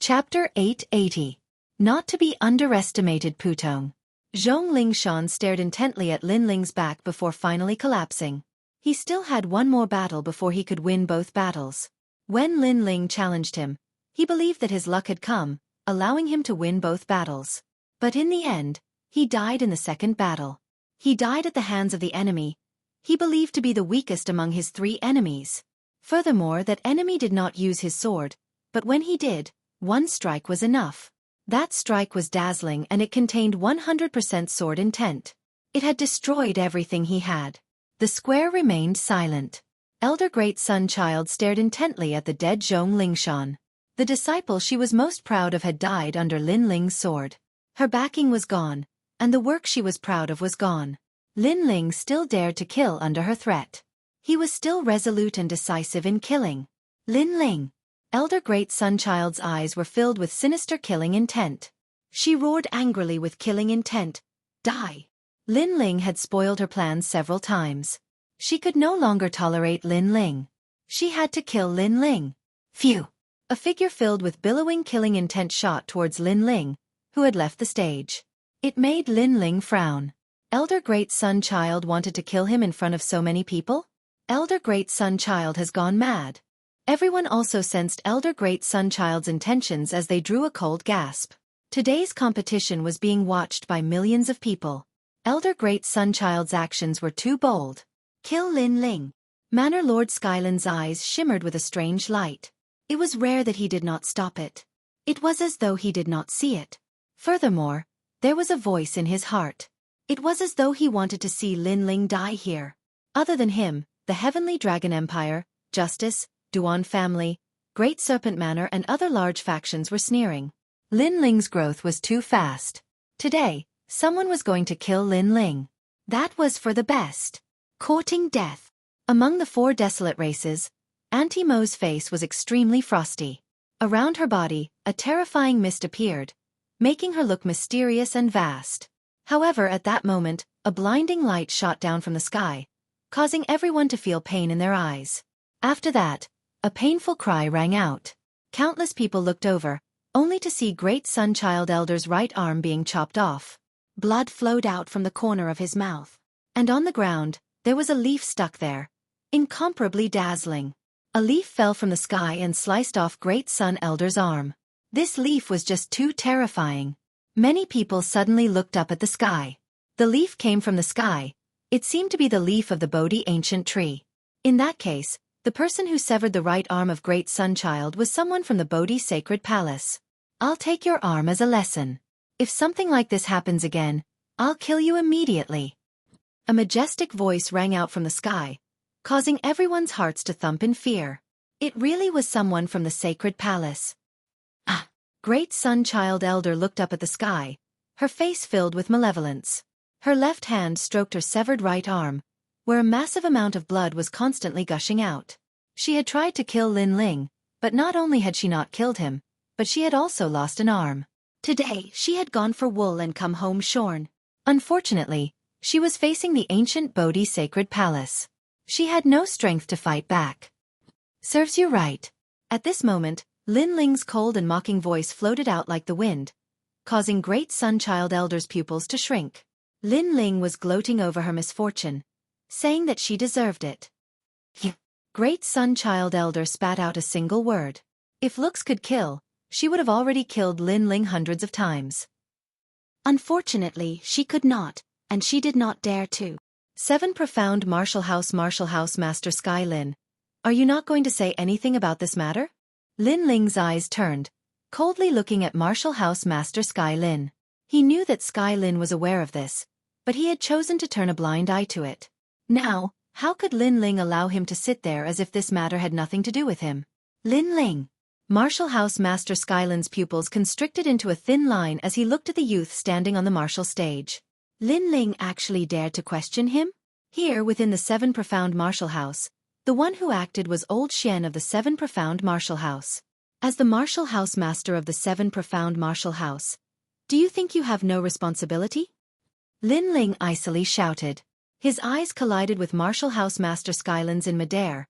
Chapter 880. Not to be underestimated. Putong. Zhong Lingshan stared intently at Lin Ling's back before finally collapsing. He still had one more battle before he could win both battles. When Lin Ling challenged him, he believed that his luck had come, allowing him to win both battles. But in the end, he died in the second battle. He died at the hands of the enemy he believed to be the weakest among his three enemies. Furthermore, that enemy did not use his sword, but when he did, one strike was enough. That strike was dazzling and it contained 100% sword intent. It had destroyed everything he had. The square remained silent. Elder Great Sun Child stared intently at the dead Zhong Lingshan. The disciple she was most proud of had died under Lin Ling's sword. Her backing was gone, and the work she was proud of was gone. Lin Ling still dared to kill under her threat. He was still resolute and decisive in killing. Lin Ling. Elder Great Sun Child's eyes were filled with sinister killing intent. She roared angrily with killing intent. Die! Lin Ling had spoiled her plans several times. She could no longer tolerate Lin Ling. She had to kill Lin Ling. Phew! A figure filled with billowing killing intent shot towards Lin Ling, who had left the stage. It made Lin Ling frown. Elder Great Sun Child wanted to kill him in front of so many people? Elder Great Sun Child has gone mad. Everyone also sensed Elder Great Sun Child's intentions as they drew a cold gasp. Today's competition was being watched by millions of people. Elder Great Sun Child's actions were too bold. Kill Lin Ling. Manor Lord Skyland's eyes shimmered with a strange light. It was rare that he did not stop it. It was as though he did not see it. Furthermore, there was a voice in his heart. It was as though he wanted to see Lin Ling die here. Other than him, the Heavenly Dragon Empire, Justice, Duan family, Great Serpent Manor and other large factions were sneering. Lin Ling's growth was too fast. Today, someone was going to kill Lin Ling. That was for the best. Courting death. Among the four desolate races, Auntie Mo's face was extremely frosty. Around her body, a terrifying mist appeared, making her look mysterious and vast. However, at that moment, a blinding light shot down from the sky, causing everyone to feel pain in their eyes. After that, a painful cry rang out. Countless people looked over, only to see Great Sun Child Elder's right arm being chopped off. Blood flowed out from the corner of his mouth. And on the ground, there was a leaf stuck there. Incomparably dazzling. A leaf fell from the sky and sliced off Great Sun Elder's arm. This leaf was just too terrifying. Many people suddenly looked up at the sky. The leaf came from the sky. It seemed to be the leaf of the Bodhi ancient tree. In that case, the person who severed the right arm of Great Sun Child was someone from the Bodhi Sacred Palace. I'll take your arm as a lesson. If something like this happens again, I'll kill you immediately. A majestic voice rang out from the sky, causing everyone's hearts to thump in fear. It really was someone from the Sacred Palace. Great Sun Child Elder looked up at the sky, her face filled with malevolence. Her left hand stroked her severed right arm, where a massive amount of blood was constantly gushing out. She had tried to kill Lin Ling, but not only had she not killed him, but she had also lost an arm. Today, she had gone for wool and come home shorn. Unfortunately, she was facing the ancient Bodhi Sacred Palace. She had no strength to fight back. Serves you right. At this moment, Lin Ling's cold and mocking voice floated out like the wind, causing Great Sun Child Elder's pupils to shrink. Lin Ling was gloating over her misfortune, saying that she deserved it. Great Sun Child Elder spat out a single word. If looks could kill, she would have already killed Lin Ling hundreds of times. Unfortunately, she could not, and she did not dare to. 7 Profound Martial House Master Sky Lin. Are you not going to say anything about this matter? Lin Ling's eyes turned, coldly looking at Martial House Master Sky Lin. He knew that Sky Lin was aware of this, but he had chosen to turn a blind eye to it. Now, how could Lin Ling allow him to sit there as if this matter had nothing to do with him? Lin Ling. Martial House Master Sky Lin's pupils constricted into a thin line as he looked at the youth standing on the martial stage. Lin Ling actually dared to question him? Here within the 7 Profound Martial House, the one who acted was Old Xian of the 7 Profound Martial House. As the Martial House Master of the 7 Profound Martial House, do you think you have no responsibility? Lin Ling icily shouted. His eyes collided with Martial House Master Skyland's in midair,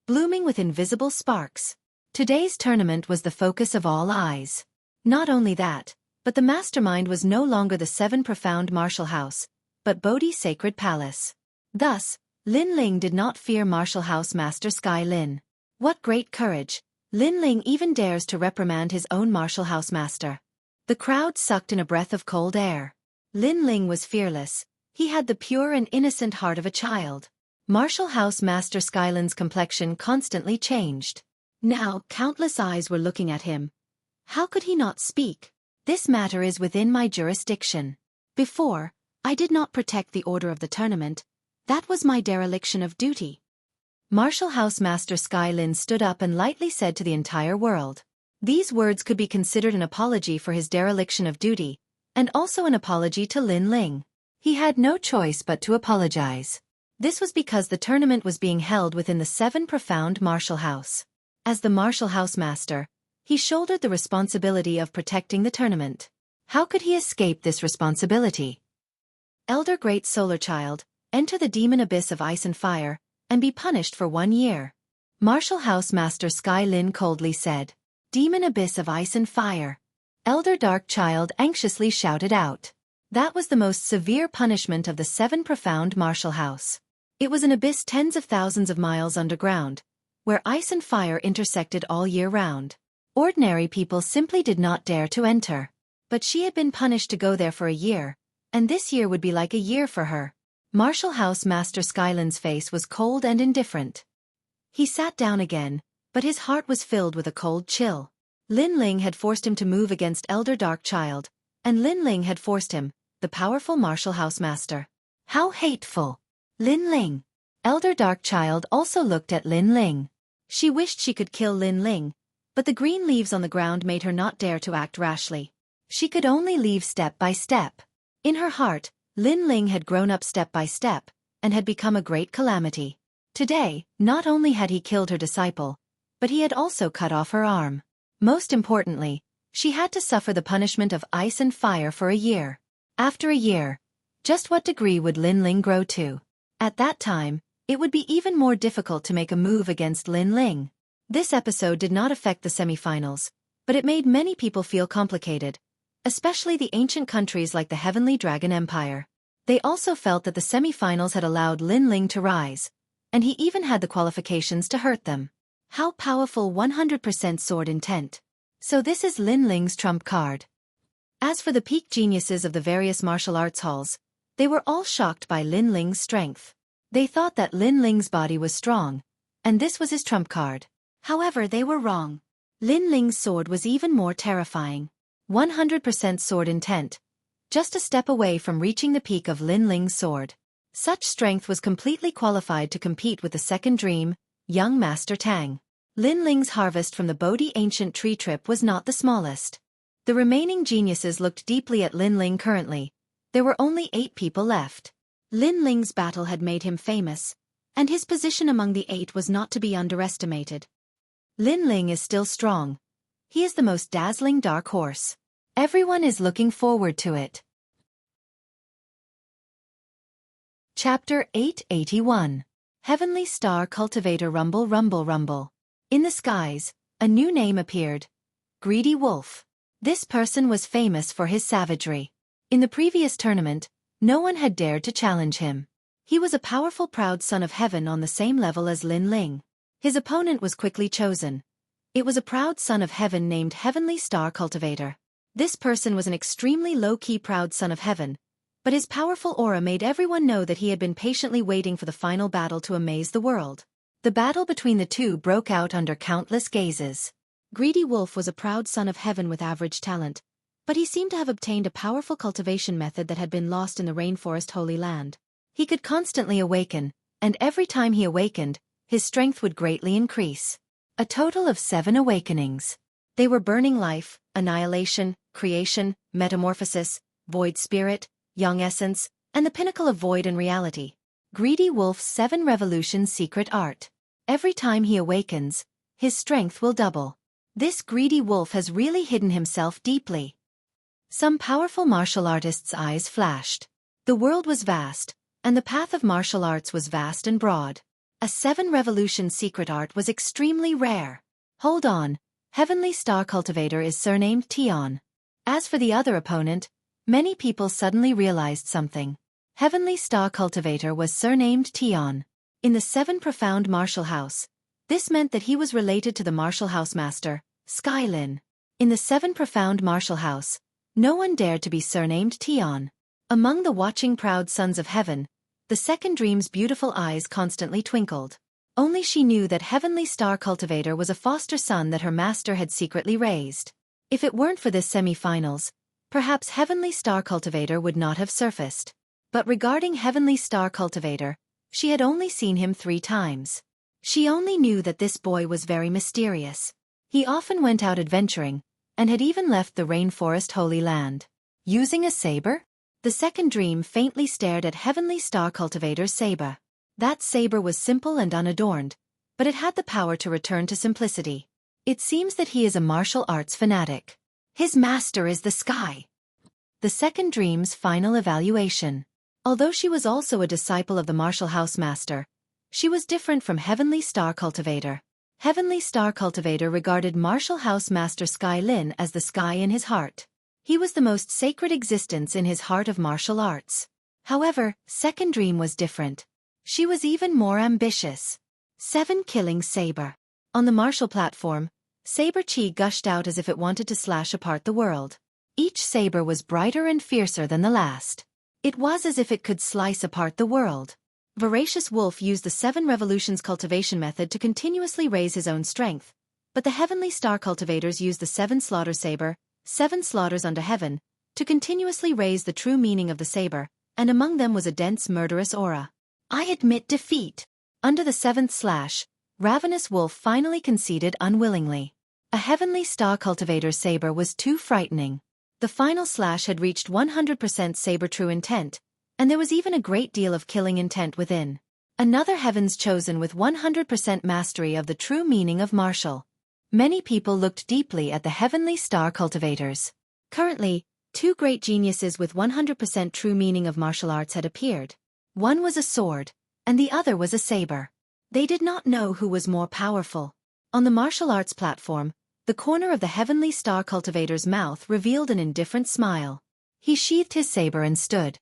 blooming with invisible sparks. Today's tournament was the focus of all eyes. Not only that, but the mastermind was no longer the Seven Profound Martial House, but Bodhi's Sacred Palace. Thus, Lin Ling did not fear Martial House Master Sky Lin. What great courage! Lin Ling even dares to reprimand his own Martial House Master. The crowd sucked in a breath of cold air. Lin Ling was fearless. He had the pure and innocent heart of a child. Martial House Master Skylin's complexion constantly changed. Now, countless eyes were looking at him. How could he not speak? This matter is within my jurisdiction. Before, I did not protect the order of the tournament. That was my dereliction of duty. Martial House Master Sky Lin stood up and lightly said to the entire world. These words could be considered an apology for his dereliction of duty, and also an apology to Lin Ling. He had no choice but to apologize. This was because the tournament was being held within the Seven Profound Martial House. As the Martial House Master, he shouldered the responsibility of protecting the tournament. How could he escape this responsibility? Elder Great Solar Child, enter the demon abyss of ice and fire, and be punished for 1 year. Martial House Master Sky Lin coldly said. Demon abyss of ice and fire. Elder Dark Child anxiously shouted out. That was the most severe punishment of the Seven Profound Martial House. It was an abyss tens of thousands of miles underground, where ice and fire intersected all year round. Ordinary people simply did not dare to enter. But she had been punished to go there for a year, and this year would be like a year for her. Martial House Master Skylin's face was cold and indifferent. He sat down again, but his heart was filled with a cold chill. Lin Ling had forced him to move against Elder Dark Child, and Lin Ling had forced him, the powerful Martial House Master. How hateful! Lin Ling. Elder Dark Child also looked at Lin Ling. She wished she could kill Lin Ling, but the green leaves on the ground made her not dare to act rashly. She could only leave step by step. In her heart, Lin Ling had grown up step by step, and had become a great calamity. Today, not only had he killed her disciple, but he had also cut off her arm. Most importantly, she had to suffer the punishment of ice and fire for a year. After a year, just what degree would Lin Ling grow to? At that time, it would be even more difficult to make a move against Lin Ling. This episode did not affect the semifinals, but it made many people feel complicated, especially the ancient countries like the Heavenly Dragon Empire. They also felt that the semifinals had allowed Lin Ling to rise, and he even had the qualifications to hurt them. How powerful 100% sword intent. So this is Lin Ling's trump card. As for the peak geniuses of the various martial arts halls, they were all shocked by Lin Ling's strength. They thought that Lin Ling's body was strong, and this was his trump card. However, they were wrong. Lin Ling's sword was even more terrifying. 100% sword intent. Just a step away from reaching the peak of Lin Ling's sword. Such strength was completely qualified to compete with the second dream, young Master Tang. Lin Ling's harvest from the Bodhi ancient tree trip was not the smallest. The remaining geniuses looked deeply at Lin Ling currently. There were only 8 people left. Lin Ling's battle had made him famous, and his position among the 8 was not to be underestimated. Lin Ling is still strong. He is the most dazzling dark horse. Everyone is looking forward to it. Chapter 881. Heavenly Star Cultivator Rumble Rumble Rumble. In the skies, a new name appeared. Greedy Wolf. This person was famous for his savagery. In the previous tournament, no one had dared to challenge him. He was a powerful proud son of heaven on the same level as Lin Ling. His opponent was quickly chosen. It was a proud son of heaven named Heavenly Star Cultivator. This person was an extremely low-key proud son of heaven, but his powerful aura made everyone know that he had been patiently waiting for the final battle to amaze the world. The battle between the two broke out under countless gazes. Greedy Wolf was a proud son of heaven with average talent, but he seemed to have obtained a powerful cultivation method that had been lost in the rainforest Holy Land. He could constantly awaken, and every time he awakened, his strength would greatly increase. A total of 7 awakenings. They were Burning Life, Annihilation, Creation, Metamorphosis, Void Spirit, Young Essence, and the pinnacle of Void and Reality. Greedy Wolf's 7 Revolution Secret Art. Every time he awakens, his strength will double. This greedy wolf has really hidden himself deeply. Some powerful martial artists' eyes flashed. The world was vast, and the path of martial arts was vast and broad. A 7 Revolution Secret Art was extremely rare. Hold on, Heavenly Star Cultivator is surnamed Tion. As for the other opponent, many people suddenly realized something. Heavenly Star Cultivator was surnamed Tion. In the 7 Profound Martial House, this meant that he was related to the Martial House Master, Sky Lin. In the 7 Profound Martial House, no one dared to be surnamed Tion. Among the watching proud sons of heaven, the second dream's beautiful eyes constantly twinkled. Only she knew that Heavenly Star Cultivator was a foster son that her master had secretly raised. If it weren't for this semi-finals, perhaps Heavenly Star Cultivator would not have surfaced. But regarding Heavenly Star Cultivator, she had only seen him 3 times. She only knew that this boy was very mysterious. He often went out adventuring, and had even left the rainforest Holy Land. Using a saber? The second dream faintly stared at Heavenly Star Cultivator's saber. That saber was simple and unadorned, but it had the power to return to simplicity. It seems that he is a martial arts fanatic. His master is the sky. The second dream's final evaluation. Although she was also a disciple of the Martial House Master, she was different from Heavenly Star Cultivator. Heavenly Star Cultivator regarded Martial House Master Sky Lin as the sky in his heart. He was the most sacred existence in his heart of martial arts. However, second dream was different. She was even more ambitious. 7 Killing Saber. On the martial platform, saber chi gushed out as if it wanted to slash apart the world. Each saber was brighter and fiercer than the last. It was as if it could slice apart the world. Voracious Wolf used the 7 Revolutions cultivation method to continuously raise his own strength, but the Heavenly Star Cultivators used the 7 Slaughter Saber, 7 Slaughters unto Heaven, to continuously raise the true meaning of the saber, and among them was a dense murderous aura. I admit defeat. Under the 7th slash, Ravenous Wolf finally conceded unwillingly. A Heavenly Star Cultivator's saber was too frightening. The final slash had reached 100% saber true intent, and there was even a great deal of killing intent within. Another Heavens chosen with 100% mastery of the true meaning of martial. Many people looked deeply at the Heavenly Star Cultivators. Currently, 2 great geniuses with 100% true meaning of martial arts had appeared. One was a sword, and the other was a saber. They did not know who was more powerful. On the martial arts platform, the corner of the Heavenly Star Cultivator's mouth revealed an indifferent smile. He sheathed his saber and stood.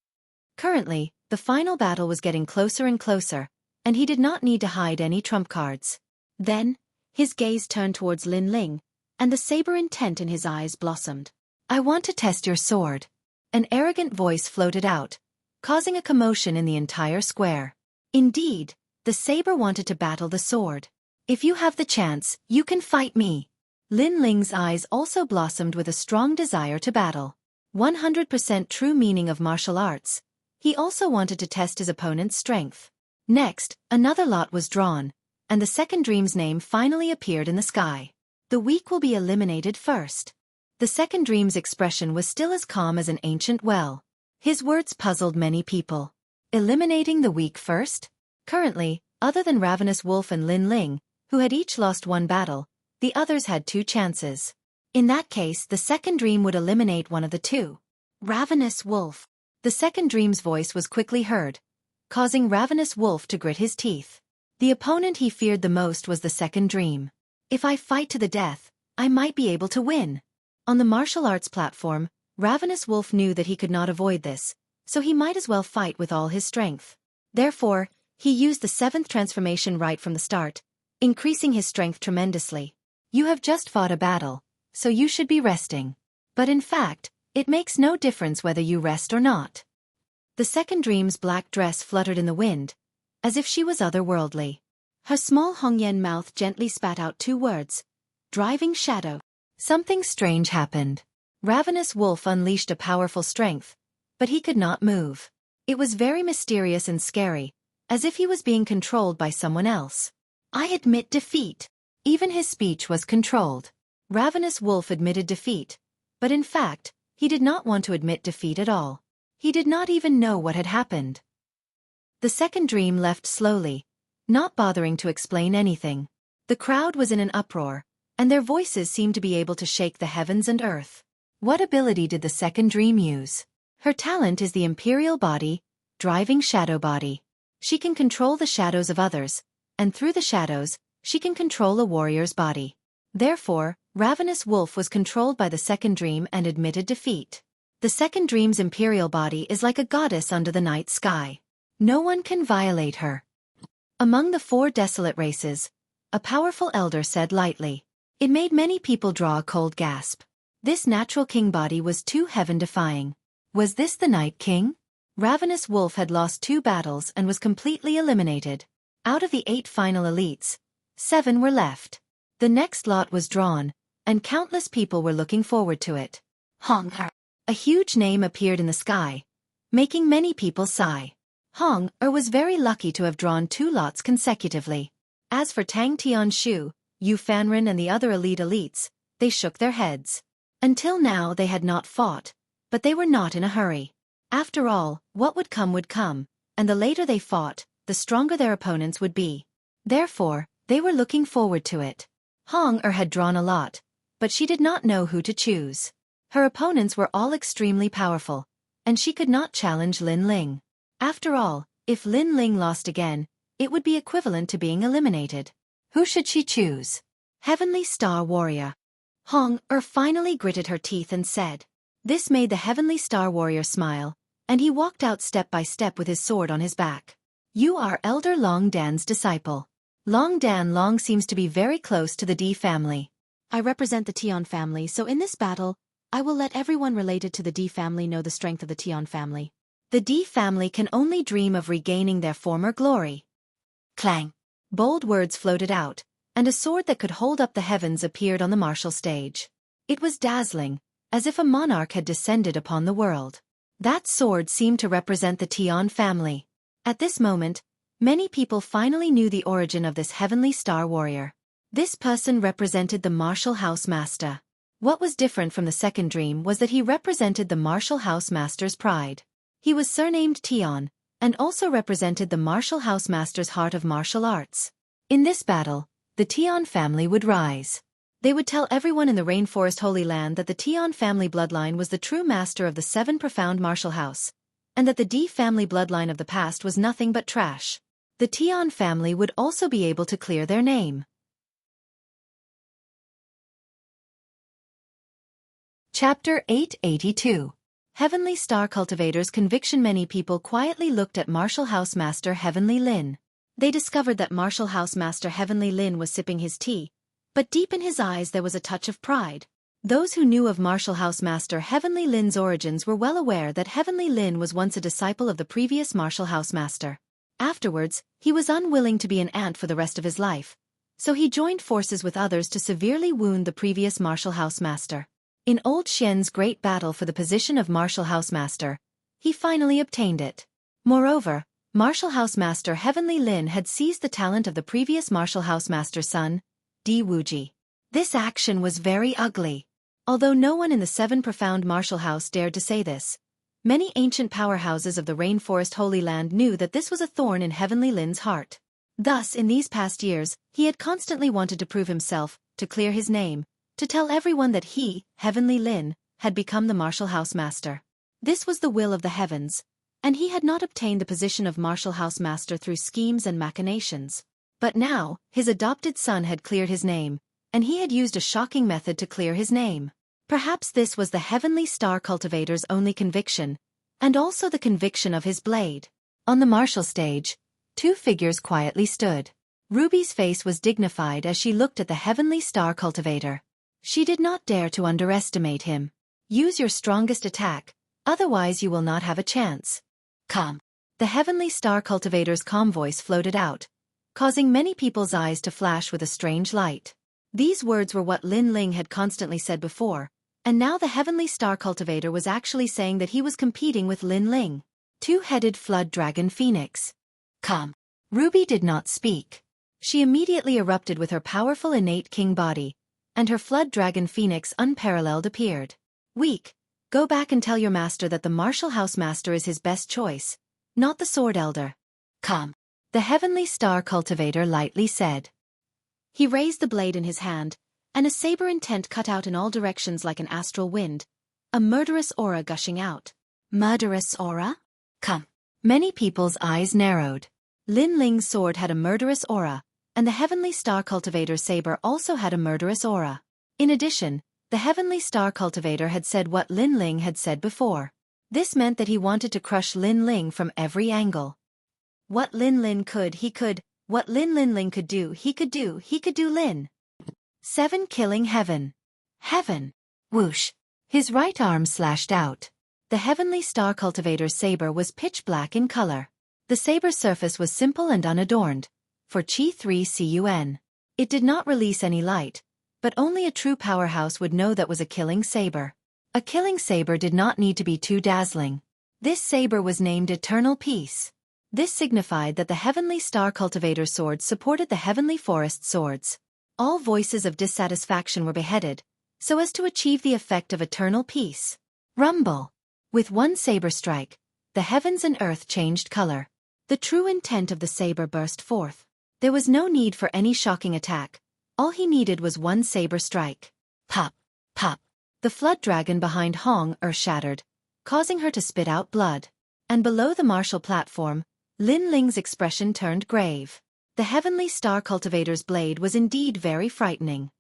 Currently, the final battle was getting closer and closer, and he did not need to hide any trump cards. Then, his gaze turned towards Lin Ling, and the saber intent in his eyes blossomed. I want to test your sword. An arrogant voice floated out, causing a commotion in the entire square. Indeed, the saber wanted to battle the sword. If you have the chance, you can fight me. Lin Ling's eyes also blossomed with a strong desire to battle. 100% true meaning of martial arts. He also wanted to test his opponent's strength. Next, another lot was drawn, and the second dream's name finally appeared in the sky. The weak will be eliminated first. The second dream's expression was still as calm as an ancient well. His words puzzled many people. Eliminating the weak first? Currently, other than Ravenous Wolf and Lin Ling, who had each lost 1 battle, the others had 2 chances. In that case, the second dream would eliminate one of the 2. Ravenous Wolf. The second dream's voice was quickly heard, causing Ravenous Wolf to grit his teeth. The opponent he feared the most was the second dream. If I fight to the death, I might be able to win. On the martial arts platform, Ravenous Wolf knew that he could not avoid this, so he might as well fight with all his strength. Therefore, he used the 7th transformation right from the start, increasing his strength tremendously. You have just fought a battle, so you should be resting. But in fact, it makes no difference whether you rest or not. The second dream's black dress fluttered in the wind, as if she was otherworldly. Her small Hongyan mouth gently spat out 2 words, driving shadow. Something strange happened. Ravenous Wolf unleashed a powerful strength, but he could not move. It was very mysterious and scary, as if he was being controlled by someone else. I admit defeat. Even his speech was controlled. Ravenous Wolf admitted defeat, but in fact, he did not want to admit defeat at all. He did not even know what had happened. The second dream left slowly, not bothering to explain anything. The crowd was in an uproar, and their voices seemed to be able to shake the heavens and earth. What ability did the second dream use? Her talent is the Imperial Body, driving Shadow Body. She can control the shadows of others, and through the shadows, she can control a warrior's body. Therefore, Ravenous Wolf was controlled by the second dream and admitted defeat. The second dream's imperial body is like a goddess under the night sky. No one can violate her. Among the 4 desolate races, a powerful elder said lightly. It made many people draw a cold gasp. This natural king body was too heaven-defying. Was this the Night King? Ravenous Wolf had lost 2 battles and was completely eliminated. Out of the 8 final elites, 7 were left. The next lot was drawn, and countless people were looking forward to it. Hong-er. A huge name appeared in the sky, making many people sigh. Hong-er was very lucky to have drawn 2 lots consecutively. As for Tang Tianshu, Yu Fanren and the other elite elites, they shook their heads. Until now they had not fought, but they were not in a hurry. After all, what would come, and the later they fought, the stronger their opponents would be. Therefore, they were looking forward to it. Hong-er had drawn a lot, but she did not know who to choose. Her opponents were all extremely powerful, and she could not challenge Lin Ling. After all, if Lin Ling lost again, it would be equivalent to being eliminated. Who should she choose? Heavenly Star Warrior. Hong-er finally gritted her teeth and said. This made the Heavenly Star Warrior smile, and he walked out step by step with his sword on his back. You are Elder Long Dan's disciple. Long Dan Long seems to be very close to the D family. I represent the Tian family, so in this battle, I will let everyone related to the D family know the strength of the Tian family. The D family can only dream of regaining their former glory. Clang! Bold words floated out, and a sword that could hold up the heavens appeared on the martial stage. It was dazzling, as if a monarch had descended upon the world. That sword seemed to represent the Tian family. At this moment, many people finally knew the origin of this Heavenly Star Warrior. This person represented the Martial House Master. What was different from the second dream was that he represented the Martial House Master's pride. He was surnamed Tian, and also represented the Martial House Master's heart of martial arts. In this battle, the Tian family would rise. They would tell everyone in the Rainforest Holy Land that the Tian family bloodline was the true master of the 7 profound martial house, and that the D family bloodline of the past was nothing but trash. The Tian family would also be able to clear their name. Chapter 882. Heavenly Star Cultivator's Conviction. Many people quietly looked at Martial House Master Heavenly Lin. They discovered that Martial House Master Heavenly Lin was sipping his tea, but deep in his eyes there was a touch of pride. Those who knew of Martial House Master Heavenly Lin's origins were well aware that Heavenly Lin was once a disciple of the previous Martial House Master. Afterwards, he was unwilling to be an ant for the rest of his life, so he joined forces with others to severely wound the previous Martial House Master. In Old Xian's great battle for the position of Martial House Master, he finally obtained it. Moreover, Martial House Master Heavenly Lin had seized the talent of the previous Martial House Master's son, Di Wuji. This action was very ugly. Although no one in the 7 profound martial house dared to say this, many ancient powerhouses of the Rainforest Holy Land knew that this was a thorn in Heavenly Lin's heart. Thus, in these past years, he had constantly wanted to prove himself, to clear his name, to tell everyone that he, Heavenly Lin, had become the Martial House Master. This was the will of the heavens, and he had not obtained the position of Martial House Master through schemes and machinations. But now, his adopted son had cleared his name, and he had used a shocking method to clear his name. Perhaps this was the Heavenly Star Cultivator's only conviction, and also the conviction of his blade. On the martial stage, 2 figures quietly stood. Ruby's face was dignified as she looked at the Heavenly Star Cultivator. She did not dare to underestimate him. Use your strongest attack, otherwise you will not have a chance. Come. The Heavenly Star Cultivator's calm voice floated out, causing many people's eyes to flash with a strange light. These words were what Lin Ling had constantly said before, and now the Heavenly Star Cultivator was actually saying that he was competing with Lin Ling. 2-headed Flood Dragon Phoenix. Come. Ruby did not speak. She immediately erupted with her powerful innate king body, and her Flood Dragon Phoenix unparalleled appeared. Weak, go back and tell your master that the Martial House Master is his best choice, not the Sword Elder. Come. The Heavenly Star Cultivator lightly said. He raised the blade in his hand, and a saber intent cut out in all directions like an astral wind, a murderous aura gushing out. Murderous aura? Come. Many people's eyes narrowed. Lin Ling's sword had a murderous aura, and the Heavenly Star Cultivator's saber also had a murderous aura. In addition, the Heavenly Star Cultivator had said what Lin Ling had said before. This meant that he wanted to crush Lin Ling from every angle. What Lin Ling could, he could. What Lin Ling could do, he could do. He could do Lin. 7 Killing Heaven. Heaven. Whoosh. His right arm slashed out. The Heavenly Star Cultivator's saber was pitch black in color. The saber's surface was simple and unadorned. For Chi 3 Cun. It did not release any light, but only a true powerhouse would know that was a killing saber. A killing saber did not need to be too dazzling. This saber was named Eternal Peace. This signified that the Heavenly Star Cultivator's swords supported the Heavenly Forest swords. All voices of dissatisfaction were beheaded, so as to achieve the effect of eternal peace. Rumble. With one saber strike, the heavens and earth changed color. The true intent of the saber burst forth. There was no need for any shocking attack. All he needed was one saber strike. Pop, pop. The flood dragon behind Hong shattered, causing her to spit out blood. And below the martial platform, Lin Ling's expression turned grave. The Heavenly Star Cultivator's blade was indeed very frightening.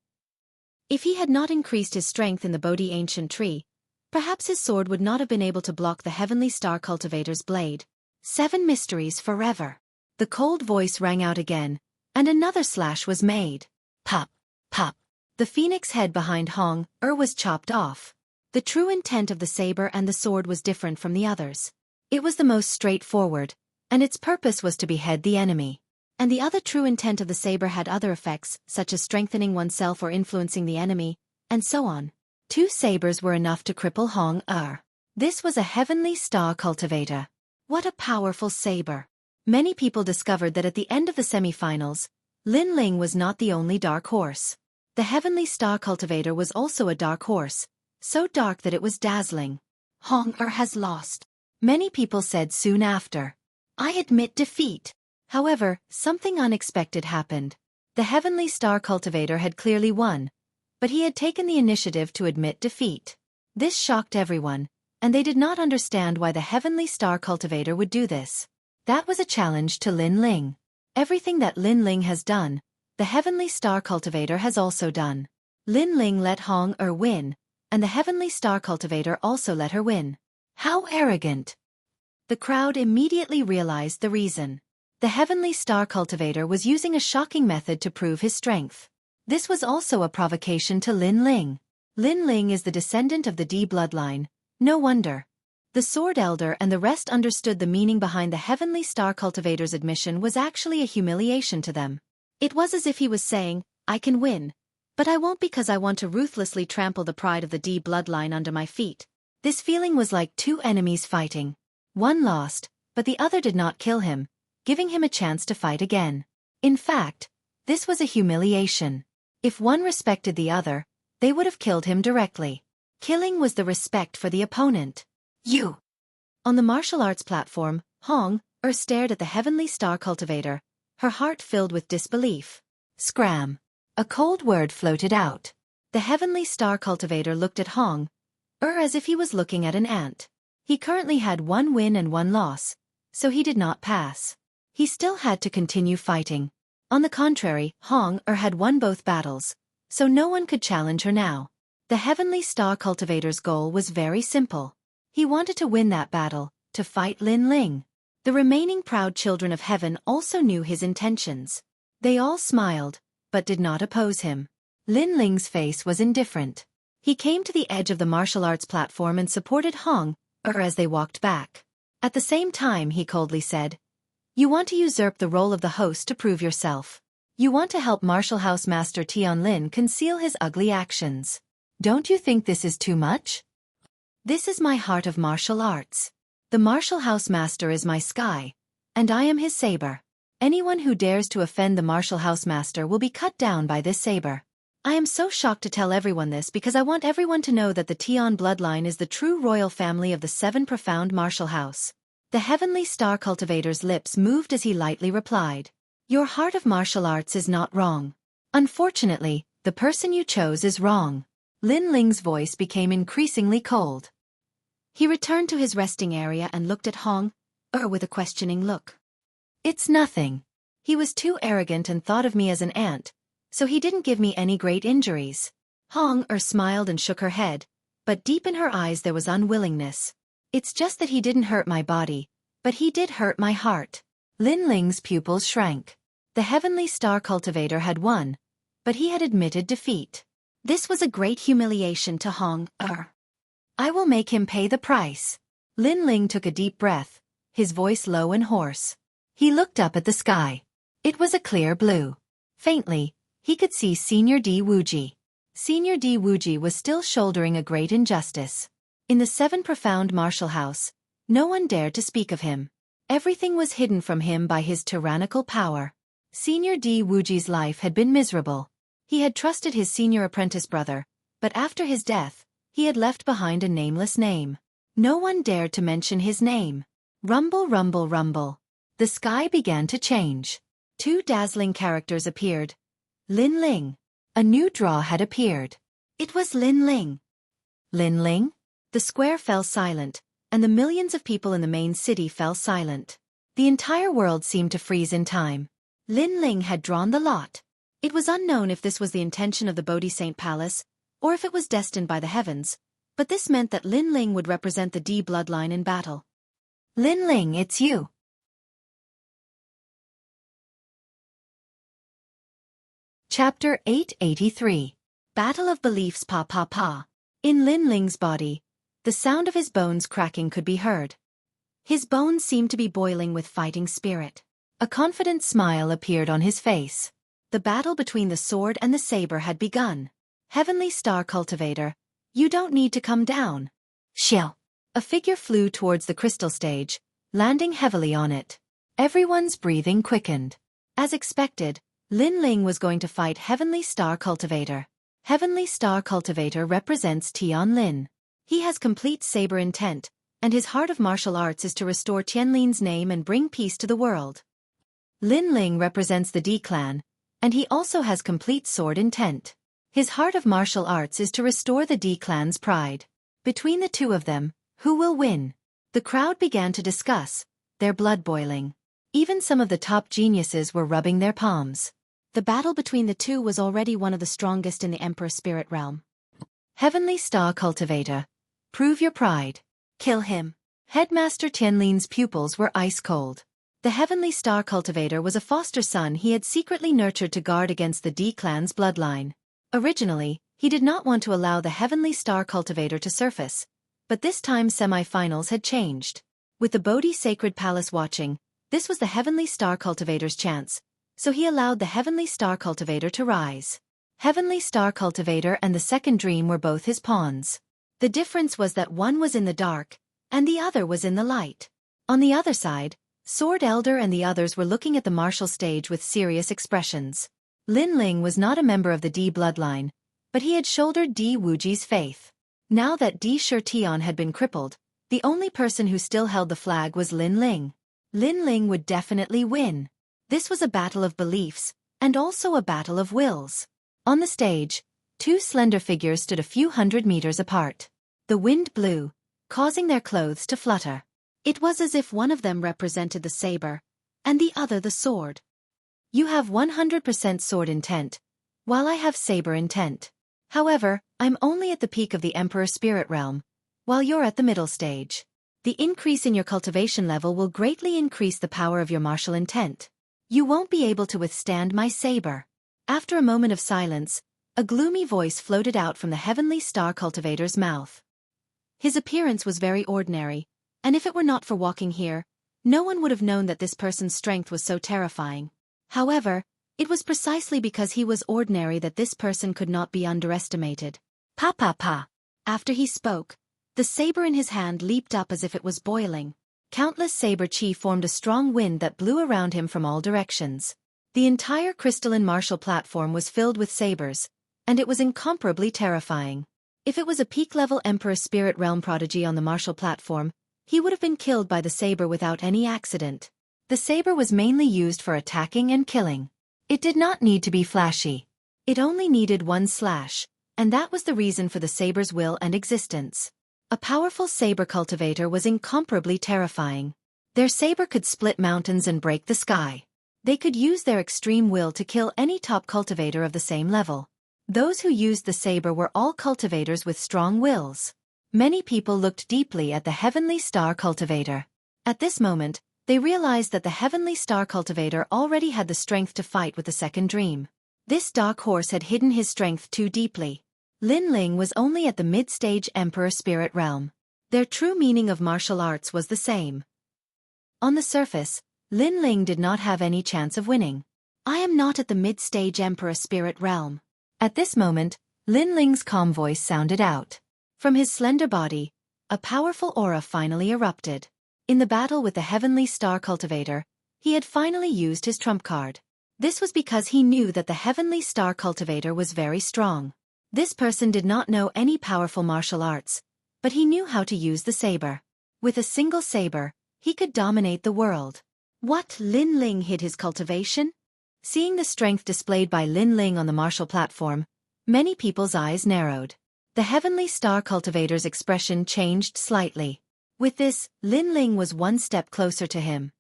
If he had not increased his strength in the Bodhi Ancient Tree, perhaps his sword would not have been able to block the Heavenly Star Cultivator's blade. 7 mysteries forever. The cold voice rang out again, and another slash was made. Pop, pop. The phoenix head behind Hong was chopped off. The true intent of the saber and the sword was different from the others. It was the most straightforward, and its purpose was to behead the enemy. And the other true intent of the saber had other effects, such as strengthening oneself or influencing the enemy, and so on. 2 sabers were enough to cripple Hong. This was a Heavenly Star Cultivator. What a powerful saber. Many people discovered that at the end of the semi-finals, Lin Ling was not the only dark horse. The Heavenly Star Cultivator was also a dark horse, so dark that it was dazzling. Hong has lost. Many people said soon after. I admit defeat. However, something unexpected happened. The Heavenly Star Cultivator had clearly won, but he had taken the initiative to admit defeat. This shocked everyone, and they did not understand why the Heavenly Star Cultivator would do this. That was a challenge to Lin Ling. Everything that Lin Ling has done, the Heavenly Star Cultivator has also done. Lin Ling let Hong win, and the Heavenly Star Cultivator also let her win. How arrogant! The crowd immediately realized the reason. The Heavenly Star Cultivator was using a shocking method to prove his strength. This was also a provocation to Lin Ling. Lin Ling is the descendant of the D bloodline, no wonder. The Sword Elder and the rest understood the meaning behind the Heavenly Star Cultivator's admission was actually a humiliation to them. It was as if he was saying, I can win, but I won't because I want to ruthlessly trample the pride of the D bloodline under my feet. This feeling was like 2 enemies fighting. One lost, but the other did not kill him, giving him a chance to fight again. In fact, this was a humiliation. If one respected the other, they would have killed him directly. Killing was the respect for the opponent. You! On the martial arts platform, Hong stared at the Heavenly Star Cultivator, her heart filled with disbelief. Scram. A cold word floated out. The Heavenly Star Cultivator looked at Hong as if he was looking at an ant. He currently had 1 win and 1 loss, so he did not pass. He still had to continue fighting. On the contrary, Hong had won both battles, so no one could challenge her now. The Heavenly Star Cultivator's goal was very simple. He wanted to win that battle, to fight Lin Ling. The remaining proud children of heaven also knew his intentions. They all smiled, but did not oppose him. Lin Ling's face was indifferent. He came to the edge of the martial arts platform and supported Hong as they walked back. At the same time he coldly said, You want to usurp the role of the host to prove yourself. You want to help Martial House Master Tian Lin conceal his ugly actions. Don't you think this is too much? This is my heart of martial arts. The Martial House Master is my sky, and I am his saber. Anyone who dares to offend the Martial House Master will be cut down by this saber. I am so shocked to tell everyone this because I want everyone to know that the Tian bloodline is the true royal family of the 7 profound martial house. The Heavenly Star Cultivator's lips moved as he lightly replied. Your heart of martial arts is not wrong. Unfortunately, the person you chose is wrong. Lin Ling's voice became increasingly cold. He returned to his resting area and looked at Hong with a questioning look. It's nothing. He was too arrogant and thought of me as an ant, so he didn't give me any great injuries. Hong-er smiled and shook her head, but deep in her eyes there was unwillingness. It's just that he didn't hurt my body, but he did hurt my heart. Lin Ling's pupils shrank. The Heavenly Star Cultivator had won, but he had admitted defeat. This was a great humiliation to Hong-er. I will make him pay the price. Lin Ling took a deep breath, his voice low and hoarse. He looked up at the sky. It was a clear blue. Faintly, he could see Senior Di Wuji. Senior Di Wuji was still shouldering a great injustice. In the 7 profound martial house, no one dared to speak of him. Everything was hidden from him by his tyrannical power. Senior Di Wuji's life had been miserable. He had trusted his senior apprentice brother, but after his death, he had left behind a nameless name. No one dared to mention his name. Rumble, rumble, rumble. The sky began to change. 2 dazzling characters appeared. Lin Ling. A new draw had appeared. It was Lin Ling. Lin Ling? The square fell silent, and the millions of people in the main city fell silent. The entire world seemed to freeze in time. Lin Ling had drawn the lot. It was unknown if this was the intention of the Bodhi Saint Palace, or if it was destined by the heavens, but this meant that Lin Ling would represent the D bloodline in battle. Lin Ling, it's you. Chapter 883. Battle of Beliefs. Pa pa pa. In Lin Ling's body, the sound of his bones cracking could be heard. His bones seemed to be boiling with fighting spirit. A confident smile appeared on his face. The battle between the sword and the saber had begun. Heavenly Star Cultivator, you don't need to come down. Xiao. A figure flew towards the crystal stage, landing heavily on it. Everyone's breathing quickened. As expected, Lin Ling was going to fight Heavenly Star Cultivator. Heavenly Star Cultivator represents Tian Lin. He has complete saber intent, and his heart of martial arts is to restore Tianlin's name and bring peace to the world. Lin Ling represents the D clan, and he also has complete sword intent. His heart of martial arts is to restore the D clan's pride. Between the two of them, who will win? The crowd began to discuss, their blood boiling. Even some of the top geniuses were rubbing their palms. The battle between the two was already one of the strongest in the Emperor Spirit realm. Heavenly Star Cultivator, prove your pride. Kill him. Headmaster Tianlin's pupils were ice cold. The Heavenly Star Cultivator was a foster son he had secretly nurtured to guard against the D clan's bloodline. Originally, he did not want to allow the Heavenly Star Cultivator to surface, but this time semi-finals had changed. With the Bodhi Sacred Palace watching, this was the Heavenly Star Cultivator's chance, so he allowed the Heavenly Star Cultivator to rise. Heavenly Star Cultivator and the Second Dream were both his pawns. The difference was that one was in the dark, and the other was in the light. On the other side, Sword Elder and the others were looking at the martial stage with serious expressions. Lin Ling was not a member of the D bloodline, but he had shouldered Di Wuji's faith. Now that Di Shurtian had been crippled, the only person who still held the flag was Lin Ling. Lin Ling would definitely win. This was a battle of beliefs, and also a battle of wills. On the stage, 2 slender figures stood a few hundred meters apart. The wind blew, causing their clothes to flutter. It was as if one of them represented the saber, and the other the sword. You have 100% sword intent, while I have saber intent. However, I'm only at the peak of the Emperor Spirit Realm, while you're at the middle stage. The increase in your cultivation level will greatly increase the power of your martial intent. You won't be able to withstand my saber. After a moment of silence, a gloomy voice floated out from the Heavenly Star Cultivator's mouth. His appearance was very ordinary, and if it were not for walking here, no one would have known that this person's strength was so terrifying. However, it was precisely because he was ordinary that this person could not be underestimated. Pa pa pa. After he spoke, the saber in his hand leaped up as if it was boiling. Countless saber chi formed a strong wind that blew around him from all directions. The entire crystalline martial platform was filled with sabers, and it was incomparably terrifying. If it was a peak-level Emperor Spirit Realm prodigy on the martial platform, he would have been killed by the saber without any accident. The saber was mainly used for attacking and killing. It did not need to be flashy. It only needed one slash, and that was the reason for the saber's will and existence. A powerful saber cultivator was incomparably terrifying. Their saber could split mountains and break the sky. They could use their extreme will to kill any top cultivator of the same level. Those who used the saber were all cultivators with strong wills. Many people looked deeply at the Heavenly Star Cultivator. At this moment, they realized that the Heavenly Star Cultivator already had the strength to fight with the second dream. This dark horse had hidden his strength too deeply. Lin Ling was only at the mid-stage Emperor Spirit realm. Their true meaning of martial arts was the same. On the surface, Lin Ling did not have any chance of winning. I am not at the mid-stage Emperor Spirit realm. At this moment, Lin Ling's calm voice sounded out. From his slender body, a powerful aura finally erupted. In the battle with the Heavenly Star Cultivator, he had finally used his trump card. This was because he knew that the Heavenly Star Cultivator was very strong. This person did not know any powerful martial arts, but he knew how to use the saber. With a single saber, he could dominate the world. What? Lin Ling hid his cultivation? Seeing the strength displayed by Lin Ling on the martial platform, many people's eyes narrowed. The Heavenly Star Cultivator's expression changed slightly. With this, Lin Ling was one step closer to him.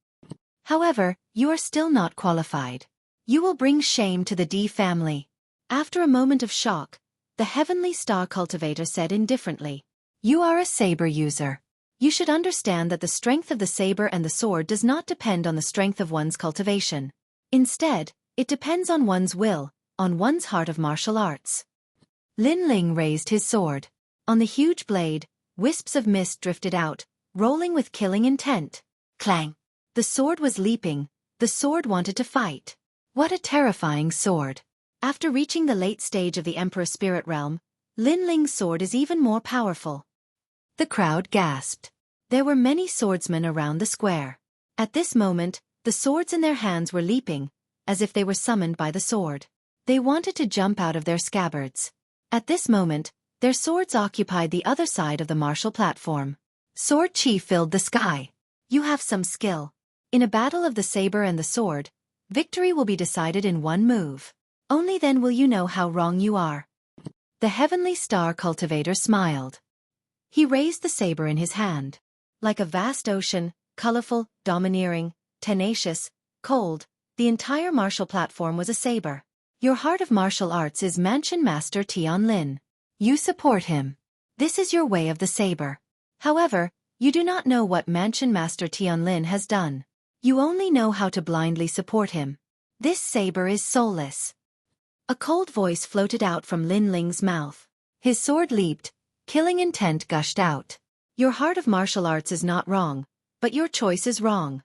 However, you are still not qualified. You will bring shame to the D family. After a moment of shock, the Heavenly Star Cultivator said indifferently, "You are a saber user. You should understand that the strength of the saber and the sword does not depend on the strength of one's cultivation. Instead, it depends on one's will, on one's heart of martial arts." Lin Ling raised his sword. On the huge blade, wisps of mist drifted out, rolling with killing intent. Clang! The sword was leaping. The sword wanted to fight. What a terrifying sword. After reaching the late stage of the Emperor Spirit Realm, Lin Ling's sword is even more powerful. The crowd gasped. There were many swordsmen around the square. At this moment, the swords in their hands were leaping, as if they were summoned by the sword. They wanted to jump out of their scabbards. At this moment, their swords occupied the other side of the martial platform. Sword chi filled the sky. You have some skill. In a battle of the saber and the sword, victory will be decided in one move. Only then will you know how wrong you are. The Heavenly Star Cultivator smiled. He raised the saber in his hand. Like a vast ocean, colorful, domineering, tenacious, cold, the entire martial platform was a saber. Your heart of martial arts is Mansion Master Tian Lin. You support him. This is your way of the saber. However, you do not know what Mansion Master Tian Lin has done. You only know how to blindly support him. This saber is soulless. A cold voice floated out from Lin Ling's mouth. His sword leaped, killing intent gushed out. Your heart of martial arts is not wrong, but your choice is wrong.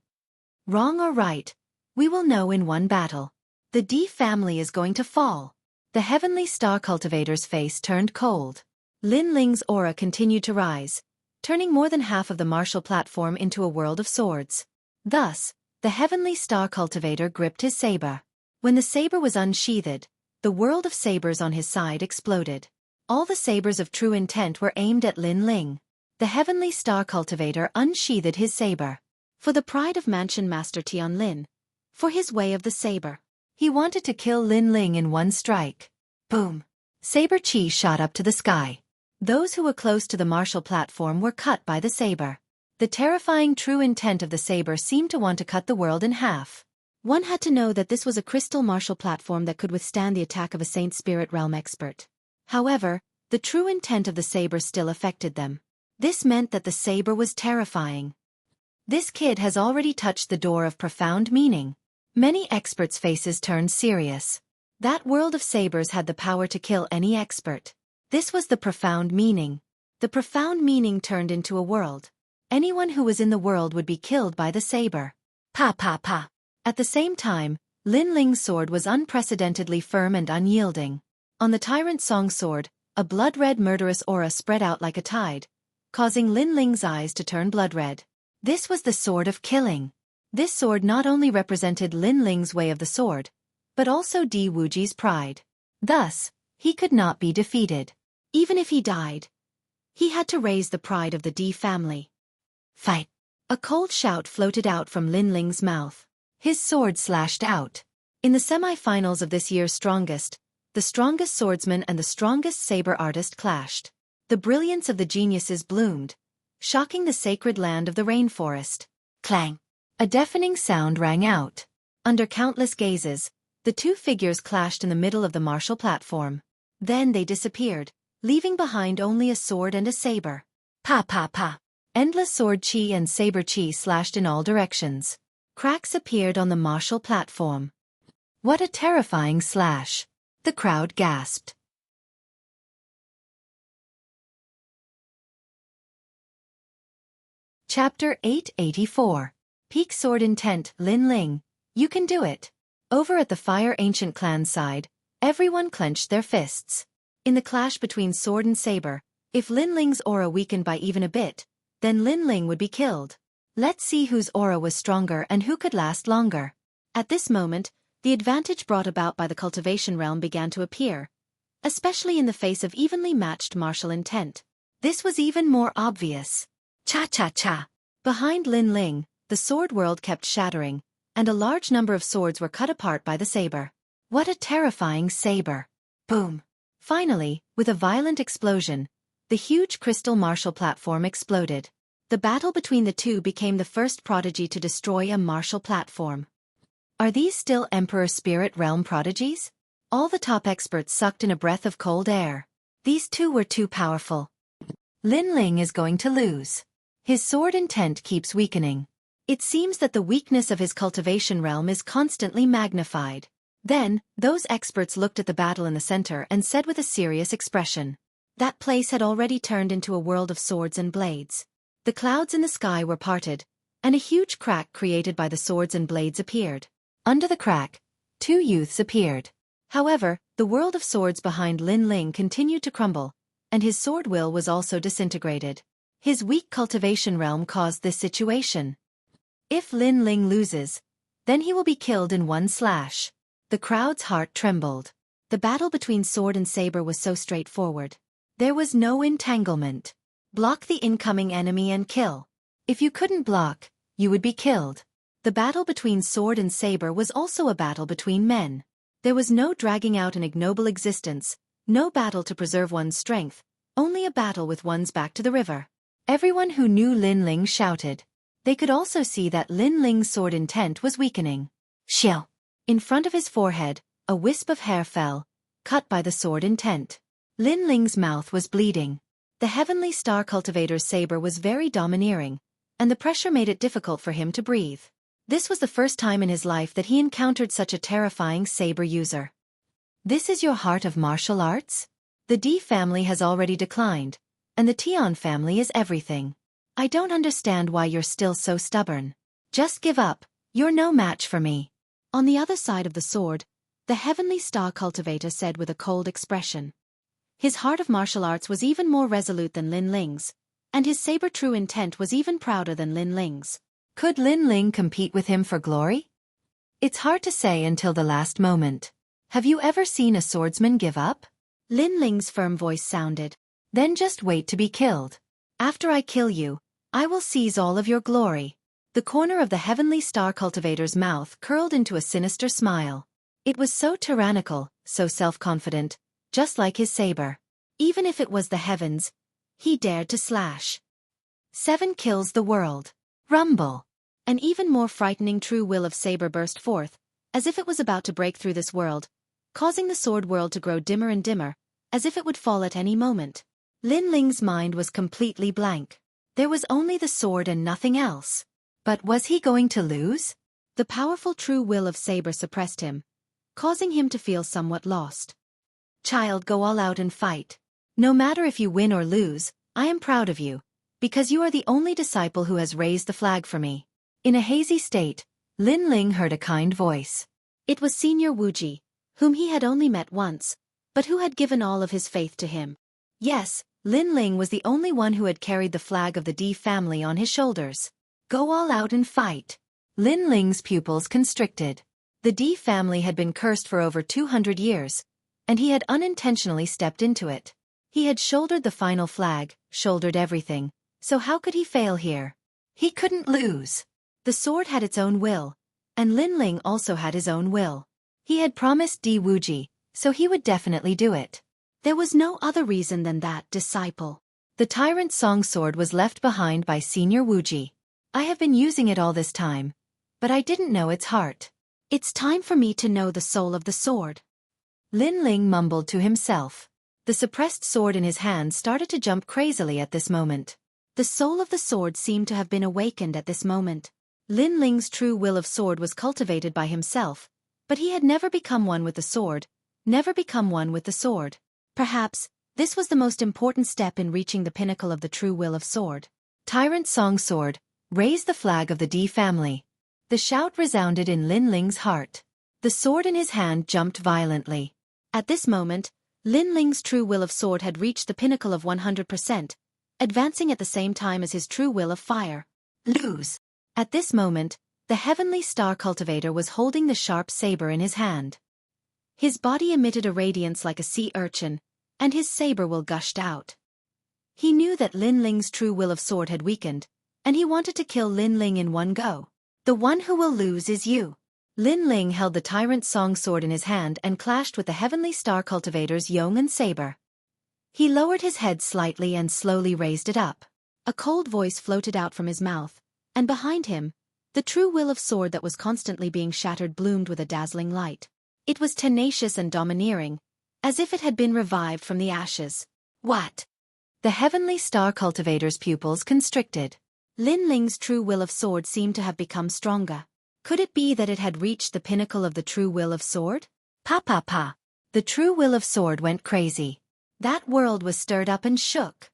Wrong or right, we will know in one battle. The D family is going to fall. The Heavenly Star Cultivator's face turned cold. Lin Ling's aura continued to rise, turning more than half of the martial platform into a world of swords. Thus, the Heavenly Star Cultivator gripped his saber. When the saber was unsheathed, the world of sabers on his side exploded. All the sabers of true intent were aimed at Lin Ling. The Heavenly Star Cultivator unsheathed his saber. For the pride of Mansion Master Tian Lin. For his way of the saber. He wanted to kill Lin Ling in one strike. Boom! Saber chi shot up to the sky. Those who were close to the martial platform were cut by the saber. The terrifying true intent of the saber seemed to want to cut the world in half. One had to know that this was a crystal martial platform that could withstand the attack of a Saint Spirit Realm expert. However, the true intent of the saber still affected them. This meant that the saber was terrifying. This kid has already touched the door of profound meaning. Many experts' faces turned serious. That world of sabers had the power to kill any expert. This was the profound meaning. The profound meaning turned into a world. Anyone who was in the world would be killed by the saber. Pa pa pa. At the same time, Lin Ling's sword was unprecedentedly firm and unyielding. On the Tyrant Song sword, a blood-red murderous aura spread out like a tide, causing Lin Ling's eyes to turn blood-red. This was the sword of killing. This sword not only represented Lin Ling's way of the sword, but also Di Wuji's pride. Thus, he could not be defeated. Even if he died, he had to raise the pride of the Di family. Fight! A cold shout floated out from Lin Ling's mouth. His sword slashed out. In the semi-finals of this year's Strongest, the strongest swordsman and the strongest saber artist clashed. The brilliance of the geniuses bloomed, shocking the sacred land of the rainforest. Clang! A deafening sound rang out. Under countless gazes, the two figures clashed in the middle of the martial platform. Then they disappeared, leaving behind only a sword and a saber. Pa pa pa. Endless sword chi and saber chi slashed in all directions. Cracks appeared on the martial platform. What a terrifying slash! The crowd gasped. Chapter 884. Peak Sword Intent. Lin Ling, you can do it. Over at the Fire Ancient Clan side, everyone clenched their fists. In the clash between sword and saber, if Lin Ling's aura weakened by even a bit, then Lin Ling would be killed. Let's see whose aura was stronger and who could last longer. At this moment, the advantage brought about by the cultivation realm began to appear, especially in the face of evenly matched martial intent. This was even more obvious. Cha-cha-cha. Behind Lin Ling, the sword world kept shattering, and a large number of swords were cut apart by the saber. What a terrifying saber! Boom! Finally, with a violent explosion, the huge crystal martial platform exploded. The battle between the two became the first prodigy to destroy a martial platform. Are these still Emperor Spirit Realm prodigies? All the top experts sucked in a breath of cold air. These two were too powerful. Lin Ling is going to lose. His sword intent keeps weakening. It seems that the weakness of his cultivation realm is constantly magnified. Then, those experts looked at the battle in the center and said with a serious expression. That place had already turned into a world of swords and blades. The clouds in the sky were parted, and a huge crack created by the swords and blades appeared. Under the crack, two youths appeared. However, the world of swords behind Lin Ling continued to crumble, and his sword will was also disintegrated. His weak cultivation realm caused this situation. If Lin Ling loses, then he will be killed in one slash. The crowd's heart trembled. The battle between sword and saber was so straightforward. There was no entanglement. Block the incoming enemy and kill. If you couldn't block, you would be killed. The battle between sword and saber was also a battle between men. There was no dragging out an ignoble existence, no battle to preserve one's strength, only a battle with one's back to the river. Everyone who knew Lin Ling shouted. They could also see that Lin Ling's sword intent was weakening. Xiao! In front of his forehead, a wisp of hair fell, cut by the sword intent. Lin Ling's mouth was bleeding. The Heavenly Star Cultivator's saber was very domineering, and the pressure made it difficult for him to breathe. This was the first time in his life that he encountered such a terrifying saber user. This is your heart of martial arts? The D family has already declined, and the Tian family is everything. I don't understand why you're still so stubborn. Just give up, you're no match for me. On the other side of the sword, the Heavenly Star Cultivator said with a cold expression. His heart of martial arts was even more resolute than Lin Ling's, and his saber true intent was even prouder than Lin Ling's. Could Lin Ling compete with him for glory? It's hard to say until the last moment. Have you ever seen a swordsman give up? Lin Ling's firm voice sounded. Then just wait to be killed. After I kill you, I will seize all of your glory. The corner of the Heavenly Star Cultivator's mouth curled into a sinister smile. It was so tyrannical, so self-confident, just like his saber. Even if it was the heavens, he dared to slash. 7 kills the world. Rumble. An even more frightening true will of saber burst forth, as if it was about to break through this world, causing the sword world to grow dimmer and dimmer, as if it would fall at any moment. Lin Ling's mind was completely blank. There was only the sword and nothing else. But was he going to lose? The powerful true will of saber suppressed him, causing him to feel somewhat lost. Child, go all out and fight. No matter if you win or lose, I am proud of you, because you are the only disciple who has raised the flag for me. In a hazy state, Lin Ling heard a kind voice. It was Senior Wuji, whom he had only met once, but who had given all of his faith to him. Yes, Lin Ling was the only one who had carried the flag of the D family on his shoulders. Go all out and fight. Lin Ling's pupils constricted. The D family had been cursed for over 200 years, and he had unintentionally stepped into it. He had shouldered the final flag, shouldered everything, so how could he fail here? He couldn't lose. The sword had its own will, and Lin Ling also had his own will. He had promised Di Wuji, so he would definitely do it. There was no other reason than that, disciple. The tyrant song sword was left behind by Senior Wuji. I have been using it all this time, but I didn't know its heart. It's time for me to know the soul of the sword. Lin Ling mumbled to himself. The suppressed sword in his hand started to jump crazily at this moment. The soul of the sword seemed to have been awakened at this moment. Lin Ling's true will of sword was cultivated by himself, but he had never become one with the sword, Perhaps, this was the most important step in reaching the pinnacle of the true will of sword. Tyrant Song Sword, raise the flag of the D family. The shout resounded in Lin Ling's heart. The sword in his hand jumped violently. At this moment, Lin Ling's true will of sword had reached the pinnacle of 100%, advancing at the same time as his true will of fire. Lose. At this moment, the heavenly star cultivator was holding the sharp saber in his hand. His body emitted a radiance like a sea urchin, and his saber will gushed out. He knew that Lin Ling's true will of sword had weakened, and he wanted to kill Lin Ling in one go. The one who will lose is you. Lin Ling held the Tyrant Song Sword in his hand and clashed with the heavenly star cultivator's yong and saber. He lowered his head slightly and slowly raised it up. A cold voice floated out from his mouth, and behind him, the true will of sword that was constantly being shattered bloomed with a dazzling light. It was tenacious and domineering, as if it had been revived from the ashes. What? The heavenly star cultivator's pupils constricted. Lin Ling's true will of sword seemed to have become stronger. Could it be that it had reached the pinnacle of the true will of sword? Pa. The true will of sword went crazy. That world was stirred up and shook.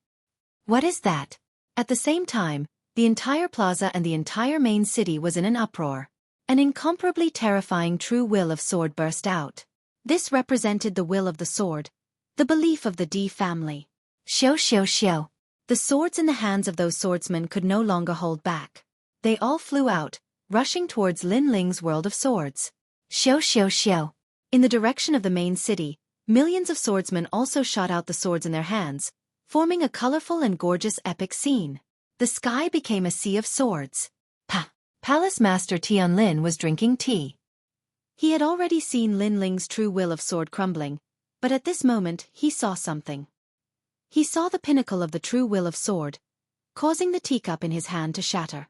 What is that? At the same time, the entire plaza and the entire main city was in an uproar. An incomparably terrifying true will of sword burst out. This represented the will of the sword, the belief of the D family. Xiao. The swords in the hands of those swordsmen could no longer hold back. They all flew out, rushing towards Lin Ling's world of swords. Xiao. In the direction of the main city, millions of swordsmen also shot out the swords in their hands, forming a colorful and gorgeous epic scene. The sky became a sea of swords. Palace Master Tianlin was drinking tea. He had already seen Lin Ling's true will of sword crumbling, but at this moment he saw something. He saw the pinnacle of the true will of sword, causing the teacup in his hand to shatter.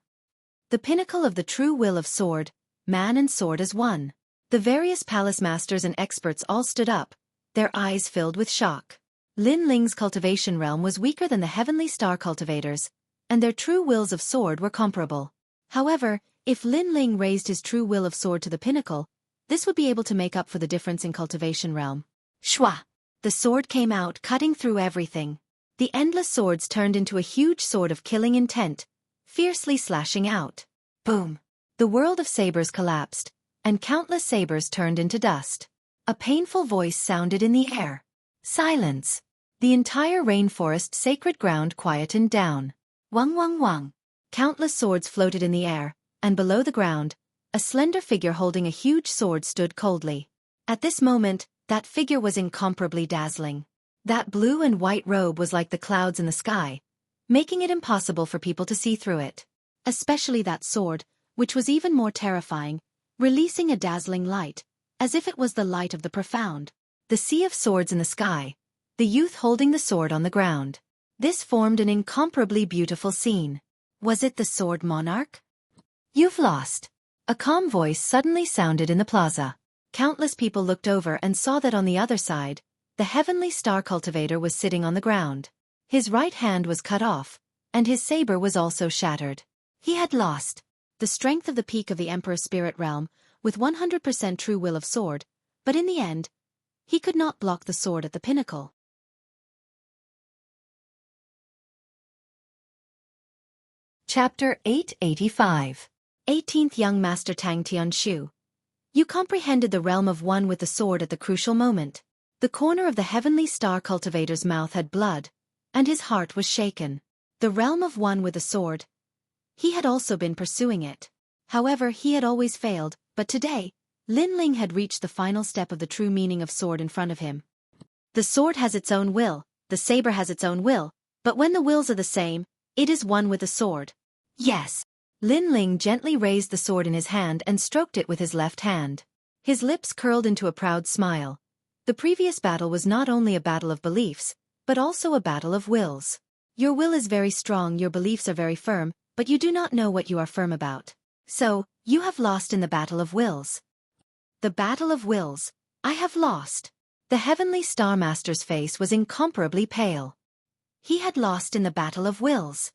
The pinnacle of the true will of sword, man and sword as one. The various palace masters and experts all stood up, their eyes filled with shock. Lin Ling's cultivation realm was weaker than the heavenly star cultivators, and their true wills of sword were comparable. However, if Lin Ling raised his true will of sword to the pinnacle, this would be able to make up for the difference in cultivation realm. Shwa! The sword came out, cutting through everything. The endless swords turned into a huge sword of killing intent, fiercely slashing out. Boom! The world of sabers collapsed, and countless sabers turned into dust. A painful voice sounded in the air. Silence! The entire rainforest sacred ground quietened down. Wang. Countless swords floated in the air, and below the ground, a slender figure holding a huge sword stood coldly. At this moment, that figure was incomparably dazzling. That blue and white robe was like the clouds in the sky, making it impossible for people to see through it. Especially that sword, which was even more terrifying, releasing a dazzling light, as if it was the light of the profound. The sea of swords in the sky, the youth holding the sword on the ground. This formed an incomparably beautiful scene. Was it the sword monarch? You've lost. A calm voice suddenly sounded in the plaza. Countless people looked over and saw that on the other side, the heavenly star cultivator was sitting on the ground. His right hand was cut off, and his saber was also shattered. He had lost. The strength of the peak of the Emperor's spirit realm, with 100% true will of sword, but in the end, he could not block the sword at the pinnacle. Chapter 885. 18th Young Master Tang Tianshu. You comprehended the realm of one with the sword at the crucial moment. The corner of the heavenly star cultivator's mouth had blood, and his heart was shaken. The realm of one with a sword. He had also been pursuing it. However, he had always failed, but today, Lin Ling had reached the final step of the true meaning of sword in front of him. The sword has its own will, the saber has its own will, but when the wills are the same, it is one with the sword. Yes. Lin Ling gently raised the sword in his hand and stroked it with his left hand. His lips curled into a proud smile. The previous battle was not only a battle of beliefs, but also a battle of wills. Your will is very strong, your beliefs are very firm, but you do not know what you are firm about. So, you have lost in the battle of wills. The battle of wills. I have lost. The Heavenly Star Master's face was incomparably pale. He had lost in the battle of wills.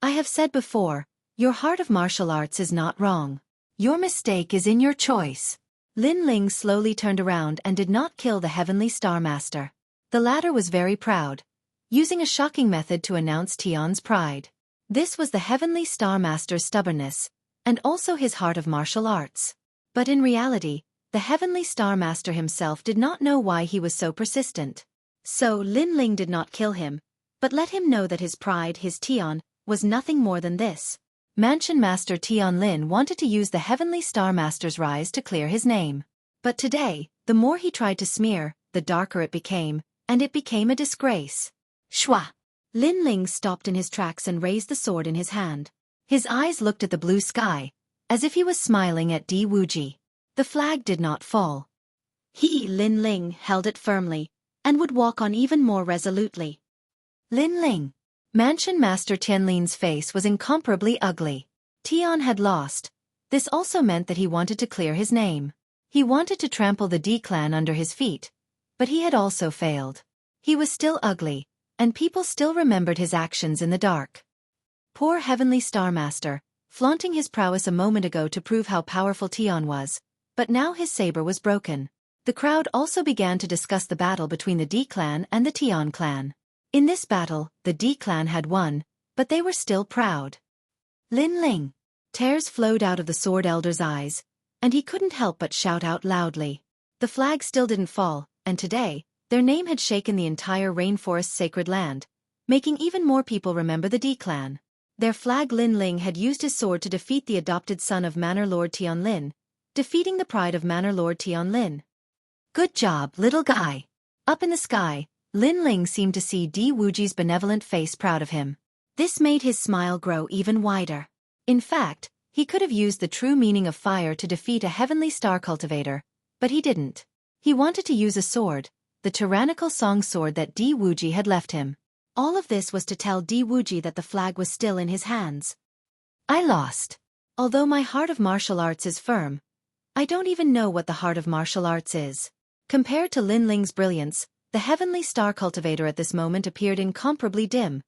I have said before, your heart of martial arts is not wrong. Your mistake is in your choice. Lin Ling slowly turned around and did not kill the Heavenly Star Master. The latter was very proud, using a shocking method to announce Tian's pride. This was the Heavenly Star Master's stubbornness, and also his heart of martial arts. But in reality, the Heavenly Star Master himself did not know why he was so persistent. So Lin Ling did not kill him, but let him know that his pride, his Tian, was nothing more than this. Mansion Master Tian Lin wanted to use the Heavenly Star Master's rise to clear his name. But today, the more he tried to smear, the darker it became, and it became a disgrace. Shua! Lin Ling stopped in his tracks and raised the sword in his hand. His eyes looked at the blue sky, as if he was smiling at Di Wuji. The flag did not fall. He, Lin Ling, held it firmly, and would walk on even more resolutely. Lin Ling. Mansion Master Tianlin's face was incomparably ugly. Tian had lost. This also meant that he wanted to clear his name. He wanted to trample the D clan under his feet, but he had also failed. He was still ugly, and people still remembered his actions in the dark. Poor Heavenly Star Master, flaunting his prowess a moment ago to prove how powerful Tian was, but now his saber was broken. The crowd also began to discuss the battle between the D clan and the Tian clan. In this battle, the D clan had won, but they were still proud. Lin Ling. Tears flowed out of the Sword Elder's eyes, and he couldn't help but shout out loudly. The flag still didn't fall, and today, their name had shaken the entire rainforest's sacred land, making even more people remember the D clan. Their flag Lin Ling had used his sword to defeat the adopted son of Manor Lord Tian Lin, defeating the pride of Manor Lord Tian Lin. Good job, little guy. Up in the sky, Lin Ling seemed to see Di Wuji's benevolent face proud of him. This made his smile grow even wider. In fact, he could have used the true meaning of fire to defeat a Heavenly Star Cultivator, but he didn't. He wanted to use a sword, the tyrannical song sword that Di Wuji had left him. All of this was to tell Di Wuji that the flag was still in his hands. I lost. Although my heart of martial arts is firm, I don't even know what the heart of martial arts is. Compared to Lin Ling's brilliance, the Heavenly Star Cultivator at this moment appeared incomparably dim,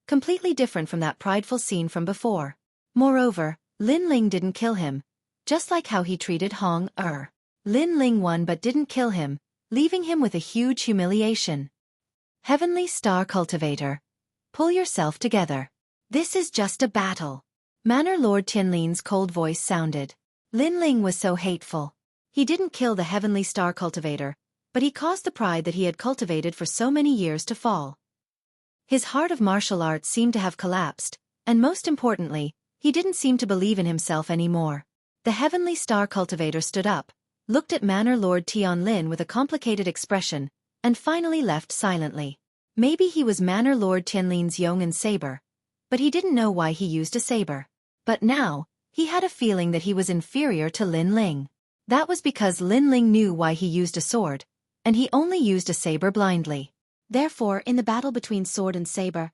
completely different from that prideful scene from before. Moreover, Lin Ling didn't kill him, just like how he treated Hong Er. Lin Ling won but didn't kill him, leaving him with a huge humiliation. Heavenly Star Cultivator. Pull yourself together. This is just a battle. Manor Lord Tianlin's cold voice sounded. Lin Ling was so hateful. He didn't kill the Heavenly Star Cultivator, but he caused the pride that he had cultivated for so many years to fall. His heart of martial arts seemed to have collapsed, and most importantly, he didn't seem to believe in himself anymore. The Heavenly Star Cultivator stood up, looked at Manor Lord Tian Lin with a complicated expression, and finally left silently. Maybe he was Manor Lord Tianlin's Yong'an saber, but he didn't know why he used a saber. But now, he had a feeling that he was inferior to Lin Ling. That was because Lin Ling knew why he used a sword, and he only used a saber blindly. Therefore, in the battle between sword and saber,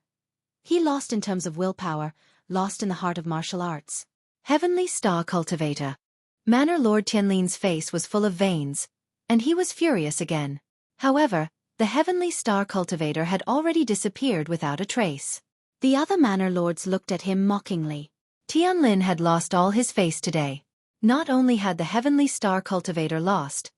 he lost in terms of willpower, lost in the heart of martial arts. Heavenly Star Cultivator. Manor Lord Tianlin's face was full of veins, and he was furious again. However, the Heavenly Star Cultivator had already disappeared without a trace. The other Manor Lords looked at him mockingly. Tian Lin had lost all his face today. Not only had the Heavenly Star Cultivator lost,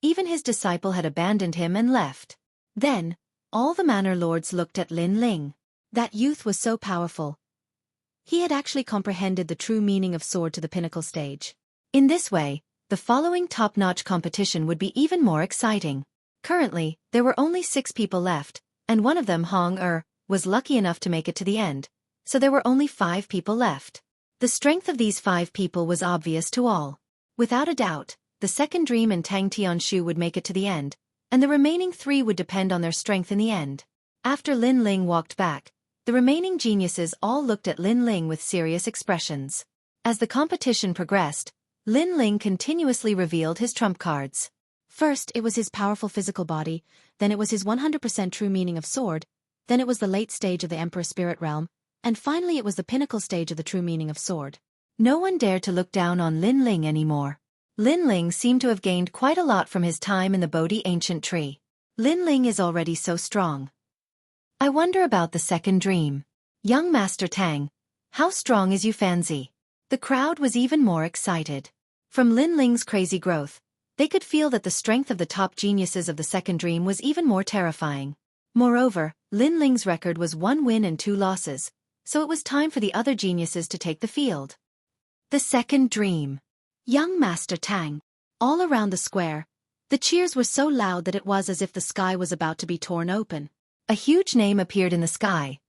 even his disciple had abandoned him and left. Then, all the Manor Lords looked at Lin Ling. That youth was so powerful. He had actually comprehended the true meaning of sword to the pinnacle stage. In this way, the following top-notch competition would be even more exciting. Currently, there were only 6 people left, and one of them, Hong Er, was lucky enough to make it to the end, so there were only 5 people left. The strength of these 5 people was obvious to all. Without a doubt, the second Dream and Tang Tianshu would make it to the end, and the remaining 3 would depend on their strength in the end. After Lin Ling walked back, the remaining geniuses all looked at Lin Ling with serious expressions. As the competition progressed, Lin Ling continuously revealed his trump cards. First, it was his powerful physical body, then it was his 100% true meaning of sword, then it was the late stage of the Emperor Spirit Realm, and finally it was the pinnacle stage of the true meaning of sword. No one dared to look down on Lin Ling anymore. Lin Ling seemed to have gained quite a lot from his time in the Bodhi ancient tree. Lin Ling is already so strong. I wonder about the second dream. Young Master Tang, how strong is you fancy? The crowd was even more excited. From Lin Ling's crazy growth, they could feel that the strength of the top geniuses of the second dream was even more terrifying. Moreover, Lin Ling's record was 1 win and 2 losses, so it was time for the other geniuses to take the field. The second dream. Young Master Tang. All around the square, the cheers were so loud that it was as if the sky was about to be torn open. A huge name appeared in the sky.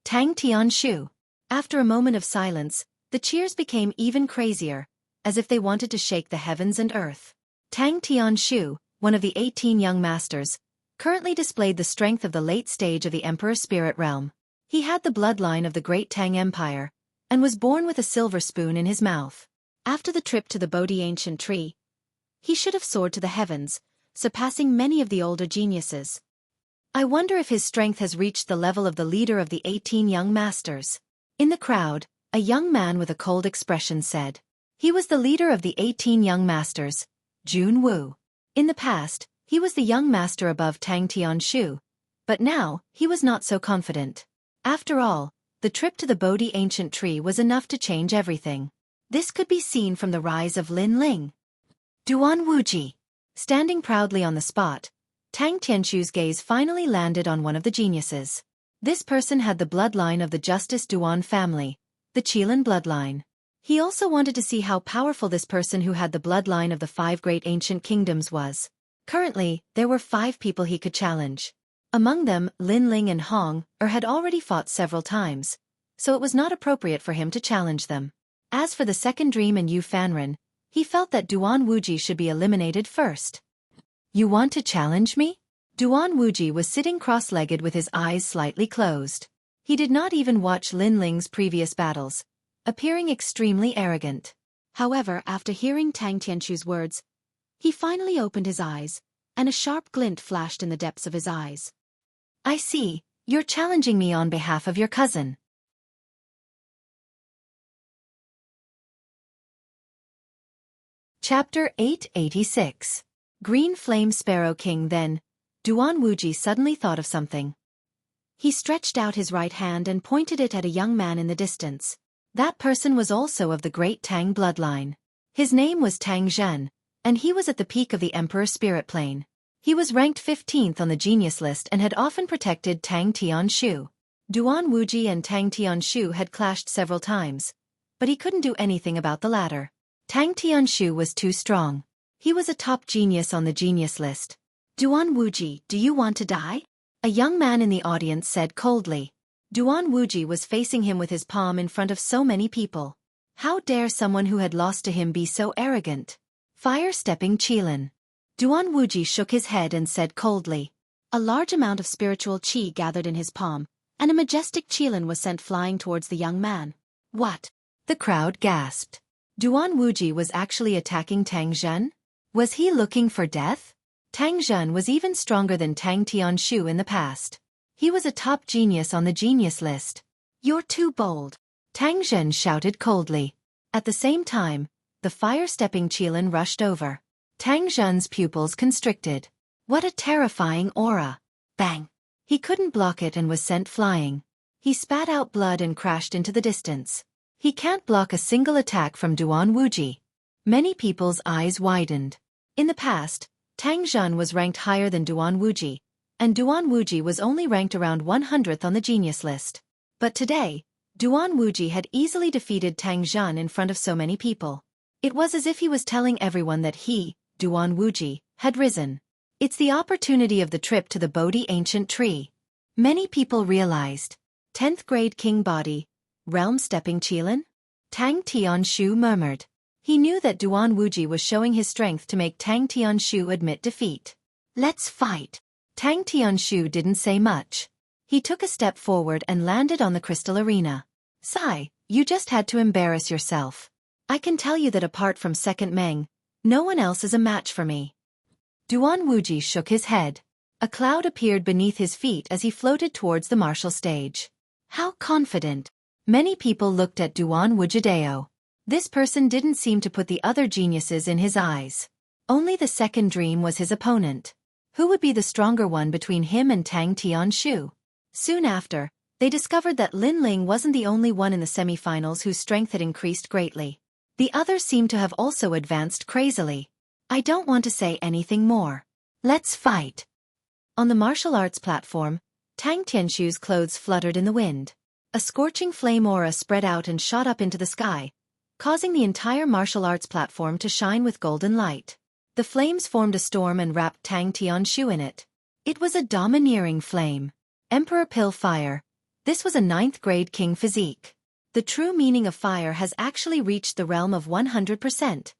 Tang Tianshu. After a moment of silence, the cheers became even crazier, as if they wanted to shake the heavens and earth. Tang Tianshu, one of the 18 young masters, currently displayed the strength of the late stage of the Emperor Spirit Realm. He had the bloodline of the great Tang Empire, and was born with a silver spoon in his mouth. After the trip to the Bodhi ancient tree, he should have soared to the heavens, surpassing many of the older geniuses. I wonder if his strength has reached the level of the leader of the 18 young masters. In the crowd, a young man with a cold expression said. He was the leader of the 18 young masters, Jun Wu. In the past, he was the young master above Tang Tianshu, but now, he was not so confident. After all, the trip to the Bodhi ancient tree was enough to change everything. This could be seen from the rise of Lin Ling. Duan Wuji. Standing proudly on the spot, Tang Tianshu's gaze finally landed on one of the geniuses. This person had the bloodline of the Justice Duan family, the Qilin bloodline. He also wanted to see how powerful this person who had the bloodline of the 5 great ancient kingdoms was. Currently, there were 5 people he could challenge. Among them, Lin Ling and Hong had already fought several times, so it was not appropriate for him to challenge them. As for the second dream and Yu Fanren, he felt that Duan Wuji should be eliminated first. You want to challenge me? Duan Wuji was sitting cross-legged with his eyes slightly closed. He did not even watch Lin Ling's previous battles, appearing extremely arrogant. However, after hearing Tang Tianshu's words, he finally opened his eyes, and a sharp glint flashed in the depths of his eyes. I see, you're challenging me on behalf of your cousin. Chapter 886. Green Flame Sparrow King. Then, Duan Wuji suddenly thought of something. He stretched out his right hand and pointed it at a young man in the distance. That person was also of the great Tang bloodline. His name was Tang Zhen, and he was at the peak of the Emperor Spirit Plane. He was ranked 15th on the genius list and had often protected Tang Tianshu. Duan Wuji and Tang Tianshu had clashed several times, but he couldn't do anything about the latter. Tang Tianshu was too strong. He was a top genius on the genius list. Duan Wuji, do you want to die? A young man in the audience said coldly. Duan Wuji was facing him with his palm in front of so many people. How dare someone who had lost to him be so arrogant? Fire-stepping Qilin. Duan Wuji shook his head and said coldly. A large amount of spiritual qi gathered in his palm, and a majestic Qilin was sent flying towards the young man. What? The crowd gasped. Duan Wuji was actually attacking Tang Zhen? Was he looking for death? Tang Zhen was even stronger than Tang Tianshu in the past. He was a top genius on the genius list. You're too bold. Tang Zhen shouted coldly. At the same time, the fire-stepping Qilin rushed over. Tang Zhen's pupils constricted. What a terrifying aura. Bang! He couldn't block it and was sent flying. He spat out blood and crashed into the distance. He can't block a single attack from Duan Wuji. Many people's eyes widened. In the past, Tang Zhen was ranked higher than Duan Wuji, and Duan Wuji was only ranked around 100th on the genius list. But today, Duan Wuji had easily defeated Tang Zhen in front of so many people. It was as if he was telling everyone that he, Duan Wuji, had risen. It's the opportunity of the trip to the Bodhi ancient tree. Many people realized. 10th grade king body, realm-stepping Qilin? Tang Tianshu murmured. He knew that Duan Wuji was showing his strength to make Tang Tianshu admit defeat. Let's fight. Tang Tianshu didn't say much. He took a step forward and landed on the crystal arena. Sigh, you just had to embarrass yourself. I can tell you that apart from Second Meng, no one else is a match for me. Duan Wuji shook his head. A cloud appeared beneath his feet as he floated towards the martial stage. How confident. Many people looked at Duan Wujideo. This person didn't seem to put the other geniuses in his eyes. Only the second dream was his opponent. Who would be the stronger one between him and Tang Tianshu? Soon after, they discovered that Lin Ling wasn't the only one in the semifinals whose strength had increased greatly. The others seemed to have also advanced crazily. I don't want to say anything more. Let's fight. On the martial arts platform, Tang Tianshu's clothes fluttered in the wind. A scorching flame aura spread out and shot up into the sky, causing the entire martial arts platform to shine with golden light. The flames formed a storm and wrapped Tang Tianshu in it. It was a domineering flame. Emperor Pill Fire. This was a 9th grade king physique. The true meaning of fire has actually reached the realm of 100%.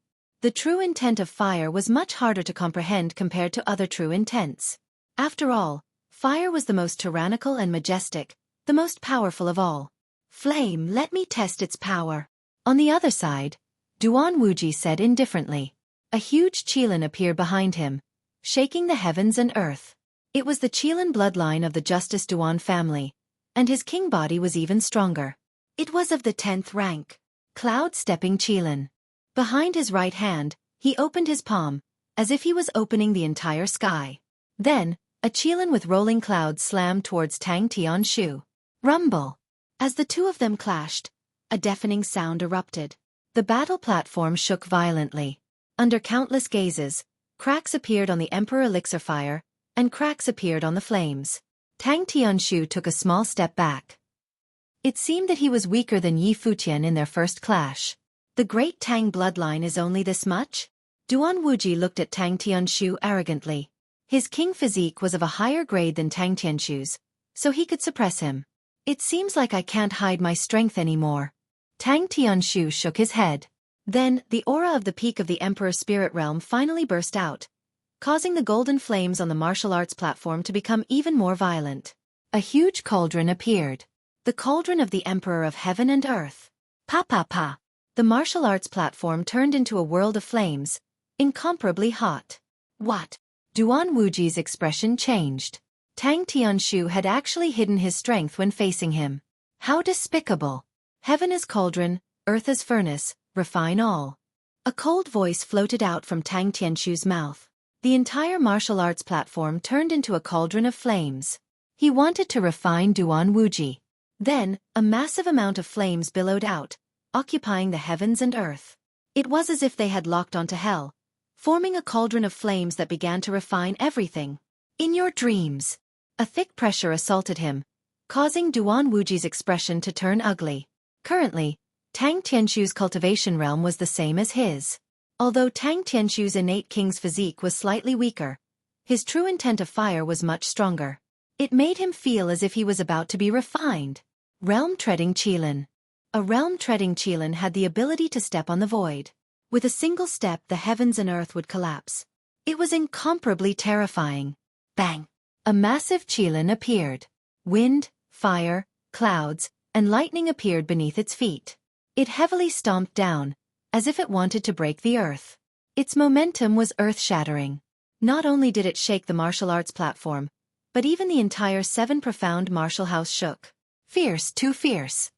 The true intent of fire was much harder to comprehend compared to other true intents. After all, fire was the most tyrannical and majestic, the most powerful of all. Flame, let me test its power. On the other side, Duan Wuji said indifferently. A huge Qilin appeared behind him, shaking the heavens and earth. It was the Qilin bloodline of the Justice Duan family, and his king body was even stronger. It was of the 10th rank. Cloud-stepping Qilin. Behind his right hand, he opened his palm, as if he was opening the entire sky. Then, a Qilin with rolling clouds slammed towards Tang Tianshu. Rumble! As the two of them clashed, a deafening sound erupted. The battle platform shook violently. Under countless gazes, cracks appeared on the Emperor Elixir Fire, and cracks appeared on the flames. Tang Tianshu took a small step back. It seemed that he was weaker than Yi Futian in their first clash. The great Tang bloodline is only this much? Duan Wuji looked at Tang Tianshu arrogantly. His king physique was of a higher grade than Tang Tianshu's, so he could suppress him. It seems like I can't hide my strength anymore. Tang Tianshu shook his head. Then, the aura of the peak of the Emperor's spirit realm finally burst out, causing the golden flames on the martial arts platform to become even more violent. A huge cauldron appeared. The cauldron of the Emperor of Heaven and Earth. Pa pa pa. The martial arts platform turned into a world of flames, incomparably hot. What? Duan Wuji's expression changed. Tang Tianshu had actually hidden his strength when facing him. How despicable. Heaven is cauldron, earth is furnace, refine all. A cold voice floated out from Tang Tianshu's mouth. The entire martial arts platform turned into a cauldron of flames. He wanted to refine Duan Wuji. Then, a massive amount of flames billowed out, occupying the heavens and earth. It was as if they had locked onto hell, forming a cauldron of flames that began to refine everything. In your dreams. A thick pressure assaulted him, causing Duan Wuji's expression to turn ugly. Currently, Tang Tianshu's cultivation realm was the same as his. Although Tang Tianshu's innate king's physique was slightly weaker, his true intent of fire was much stronger. It made him feel as if he was about to be refined. Realm-treading Qilin. A realm-treading Qilin had the ability to step on the void. With a single step the heavens and earth would collapse. It was incomparably terrifying. Bang! A massive Qilin appeared. Wind, fire, clouds, and lightning appeared beneath its feet. It heavily stomped down, as if it wanted to break the earth. Its momentum was earth-shattering. Not only did it shake the martial arts platform, but even the entire 7 profound martial house shook. Fierce, too fierce.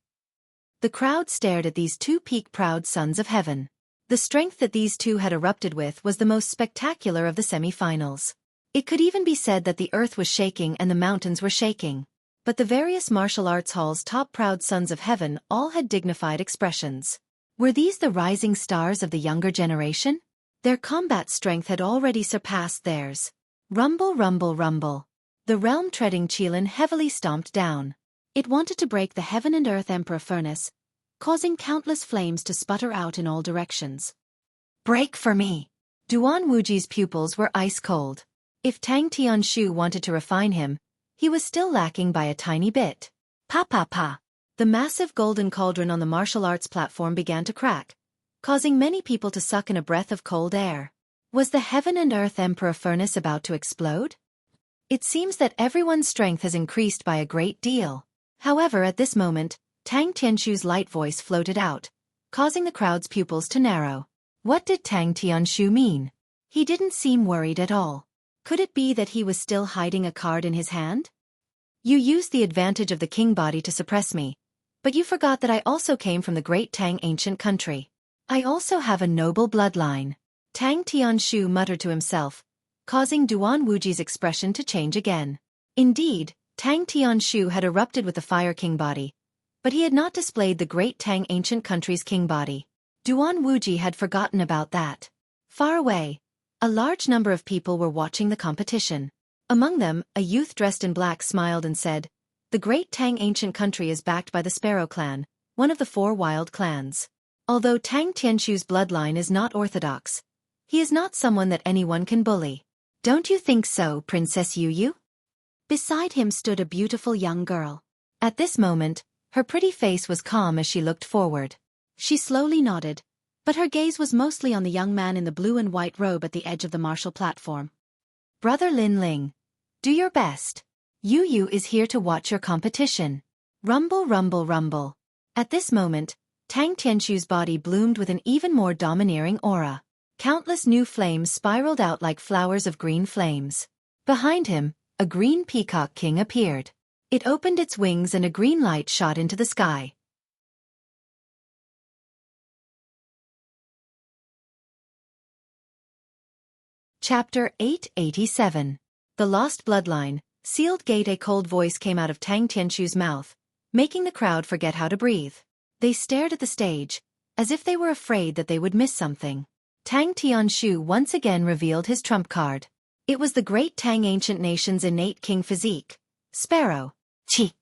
The crowd stared at these two peak-proud sons of heaven. The strength that these two had erupted with was the most spectacular of the semi-finals. It could even be said that the earth was shaking and the mountains were shaking. But the various martial arts halls' top proud sons of heaven all had dignified expressions. Were these the rising stars of the younger generation? Their combat strength had already surpassed theirs. Rumble, rumble, rumble. The realm-treading Qilin heavily stomped down. It wanted to break the heaven and earth emperor furnace, causing countless flames to sputter out in all directions. Break for me! Duan Wuji's pupils were ice-cold. If Tang Tianshu wanted to refine him, he was still lacking by a tiny bit. Pa pa pa. The massive golden cauldron on the martial arts platform began to crack, causing many people to suck in a breath of cold air. Was the heaven and earth emperor furnace about to explode? It seems that everyone's strength has increased by a great deal. However, at this moment, Tang Tianshu's light voice floated out, causing the crowd's pupils to narrow. What did Tang Tianshu mean? He didn't seem worried at all. Could it be that he was still hiding a card in his hand? You used the advantage of the king body to suppress me, but you forgot that I also came from the great Tang ancient country. I also have a noble bloodline. Tang Tianshu muttered to himself, causing Duan Wuji's expression to change again. Indeed, Tang Tianshu had erupted with the Fire King body, but he had not displayed the great Tang ancient country's king body. Duan Wuji had forgotten about that. Far away, a large number of people were watching the competition. Among them, a youth dressed in black smiled and said, "The great Tang ancient country is backed by the Sparrow clan, one of the 4 wild clans. Although Tang Tianshu's bloodline is not orthodox, he is not someone that anyone can bully. Don't you think so, Princess Yu?" Beside him stood a beautiful young girl. At this moment, her pretty face was calm as she looked forward. She slowly nodded, but her gaze was mostly on the young man in the blue and white robe at the edge of the martial platform. "Brother Lin Ling, do your best. Yu is here to watch your competition." Rumble, rumble, rumble. At this moment, Tang Tianshu's body bloomed with an even more domineering aura. Countless new flames spiraled out like flowers of green flames. Behind him, a green peacock king appeared. It opened its wings and a green light shot into the sky. Chapter 887. The Lost Bloodline, Sealed Gate. A cold voice came out of Tang Tianshu's mouth, making the crowd forget how to breathe. They stared at the stage, as if they were afraid that they would miss something. Tang Tianshu once again revealed his trump card. It was the great Tang ancient nation's innate king physique, Sparrow. Chi.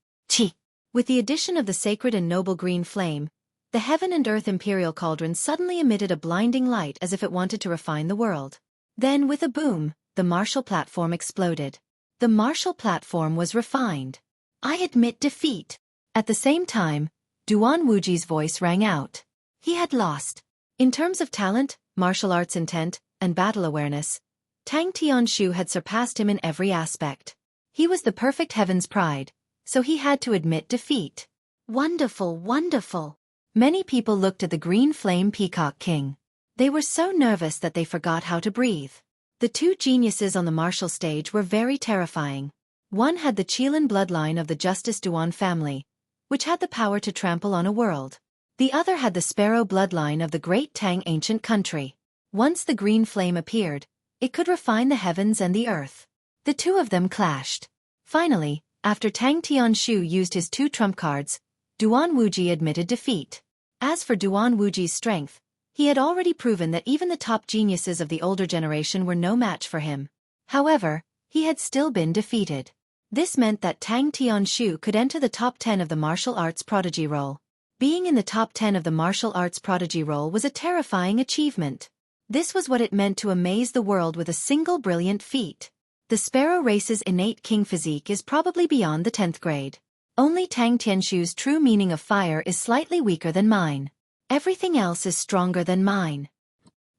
With the addition of the sacred and noble green flame, the heaven and earth imperial cauldron suddenly emitted a blinding light as if it wanted to refine the world. Then with a boom, the martial platform exploded. The martial platform was refined. "I admit defeat." At the same time, Duan Wuji's voice rang out. He had lost. In terms of talent, martial arts intent, and battle awareness, Tang Tianshu had surpassed him in every aspect. He was the perfect heaven's pride, so he had to admit defeat. Wonderful, wonderful. Many people looked at the green flame peacock king. They were so nervous that they forgot how to breathe. The 2 geniuses on the martial stage were very terrifying. One had the Qilin bloodline of the Justice Duan family, which had the power to trample on a world. The other had the Sparrow bloodline of the great Tang ancient country. Once the green flame appeared, it could refine the heavens and the earth. The 2 of them clashed. Finally, after Tang Tianshu used his 2 trump cards, Duan Wuji admitted defeat. As for Duan Wuji's strength, he had already proven that even the top geniuses of the older generation were no match for him. However, he had still been defeated. This meant that Tang Tianshu could enter the top 10 of the martial arts prodigy roll. Being in the top 10 of the martial arts prodigy roll was a terrifying achievement. This was what it meant to amaze the world with a single brilliant feat. The Sparrow race's innate king physique is probably beyond the 10th grade. Only Tang Tianshu's true meaning of fire is slightly weaker than mine. Everything else is stronger than mine.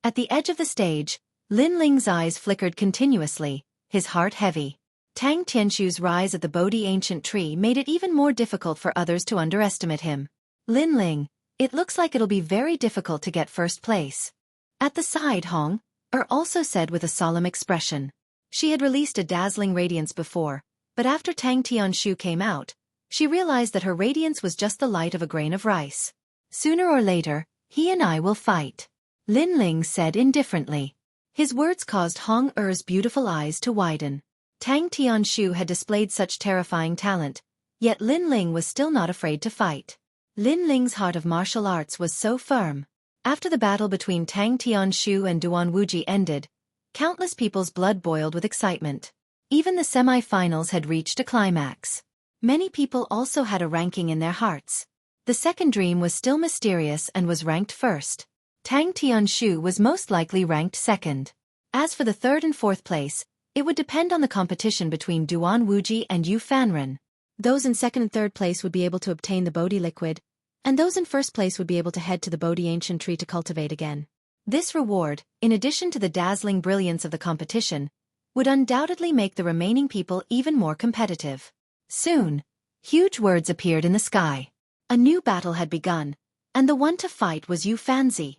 At the edge of the stage, Lin Ling's eyes flickered continuously, his heart heavy. Tang Tianshu's rise at the Bodhi ancient tree made it even more difficult for others to underestimate him. "Lin Ling, it looks like it'll be very difficult to get first place." At the side, Hong also said with a solemn expression. She had released a dazzling radiance before, but after Tang Tianshu came out, she realized that her radiance was just the light of a grain of rice. "Sooner or later, he and I will fight," Lin Ling said indifferently. His words caused Hong Er's beautiful eyes to widen. Tang Tianshu had displayed such terrifying talent, yet Lin Ling was still not afraid to fight. Lin Ling's heart of martial arts was so firm. After the battle between Tang Tianshu and Duan Wuji ended, countless people's blood boiled with excitement. Even the semi-finals had reached a climax. Many people also had a ranking in their hearts. The second dream was still mysterious and was ranked first. Tang Tianshu was most likely ranked second. As for the third and fourth place, it would depend on the competition between Duan Wuji and Yu Fanren. Those in second and third place would be able to obtain the Bodhi liquid, and those in first place would be able to head to the Bodhi ancient tree to cultivate again. This reward, in addition to the dazzling brilliance of the competition, would undoubtedly make the remaining people even more competitive. Soon, huge words appeared in the sky. A new battle had begun, and the one to fight was Yu Fanzi.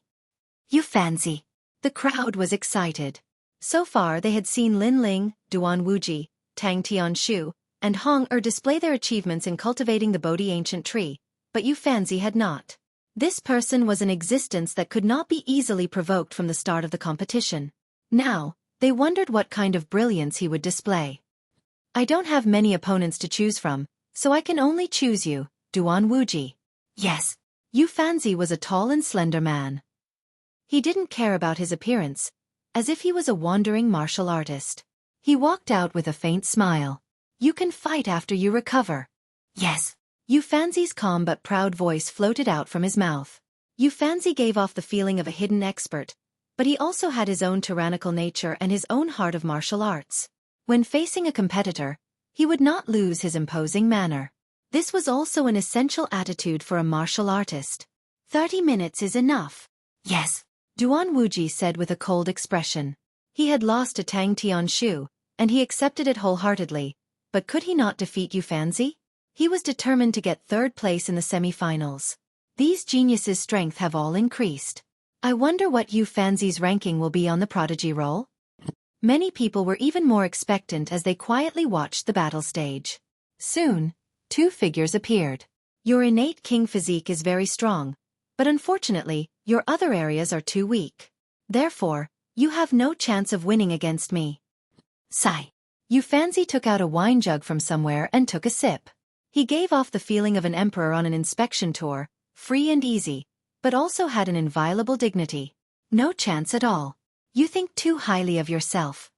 Yu Fanzi. The crowd was excited. So far they had seen Lin Ling, Duan Wuji, Tang Tianshu, and Hong display their achievements in cultivating the Bodhi ancient tree, but Yu Fanzi had not. This person was an existence that could not be easily provoked from the start of the competition. Now, they wondered what kind of brilliance he would display. I don't have many opponents to choose from, so I can only choose you, Duan Wuji. Yes. Yu Fanzi was a tall and slender man. He didn't care about his appearance, as if he was a wandering martial artist. He walked out with a faint smile. You can fight after you recover. Yes. Yu Fanzi's calm but proud voice floated out from his mouth. Yu Fanzi gave off the feeling of a hidden expert, but he also had his own tyrannical nature and his own heart of martial arts. When facing a competitor, he would not lose his imposing manner. This was also an essential attitude for a martial artist. 30 minutes is enough. Yes. Duan Wuji said with a cold expression. He had lost to Tang Tianshu, and he accepted it wholeheartedly, but could he not defeat Yu Fanzi? He was determined to get third place in the semi-finals. These geniuses' strength have all increased. I wonder what Yu Fanzi's ranking will be on the prodigy roll? Many people were even more expectant as they quietly watched the battle stage. Soon, 2 figures appeared. Your innate king physique is very strong, but unfortunately, your other areas are too weak. Therefore, you have no chance of winning against me. Sigh. Yu Fanzi took out a wine jug from somewhere and took a sip. He gave off the feeling of an emperor on an inspection tour, free and easy, but also had an inviolable dignity. No chance at all. You think too highly of yourself.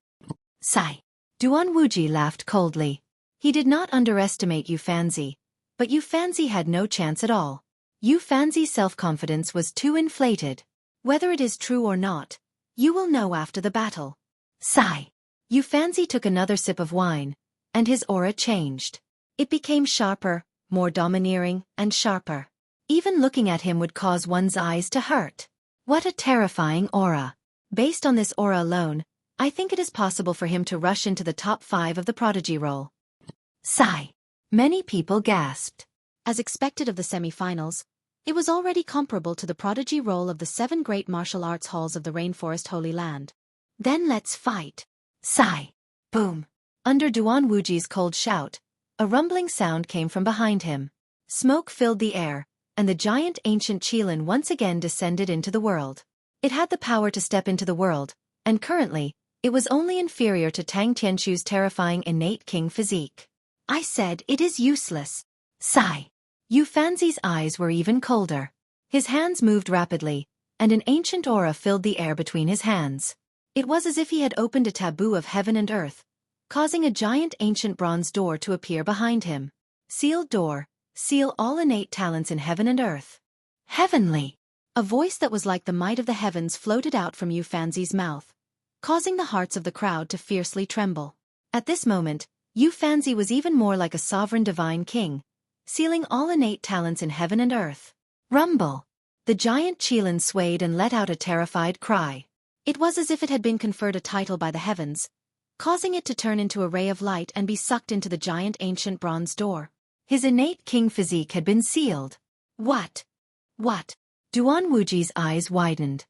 Sigh. Duan Wuji laughed coldly. He did not underestimate Yu Fanzi, but Yu Fanzi had no chance at all. Yu Fanzi's self-confidence was too inflated. Whether it is true or not, you will know after the battle. Sigh. Yu Fanzi took another sip of wine, and his aura changed. It became sharper, more domineering, and sharper. Even looking at him would cause one's eyes to hurt. What a terrifying aura. Based on this aura alone, I think it is possible for him to rush into the top 5 of the prodigy roll. Sigh. Many people gasped. As expected of the semi-finals, it was already comparable to the prodigy roll of the 7 great martial arts halls of the Rainforest Holy Land. Then let's fight. Sigh. Boom. Under Duan Wuji's cold shout, a rumbling sound came from behind him. Smoke filled the air, and the giant ancient Qilin once again descended into the world. It had the power to step into the world, and currently, it was only inferior to Tang Tianshu's terrifying innate king physique. I said it is useless. Sigh. Yu Fanzi's eyes were even colder. His hands moved rapidly, and an ancient aura filled the air between his hands. It was as if he had opened a taboo of heaven and earth, causing a giant ancient bronze door to appear behind him. Sealed door, seal all innate talents in heaven and earth. Heavenly! A voice that was like the might of the heavens floated out from Yu Fanzi's mouth, causing the hearts of the crowd to fiercely tremble. At this moment, Yu Fanzi was even more like a sovereign divine king, sealing all innate talents in heaven and earth. Rumble! The giant Qilin swayed and let out a terrified cry. It was as if it had been conferred a title by the heavens, causing it to turn into a ray of light and be sucked into the giant ancient bronze door. His innate king physique had been sealed. What? What? Duan Wuji's eyes widened.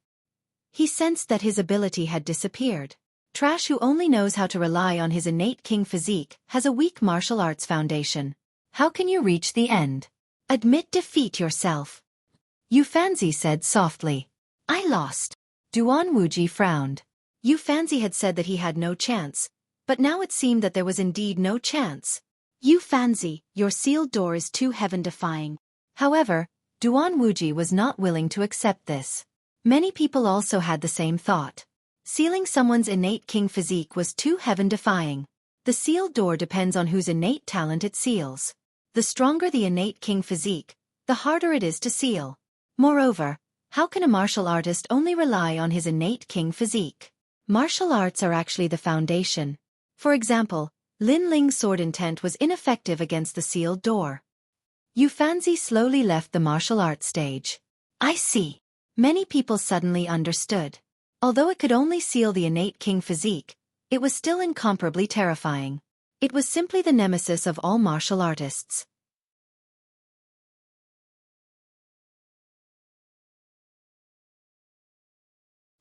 He sensed that his ability had disappeared. Trash who only knows how to rely on his innate king physique has a weak martial arts foundation. How can you reach the end? Admit defeat yourself. Yu Fanzi said softly. I lost. Duan Wuji frowned. Yu Fanzi had said that he had no chance, but now it seemed that there was indeed no chance. Yu Fanzi, your sealed door is too heaven-defying. However, Duan Wuji was not willing to accept this. Many people also had the same thought. Sealing someone's innate king physique was too heaven-defying. The sealed door depends on whose innate talent it seals. The stronger the innate king physique, the harder it is to seal. Moreover, how can a martial artist only rely on his innate king physique? Martial arts are actually the foundation. For example, Lin Ling's sword intent was ineffective against the sealed door. Yu Fanzi slowly left the martial arts stage. I see. Many people suddenly understood. Although it could only seal the innate king physique, it was still incomparably terrifying. It was simply the nemesis of all martial artists.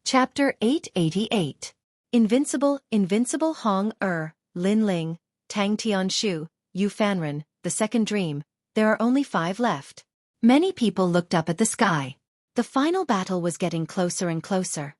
Chapter 888. Invincible Hong Lin Ling, Tang Tianshu, Yu Fanren, the second dream. There are only 5 left. Many people looked up at the sky. The final battle was getting closer and closer.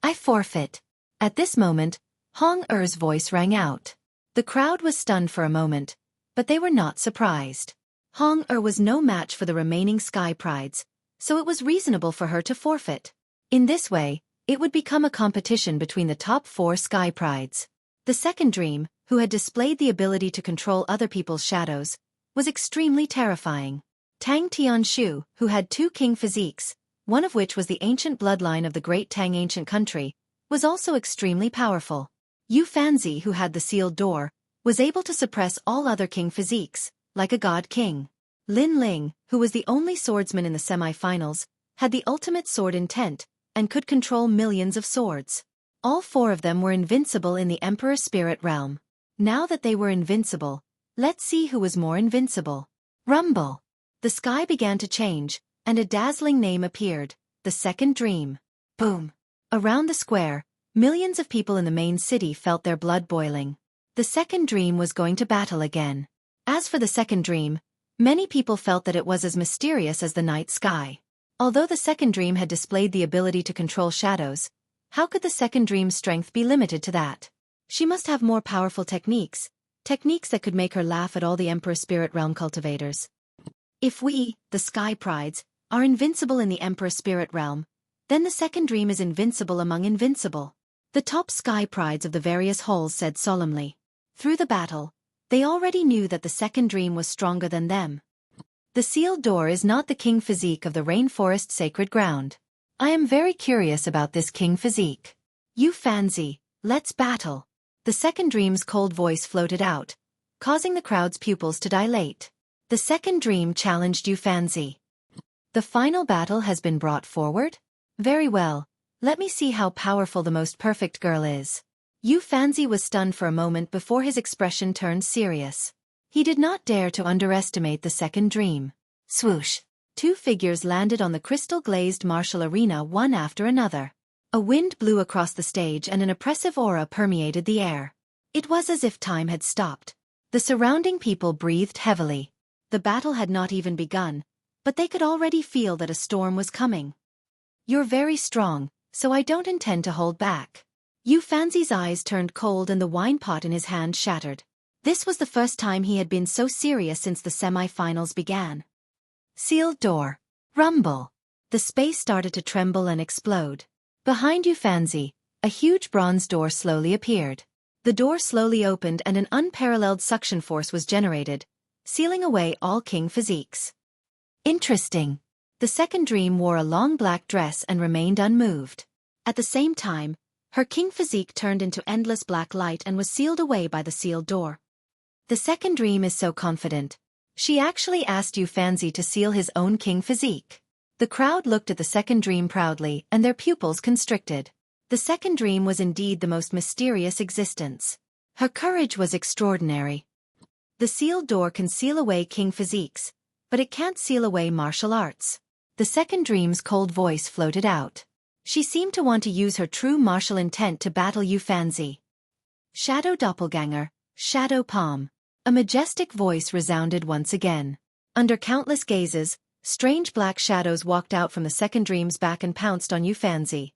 I forfeit. At this moment, Hong Er's voice rang out. The crowd was stunned for a moment, but they were not surprised. Hong Er was no match for the remaining Sky Prides, so it was reasonable for her to forfeit. In this way, it would become a competition between the top 4 Sky Prides. The second dream, who had displayed the ability to control other people's shadows, was extremely terrifying. Tang Tianshu, who had 2 king physiques, one of which was the ancient bloodline of the great Tang ancient country, was also extremely powerful. Yu Fanzi, who had the sealed door, was able to suppress all other king physiques, like a god king. Lin Ling, who was the only swordsman in the semi-finals, had the ultimate sword intent, and could control millions of swords. All 4 of them were invincible in the Emperor Spirit realm. Now that they were invincible, let's see who was more invincible. Rumble! The sky began to change, and a dazzling name appeared, the second dream. Boom! Around the square, millions of people in the main city felt their blood boiling. The second dream was going to battle again. As for the second dream, many people felt that it was as mysterious as the night sky. Although the second dream had displayed the ability to control shadows, how could the second dream's strength be limited to that? She must have more powerful techniques that could make her laugh at all the Emperor Spirit Realm cultivators. If we, the Sky Prides, are invincible in the Emperor Spirit Realm, then the second dream is invincible among invincible. The top Sky Prides of the various halls said solemnly. Through the battle, they already knew that the second dream was stronger than them. The sealed door is not the king physique of the rainforest sacred ground. I am very curious about this king physique. Yu Fanzi, let's battle. The second dream's cold voice floated out, causing the crowd's pupils to dilate. The second dream challenged Yu Fanzi. The final battle has been brought forward? Very well, let me see how powerful the most perfect girl is. Yu Fanzi was stunned for a moment before his expression turned serious. He did not dare to underestimate the second dream. Swoosh! 2 figures landed on the crystal-glazed martial arena one after another. A wind blew across the stage and an oppressive aura permeated the air. It was as if time had stopped. The surrounding people breathed heavily. The battle had not even begun, but they could already feel that a storm was coming. You're very strong, so I don't intend to hold back. Yu Fanzi's eyes turned cold and the wine pot in his hand shattered. This was the first time he had been so serious since the semi-finals began. Sealed door. Rumble. The space started to tremble and explode. Behind Yu Fanzi, a huge bronze door slowly appeared. The door slowly opened and an unparalleled suction force was generated, sealing away all king physiques. Interesting. The second dream wore a long black dress and remained unmoved. At the same time, her king physique turned into endless black light and was sealed away by the sealed door. The second dream is so confident. She actually asked Yu Fanzi to seal his own king physique. The crowd looked at the second dream proudly and their pupils constricted. The second dream was indeed the most mysterious existence. Her courage was extraordinary. The sealed door can seal away king physiques, but it can't seal away martial arts. The second dream's cold voice floated out. She seemed to want to use her true martial intent to battle Yu Fanzi. Shadow Doppelganger, Shadow Palm. A majestic voice resounded once again. Under countless gazes, strange black shadows walked out from the second dream's back and pounced on Yu Fanzi.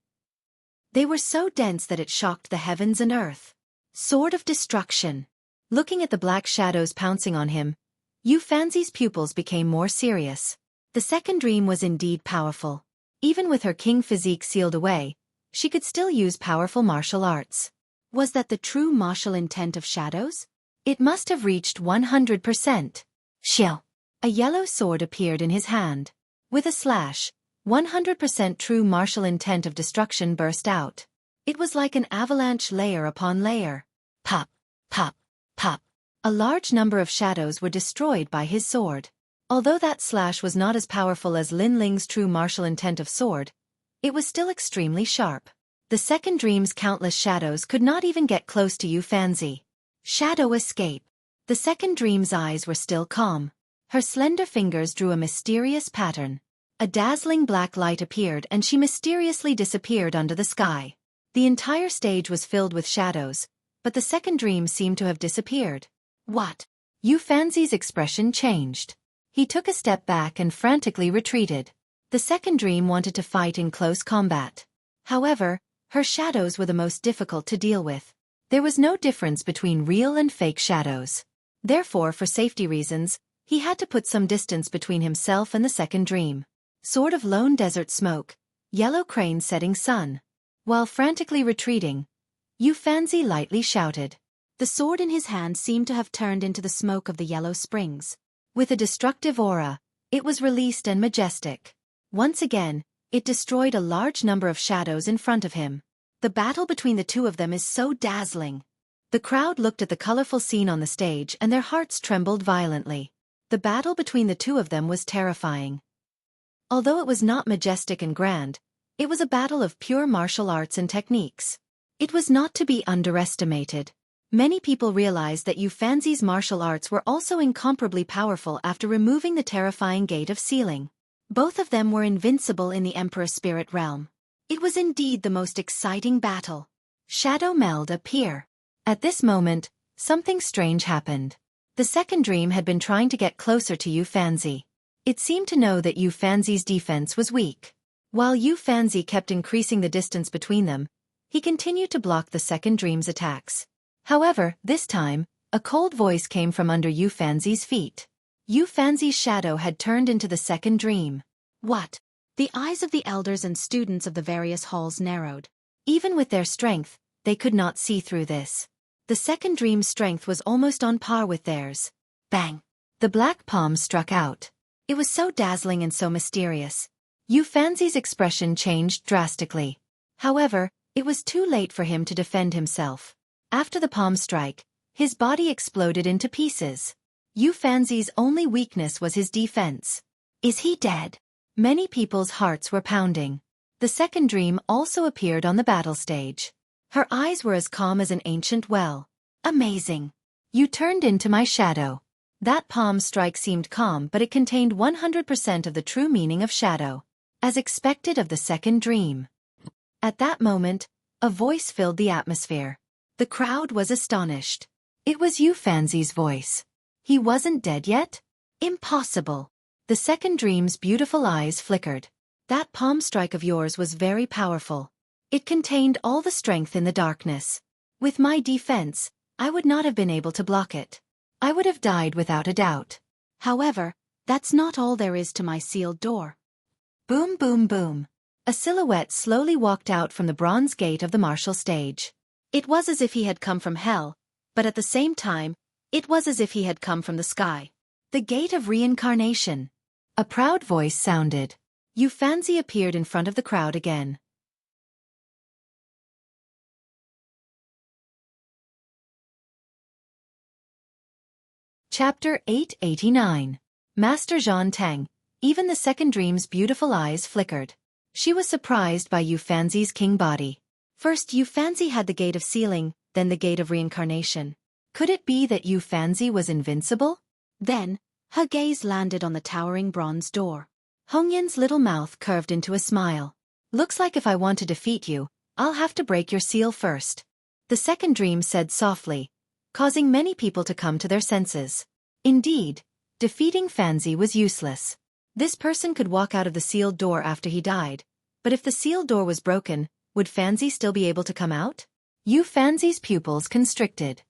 They were so dense that it shocked the heavens and earth. Sword of Destruction. Looking at the black shadows pouncing on him, Yu Fanzi's pupils became more serious. The second dream was indeed powerful. Even with her king physique sealed away, she could still use powerful martial arts. Was that the true martial intent of shadows? It must have reached 100%. Xiao. A yellow sword appeared in his hand. With a slash, 100% true martial intent of destruction burst out. It was like an avalanche layer upon layer. Pop, pop, pop. A large number of shadows were destroyed by his sword. Although that slash was not as powerful as Lin Ling's true martial intent of sword, it was still extremely sharp. The second dream's countless shadows could not even get close to Yu Fanzi. Shadow escape. The second dream's eyes were still calm. Her slender fingers drew a mysterious pattern. A dazzling black light appeared and she mysteriously disappeared under the sky. The entire stage was filled with shadows, but the second dream seemed to have disappeared. What? Yu Fanzi's expression changed. He took a step back and frantically retreated. The second dream wanted to fight in close combat. However, her shadows were the most difficult to deal with. There was no difference between real and fake shadows. Therefore, for safety reasons, he had to put some distance between himself and the second dream. Sword of lone desert smoke, yellow crane setting sun. While frantically retreating, Xueqi lightly shouted. The sword in his hand seemed to have turned into the smoke of the yellow springs. With a destructive aura, it was released and majestic. Once again, it destroyed a large number of shadows in front of him. The battle between the two of them is so dazzling. The crowd looked at the colorful scene on the stage and their hearts trembled violently. The battle between the two of them was terrifying. Although it was not majestic and grand, it was a battle of pure martial arts and techniques. It was not to be underestimated. Many people realized that Xueqi's martial arts were also incomparably powerful after removing the terrifying gate of sealing. Both of them were invincible in the Emperor Spirit realm. It was indeed the most exciting battle. Shadow meld appear. At this moment, something strange happened. The second dream had been trying to get closer to Xueqi. It seemed to know that Xueqi's defense was weak. While Xueqi kept increasing the distance between them, he continued to block the second dream's attacks. However, this time, a cold voice came from under Xueqi's feet. Xueqi's shadow had turned into the second dream. What? The eyes of the elders and students of the various halls narrowed. Even with their strength, they could not see through this. The second dream's strength was almost on par with theirs. Bang! The black palm struck out. It was so dazzling and so mysterious. Xueqi's expression changed drastically. However, it was too late for him to defend himself. After the palm strike, his body exploded into pieces. Xueqi's only weakness was his defense. Is he dead? Many people's hearts were pounding. The second dream also appeared on the battle stage. Her eyes were as calm as an ancient well. Amazing! You turned into my shadow. That palm strike seemed calm, but it contained 100% of the true meaning of shadow, as expected of the second dream. At that moment, a voice filled the atmosphere. The crowd was astonished. It was Xueqi's voice. He wasn't dead yet? Impossible. The second dream's beautiful eyes flickered. That palm strike of yours was very powerful. It contained all the strength in the darkness. With my defense, I would not have been able to block it. I would have died without a doubt. However, that's not all there is to my sealed door. Boom, boom, boom. A silhouette slowly walked out from the bronze gate of the martial stage. It was as if he had come from hell, but at the same time, it was as if he had come from the sky. The gate of reincarnation. A proud voice sounded. Xueqi appeared in front of the crowd again. Chapter 889. Master Zhan Tang. Even the second dream's beautiful eyes flickered. She was surprised by Xueqi's king body. First Xueqi had the gate of sealing, then the gate of reincarnation. Could it be that Xueqi was invincible? Then, her gaze landed on the towering bronze door. Hongyan's little mouth curved into a smile. Looks like if I want to defeat you, I'll have to break your seal first. The second dream said softly, causing many people to come to their senses. Indeed, defeating Fanzi was useless. This person could walk out of the sealed door after he died, but if the sealed door was broken, would Fanzi still be able to come out? Xueqi's pupils constricted.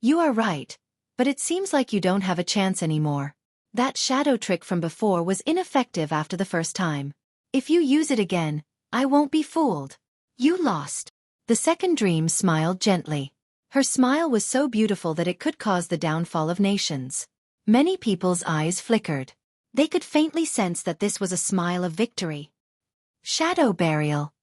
You are right, but it seems like you don't have a chance anymore. That shadow trick from before was ineffective after the first time. If you use it again, I won't be fooled. You lost. The second dream smiled gently. Her smile was so beautiful that it could cause the downfall of nations. Many people's eyes flickered. They could faintly sense that this was a smile of victory. Shadow burial.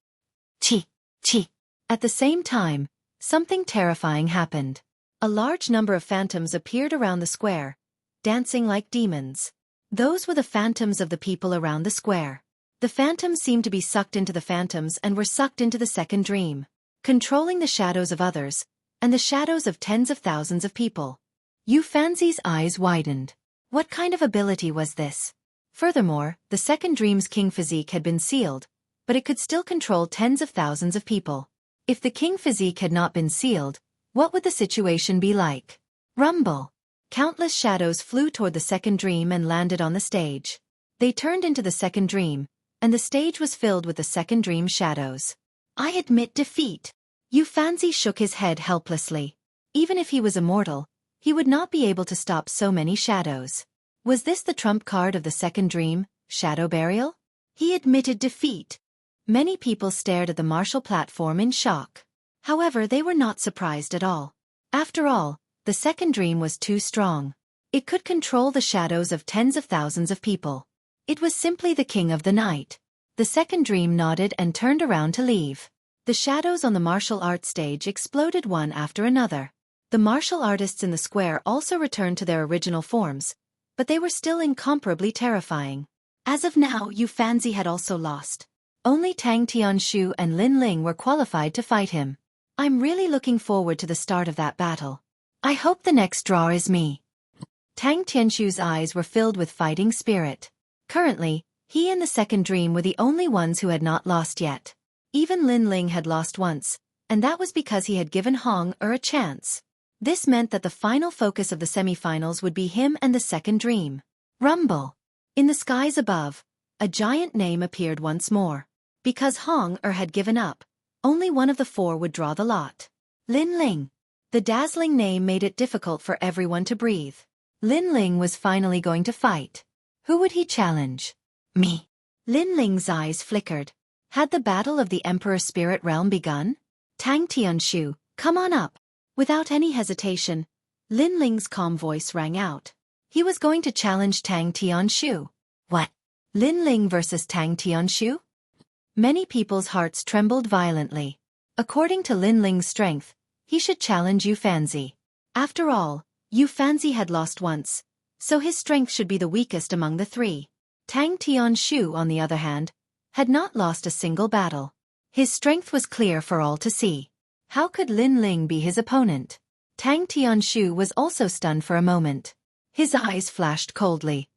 Chi, chi. At the same time, something terrifying happened. A large number of phantoms appeared around the square, dancing like demons. Those were the phantoms of the people around the square. The phantoms seemed to be sucked into the phantoms and were sucked into the second dream, controlling the shadows of others, and the shadows of tens of thousands of people. Xueqi's eyes widened. What kind of ability was this? Furthermore, the second dream's king physique had been sealed, but it could still control tens of thousands of people. If the king physique had not been sealed, what would the situation be like? Rumble. Countless shadows flew toward the second dream and landed on the stage. They turned into the second dream, and the stage was filled with the second dream's shadows. I admit defeat. Xueqi shook his head helplessly. Even if he was immortal, he would not be able to stop so many shadows. Was this the trump card of the second dream, shadow burial? He admitted defeat. Many people stared at the martial platform in shock. However, they were not surprised at all. After all, the second dream was too strong. It could control the shadows of tens of thousands of people. It was simply the king of the night. The second dream nodded and turned around to leave. The shadows on the martial arts stage exploded one after another. The martial artists in the square also returned to their original forms, but they were still incomparably terrifying. As of now, Xueqi had also lost. Only Tang Tianshu and Lin Ling were qualified to fight him. I'm really looking forward to the start of that battle. I hope the next draw is me. Tang Tianshu's eyes were filled with fighting spirit. Currently, he and the second dream were the only ones who had not lost yet. Even Lin Ling had lost once, and that was because he had given Hong a chance. This meant that the final focus of the semifinals would be him and the second dream. Rumble. In the skies above, a giant name appeared once more. Because Hong had given up, only one of the four would draw the lot. Lin Ling. The dazzling name made it difficult for everyone to breathe. Lin Ling was finally going to fight. Who would he challenge? Me. Lin Ling's eyes flickered. Had the battle of the Emperor Spirit Realm begun? Tang Tianshu, come on up. Without any hesitation, Lin Ling's calm voice rang out. He was going to challenge Tang Tianshu. What? Lin Ling versus Tang Tianshu? Many people's hearts trembled violently. According to Lin Ling's strength, he should challenge Xueqi. After all, Xueqi had lost once, so his strength should be the weakest among the three. Tang Tianshu, on the other hand, had not lost a single battle. His strength was clear for all to see. How could Lin Ling be his opponent? Tang Tianshu was also stunned for a moment. His eyes flashed coldly.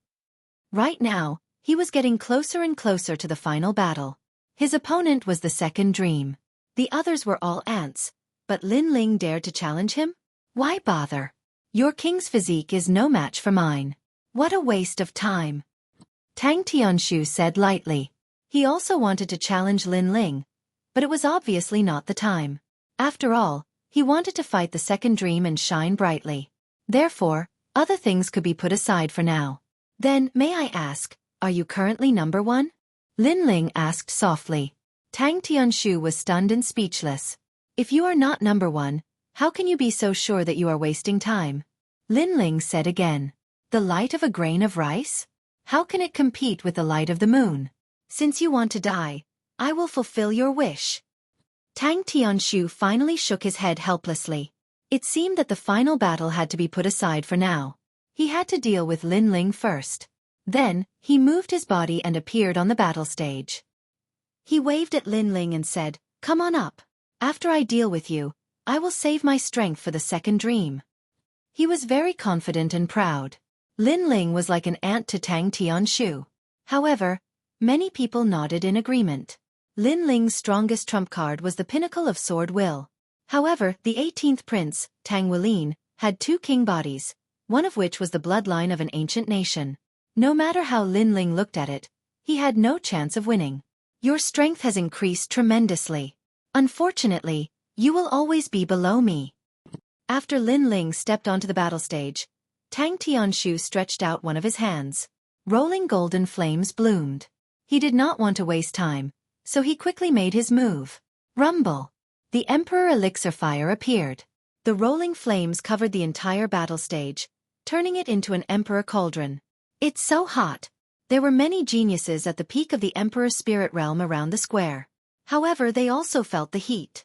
Right now, he was getting closer and closer to the final battle. His opponent was the second dream. The others were all ants, but Lin Ling dared to challenge him? Why bother? Your king's physique is no match for mine. What a waste of time. Tang Tianshu said lightly. He also wanted to challenge Lin Ling, but it was obviously not the time. After all, he wanted to fight the second dream and shine brightly. Therefore, other things could be put aside for now. Then, may I ask, are you currently number one? Lin Ling asked softly. Tang Tianshu was stunned and speechless. If you are not number one, how can you be so sure that you are wasting time? Lin Ling said again. The light of a grain of rice? How can it compete with the light of the moon? Since you want to die, I will fulfill your wish. Tang Tianshu finally shook his head helplessly. It seemed that the final battle had to be put aside for now. He had to deal with Lin Ling first. Then, he moved his body and appeared on the battle stage. He waved at Lin Ling and said, "Come on up. After I deal with you, I will save my strength for the second dream." He was very confident and proud. Lin Ling was like an ant to Tang Tianshu. However, many people nodded in agreement. Lin Ling's strongest trump card was the pinnacle of sword will. However, the 18th prince, Tang Weilin, had two king bodies, one of which was the bloodline of an ancient nation. No matter how Lin Ling looked at it, he had no chance of winning. Your strength has increased tremendously. Unfortunately, you will always be below me. After Lin Ling stepped onto the battle stage, Tang Tianshu stretched out one of his hands. Rolling golden flames bloomed. He did not want to waste time, so he quickly made his move. Rumble. The Emperor Elixir Fire appeared. The rolling flames covered the entire battle stage, turning it into an Emperor Cauldron. It's so hot. There were many geniuses at the peak of the Emperor's spirit realm around the square. However, they also felt the heat.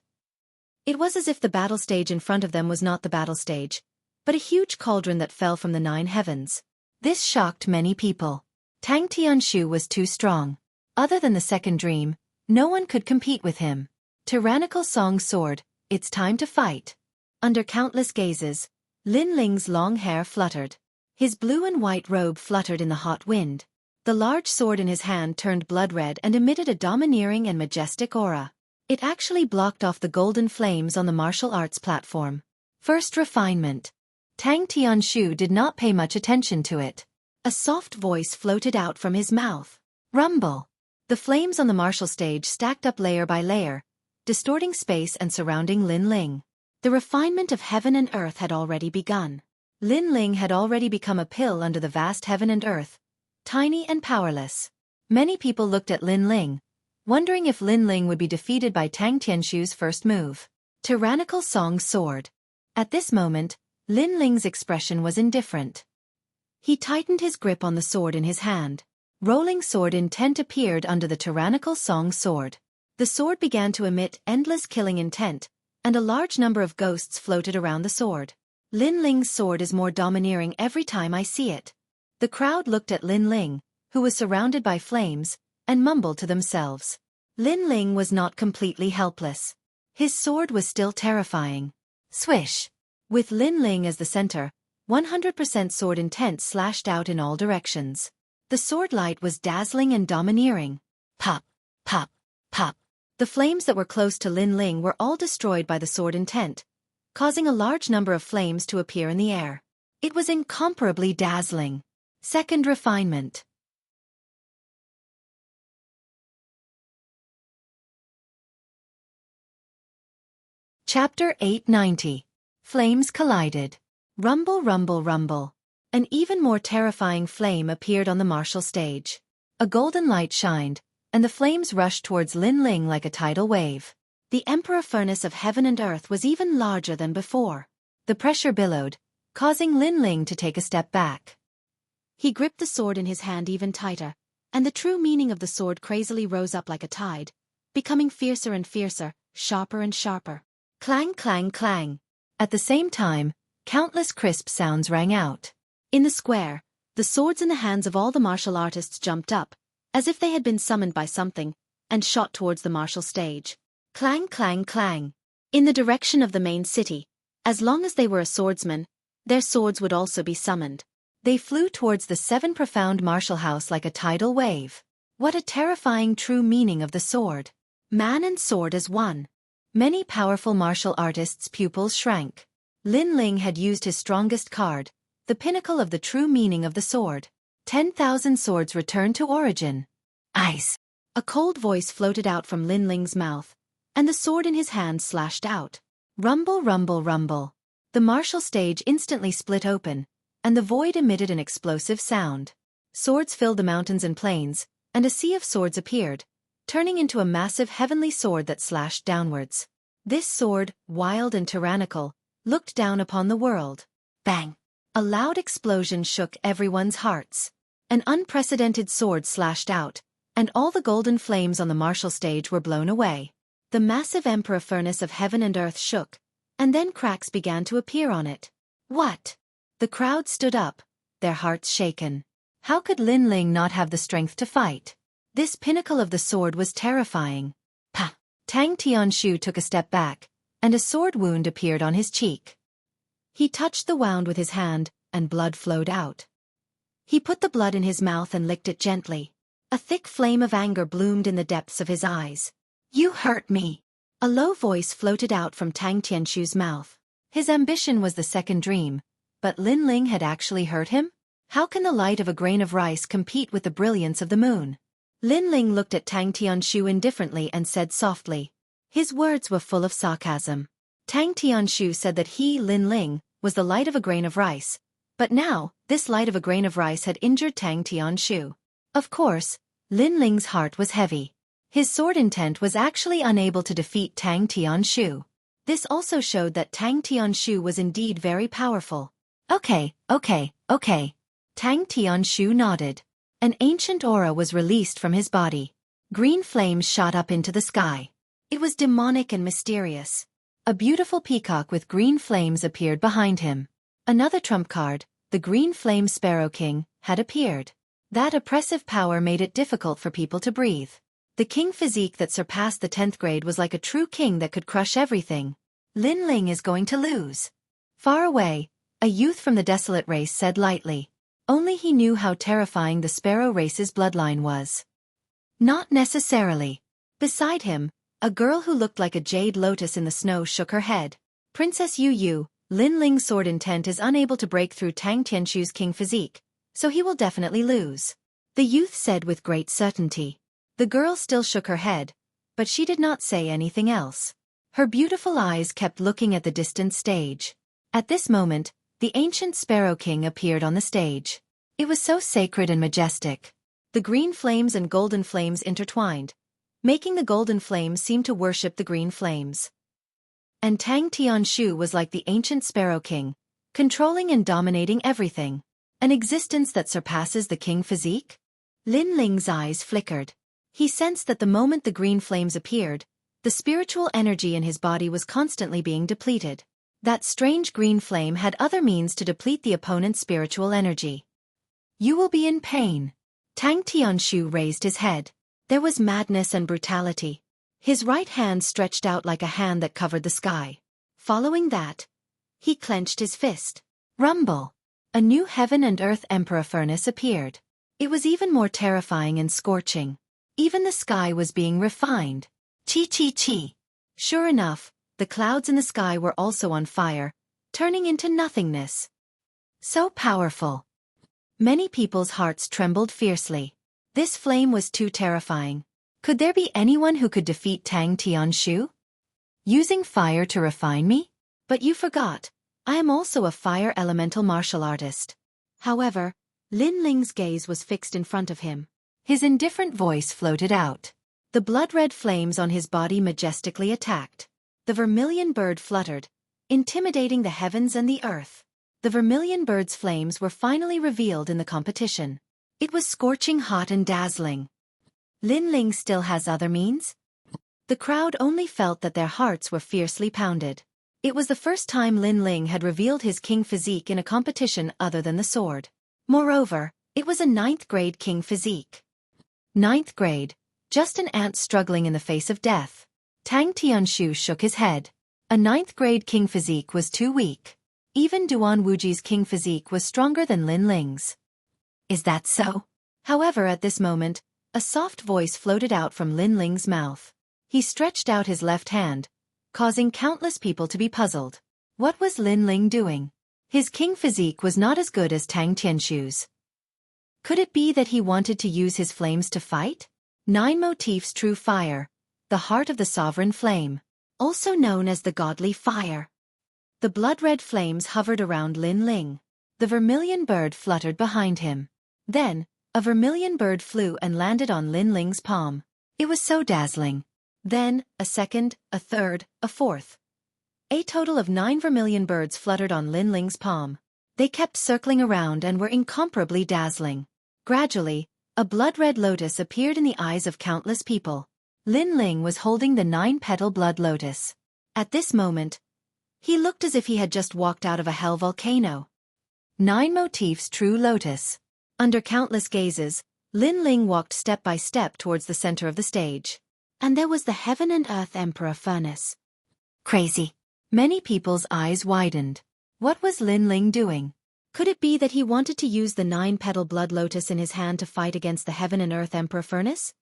It was as if the battle stage in front of them was not the battle stage, but a huge cauldron that fell from the 9 heavens. This shocked many people. Tang Tianshu was too strong. Other than the second dream, no one could compete with him. Tyrannical Song Sword, it's time to fight. Under countless gazes, Lin Ling's long hair fluttered. His blue and white robe fluttered in the hot wind. The large sword in his hand turned blood red and emitted a domineering and majestic aura. It actually blocked off the golden flames on the martial arts platform. First refinement. Tang Tianshu did not pay much attention to it. A soft voice floated out from his mouth. Rumble. The flames on the martial stage stacked up layer by layer, distorting space and surrounding Lin Ling. The refinement of heaven and earth had already begun. Lin Ling had already become a pill under the vast heaven and earth, tiny and powerless. Many people looked at Lin Ling, wondering if Lin Ling would be defeated by Tang Tianshu's first move. Tyrannical Song Sword. At this moment, Lin Ling's expression was indifferent. He tightened his grip on the sword in his hand. Rolling sword intent appeared under the tyrannical song sword. The sword began to emit endless killing intent, and a large number of ghosts floated around the sword. Lin Ling's sword is more domineering every time I see it. The crowd looked at Lin Ling, who was surrounded by flames, and mumbled to themselves. Lin Ling was not completely helpless. His sword was still terrifying. Swish! With Lin Ling as the center, 100% sword intent slashed out in all directions. The sword light was dazzling and domineering. Pop, pop, pop. The flames that were close to Lin Ling were all destroyed by the sword intent, causing a large number of flames to appear in the air. It was incomparably dazzling. Second refinement. Chapter 890. Flames collided. Rumble, rumble, rumble. An even more terrifying flame appeared on the martial stage. A golden light shined, and the flames rushed towards Lin Ling like a tidal wave. The emperor furnace of heaven and earth was even larger than before. The pressure billowed, causing Lin Ling to take a step back. He gripped the sword in his hand even tighter, and the true meaning of the sword crazily rose up like a tide, becoming fiercer and fiercer, sharper and sharper. Clang, clang, clang. At the same time, countless crisp sounds rang out. In the square, the swords in the hands of all the martial artists jumped up, as if they had been summoned by something, and shot towards the martial stage. Clang, clang, clang. In the direction of the main city, as long as they were a swordsman, their swords would also be summoned. They flew towards the seven profound martial house like a tidal wave. What a terrifying true meaning of the sword. Man and sword as one. Many powerful martial artists' pupils shrank. Lin Ling had used his strongest card, the pinnacle of the true meaning of the sword. 10,000 swords returned to origin. Ice. A cold voice floated out from Lin Ling's mouth, and the sword in his hand slashed out. Rumble, rumble, rumble. The martial stage instantly split open, and the void emitted an explosive sound. Swords filled the mountains and plains, and a sea of swords appeared, turning into a massive heavenly sword that slashed downwards. This sword, wild and tyrannical, looked down upon the world. Bang! A loud explosion shook everyone's hearts. An unprecedented sword slashed out, and all the golden flames on the martial stage were blown away. The massive emperor furnace of heaven and earth shook, and then cracks began to appear on it. What? The crowd stood up, their hearts shaken. How could Lin Ling not have the strength to fight? This pinnacle of the sword was terrifying. Pah! Tang Tianshu took a step back, and a sword wound appeared on his cheek. He touched the wound with his hand, and blood flowed out. He put the blood in his mouth and licked it gently. A thick flame of anger bloomed in the depths of his eyes. You hurt me! A low voice floated out from Tang Tianshu's mouth. His ambition was the second dream, but Lin Ling had actually hurt him? How can the light of a grain of rice compete with the brilliance of the moon? Lin Ling looked at Tang Tianshu indifferently and said softly. His words were full of sarcasm. Tang Tianshu said that he, Lin Ling, was the light of a grain of rice, but now, this light of a grain of rice had injured Tang Tianshu. Of course, Lin Ling's heart was heavy. His sword intent was actually unable to defeat Tang Tianshu. This also showed that Tang Tianshu was indeed very powerful. Okay. Tang Tianshu nodded. An ancient aura was released from his body. Green flames shot up into the sky. It was demonic and mysterious. A beautiful peacock with green flames appeared behind him. Another trump card, the Green Flame Sparrow King, had appeared. That oppressive power made it difficult for people to breathe. The king physique that surpassed the 10th grade was like a true king that could crush everything. Lin Ling is going to lose. Far away, a youth from the desolate race said lightly. Only he knew how terrifying the sparrow race's bloodline was. Not necessarily. Beside him, a girl who looked like a jade lotus in the snow shook her head. Princess Yu Yu, Lin Ling's sword intent is unable to break through Tang Tianshu's king physique, so he will definitely lose. The youth said with great certainty. The girl still shook her head, but she did not say anything else. Her beautiful eyes kept looking at the distant stage. At this moment, the ancient Sparrow King appeared on the stage. It was so sacred and majestic. The green flames and golden flames intertwined, making the golden flames seem to worship the green flames. And Tang Tianshu was like the ancient Sparrow King, controlling and dominating everything. An existence that surpasses the king physique? Lin Ling's eyes flickered. He sensed that the moment the green flames appeared, the spiritual energy in his body was constantly being depleted. That strange green flame had other means to deplete the opponent's spiritual energy. You will be in pain. Tang Tianshu raised his head. There was madness and brutality. His right hand stretched out like a hand that covered the sky. Following that, he clenched his fist. Rumble! A new heaven and earth emperor furnace appeared. It was even more terrifying and scorching. Even the sky was being refined. Chi. Sure enough, the clouds in the sky were also on fire, turning into nothingness. So powerful. Many people's hearts trembled fiercely. This flame was too terrifying. Could there be anyone who could defeat Tang Tianshu? Using fire to refine me? But you forgot, I am also a fire elemental martial artist. However, Lin Ling's gaze was fixed in front of him. His indifferent voice floated out. The blood-red flames on his body majestically attacked. The vermilion bird fluttered, intimidating the heavens and the earth. The vermilion bird's flames were finally revealed in the competition. It was scorching hot and dazzling. Lin Ling still has other means? The crowd only felt that their hearts were fiercely pounded. It was the first time Lin Ling had revealed his king physique in a competition other than the sword. Moreover, it was a 9th grade king physique. 9th grade, just an ant struggling in the face of death. Tang Tianshu shook his head. A 9th grade king physique was too weak. Even Duan Wuji's king physique was stronger than Lin Ling's. Is that so? However, at this moment, a soft voice floated out from Lin Ling's mouth. He stretched out his left hand, causing countless people to be puzzled. What was Lin Ling doing? His king physique was not as good as Tang Tianshu's. Could it be that he wanted to use his flames to fight? 9 motifs true fire, the heart of the sovereign flame, also known as the godly fire. The blood-red flames hovered around Lin Ling. The vermilion bird fluttered behind him. Then, a vermilion bird flew and landed on Lin Ling's palm. It was so dazzling. Then, a second, a third, a fourth. A total of 9 vermilion birds fluttered on Lin Ling's palm. They kept circling around and were incomparably dazzling. Gradually, a blood-red lotus appeared in the eyes of countless people. Lin Ling was holding the 9-petal blood lotus. At this moment, he looked as if he had just walked out of a hell volcano. 9 motifs true lotus. Under countless gazes, Lin Ling walked step by step towards the center of the stage. And there was the Heaven and Earth Emperor furnace. Crazy. Many people's eyes widened. What was Lin Ling doing? Could it be that he wanted to use the 9-petal blood lotus in his hand to fight against the Heaven and Earth Emperor furnace?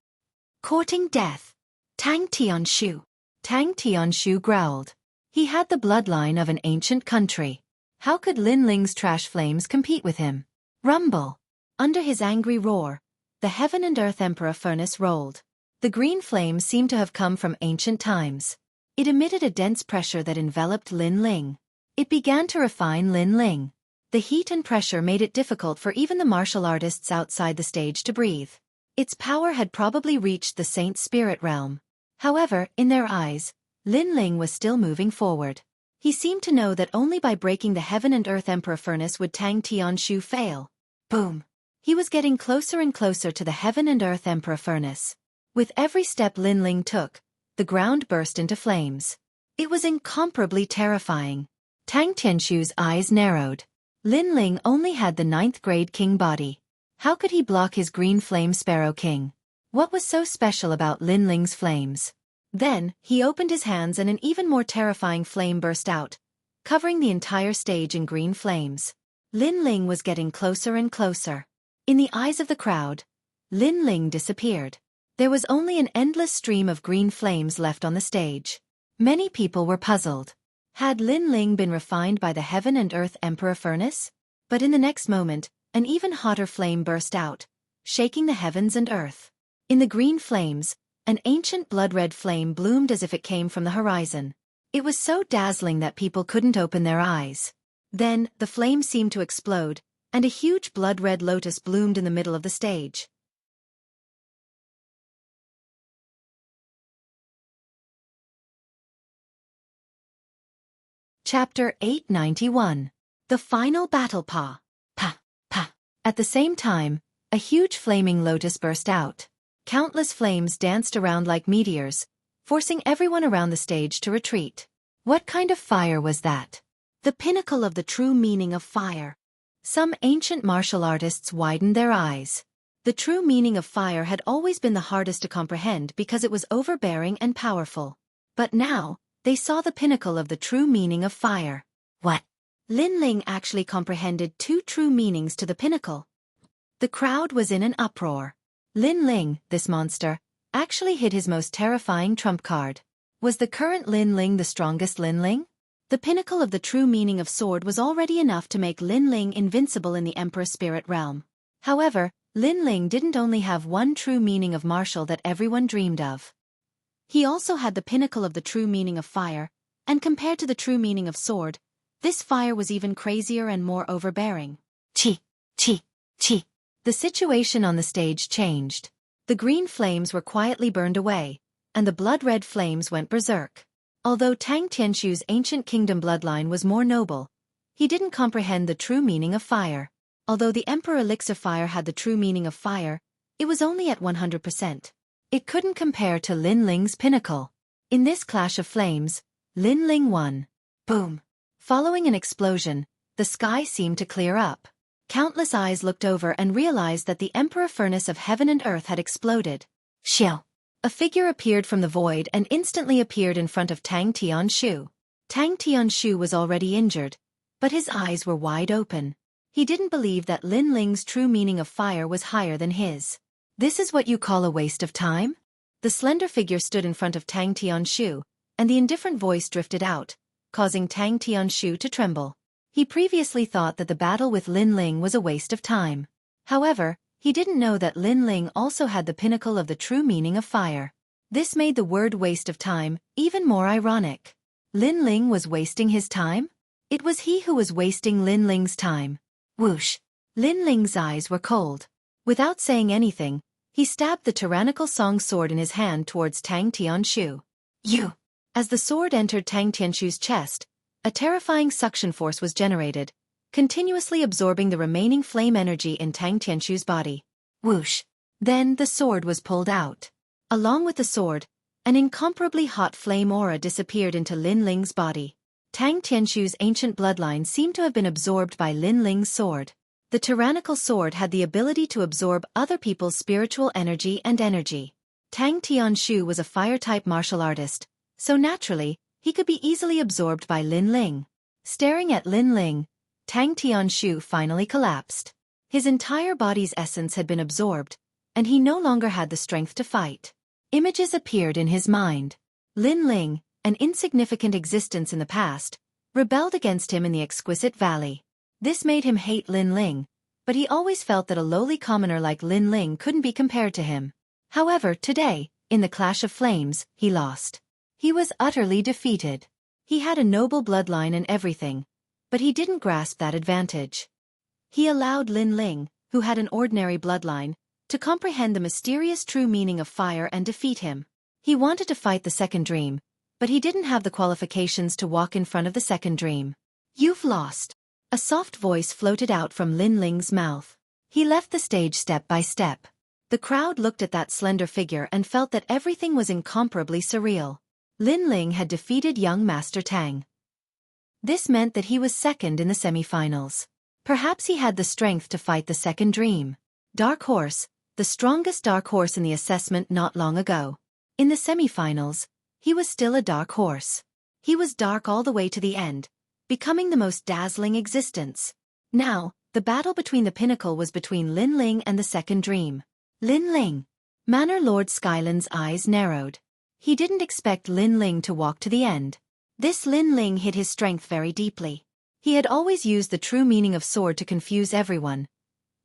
Courting death. Tang Tianshu. Tang Tianshu growled. He had the bloodline of an ancient country. How could Lin Ling's trash flames compete with him? Rumble. Under his angry roar, the Heaven and Earth Emperor furnace rolled. The green flames seemed to have come from ancient times. It emitted a dense pressure that enveloped Lin Ling. It began to refine Lin Ling. The heat and pressure made it difficult for even the martial artists outside the stage to breathe. Its power had probably reached the saint's spirit realm. However, in their eyes, Lin Ling was still moving forward. He seemed to know that only by breaking the Heaven and Earth Emperor furnace would Tang Tianshu fail. Boom! He was getting closer and closer to the Heaven and Earth Emperor furnace. With every step Lin Ling took, the ground burst into flames. It was incomparably terrifying. Tang Tianshu's eyes narrowed. Lin Ling only had the 9th grade king body. How could he block his green flame Sparrow King? What was so special about Lin Ling's flames? Then, he opened his hands and an even more terrifying flame burst out, covering the entire stage in green flames. Lin Ling was getting closer and closer. In the eyes of the crowd, Lin Ling disappeared. There was only an endless stream of green flames left on the stage. Many people were puzzled. Had Lin Ling been refined by the heaven and earth emperor furnace? But in the next moment, an even hotter flame burst out, shaking the heavens and earth. In the green flames, an ancient blood-red flame bloomed as if it came from the horizon. It was so dazzling that people couldn't open their eyes. Then, the flame seemed to explode, and a huge blood-red lotus bloomed in the middle of the stage. Chapter 891. The Final Battle Pa. Pa. At the same time, a huge flaming lotus burst out. Countless flames danced around like meteors, forcing everyone around the stage to retreat. What kind of fire was that? The pinnacle of the true meaning of fire. Some ancient martial artists widened their eyes. The true meaning of fire had always been the hardest to comprehend because it was overbearing and powerful. But now, they saw the pinnacle of the true meaning of fire. What? Lin Ling actually comprehended two true meanings to the pinnacle. The crowd was in an uproar. Lin Ling, this monster, actually hid his most terrifying trump card. Was the current Lin Ling the strongest Lin Ling? The pinnacle of the true meaning of sword was already enough to make Lin Ling invincible in the Emperor Spirit realm. However, Lin Ling didn't only have one true meaning of martial that everyone dreamed of. He also had the pinnacle of the true meaning of fire, and compared to the true meaning of sword, this fire was even crazier and more overbearing. Chi. The situation on the stage changed. The green flames were quietly burned away, and the blood-red flames went berserk. Although Tang Tianshu's ancient kingdom bloodline was more noble, he didn't comprehend the true meaning of fire. Although the Emperor Elixir Fire had the true meaning of fire, it was only at 100%. It couldn't compare to Lin Ling's pinnacle. In this clash of flames, Lin Ling won. Boom! Following an explosion, the sky seemed to clear up. Countless eyes looked over and realized that the Emperor Furnace of Heaven and Earth had exploded. Xiao! A figure appeared from the void and instantly appeared in front of Tang Tianshu. Tang Tianshu was already injured, but his eyes were wide open. He didn't believe that Lin Ling's true meaning of fire was higher than his. This is what you call a waste of time? The slender figure stood in front of Tang Tianshu, and the indifferent voice drifted out, causing Tang Tianshu to tremble. He previously thought that the battle with Lin Ling was a waste of time. However, he didn't know that Lin Ling also had the pinnacle of the true meaning of fire. This made the word waste of time even more ironic. Lin Ling was wasting his time? It was he who was wasting Lin Ling's time. Whoosh! Lin Ling's eyes were cold. Without saying anything, he stabbed the tyrannical song sword in his hand towards Tang Tianshu. You! As the sword entered Tang Tianshu's chest, a terrifying suction force was generated, continuously absorbing the remaining flame energy in Tang Tianshu's body. Whoosh! Then the sword was pulled out. Along with the sword, an incomparably hot flame aura disappeared into Lin Ling's body. Tang Tianshu's ancient bloodline seemed to have been absorbed by Lin Ling's sword. The tyrannical sword had the ability to absorb other people's spiritual energy and energy. Tang Tianshu was a fire-type martial artist, so naturally, he could be easily absorbed by Lin Ling. Staring at Lin Ling, Tang Tianshu finally collapsed. His entire body's essence had been absorbed, and he no longer had the strength to fight. Images appeared in his mind. Lin Ling, an insignificant existence in the past, rebelled against him in the exquisite valley. This made him hate Lin Ling, but he always felt that a lowly commoner like Lin Ling couldn't be compared to him. However, today, in the clash of flames, he lost. He was utterly defeated. He had a noble bloodline and everything, but he didn't grasp that advantage. He allowed Lin Ling, who had an ordinary bloodline, to comprehend the mysterious true meaning of fire and defeat him. He wanted to fight the second dream, but he didn't have the qualifications to walk in front of the second dream. You've lost. A soft voice floated out from Lin Ling's mouth. He left the stage step by step. The crowd looked at that slender figure and felt that everything was incomparably surreal. Lin Ling had defeated young Master Tang. This meant that he was second in the semi-finals. Perhaps he had the strength to fight the second dream. Dark Horse, the strongest dark horse in the assessment not long ago. In the semi-finals, he was still a dark horse. He was dark all the way to the end, becoming the most dazzling existence. Now, the battle between the pinnacle was between Lin Ling and the second dream. Lin Ling. Manor Lord Skyland's eyes narrowed. He didn't expect Lin Ling to walk to the end. This Lin Ling hid his strength very deeply. He had always used the true meaning of sword to confuse everyone,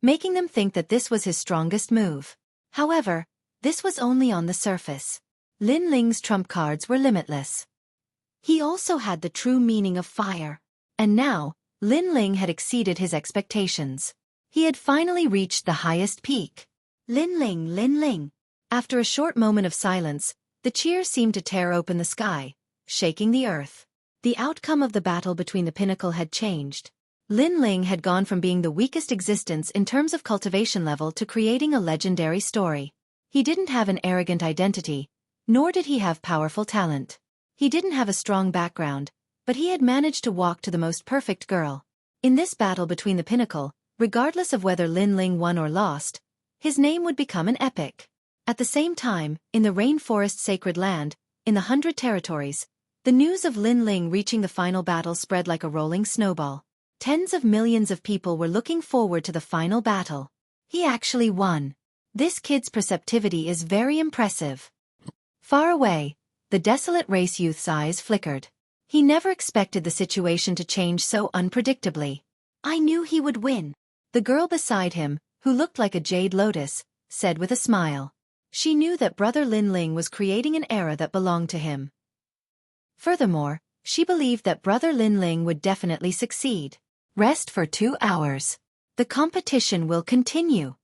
making them think that this was his strongest move. However, this was only on the surface. Lin Ling's trump cards were limitless. He also had the true meaning of fire. And now, Lin Ling had exceeded his expectations. He had finally reached the highest peak. Lin Ling, Lin Ling. After a short moment of silence, the cheer seemed to tear open the sky, shaking the earth. The outcome of the battle between the pinnacle had changed. Lin Ling had gone from being the weakest existence in terms of cultivation level to creating a legendary story. He didn't have an arrogant identity, nor did he have powerful talent. He didn't have a strong background, but he had managed to walk to the most perfect girl. In this battle between the pinnacle, regardless of whether Lin Ling won or lost, his name would become an epic. At the same time, in the rainforest sacred land, in the 100 territories, the news of Lin Ling reaching the final battle spread like a rolling snowball. Tens of millions of people were looking forward to the final battle. He actually won. This kid's perceptivity is very impressive. Far away, the desolate race youth's eyes flickered. He never expected the situation to change so unpredictably. I knew he would win. The girl beside him, who looked like a jade lotus, said with a smile. She knew that brother Lin Ling was creating an era that belonged to him. Furthermore, she believed that brother Lin Ling would definitely succeed. Rest for 2 hours. The competition will continue.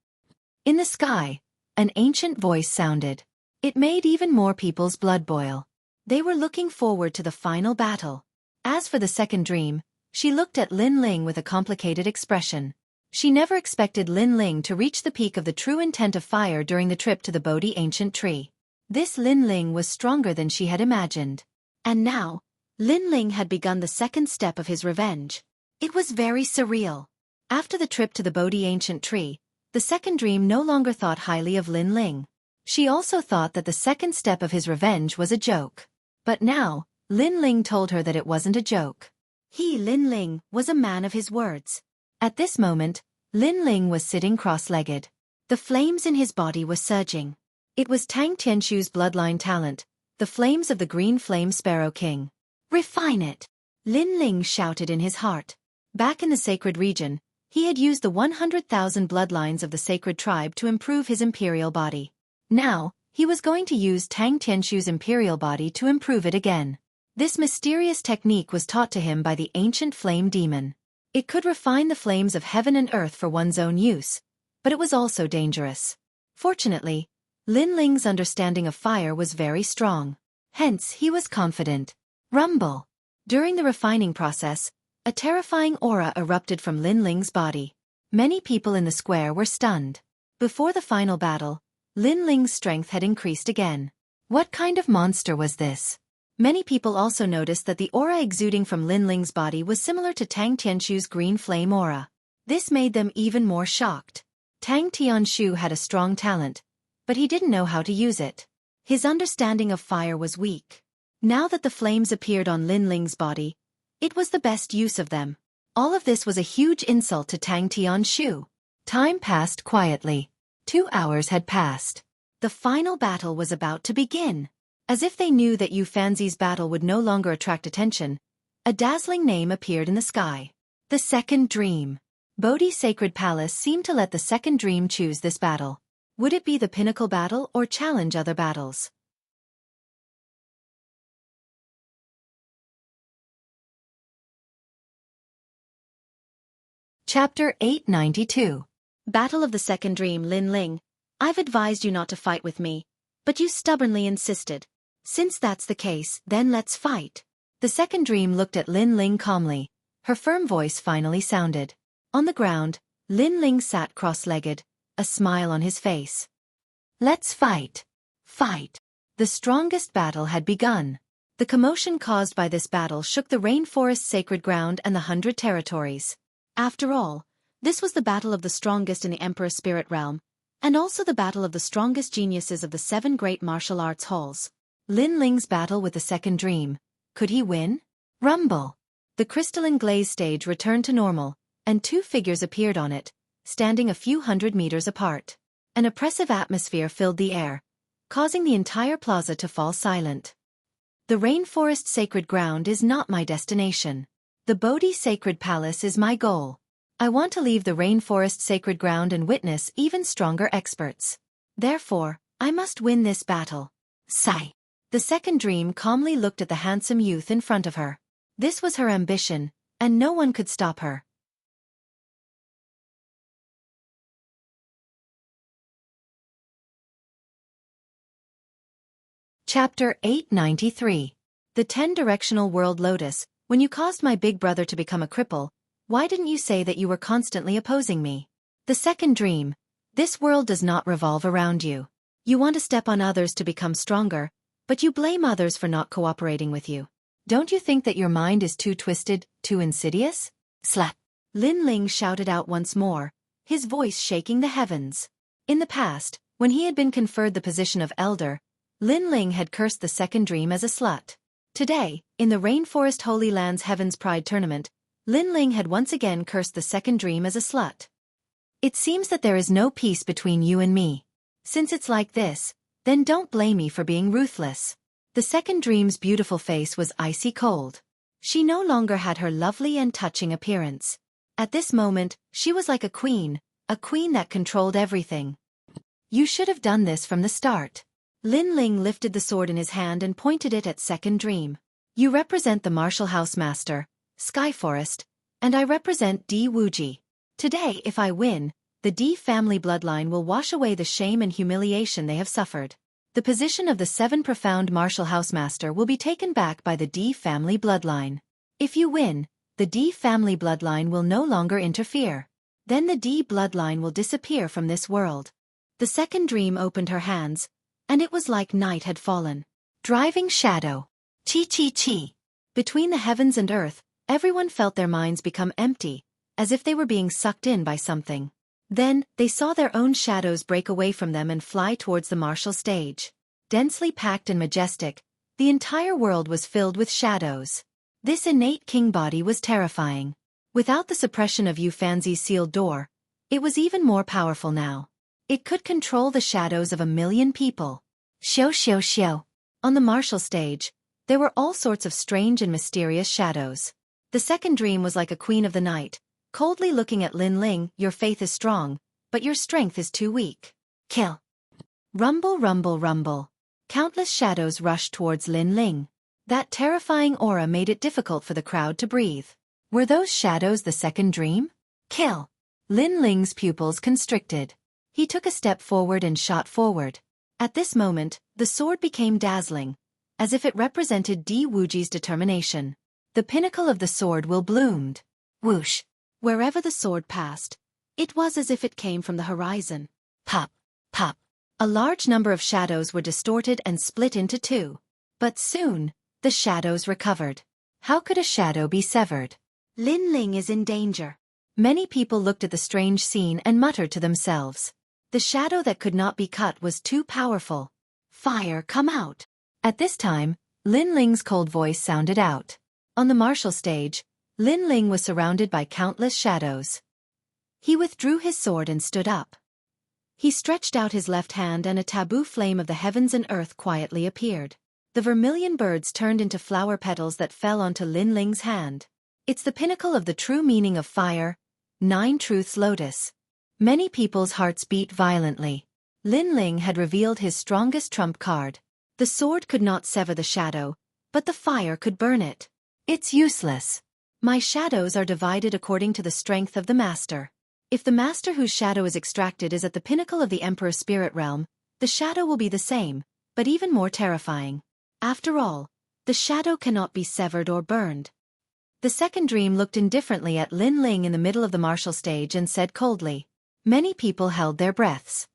In the sky, an ancient voice sounded. It made even more people's blood boil. They were looking forward to the final battle. As for the second dream, she looked at Lin Ling with a complicated expression. She never expected Lin Ling to reach the peak of the true intent of fire during the trip to the Bodhi ancient tree. This Lin Ling was stronger than she had imagined. And now, Lin Ling had begun the second step of his revenge. It was very surreal. After the trip to the Bodhi ancient tree, the second dream no longer thought highly of Lin Ling. She also thought that the second step of his revenge was a joke. But now, Lin Ling told her that it wasn't a joke. He, Lin Ling, was a man of his words. At this moment, Lin Ling was sitting cross-legged. The flames in his body were surging. It was Tang Tianshu's bloodline talent, the flames of the green flame sparrow king. Refine it! Lin Ling shouted in his heart. Back in the sacred region, he had used the 100,000 bloodlines of the sacred tribe to improve his imperial body. Now, he was going to use Tang Tianshu's imperial body to improve it again. This mysterious technique was taught to him by the ancient flame demon. It could refine the flames of heaven and earth for one's own use, but it was also dangerous. Fortunately, Lin Ling's understanding of fire was very strong. Hence, he was confident. Rumble! During the refining process, a terrifying aura erupted from Lin Ling's body. Many people in the square were stunned. Before the final battle, Lin Ling's strength had increased again. What kind of monster was this? Many people also noticed that the aura exuding from Lin Ling's body was similar to Tang Tianshu's green flame aura. This made them even more shocked. Tang Tianshu had a strong talent, but he didn't know how to use it. His understanding of fire was weak. Now that the flames appeared on Lin Ling's body, it was the best use of them. All of this was a huge insult to Tang Tianshu. Time passed quietly. 2 hours had passed. The final battle was about to begin. As if they knew that Yu Fanzi's battle would no longer attract attention, a dazzling name appeared in the sky. The second dream. Bodhi Sacred Palace seemed to let the second dream choose this battle. Would it be the pinnacle battle or challenge other battles? Chapter 892. Battle of the Second Dream. Lin Ling, I've advised you not to fight with me, but you stubbornly insisted. Since that's the case, then let's fight. The second dream looked at Lin Ling calmly. Her firm voice finally sounded. On the ground, Lin Ling sat cross-legged, a smile on his face. Let's fight. Fight. The strongest battle had begun. The commotion caused by this battle shook the rainforest's sacred ground and the 100 territories. After all, this was the battle of the strongest in the Emperor's spirit realm, and also the battle of the strongest geniuses of the 7 great martial arts halls. Lin Ling's battle with the second dream. Could he win? Rumble! The crystalline glaze stage returned to normal, and 2 figures appeared on it, standing a few hundred meters apart. An oppressive atmosphere filled the air, causing the entire plaza to fall silent. The rainforest sacred ground is not my destination. The Bodhi sacred palace is my goal. I want to leave the rainforest sacred ground and witness even stronger experts. Therefore, I must win this battle. Sigh. The second dream calmly looked at the handsome youth in front of her. This was her ambition, and no one could stop her. Chapter 893. The 10-Directional World Lotus. When you caused my big brother to become a cripple, why didn't you say that you were constantly opposing me? The second dream. This world does not revolve around you. You want to step on others to become stronger, but you blame others for not cooperating with you. Don't you think that your mind is too twisted, too insidious? Slap. Lin Ling shouted out once more, his voice shaking the heavens. In the past, when he had been conferred the position of elder, Lin Ling had cursed the second dream as a slut. Today, in the Rainforest Holy Land's Heaven's Pride tournament, Lin Ling had once again cursed the second dream as a slut. It seems that there is no peace between you and me. Since it's like this, then don't blame me for being ruthless. The second dream's beautiful face was icy cold. She no longer had her lovely and touching appearance. At this moment, she was like a queen that controlled everything. You should have done this from the start. Lin Ling lifted the sword in his hand and pointed it at second dream. You represent the Martial House Master, Sky Forest, and I represent Di Wuji. Today, if I win, the Di family bloodline will wash away the shame and humiliation they have suffered. The position of the 7 profound Martial House Master will be taken back by the Di family bloodline. If you win, the Di family bloodline will no longer interfere. Then the Di bloodline will disappear from this world. The second dream opened her hands, and it was like night had fallen. Driving shadow. Chi. Between the heavens and earth, everyone felt their minds become empty, as if they were being sucked in by something. Then, they saw their own shadows break away from them and fly towards the martial stage. Densely packed and majestic, the entire world was filled with shadows. This innate king body was terrifying. Without the suppression of Yu Fanzi's sealed door, it was even more powerful now. It could control the shadows of 1,000,000 people. Xiao. On the martial stage, there were all sorts of strange and mysterious shadows. The second dream was like a queen of the night, coldly looking at Lin Ling. Your faith is strong, but your strength is too weak. Kill. Rumble. Countless shadows rushed towards Lin Ling. That terrifying aura made it difficult for the crowd to breathe. Were those shadows the second dream? Kill. Lin Ling's pupils constricted. He took a step forward and shot forward. At this moment, the sword became dazzling, as if it represented Di Wuji's determination. The pinnacle of the sword will bloomed. Whoosh. Wherever the sword passed, it was as if it came from the horizon. Pop. A large number of shadows were distorted and split into 2. But soon, the shadows recovered. How could a shadow be severed? Lin Ling is in danger. Many people looked at the strange scene and muttered to themselves. The shadow that could not be cut was too powerful. Fire, come out. At this time, Lin Ling's cold voice sounded out. On the martial stage, Lin Ling was surrounded by countless shadows. He withdrew his sword and stood up. He stretched out his left hand and a taboo flame of the heavens and earth quietly appeared. The vermilion birds turned into flower petals that fell onto Lin Ling's hand. It's the pinnacle of the true meaning of fire, 9 Truths Lotus. Many people's hearts beat violently. Lin Ling had revealed his strongest trump card. The sword could not sever the shadow, but the fire could burn it. It's useless. My shadows are divided according to the strength of the master. If the master whose shadow is extracted is at the pinnacle of the Emperor's spirit realm, the shadow will be the same, but even more terrifying. After all, the shadow cannot be severed or burned. The second dream looked indifferently at Lin Ling in the middle of the martial stage and said coldly. Many people held their breaths.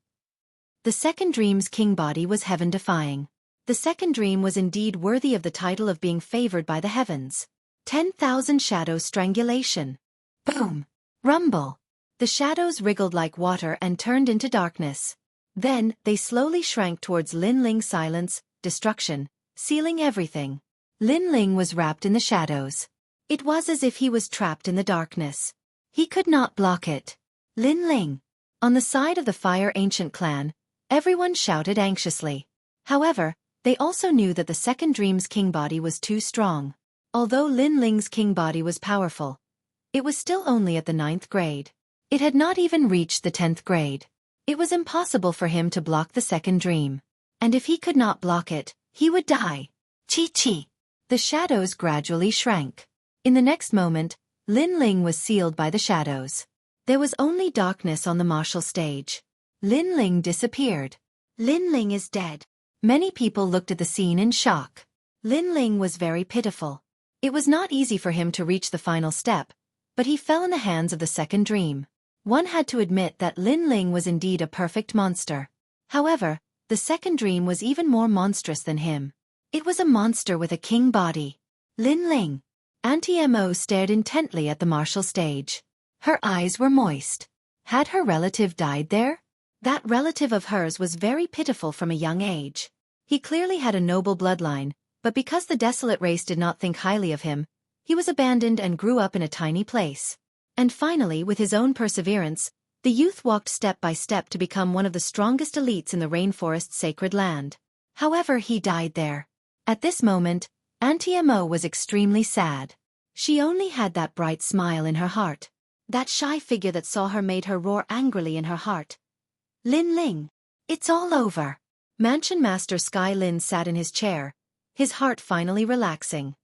The second dream's king body was heaven-defying. The second dream was indeed worthy of the title of being favored by the heavens. 10,000 shadow strangulation. Boom! Rumble! The shadows wriggled like water and turned into darkness. Then, they slowly shrank towards Lin Ling's silence, destruction, sealing everything. Lin Ling was wrapped in the shadows. It was as if he was trapped in the darkness. He could not block it. Lin Ling. On the side of the Fire Ancient clan, everyone shouted anxiously. However, They also knew that the second dream's king body was too strong. Although Lin Ling's king body was powerful, it was still only at the 9th grade. It had not even reached the 10th grade. It was impossible for him to block the second dream. And if he could not block it, he would die. Chi-chi. The shadows gradually shrank. In the next moment, Lin Ling was sealed by the shadows. There was only darkness on the martial stage. Lin Ling disappeared. Lin Ling is dead. Many people looked at the scene in shock. Lin Ling was very pitiful. It was not easy for him to reach the final step, but he fell in the hands of the second dream. One had to admit that Lin Ling was indeed a perfect monster. However, the second dream was even more monstrous than him. It was a monster with a king body. Lin Ling. Auntie Mo stared intently at the martial stage. Her eyes were moist. Had her relative died there? That relative of hers was very pitiful from a young age. He clearly had a noble bloodline, but because the desolate race did not think highly of him, he was abandoned and grew up in a tiny place. And finally, with his own perseverance, the youth walked step by step to become one of the strongest elites in the rainforest's sacred land. However, he died there. At this moment, Auntie Mo was extremely sad. She only had that bright smile in her heart. That shy figure that saw her made her roar angrily in her heart. Lin Ling. It's all over. Mansion Master Sky Lin sat in his chair, his heart finally relaxing.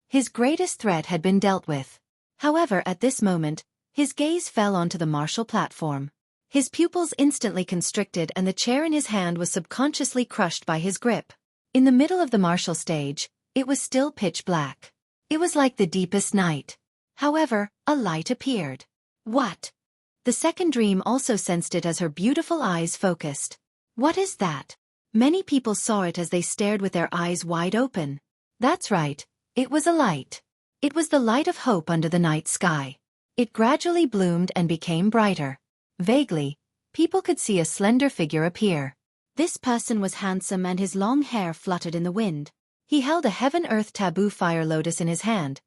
His greatest threat had been dealt with. However, at this moment, his gaze fell onto the martial platform. His pupils instantly constricted and the chair in his hand was subconsciously crushed by his grip. In the middle of the martial stage, it was still pitch black. It was like the deepest night. However, a light appeared. What? The second dream also sensed it as her beautiful eyes focused. What is that? Many people saw it as they stared with their eyes wide open. That's right, it was a light. It was the light of hope under the night sky. It gradually bloomed and became brighter. Vaguely, people could see a slender figure appear. This person was handsome and his long hair fluttered in the wind. He held a heaven-earth taboo fire lotus in his hand,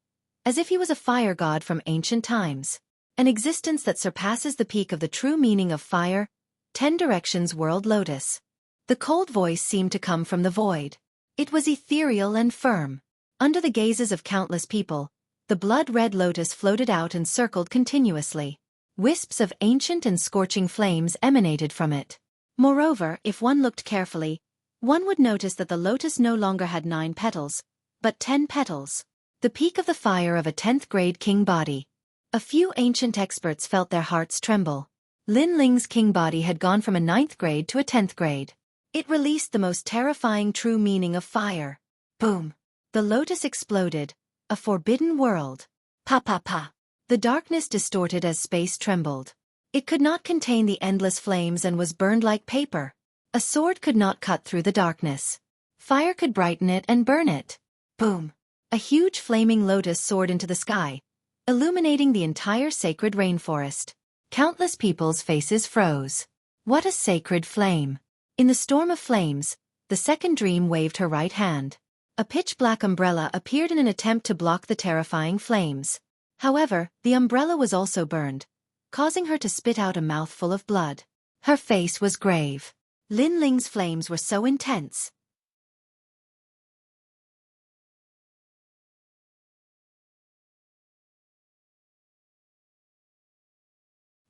as if he was a fire god from ancient times. An existence that surpasses the peak of the true meaning of fire, 10 Directions World Lotus. The cold voice seemed to come from the void. It was ethereal and firm. Under the gazes of countless people, the blood-red lotus floated out and circled continuously. Wisps of ancient and scorching flames emanated from it. Moreover, if one looked carefully, one would notice that the lotus no longer had 9 petals, but 10 petals. The peak of the fire of a 10th grade king body. A few ancient experts felt their hearts tremble. Lin Ling's king body had gone from a 9th grade to a 10th grade. It released the most terrifying true meaning of fire. Boom! The lotus exploded. A forbidden world. Pa-pa-pa. The darkness distorted as space trembled. It could not contain the endless flames and was burned like paper. A sword could not cut through the darkness. Fire could brighten it and burn it. Boom! A huge flaming lotus soared into the sky, illuminating the entire sacred rainforest. Countless people's faces froze. What a sacred flame! In the storm of flames, the second dream waved her right hand. A pitch-black umbrella appeared in an attempt to block the terrifying flames. However, the umbrella was also burned, causing her to spit out a mouthful of blood. Her face was grave. Lin Ling's flames were so intense.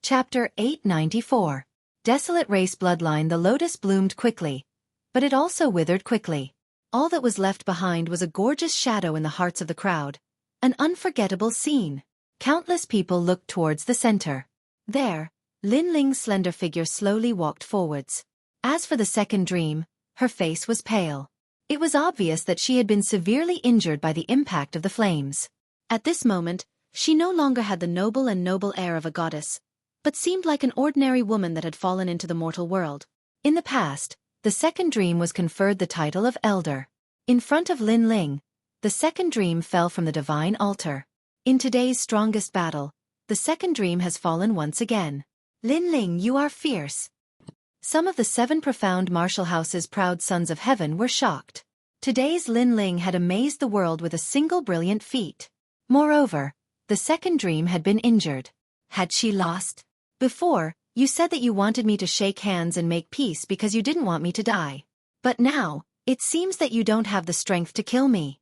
Chapter 894. Desolate Race Bloodline. The lotus bloomed quickly, but it also withered quickly. All that was left behind was a gorgeous shadow in the hearts of the crowd. An unforgettable scene. Countless people looked towards the center. There, Lin Ling's slender figure slowly walked forwards. As for the second dream, her face was pale. It was obvious that she had been severely injured by the impact of the flames. At this moment, she no longer had the noble air of a goddess, but seemed like an ordinary woman that had fallen into the mortal world. In the past, the second dream was conferred the title of Elder. In front of Lin Ling, the second dream fell from the divine altar. In today's strongest battle, the second dream has fallen once again. Lin Ling, you are fierce. Some of the 7 profound martial house's proud sons of heaven were shocked. Today's Lin Ling had amazed the world with a single brilliant feat. Moreover, the second dream had been injured. Had she lost? Before, you said that you wanted me to shake hands and make peace because you didn't want me to die. But now, It seems that you don't have the strength to kill me.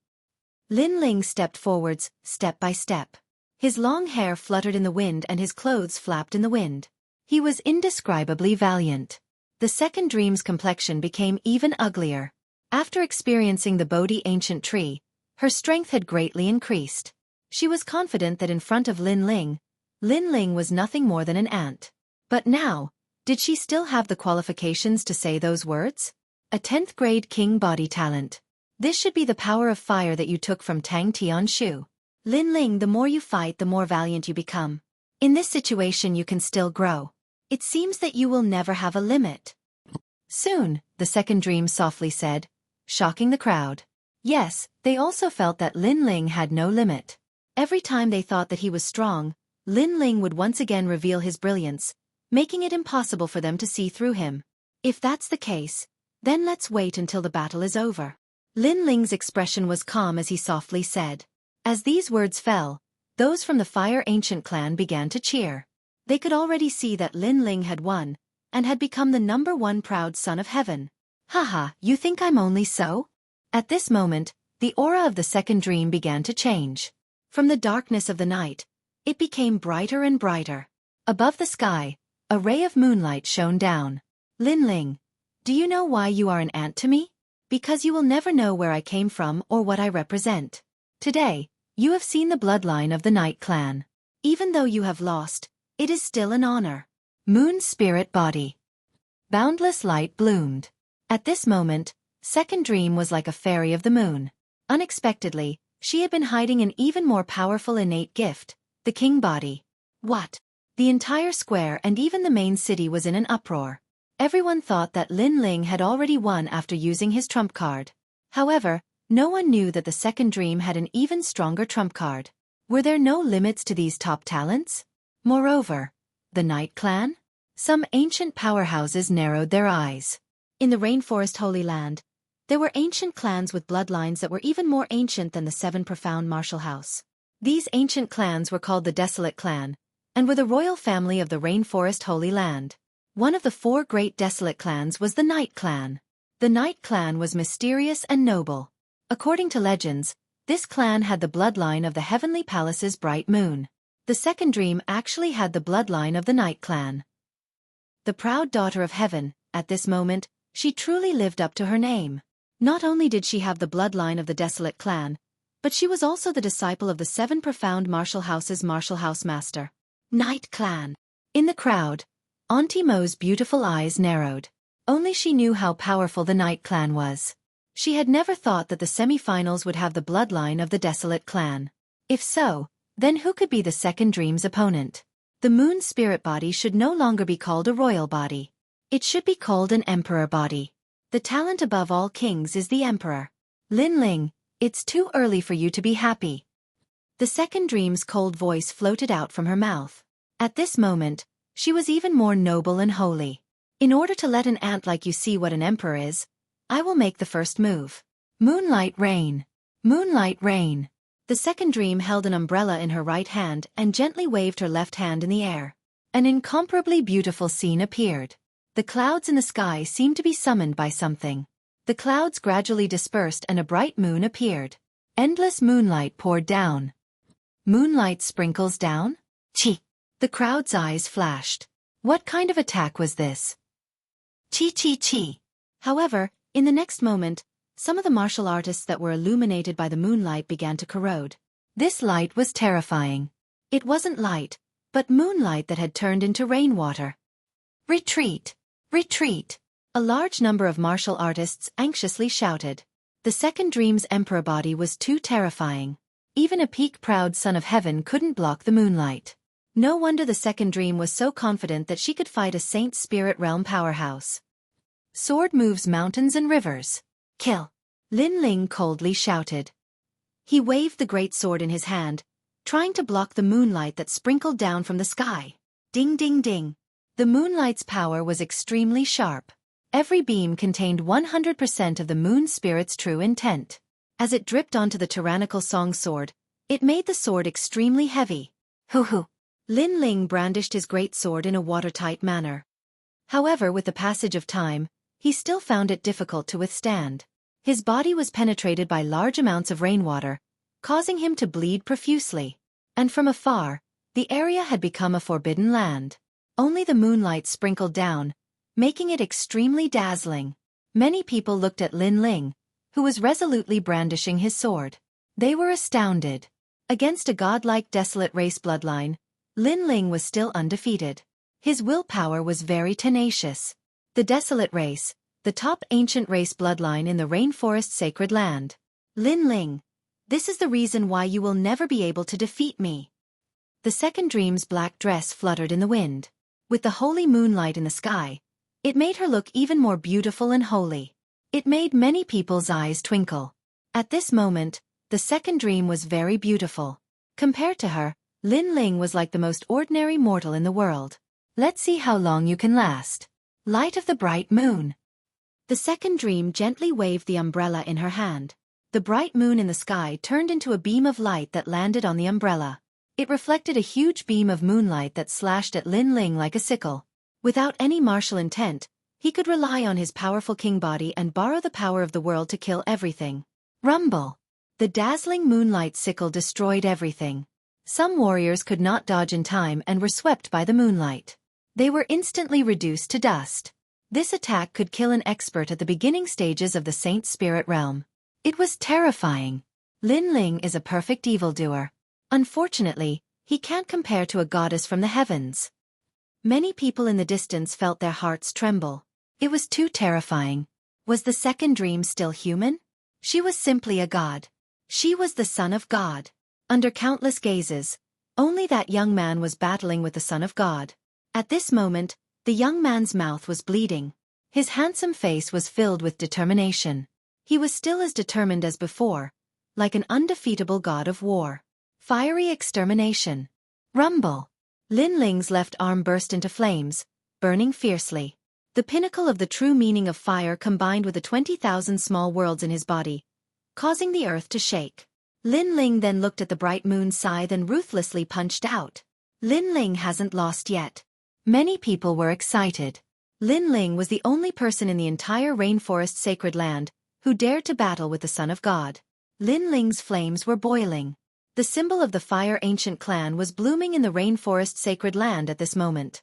Lin Ling stepped forwards, step by step. His long hair fluttered in the wind and his clothes flapped in the wind. He was indescribably valiant. The second dream's complexion became even uglier. After experiencing the Bodhi ancient tree, her strength had greatly increased. She was confident that in front of Lin Ling was nothing more than an ant. But now, did she still have the qualifications to say those words? A 10th grade king body talent. This should be the power of fire that you took from Tang Tianshu. Lin Ling, the more you fight, the more valiant you become. In this situation you can still grow. It seems that you will never have a limit. Soon, the second dream softly said, shocking the crowd. Yes, they also felt that Lin Ling had no limit. Every time they thought that he was strong, Lin Ling would once again reveal his brilliance, making it impossible for them to see through him. If that's the case, then let's wait until the battle is over. Lin Ling's expression was calm as he softly said. As these words fell, those from the Fire Ancient clan began to cheer. They could already see that Lin Ling had won, and had become the #1 proud son of heaven. Haha, you think I'm only so? At this moment, the aura of the second dream began to change. From the darkness of the night, it became brighter and brighter. Above the sky, a ray of moonlight shone down. Lin Ling, do you know why you are an ant to me? Because you will never know where I came from or what I represent. Today, you have seen the bloodline of the Night Clan. Even though you have lost, it is still an honor. Moon Spirit Body. Boundless light bloomed. At this moment, Second Dream was like a fairy of the moon. Unexpectedly, she had been hiding an even more powerful innate gift, the King Body. What? The entire square and even the main city was in an uproar. Everyone thought that Lin Ling had already won after using his trump card. However, no one knew that the second dream had an even stronger trump card. Were there no limits to these top talents? Moreover, the Night Clan? Some ancient powerhouses narrowed their eyes. In the Rainforest Holy Land, there were ancient clans with bloodlines that were even more ancient than the 7 profound martial house. These ancient clans were called the Desolate Clan, and were the royal family of the Rainforest Holy Land. One of the 4 great Desolate clans was the Night Clan. The Night Clan was mysterious and noble. According to legends, this clan had the bloodline of the Heavenly Palace's bright moon. The second dream actually had the bloodline of the Night Clan. The proud daughter of heaven, at this moment, she truly lived up to her name. Not only did she have the bloodline of the Desolate Clan, but she was also the disciple of the 7 profound martial house's martial house master. Night Clan. In the crowd, Auntie Mo's beautiful eyes narrowed. Only she knew how powerful the Night Clan was. She had never thought that the semi-finals would have the bloodline of the Desolate Clan. If so, then who could be the second dream's opponent? The Moon Spirit Body should no longer be called a royal body. It should be called an emperor body. The talent above all kings is the emperor. Lin Ling, it's too early for you to be happy. The second dream's cold voice floated out from her mouth. At this moment, she was even more noble and holy. In order to let an ant like you see what an emperor is, I will make the first move. Moonlight Rain. Moonlight Rain. The second dream held an umbrella in her right hand and gently waved her left hand in the air. An incomparably beautiful scene appeared. The clouds in the sky seemed to be summoned by something. The clouds gradually dispersed and a bright moon appeared. Endless moonlight poured down. Moonlight sprinkles down? Chi! The crowd's eyes flashed. What kind of attack was this? Chi chi chi. However, in the next moment, some of the martial artists that were illuminated by the moonlight began to corrode. This light was terrifying. It wasn't light, but moonlight that had turned into rainwater. Retreat! Retreat! A large number of martial artists anxiously shouted. The second dream's emperor body was too terrifying. Even a peak-proud son of heaven couldn't block the moonlight. No wonder the second dream was so confident that she could fight a Saint Spirit Realm powerhouse. Sword moves mountains and rivers. Kill! Lin Ling coldly shouted. He waved the great sword in his hand, trying to block the moonlight that sprinkled down from the sky. Ding ding ding. The moonlight's power was extremely sharp. Every beam contained 100% of the moon spirit's true intent. As it dripped onto the tyrannical song sword, it made the sword extremely heavy. Hoo hoo. Lin Ling brandished his great sword in a watertight manner. However, with the passage of time, he still found it difficult to withstand. His body was penetrated by large amounts of rainwater, causing him to bleed profusely. And from afar, the area had become a forbidden land. Only the moonlight sprinkled down, making it extremely dazzling. Many people looked at Lin Ling, who was resolutely brandishing his sword. They were astounded. Against a godlike desolate race bloodline, Lin Ling was still undefeated. His willpower was very tenacious. The desolate race, the top ancient race bloodline in the rainforest sacred land. Lin Ling, this is the reason why you will never be able to defeat me. The second dream's black dress fluttered in the wind. With the holy moonlight in the sky, it made her look even more beautiful and holy. It made many people's eyes twinkle. At this moment, the second dream was very beautiful. Compared to her, Lin Ling was like the most ordinary mortal in the world. Let's see how long you can last. Light of the bright moon. The second dream gently waved the umbrella in her hand. The bright moon in the sky turned into a beam of light that landed on the umbrella. It reflected a huge beam of moonlight that slashed at Lin Ling like a sickle. Without any martial intent, he could rely on his powerful king body and borrow the power of the world to kill everything. Rumble. The dazzling moonlight sickle destroyed everything. Some warriors could not dodge in time and were swept by the moonlight. They were instantly reduced to dust. This attack could kill an expert at the beginning stages of the Saint Spirit realm. It was terrifying. Lin Ling is a perfect evildoer. Unfortunately, he can't compare to a goddess from the heavens. Many people in the distance felt their hearts tremble. It was too terrifying. Was the second dream still human? She was simply a god. She was the son of God. Under countless gazes, only that young man was battling with the son of God. At this moment, the young man's mouth was bleeding. His handsome face was filled with determination. He was still as determined as before, like an undefeatable god of war. Fiery extermination. Rumble. Lin Ling's left arm burst into flames, burning fiercely. The pinnacle of the true meaning of fire combined with the 20,000 small worlds in his body, causing the earth to shake. Lin Ling then looked at the bright moon's scythe and ruthlessly punched out. Lin Ling hasn't lost yet. Many people were excited. Lin Ling was the only person in the entire rainforest sacred land who dared to battle with the Son of God. Lin Ling's flames were boiling. The symbol of the fire ancient clan was blooming in the rainforest sacred land at this moment.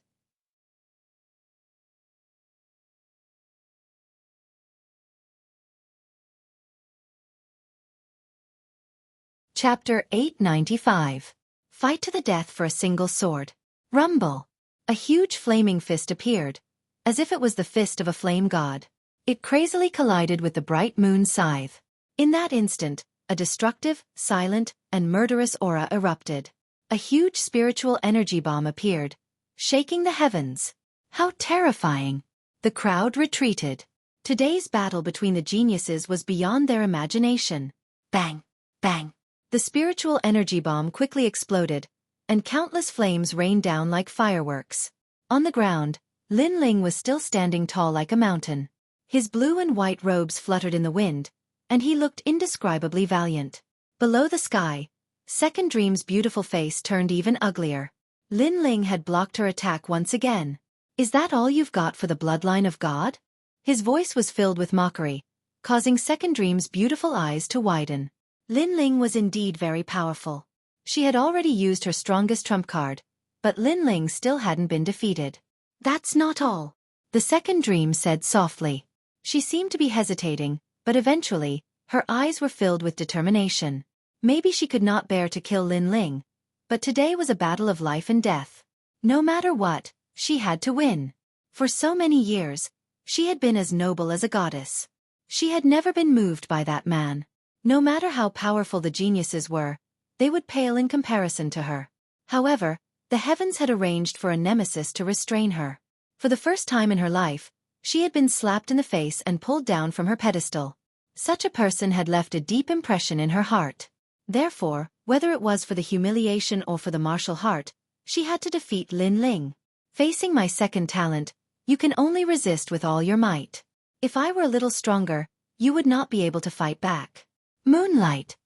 Chapter 895. Fight to the death for a single sword. Rumble. A huge flaming fist appeared, as if it was the fist of a flame god. It crazily collided with the bright moon's scythe. In that instant, a destructive, silent, and murderous aura erupted. A huge spiritual energy bomb appeared, shaking the heavens. How terrifying! The crowd retreated. Today's battle between the geniuses was beyond their imagination. Bang! Bang! The spiritual energy bomb quickly exploded, and countless flames rained down like fireworks. On the ground, Lin Ling was still standing tall like a mountain. His blue and white robes fluttered in the wind, and he looked indescribably valiant. Below the sky, Second Dream's beautiful face turned even uglier. Lin Ling had blocked her attack once again. Is that all you've got for the bloodline of God? His voice was filled with mockery, causing Second Dream's beautiful eyes to widen. Lin Ling was indeed very powerful. She had already used her strongest trump card, but Lin Ling still hadn't been defeated. That's not all, the Second Dream said softly. She seemed to be hesitating, but eventually, her eyes were filled with determination. Maybe she could not bear to kill Lin Ling, but today was a battle of life and death. No matter what, she had to win. For so many years, she had been as noble as a goddess. She had never been moved by that man. No matter how powerful the geniuses were, they would pale in comparison to her. However, the heavens had arranged for a nemesis to restrain her. For the first time in her life, she had been slapped in the face and pulled down from her pedestal. Such a person had left a deep impression in her heart. Therefore, whether it was for the humiliation or for the martial heart, she had to defeat Lin Ling. Facing my second talent, you can only resist with all your might. If I were a little stronger, you would not be able to fight back. Moonlight.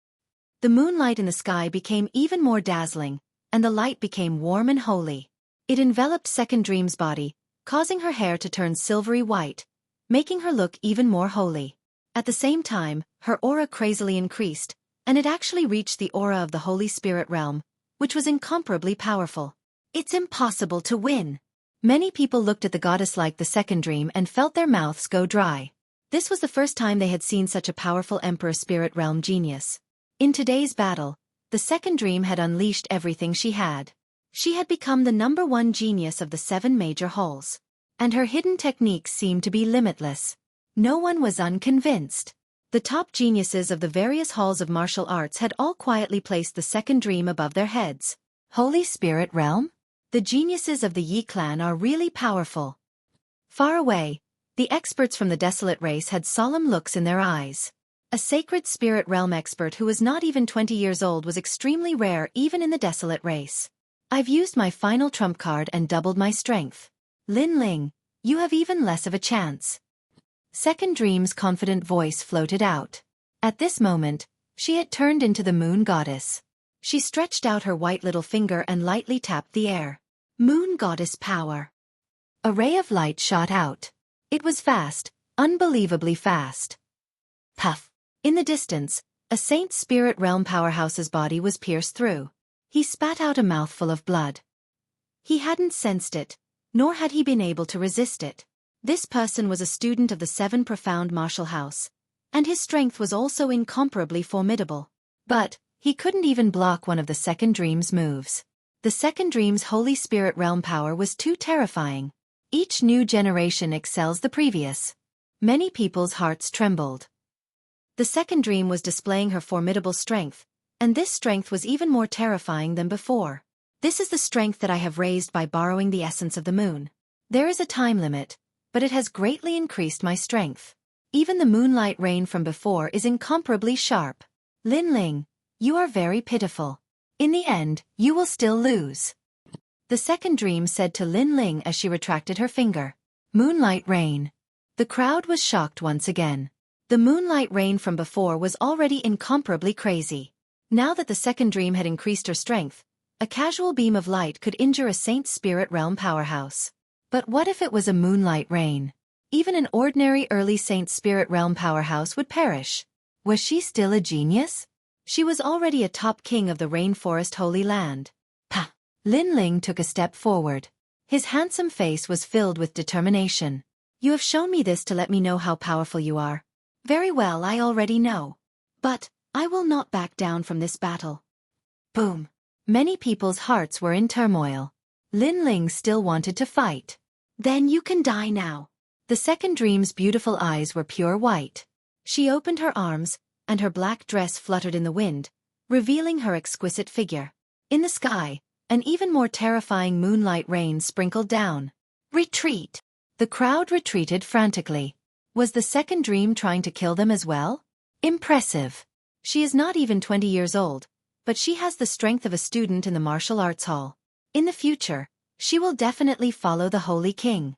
The moonlight in the sky became even more dazzling, and the light became warm and holy. It enveloped Second Dream's body, causing her hair to turn silvery white, making her look even more holy. At the same time, her aura crazily increased, and it actually reached the aura of the Holy Spirit realm, which was incomparably powerful. It's impossible to win. Many people looked at the goddess like the second dream and felt their mouths go dry. This was the first time they had seen such a powerful Emperor Spirit Realm genius. In today's battle, the second dream had unleashed everything she had. She had become the #1 genius of the 7 major halls. And her hidden techniques seemed to be limitless. No one was unconvinced. The top geniuses of the various halls of martial arts had all quietly placed the second dream above their heads. Holy Spirit Realm? The geniuses of the Yi clan are really powerful. Far away, the experts from the Desolate race had solemn looks in their eyes. A sacred spirit realm expert who was not even 20 years old was extremely rare even in the Desolate race. I've used my final trump card and doubled my strength. Lin Ling, you have even less of a chance. Second Dream's confident voice floated out. At this moment, she had turned into the moon goddess. She stretched out her white little finger and lightly tapped the air. Moon goddess power. A ray of light shot out. It was fast, unbelievably fast. Puff. In the distance, a Saint Spirit Realm powerhouse's body was pierced through. He spat out a mouthful of blood. He hadn't sensed it, nor had he been able to resist it. This person was a student of the 7 profound martial house, and his strength was also incomparably formidable. But he couldn't even block one of the second dream's moves. The second dream's Holy Spirit Realm power was too terrifying. Each new generation excels the previous. Many people's hearts trembled. The second dream was displaying her formidable strength, and this strength was even more terrifying than before. This is the strength that I have raised by borrowing the essence of the moon. There is a time limit, but it has greatly increased my strength. Even the moonlight rain from before is incomparably sharp. Lin Ling, you are very pitiful. In the end, you will still lose. The second dream said to Lin Ling as she retracted her finger. Moonlight rain. The crowd was shocked once again. The moonlight rain from before was already incomparably crazy. Now that the second dream had increased her strength, a casual beam of light could injure a Saint Spirit Realm powerhouse. But what if it was a moonlight rain? Even an ordinary early Saint Spirit Realm powerhouse would perish. Was she still a genius? She was already a top king of the Rainforest Holy Land. Pah! Lin Ling took a step forward. His handsome face was filled with determination. You have shown me this to let me know how powerful you are. Very well, I already know. But I will not back down from this battle. Boom! Many people's hearts were in turmoil. Lin Ling still wanted to fight. Then you can die now. The second dream's beautiful eyes were pure white. She opened her arms, and her black dress fluttered in the wind, revealing her exquisite figure. In the sky, an even more terrifying moonlight rain sprinkled down. Retreat! The crowd retreated frantically. Was the second dream trying to kill them as well? Impressive. She is not even 20 years old, but she has the strength of a student in the martial arts hall. In the future, she will definitely follow the Holy King.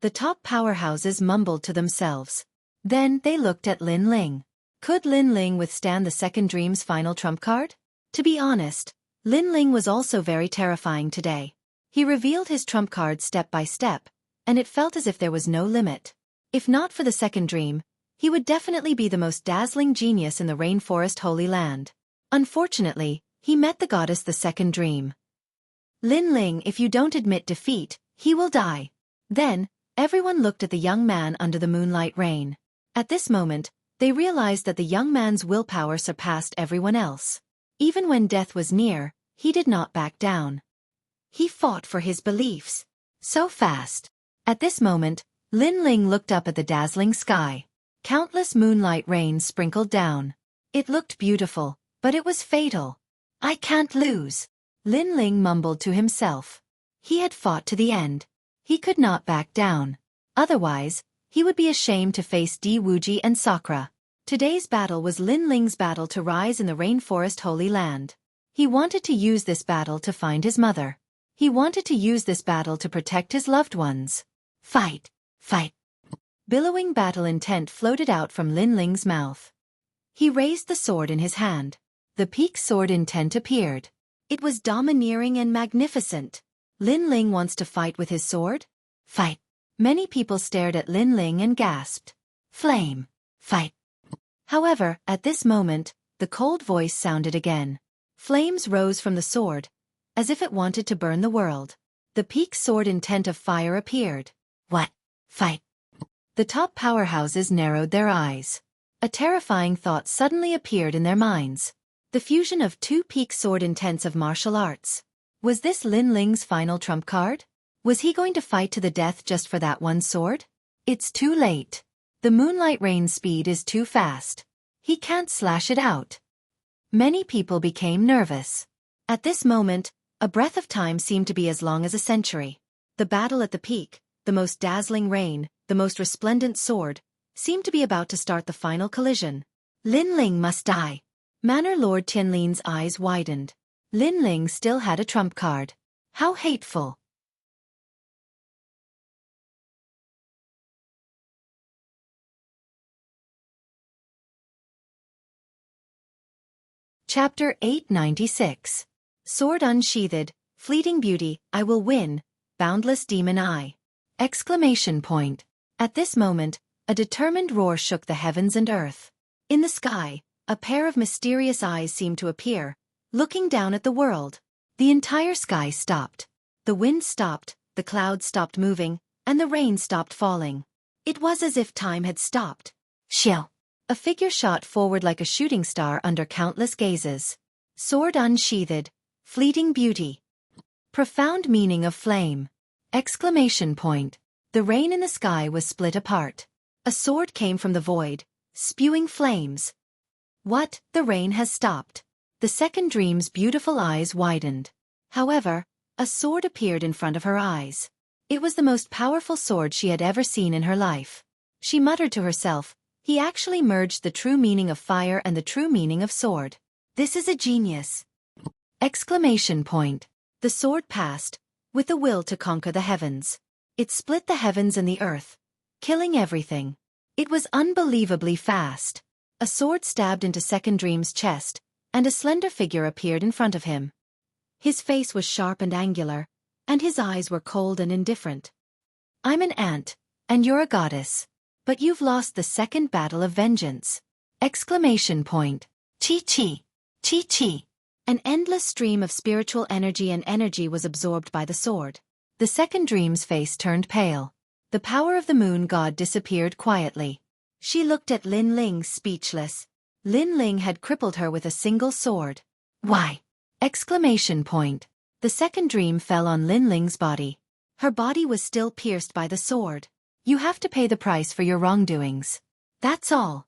The top powerhouses mumbled to themselves. Then they looked at Lin Ling. Could Lin Ling withstand the second dream's final trump card? To be honest, Lin Ling was also very terrifying today. He revealed his trump card step by step, and it felt as if there was no limit. If not for the second dream, he would definitely be the most dazzling genius in the Rainforest Holy Land. Unfortunately, he met the goddess the second dream. Lin Ling, if you don't admit defeat, he will die. Then, everyone looked at the young man under the moonlight rain. At this moment, they realized that the young man's willpower surpassed everyone else. Even when death was near, he did not back down. He fought for his beliefs. So fast. At this moment, Lin Ling looked up at the dazzling sky. Countless moonlight rains sprinkled down. It looked beautiful, but it was fatal. I can't lose. Lin Ling mumbled to himself. He had fought to the end. He could not back down. Otherwise, he would be ashamed to face Di Wuji and Sakura. Today's battle was Lin Ling's battle to rise in the Rainforest Holy Land. He wanted to use this battle to find his mother. He wanted to use this battle to protect his loved ones. Fight! Fight! Billowing battle intent floated out from Lin Ling's mouth. He raised the sword in his hand. The peak sword intent appeared. It was domineering and magnificent. Lin Ling wants to fight with his sword? Fight! Many people stared at Lin Ling and gasped. Flame! Fight! However, at this moment, the cold voice sounded again. Flames rose from the sword, as if it wanted to burn the world. The peak sword intent of fire appeared. What? Fight. The top powerhouses narrowed their eyes. A terrifying thought suddenly appeared in their minds. The fusion of two peak sword intents of martial arts. Was this Lin Ling's final trump card? Was he going to fight to the death just for that one sword? It's too late. The moonlight rain's speed is too fast. He can't slash it out. Many people became nervous. At this moment, a breath of time seemed to be as long as a century. The battle at the peak, the most dazzling rain, the most resplendent sword, seemed to be about to start the final collision. Lin Ling must die. Manor Lord Tianlin's eyes widened. Lin Ling still had a trump card. How hateful. Chapter 896. Sword unsheathed, fleeting beauty, I will win, boundless demon eye. Exclamation point. At this moment, a determined roar shook the heavens and earth. In the sky, a pair of mysterious eyes seemed to appear, looking down at the world. The entire sky stopped. The wind stopped, the clouds stopped moving, and the rain stopped falling. It was as if time had stopped. Shill. A figure shot forward like a shooting star under countless gazes. Sword unsheathed, fleeting beauty. Profound meaning of flame. Exclamation point. The rain in the sky was split apart. A sword came from the void, spewing flames. What? The rain has stopped. The second dream's beautiful eyes widened. However, a sword appeared in front of her eyes. It was the most powerful sword she had ever seen in her life. She muttered to herself, he actually merged the true meaning of fire and the true meaning of sword. This is a genius. Exclamation point. The sword passed, with the will to conquer the heavens. It split the heavens and the earth, killing everything. It was unbelievably fast. A sword stabbed into Second Dream's chest, and a slender figure appeared in front of him. His face was sharp and angular, and his eyes were cold and indifferent. I'm an ant, and you're a goddess. But you've lost the second battle of vengeance. Exclamation point. Chi-chi. Chi-chi. An endless stream of spiritual energy and energy was absorbed by the sword. The second dream's face turned pale. The power of the moon god disappeared quietly. She looked at Lin Ling speechless. Lin Ling had crippled her with a single sword. Why? Exclamation point. The second dream fell on Lin Ling's body. Her body was still pierced by the sword. You have to pay the price for your wrongdoings. That's all.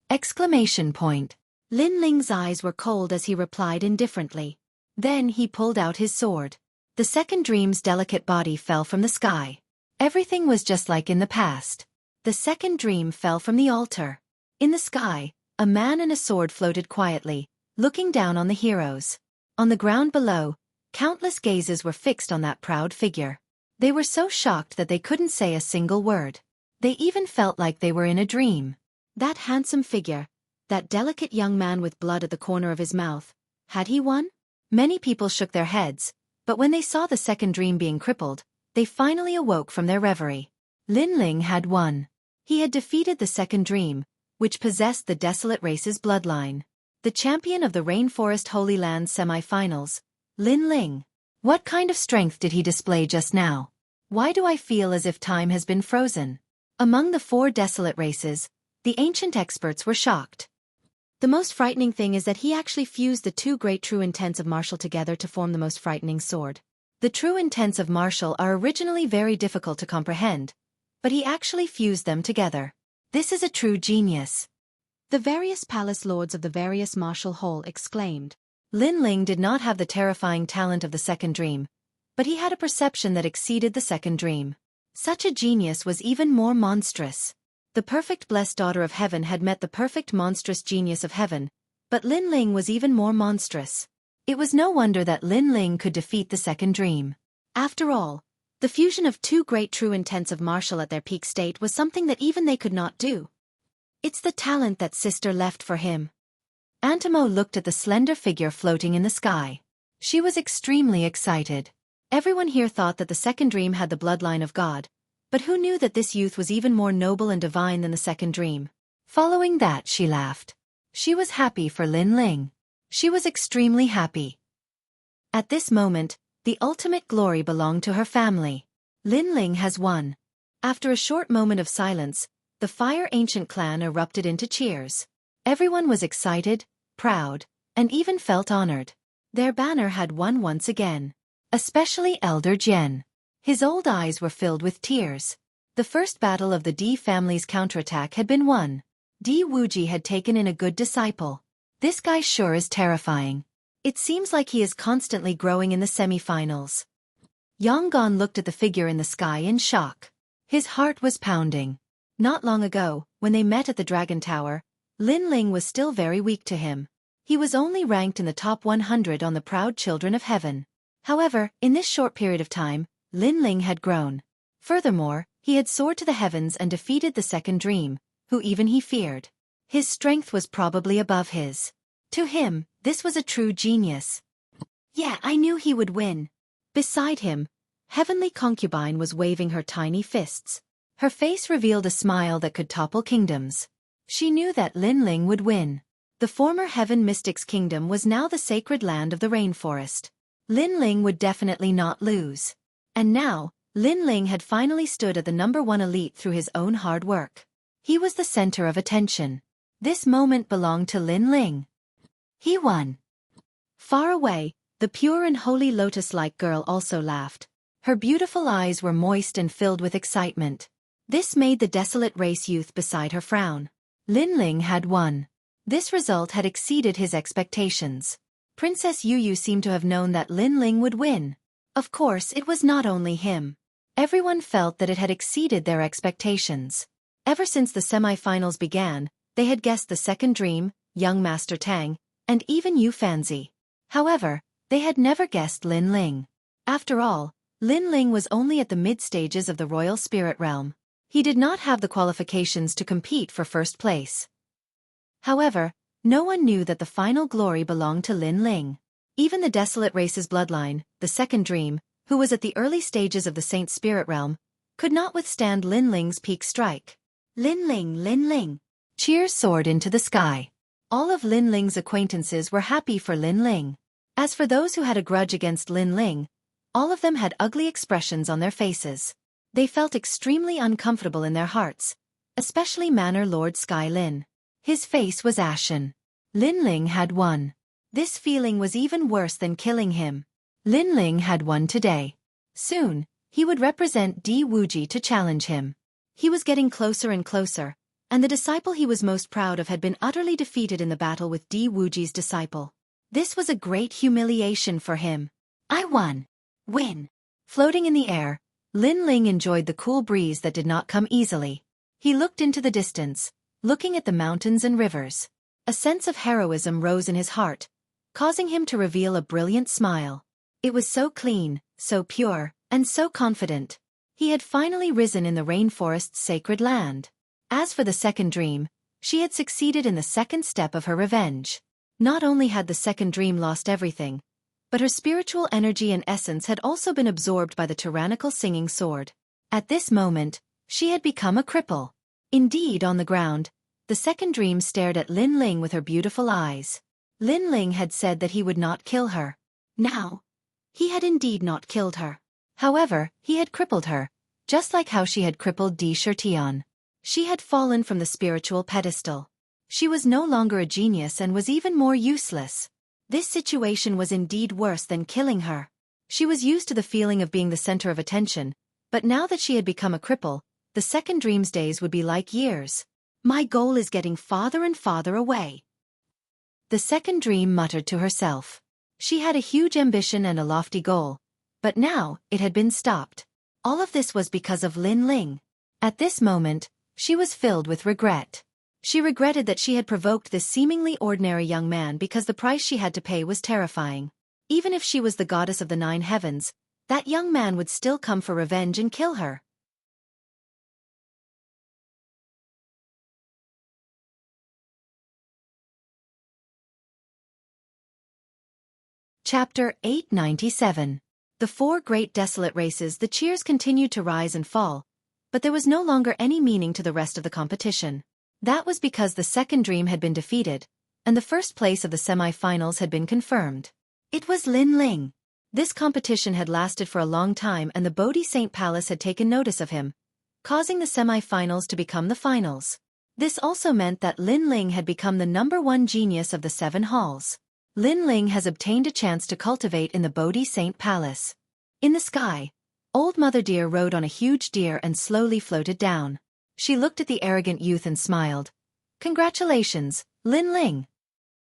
Exclamation point. Lin Ling's eyes were cold as he replied indifferently. Then he pulled out his sword. The second dream's delicate body fell from the sky. Everything was just like in the past. The second dream fell from the altar. In the sky, a man and a sword floated quietly, looking down on the heroes. On the ground below, countless gazes were fixed on that proud figure. They were so shocked that they couldn't say a single word. They even felt like they were in a dream. That handsome figure, that delicate young man with blood at the corner of his mouth, had he won? Many people shook their heads, but when they saw the second dream being crippled, they finally awoke from their reverie. Lin Ling had won. He had defeated the second dream, which possessed the desolate race's bloodline. The champion of the Rainforest Holy Land semi-finals, Lin Ling. What kind of strength did he display just now? Why do I feel as if time has been frozen? Among the four desolate races, the ancient experts were shocked. The most frightening thing is that he actually fused the two great true intents of martial together to form the most frightening sword. The true intents of martial are originally very difficult to comprehend, but he actually fused them together. This is a true genius. The various palace lords of the various martial hall exclaimed. Lin Ling did not have the terrifying talent of the second dream, but he had a perception that exceeded the second dream. Such a genius was even more monstrous. The perfect blessed daughter of heaven had met the perfect monstrous genius of heaven, but Lin Ling was even more monstrous. It was no wonder that Lin Ling could defeat the second dream. After all, the fusion of two great true intents of martial at their peak state was something that even they could not do. It's the talent that sister left for him. Antimo looked at the slender figure floating in the sky. She was extremely excited. Everyone here thought that the second dream had the bloodline of God, but who knew that this youth was even more noble and divine than the second dream? Following that, she laughed. She was happy for Lin Ling. She was extremely happy. At this moment, the ultimate glory belonged to her family. Lin Ling has won. After a short moment of silence, the Fire Ancient clan erupted into cheers. Everyone was excited, proud, and even felt honored. Their banner had won once again. Especially Elder Jian. His old eyes were filled with tears. The first battle of the Di family's counterattack had been won. Di Wuji had taken in a good disciple. This guy sure is terrifying. It seems like he is constantly growing in the semi-finals. Yang Gan looked at the figure in the sky in shock. His heart was pounding. Not long ago, when they met at the Dragon Tower, Lin Ling was still very weak to him. He was only ranked in the top 100 on the Proud Children of Heaven. However, in this short period of time, Lin Ling had grown. Furthermore, he had soared to the heavens and defeated the second dream, who even he feared. His strength was probably above his. To him, this was a true genius. Yeah, I knew he would win. Beside him, Heavenly Concubine was waving her tiny fists. Her face revealed a smile that could topple kingdoms. She knew that Lin Ling would win. The former Heaven Mystic's kingdom was now the sacred land of the rainforest. Lin Ling would definitely not lose. And now, Lin Ling had finally stood at the #1 elite through his own hard work. He was the center of attention. This moment belonged to Lin Ling. He won. Far away, the pure and holy lotus-like girl also laughed. Her beautiful eyes were moist and filled with excitement. This made the desolate race youth beside her frown. Lin Ling had won. This result had exceeded his expectations. Princess Yu seemed to have known that Lin Ling would win. Of course, it was not only him. Everyone felt that it had exceeded their expectations. Ever since the semi-finals began, they had guessed the second dream, young Master Tang, and even Yu Fanzi. However, they had never guessed Lin Ling. After all, Lin Ling was only at the mid-stages of the royal spirit realm. He did not have the qualifications to compete for first place. However, no one knew that the final glory belonged to Lin Ling. Even the desolate race's bloodline, the second dream, who was at the early stages of the Saint Spirit realm, could not withstand Lin Ling's peak strike. Lin Ling, Lin Ling. Cheers soared into the sky. All of Lin Ling's acquaintances were happy for Lin Ling. As for those who had a grudge against Lin Ling, all of them had ugly expressions on their faces. They felt extremely uncomfortable in their hearts, especially Manor Lord Sky Lin. His face was ashen. Lin Ling had won. This feeling was even worse than killing him. Lin Ling had won today. Soon, he would represent Di Wuji to challenge him. He was getting closer and closer, and the disciple he was most proud of had been utterly defeated in the battle with Di Wuji's disciple. This was a great humiliation for him. I won. Win. Floating in the air, Lin Ling enjoyed the cool breeze that did not come easily. He looked into the distance, looking at the mountains and rivers. A sense of heroism rose in his heart, causing him to reveal a brilliant smile. It was so clean, so pure, and so confident. He had finally risen in the rainforest's sacred land. As for the second dream, she had succeeded in the second step of her revenge. Not only had the second dream lost everything, but her spiritual energy and essence had also been absorbed by the tyrannical singing sword. At this moment, she had become a cripple. Indeed, on the ground, the second dream stared at Lin Ling with her beautiful eyes. Lin Ling had said that he would not kill her. Now, he had indeed not killed her. However, he had crippled her, just like how she had crippled Di Shirtian. She had fallen from the spiritual pedestal. She was no longer a genius and was even more useless. This situation was indeed worse than killing her. She was used to the feeling of being the center of attention, but now that she had become a cripple, the second dream's days would be like years. My goal is getting farther and farther away. The second dream muttered to herself. She had a huge ambition and a lofty goal, but now it had been stopped. All of this was because of Lin Ling. At this moment, she was filled with regret. She regretted that she had provoked this seemingly ordinary young man because the price she had to pay was terrifying. Even if she was the goddess of the 9 heavens, that young man would still come for revenge and kill her. Chapter 897. The 4 great desolate races. The cheers continued to rise and fall, but there was no longer any meaning to the rest of the competition. That was because the second dream had been defeated, and the first place of the semi-finals had been confirmed. It was Lin Ling. This competition had lasted for a long time and the Bodhi Saint Palace had taken notice of him, causing the semi-finals to become the finals. This also meant that Lin Ling had become the #1 genius of the 7 halls. Lin Ling has obtained a chance to cultivate in the Bodhi Saint Palace. In the sky, Old Mother Deer rode on a huge deer and slowly floated down. She looked at the arrogant youth and smiled. "Congratulations, Lin Ling."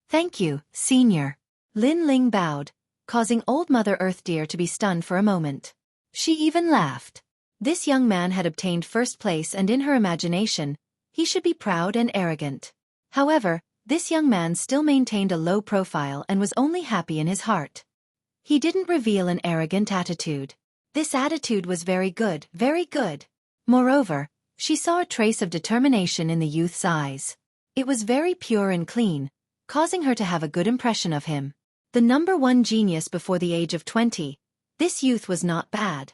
"Thank you, Senior." Lin Ling bowed, causing Old Mother Earth Deer to be stunned for a moment. She even laughed. This young man had obtained first place and in her imagination, he should be proud and arrogant. However, this young man still maintained a low profile and was only happy in his heart. He didn't reveal an arrogant attitude. This attitude was very good, very good. Moreover, she saw a trace of determination in the youth's eyes. It was very pure and clean, causing her to have a good impression of him. The #1 genius before the age of 20, this youth was not bad.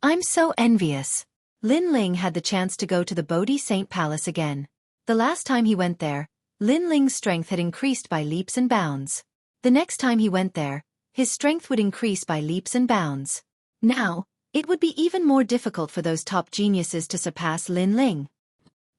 "I'm so envious." Lin Ling had the chance to go to the Bodhi Saint Palace again. The last time he went there, Lin Ling's strength had increased by leaps and bounds. The next time he went there, his strength would increase by leaps and bounds. Now, it would be even more difficult for those top geniuses to surpass Lin Ling.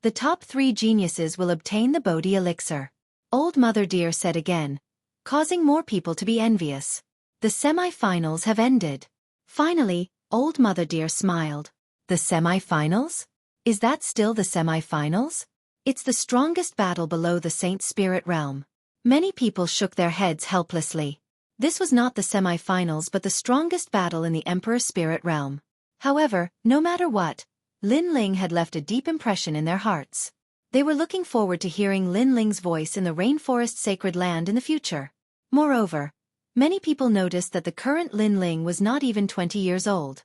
The top 3 geniuses will obtain the Bodhi Elixir. Old Mother Deer said again, causing more people to be envious. The semi-finals have ended. Finally, Old Mother Deer smiled. The semi-finals? Is that still the semi-finals? It's the strongest battle below the Saint Spirit realm. Many people shook their heads helplessly. This was not the semi-finals but the strongest battle in the Emperor Spirit realm. However, no matter what, Lin Ling had left a deep impression in their hearts. They were looking forward to hearing Lin Ling's voice in the Rainforest Sacred Land in the future. Moreover, many people noticed that the current Lin Ling was not even 20 years old.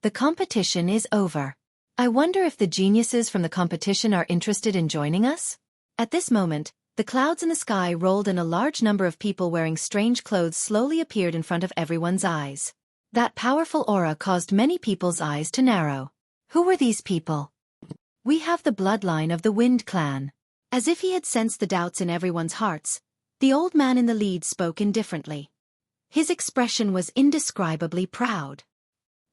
The competition is over. I wonder if the geniuses from the competition are interested in joining us? At this moment, the clouds in the sky rolled and a large number of people wearing strange clothes slowly appeared in front of everyone's eyes. That powerful aura caused many people's eyes to narrow. Who were these people? "We have the bloodline of the Wind Clan." As if he had sensed the doubts in everyone's hearts, the old man in the lead spoke indifferently. His expression was indescribably proud.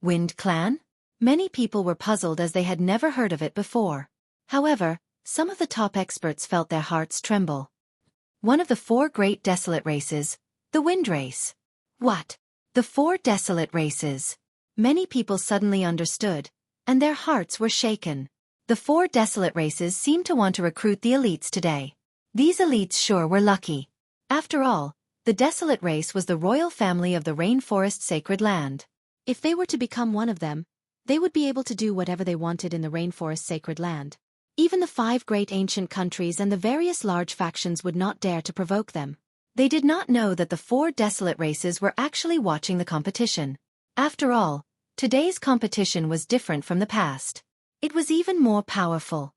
Wind Clan? Many people were puzzled as they had never heard of it before. However, some of the top experts felt their hearts tremble. One of the 4 great desolate races, the Wind Race. What? The 4 desolate races? Many people suddenly understood, and their hearts were shaken. The 4 desolate races seemed to want to recruit the elites today. These elites sure were lucky. After all, the desolate race was the royal family of the Rainforest Sacred Land. If they were to become one of them, they would be able to do whatever they wanted in the Rainforest Sacred Land. Even the 5 great ancient countries and the various large factions would not dare to provoke them. They did not know that the 4 desolate races were actually watching the competition. After all, today's competition was different from the past. It was even more powerful.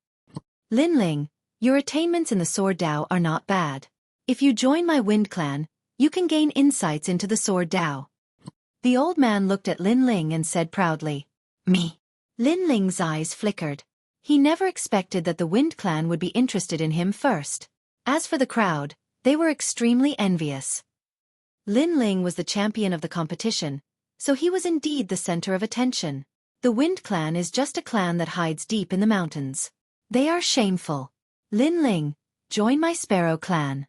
Lin Ling, your attainments in the Sword Dao are not bad. If you join my Wind Clan, you can gain insights into the Sword Dao. The old man looked at Lin Ling and said proudly, "Me." Lin Ling's eyes flickered. He never expected that the Wind Clan would be interested in him first. As for the crowd, they were extremely envious. Lin Ling was the champion of the competition, so he was indeed the center of attention. The Wind Clan is just a clan that hides deep in the mountains. They are shameful. Lin Ling, join my Sparrow Clan.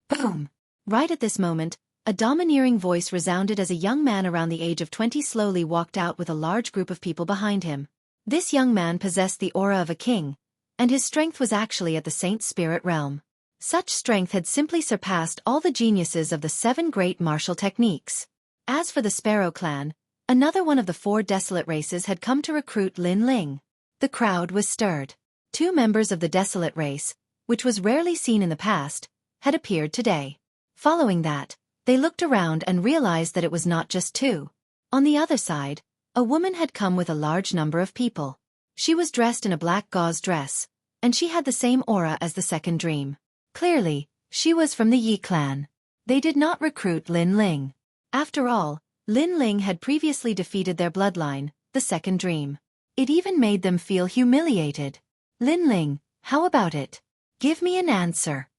Boom! Right at this moment, a domineering voice resounded as a young man around the age of 20 slowly walked out with a large group of people behind him. This young man possessed the aura of a king, and his strength was actually at the Saint Spirit realm. Such strength had simply surpassed all the geniuses of the 7 great martial techniques. As for the Sparrow Clan, another one of the 4 desolate races had come to recruit Lin Ling. The crowd was stirred. 2 members of the desolate race, which was rarely seen in the past, had appeared today. Following that, they looked around and realized that it was not just 2. On the other side, a woman had come with a large number of people. She was dressed in a black gauze dress, and she had the same aura as the second dream. Clearly, she was from the Yi clan. They did not recruit Lin Ling. After all, Lin Ling had previously defeated their bloodline, the second dream. It even made them feel humiliated. Lin Ling, How about it? Give me an answer.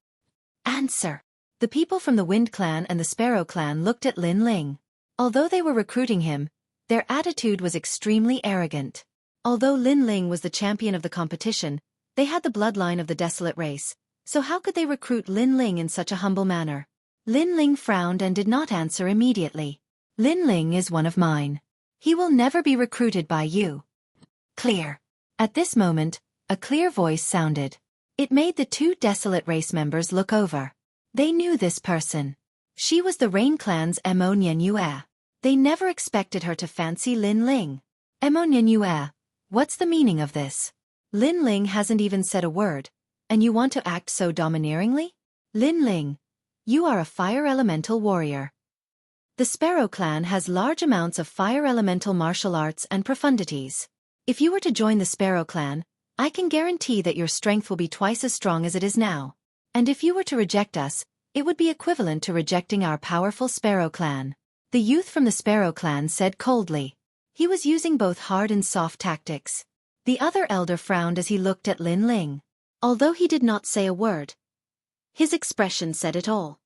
Answer. The people from the Wind Clan and the Sparrow Clan looked at Lin Ling. Although they were recruiting him, their attitude was extremely arrogant. Although Lin Ling was the champion of the competition, they had the bloodline of the Desolate Race, so how could they recruit Lin Ling in such a humble manner? Lin Ling frowned and did not answer immediately. Lin Ling is one of mine. He will never be recruited by you. Clear. At this moment, a clear voice sounded. It made the two Desolate Race members look over. They knew this person. She was the Rain Clan's Emo Nyenyue. They never expected her to fancy Lin Ling. Emo Nyenyue, what's the meaning of this? Lin Ling hasn't even said a word, and you want to act so domineeringly? Lin Ling, you are a fire elemental warrior. The Sparrow Clan has large amounts of fire elemental martial arts and profundities. If you were to join the Sparrow Clan, I can guarantee that your strength will be twice as strong as it is now. And if you were to reject us, it would be equivalent to rejecting our powerful Sparrow Clan. The youth from the Sparrow Clan said coldly. He was using both hard and soft tactics. The other elder frowned as he looked at Lin Ling. Although he did not say a word, his expression said it all.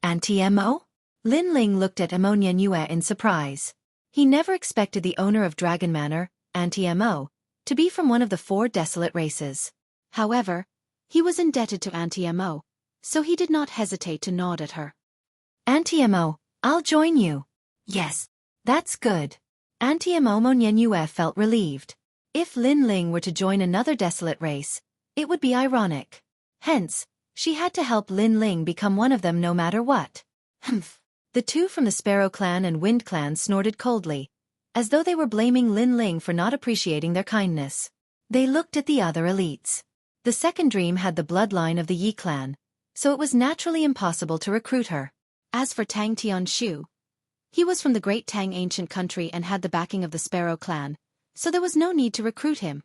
Anti-Mo? Lin Ling looked at Emo Nyenyue in surprise. He never expected the owner of Dragon Manor, Anti-Mo, to be from one of the 4 Desolate Races. However, he was indebted to Anti-Mo, so he did not hesitate to nod at her. Anti-Mo, I'll join you. Yes, that's good. Anti-Mo Nyenyue felt relieved. If Lin Ling were to join another Desolate Race, it would be ironic. Hence, she had to help Lin Ling become one of them no matter what. Humph. The two from the Sparrow Clan and Wind Clan snorted coldly, as though they were blaming Lin Ling for not appreciating their kindness. They looked at the other elites. The second dream had the bloodline of the Yi clan, so it was naturally impossible to recruit her. As for Tang Tianshu, he was from the Great Tang ancient country and had the backing of the Sparrow Clan, so there was no need to recruit him.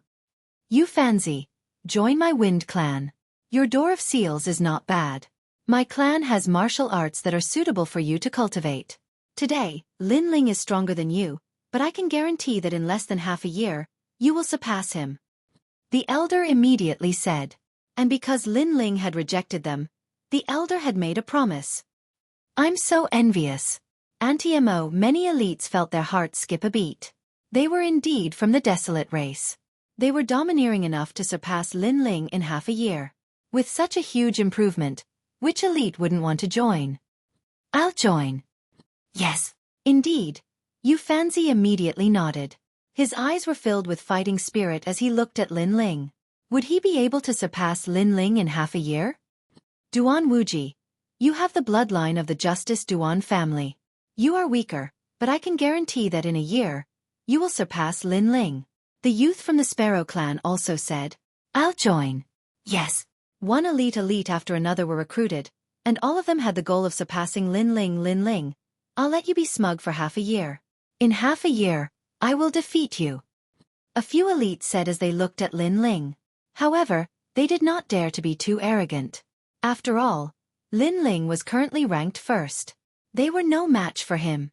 You Fanzi, join my Wind Clan. Your Door of Seals is not bad. My clan has martial arts that are suitable for you to cultivate. Today, Lin Ling is stronger than you, but I can guarantee that in less than half a year, you will surpass him. The elder immediately said. And because Lin Ling had rejected them, the elder had made a promise. I'm so envious. Anti-Mo, many elites felt their hearts skip a beat. They were indeed from the Desolate Race. They were domineering enough to surpass Lin Ling in half a year. With such a huge improvement, which elite wouldn't want to join? I'll join. Yes, indeed. Yu Fanzi immediately nodded. His eyes were filled with fighting spirit as he looked at Lin Ling. Would he be able to surpass Lin Ling in half a year? Duan Wuji, you have the bloodline of the Justice Duan family. You are weaker, but I can guarantee that in a year, you will surpass Lin Ling. The youth from the Sparrow Clan also said, I'll join. Yes. One elite after another were recruited, and all of them had the goal of surpassing Lin Ling. Lin Ling, I'll let you be smug for half a year. In half a year, I will defeat you. A few elites said as they looked at Lin Ling. However, they did not dare to be too arrogant. After all, Lin Ling was currently ranked first. They were no match for him.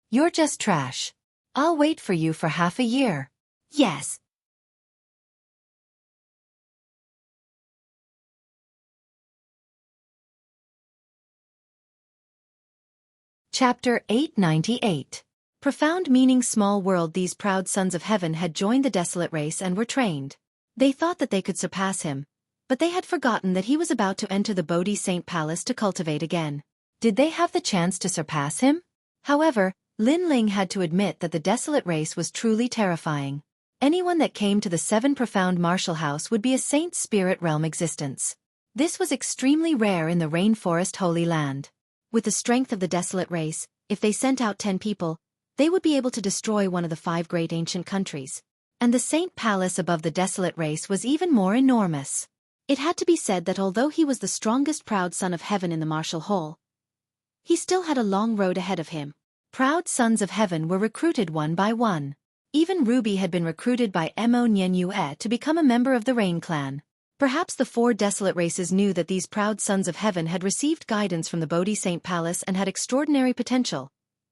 You're just trash. I'll wait for you for half a year. Yes. Chapter 898. Profound meaning. Small world. These proud sons of heaven had joined the Desolate Race and were trained. They thought that they could surpass him, but they had forgotten that he was about to enter the Bodhi Saint Palace to cultivate again. Did they have the chance to surpass him? However, Lin Ling had to admit that the Desolate Race was truly terrifying. Anyone that came to the 7 profound martial house would be a saint spirit realm existence. This was extremely rare in the rainforest Holy Land. With the strength of the Desolate Race, if they sent out 10 people, they would be able to destroy one of the 5 great ancient countries. And the Saint Palace above the Desolate Race was even more enormous. It had to be said that although he was the strongest proud son of heaven in the martial hall, he still had a long road ahead of him. Proud sons of heaven were recruited one by one. Even Ruby had been recruited by Emo Nyenyue to become a member of the Rain Clan. Perhaps the 4 Desolate Races knew that these proud sons of heaven had received guidance from the Bodhi Saint Palace and had extraordinary potential,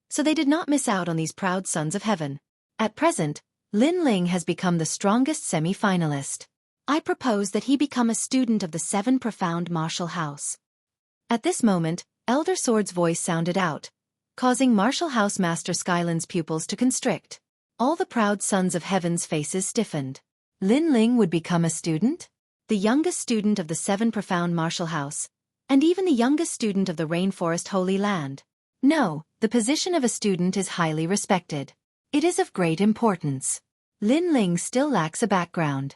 so they did not miss out on these proud sons of heaven. At present, Lin Ling has become the strongest semi-finalist. I propose that he become a student of the 7 profound martial house. At this moment, Elder Sword's voice sounded out, causing martial house Master Skyland's pupils to constrict. All the proud sons of heaven's faces stiffened. Lin Ling would become a student? The youngest student of the 7 profound martial house, and even the youngest student of the Rainforest Holy Land. No, the position of a student is highly respected. It is of great importance. Lin Ling still lacks a background.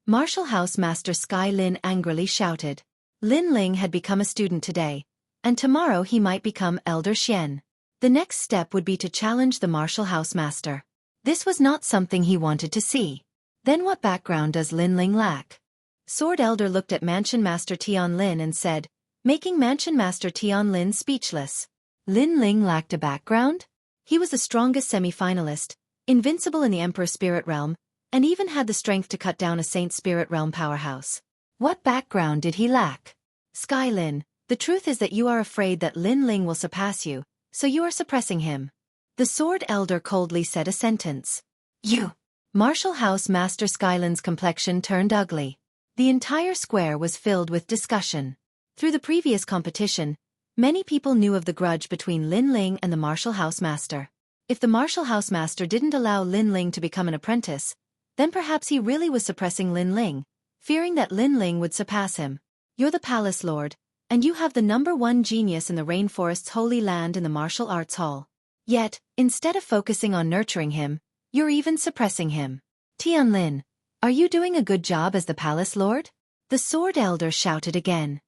Martial House Master Sky Lin angrily shouted. Lin Ling had become a student today, and tomorrow he might become Elder Xian. The next step would be to challenge the Martial House Master. This was not something he wanted to see. Then what background does Lin Ling lack? Sword Elder looked at Mansion Master Tian Lin and said, making Mansion Master Tian Lin speechless. Lin Ling lacked a background? He was the strongest semi-finalist, invincible in the Emperor Spirit Realm, and even had the strength to cut down a Saint Spirit Realm powerhouse. What background did he lack? Sky Lin, the truth is that you are afraid that Lin Ling will surpass you, so you are suppressing him. The Sword Elder coldly said a sentence. You! Martial House Master Skyland's complexion turned ugly. The entire square was filled with discussion. Through the previous competition, many people knew of the grudge between Lin Ling and the Martial House Master. If the Martial House Master didn't allow Lin Ling to become an apprentice, then perhaps he really was suppressing Lin Ling, fearing that Lin Ling would surpass him. You're the Palace Lord, and you have the #1 genius in the Rainforest's Holy Land in the Martial Arts Hall. Yet, instead of focusing on nurturing him, you're even suppressing him. Tian Lin, are you doing a good job as the Palace Lord? The Sword Elder shouted again.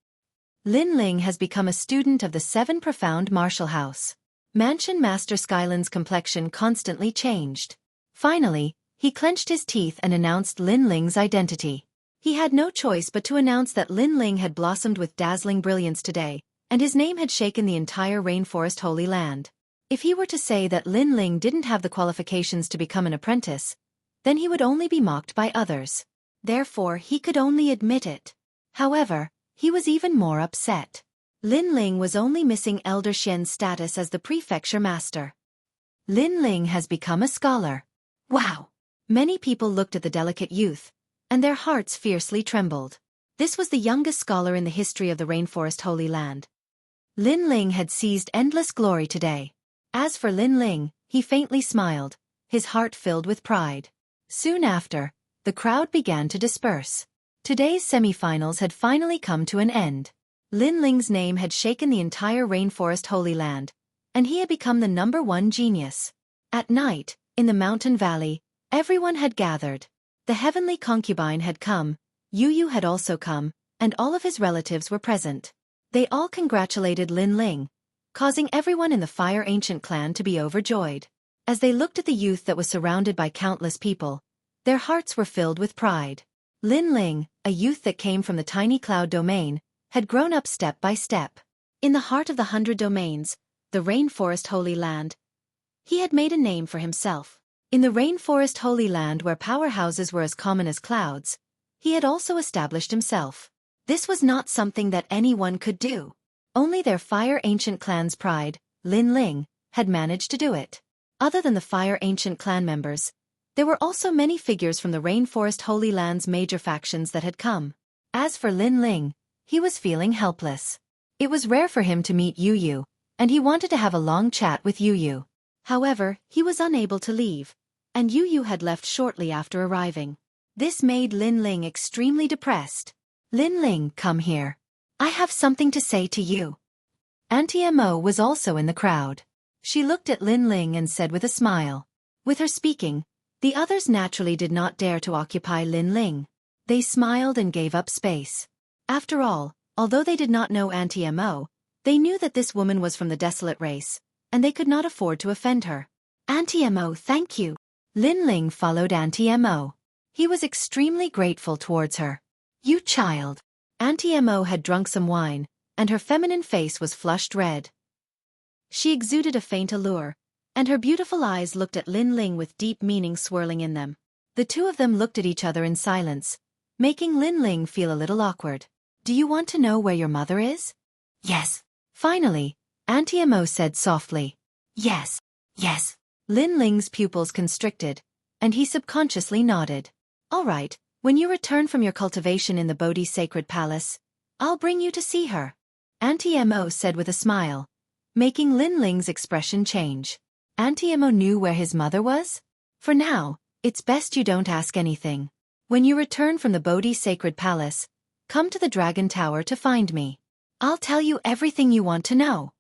Lin Ling has become a student of the 7 profound martial house. Mansion Master Skyland's complexion constantly changed. Finally, he clenched his teeth and announced Lin Ling's identity. He had no choice but to announce that Lin Ling had blossomed with dazzling brilliance today, and his name had shaken the entire Rainforest Holy Land. If he were to say that Lin Ling didn't have the qualifications to become an apprentice, then he would only be mocked by others. Therefore, he could only admit it. However, he was even more upset. Lin Ling was only missing Elder Xian's status as the prefecture master. Lin Ling has become a scholar. Wow! Many people looked at the delicate youth, and their hearts fiercely trembled. This was the youngest scholar in the history of the Rainforest Holy Land. Lin Ling had seized endless glory today. As for Lin Ling, he faintly smiled, his heart filled with pride. Soon after, the crowd began to disperse. Today's semifinals had finally come to an end. Lin Ling's name had shaken the entire Rainforest Holy Land, and he had become the #1 genius. At night, in the mountain valley, everyone had gathered. The heavenly concubine had come, Yu Yu had also come, and all of his relatives were present. They all congratulated Lin Ling, causing everyone in the Fire Ancient clan to be overjoyed. As they looked at the youth that was surrounded by countless people, their hearts were filled with pride. Lin Ling, a youth that came from the tiny cloud domain, had grown up step by step. In the heart of the 100 domains, the Rainforest Holy Land, he had made a name for himself. In the Rainforest Holy Land where powerhouses were as common as clouds, he had also established himself. This was not something that anyone could do. Only their Fire Ancient clan's pride, Lin Ling, had managed to do it. Other than the Fire Ancient clan members, there were also many figures from the Rainforest Holy Land's major factions that had come. As for Lin Ling, he was feeling helpless. It was rare for him to meet Yu Yu, and he wanted to have a long chat with Yu Yu. However, he was unable to leave, and Yu Yu had left shortly after arriving. This made Lin Ling extremely depressed. Lin Ling, come here. I have something to say to you. Auntie Mo was also in the crowd. She looked at Lin Ling and said with a smile. With her speaking, the others naturally did not dare to occupy Lin Ling. They smiled and gave up space. After all, although they did not know Auntie Mo, they knew that this woman was from the desolate race, and they could not afford to offend her. Auntie Mo, thank you. Lin Ling followed Auntie Mo. He was extremely grateful towards her. You child. Auntie Mo had drunk some wine, and her feminine face was flushed red. She exuded a faint allure, and her beautiful eyes looked at Lin Ling with deep meaning swirling in them. The two of them looked at each other in silence, making Lin Ling feel a little awkward. Do you want to know where your mother is? Yes. Finally, Auntie Mo said softly. Yes. Yes. Lin Ling's pupils constricted, and he subconsciously nodded. All right, When you return from your cultivation in the Bodhi Sacred Palace, I'll bring you to see her, Auntie Mo said with a smile, making Lin Ling's expression change. Auntie Mo knew where his mother was? For now, it's best you don't ask anything. When you return from the Bodhi Sacred Palace, come to the Dragon Tower to find me. I'll tell you everything you want to know.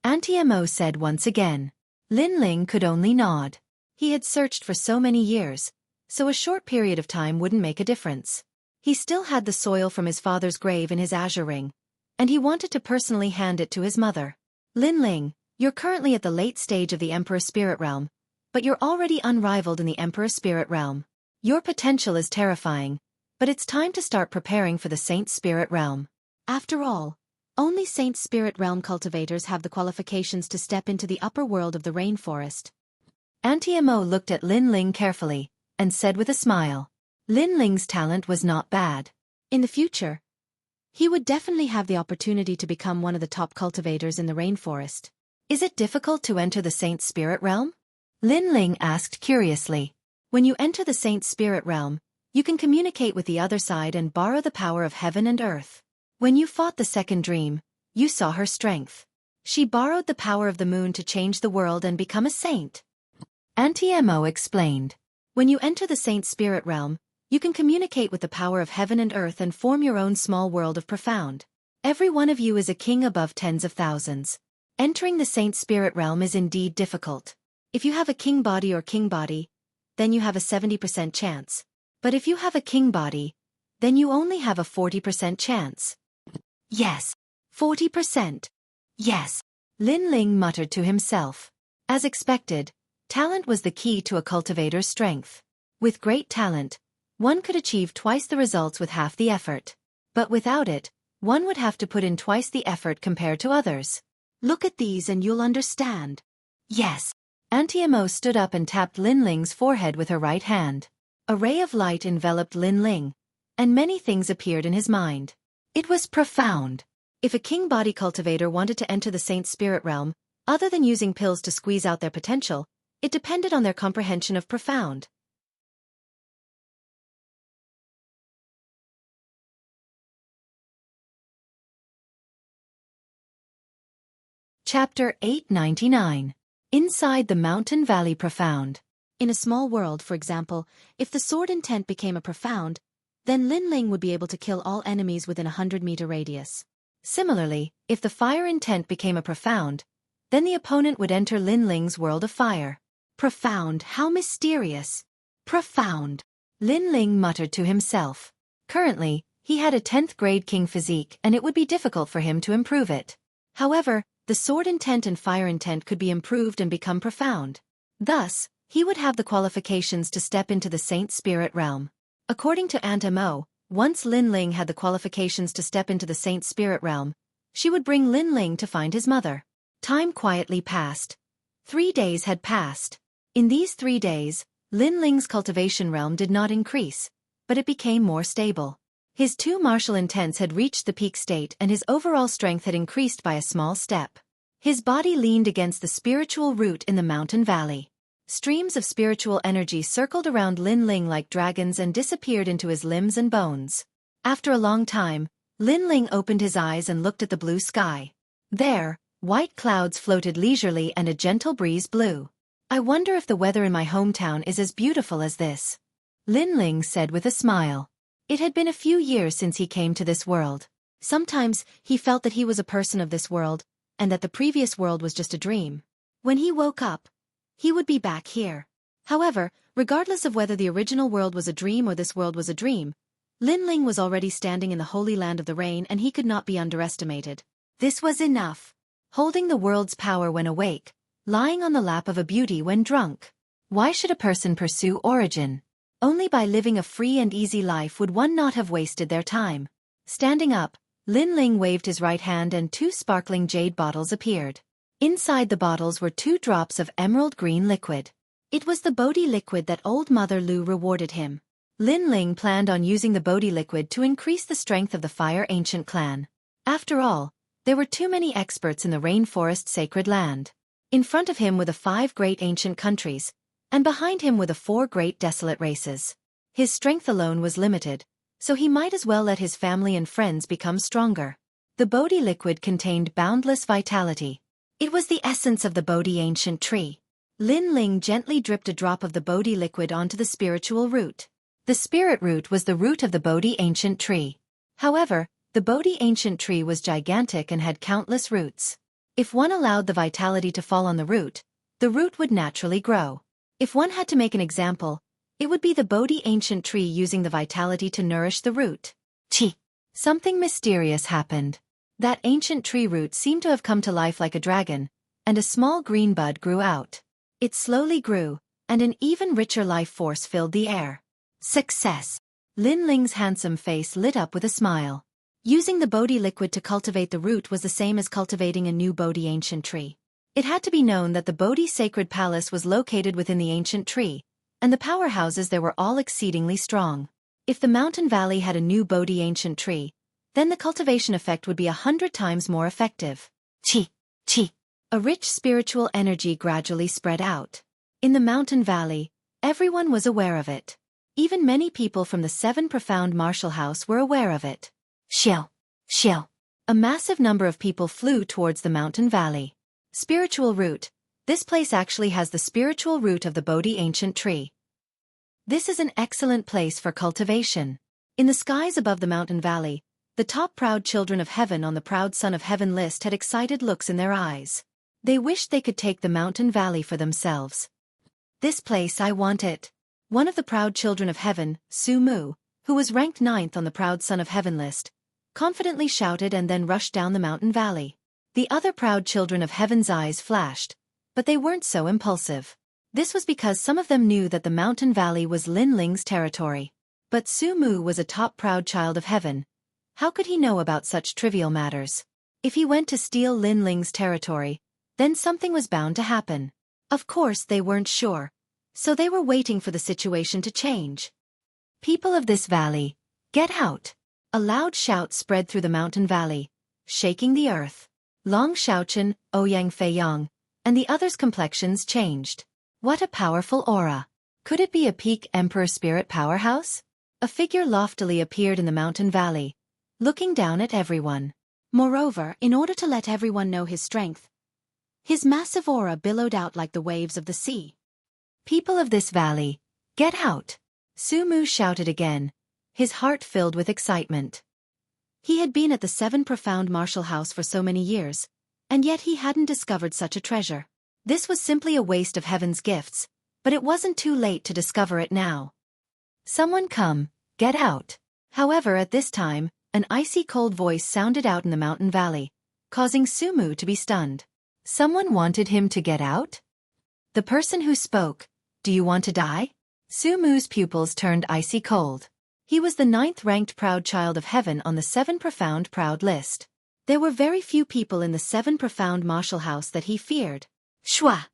Auntie Mo said once again. Lin Ling could only nod. He had searched for so many years, so a short period of time wouldn't make a difference. He still had the soil from his father's grave in his azure ring, and he wanted to personally hand it to his mother. Lin Ling, you're currently at the late stage of the Emperor Spirit Realm, but you're already unrivaled in the Emperor Spirit Realm. Your potential is terrifying, but it's time to start preparing for the Saint Spirit Realm. After all, only Saint Spirit Realm cultivators have the qualifications to step into the upper world of the rainforest. Auntie Mo looked at Lin Ling carefully, and said with a smile. Lin Ling's talent was not bad. In the future, he would definitely have the opportunity to become one of the top cultivators in the rainforest. Is it difficult to enter the Saint Spirit Realm? Lin Ling asked curiously. When you enter the Saint Spirit Realm, you can communicate with the other side and borrow the power of heaven and earth. When you fought the second dream, you saw her strength. She borrowed the power of the moon to change the world and become a saint. Auntie Mo explained. When you enter the Saint Spirit Realm, you can communicate with the power of heaven and earth and form your own small world of profound. Every one of you is a king above tens of thousands. Entering the Saint Spirit Realm is indeed difficult. If you have a king body or king body, then you have a 70% chance. But if you have a king body, then you only have a 40% chance. Yes. 40%. Yes. Lin Ling muttered to himself. As expected, talent was the key to a cultivator's strength. With great talent, one could achieve twice the results with half the effort. But without it, one would have to put in twice the effort compared to others. Look at these and you'll understand. Yes. Auntie Mo stood up and tapped Lin Ling's forehead with her right hand. A ray of light enveloped Lin Ling, and many things appeared in his mind. It was profound. If a king body cultivator wanted to enter the Saint Spirit Realm, other than using pills to squeeze out their potential, it depended on their comprehension of profound. Chapter 899. Inside the Mountain Valley Profound. In a small world, for example, if the sword intent became a profound, then Lin Ling would be able to kill all enemies within a 100-meter radius. Similarly, if the fire intent became a profound, then the opponent would enter Lin Ling's world of fire. Profound, how mysterious. Profound. Lin Ling muttered to himself. Currently, he had a 10th grade king physique and it would be difficult for him to improve it. However, the sword intent and fire intent could be improved and become profound. Thus, he would have the qualifications to step into the Saint Spirit Realm. According to Auntie Mo, once Lin Ling had the qualifications to step into the Saint Spirit Realm, she would bring Lin Ling to find his mother. Time quietly passed. 3 days had passed. In these 3 days, Lin Ling's cultivation realm did not increase, but it became more stable. His 2 martial intents had reached the peak state and his overall strength had increased by a small step. His body leaned against the spiritual root in the mountain valley. Streams of spiritual energy circled around Lin Ling like dragons and disappeared into his limbs and bones. After a long time, Lin Ling opened his eyes and looked at the blue sky. There, white clouds floated leisurely and a gentle breeze blew. I wonder if the weather in my hometown is as beautiful as this. Lin Ling said with a smile. It had been a few years since he came to this world. Sometimes, he felt that he was a person of this world, and that the previous world was just a dream. When he woke up, he would be back here. However, regardless of whether the original world was a dream or this world was a dream, Lin Ling was already standing in the holy land of the rain and he could not be underestimated. This was enough. Holding the world's power when awake, lying on the lap of a beauty when drunk. Why should a person pursue origin? Only by living a free and easy life would one not have wasted their time. Standing up, Lin Ling waved his right hand and 2 sparkling jade bottles appeared. Inside the bottles were 2 drops of emerald green liquid. It was the Bodhi liquid that old Mother Lu rewarded him. Lin Ling planned on using the Bodhi liquid to increase the strength of the Fire Ancient clan. After all, there were too many experts in the rainforest sacred land. In front of him were the 5 great ancient countries, and behind him were the 4 great desolate races. His strength alone was limited, so he might as well let his family and friends become stronger. The Bodhi liquid contained boundless vitality. It was the essence of the Bodhi ancient tree. Lin Ling gently dripped a drop of the Bodhi liquid onto the spiritual root. The spirit root was the root of the Bodhi ancient tree. However, the Bodhi ancient tree was gigantic and had countless roots. If one allowed the vitality to fall on the root would naturally grow. If one had to make an example, it would be the Bodhi ancient tree using the vitality to nourish the root. Something mysterious happened. That ancient tree root seemed to have come to life like a dragon, and a small green bud grew out. It slowly grew, and an even richer life force filled the air. Success! Lin Ling's handsome face lit up with a smile. Using the Bodhi liquid to cultivate the root was the same as cultivating a new Bodhi ancient tree. It had to be known that the Bodhi sacred palace was located within the ancient tree, and the powerhouses there were all exceedingly strong. If the mountain valley had a new Bodhi ancient tree, then the cultivation effect would be 100 times more effective. A rich spiritual energy gradually spread out. In the mountain valley, everyone was aware of it. Even many people from the 7 profound martial house were aware of it. Shill. A massive number of people flew towards the mountain valley. Spiritual root. This place actually has the spiritual root of the Bodhi ancient tree. This is an excellent place for cultivation. In the skies above the mountain valley, the top proud children of heaven on the proud son of heaven list had excited looks in their eyes. They wished they could take the mountain valley for themselves. This place, I want it. One of the proud children of heaven, Su Mu, who was ranked 9th on the proud son of heaven list, confidently shouted and then rushed down the mountain valley. The other proud children of heaven's eyes flashed, but they weren't so impulsive. This was because some of them knew that the mountain valley was Lin Ling's territory. But Su Mu was a top proud child of heaven. How could he know about such trivial matters? If he went to steal Lin Ling's territory, then something was bound to happen. Of course they weren't sure, so they were waiting for the situation to change. People of this valley, get out! A loud shout spread through the mountain valley, shaking the earth. Long Xiaochen, Ouyang Feiyang, and the others' complexions changed. What a powerful aura! Could it be a peak emperor spirit powerhouse? A figure loftily appeared in the mountain valley, looking down at everyone. Moreover, in order to let everyone know his strength, his massive aura billowed out like the waves of the sea. People of this valley, get out! Su Mu shouted again, his heart filled with excitement. He had been at the 7 profound martial house for so many years, and yet he hadn't discovered such a treasure. This was simply a waste of heaven's gifts, but it wasn't too late to discover it now. Someone come, get out. However, at this time, an icy cold voice sounded out in the mountain valley, causing Su Mu to be stunned. Someone wanted him to get out? The person who spoke, do you want to die? Su Mu's pupils turned icy cold. He was the 9th ranked proud child of heaven on the 7 profound proud list. There were very few people in the 7 profound martial house that he feared. Shua!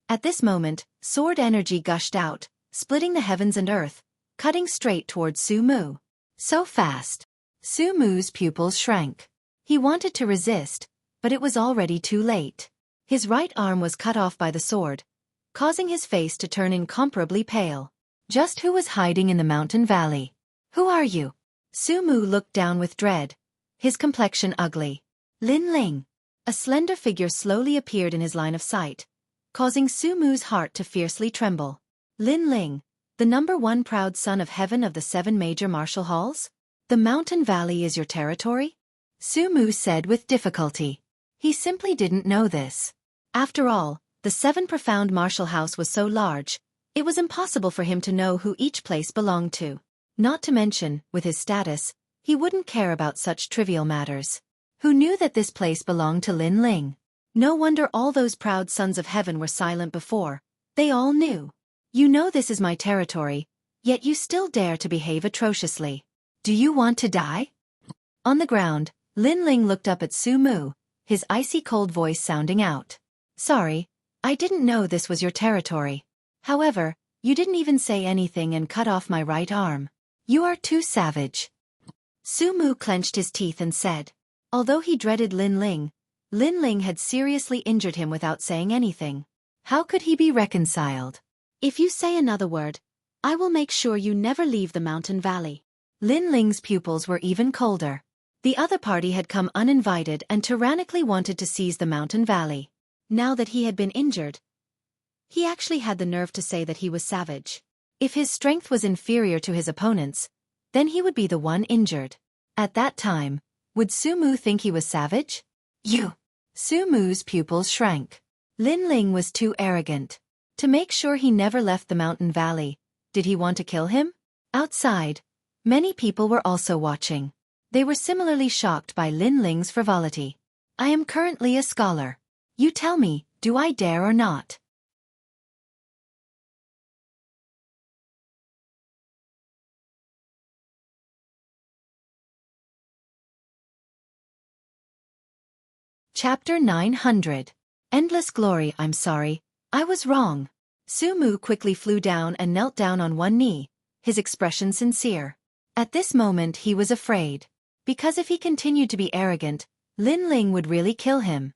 At this moment, sword energy gushed out, splitting the heavens and earth, cutting straight towards Su Mu. So fast. Su Mu's pupils shrank. He wanted to resist, but it was already too late. His right arm was cut off by the sword, causing his face to turn incomparably pale. Just who was hiding in the mountain valley? Who are you? Su Mu looked down with dread, his complexion ugly. Lin Ling. A slender figure slowly appeared in his line of sight, causing Su Mu's heart to fiercely tremble. Lin Ling, the #1 proud son of heaven of the 7 major martial halls? The mountain valley is your territory? Su Mu said with difficulty. He simply didn't know this. After all, the 7 profound martial house was so large, it was impossible for him to know who each place belonged to. Not to mention, with his status, he wouldn't care about such trivial matters. Who knew that this place belonged to Lin Ling? No wonder all those proud sons of heaven were silent before. They all knew. You know this is my territory, yet you still dare to behave atrociously. Do you want to die? On the ground, Lin Ling looked up at Su Mu, his icy cold voice sounding out. Sorry, I didn't know this was your territory. However, you didn't even say anything and cut off my right arm. You are too savage. Su Mu clenched his teeth and said. Although he dreaded Lin Ling had seriously injured him without saying anything. How could he be reconciled? If you say another word, I will make sure you never leave the mountain valley. Lin Ling's pupils were even colder. The other party had come uninvited and tyrannically wanted to seize the mountain valley. Now that he had been injured, he actually had the nerve to say that he was savage. If his strength was inferior to his opponent's, then he would be the one injured. At that time, would Su Mu think he was savage? You! Su Mu's pupils shrank. Lin Ling was too arrogant. To make sure he never left the mountain valley, did he want to kill him? Outside, many people were also watching. They were similarly shocked by Lin Ling's frivolity. I am currently a scholar. You tell me, do I dare or not? Chapter 900. Endless Glory. I'm sorry, I was wrong. Su Mu quickly flew down and knelt down on one knee, his expression sincere. At this moment he was afraid. Because if he continued to be arrogant, Lin Ling would really kill him.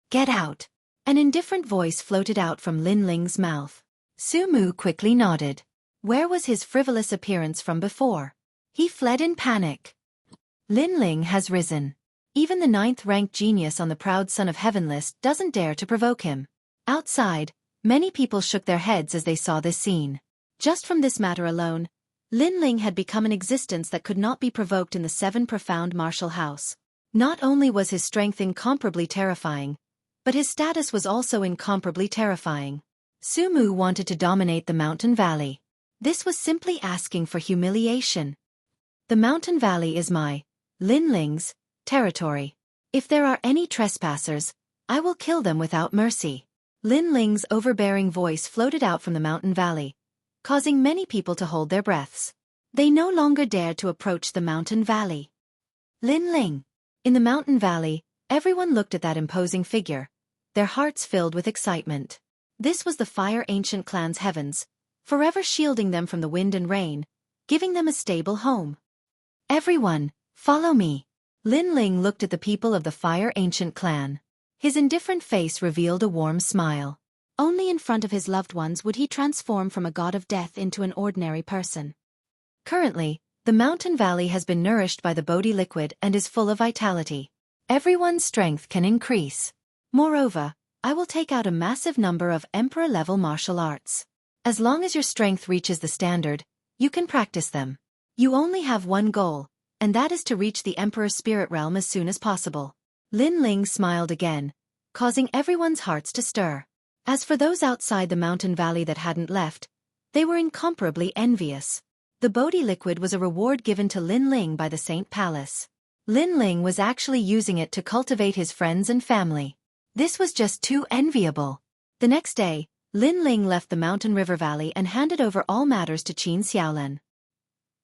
Get out! An indifferent voice floated out from Lin Ling's mouth. Su Mu quickly nodded. Where was his frivolous appearance from before? He fled in panic. Lin Ling has risen. Even the 9th-ranked genius on the Proud Son of Heaven list doesn't dare to provoke him. Outside, many people shook their heads as they saw this scene. Just from this matter alone, Lin Ling had become an existence that could not be provoked in the 7 profound martial house. Not only was his strength incomparably terrifying, but his status was also incomparably terrifying. Su Mu wanted to dominate the mountain valley. This was simply asking for humiliation. The mountain valley is my, Lin Ling's, territory. If there are any trespassers, I will kill them without mercy. Lin Ling's overbearing voice floated out from the mountain valley, causing many people to hold their breaths. They no longer dared to approach the mountain valley. Lin Ling. In the mountain valley, everyone looked at that imposing figure, their hearts filled with excitement. This was the Fire Ancient Clan's heavens, forever shielding them from the wind and rain, giving them a stable home. Everyone, follow me. Lin Ling looked at the people of the Fire Ancient Clan. His indifferent face revealed a warm smile. Only in front of his loved ones would he transform from a god of death into an ordinary person. Currently, the mountain valley has been nourished by the Bodhi liquid and is full of vitality. Everyone's strength can increase. Moreover, I will take out a massive number of emperor-level martial arts. As long as your strength reaches the standard, you can practice them. You only have one goal, and that is to reach the Emperor's spirit realm as soon as possible. Lin Ling smiled again, causing everyone's hearts to stir. As for those outside the mountain valley that hadn't left, they were incomparably envious. The Bodhi liquid was a reward given to Lin Ling by the Saint Palace. Lin Ling was actually using it to cultivate his friends and family. This was just too enviable. The next day, Lin Ling left the mountain river valley and handed over all matters to Qin Xiaolan.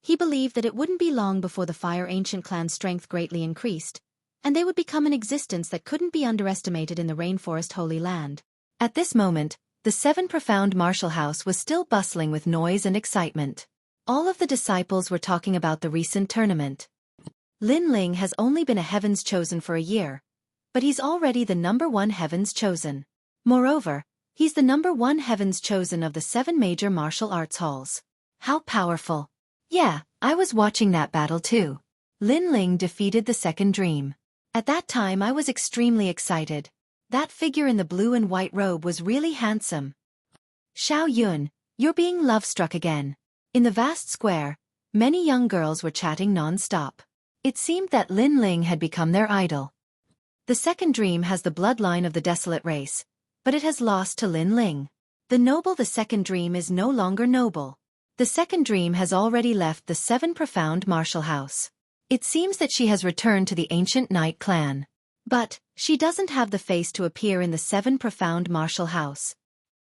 He believed that it wouldn't be long before the Fire Ancient Clan's strength greatly increased, and they would become an existence that couldn't be underestimated in the Rainforest Holy Land. At this moment, the 7 profound martial house was still bustling with noise and excitement. All of the disciples were talking about the recent tournament. Lin Ling has only been a Heaven's Chosen for a year, but he's already the #1 Heaven's Chosen. Moreover, he's the #1 Heaven's Chosen of the 7 major martial arts halls. How powerful! Yeah, I was watching that battle too. Lin Ling defeated the second dream. At that time I was extremely excited. That figure in the blue and white robe was really handsome. Xiao Yun, you're being love-struck again. In the vast square, many young girls were chatting non-stop. It seemed that Lin Ling had become their idol. The second dream has the bloodline of the desolate race, but it has lost to Lin Ling. The second dream is no longer noble. The second dream has already left the 7 profound martial house. It seems that she has returned to the ancient Night clan. But, she doesn't have the face to appear in the 7 profound martial house.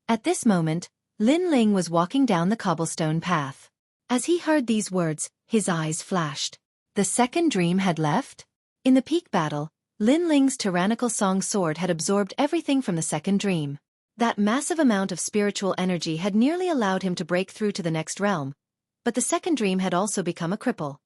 At this moment, Lin Ling was walking down the cobblestone path. As he heard these words, his eyes flashed. The second dream had left? In the peak battle, Lin Ling's tyrannical song sword had absorbed everything from the second dream. That massive amount of spiritual energy had nearly allowed him to break through to the next realm, but the second dream had also become a cripple.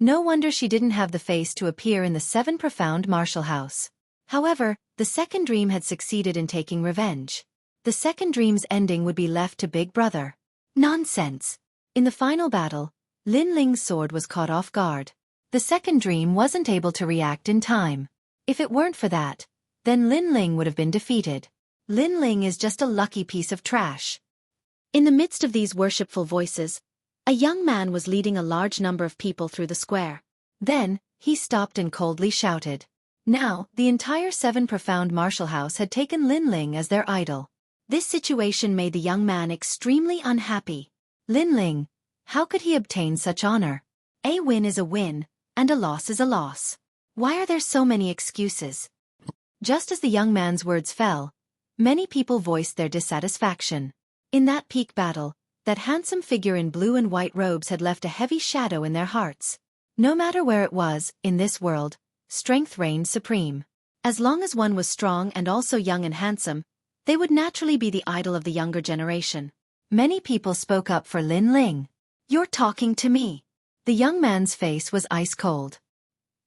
No wonder she didn't have the face to appear in the 7 profound martial house. However, the second dream had succeeded in taking revenge. The second dream's ending would be left to Big Brother. Nonsense. In the final battle, Lin Ling's sword was caught off guard. The second dream wasn't able to react in time. If it weren't for that, then Lin Ling would have been defeated. Lin Ling is just a lucky piece of trash. In the midst of these worshipful voices, a young man was leading a large number of people through the square. Then, he stopped and coldly shouted. Now, the entire Seven Profound Martial House had taken Lin Ling as their idol. This situation made the young man extremely unhappy. Lin Ling, how could he obtain such honor? A win is a win, and a loss is a loss. Why are there so many excuses? Just as the young man's words fell, many people voiced their dissatisfaction. In that peak battle, that handsome figure in blue and white robes had left a heavy shadow in their hearts. No matter where it was, in this world, strength reigned supreme. As long as one was strong and also young and handsome, they would naturally be the idol of the younger generation. Many people spoke up for Lin Ling. You're talking to me. The young man's face was ice cold.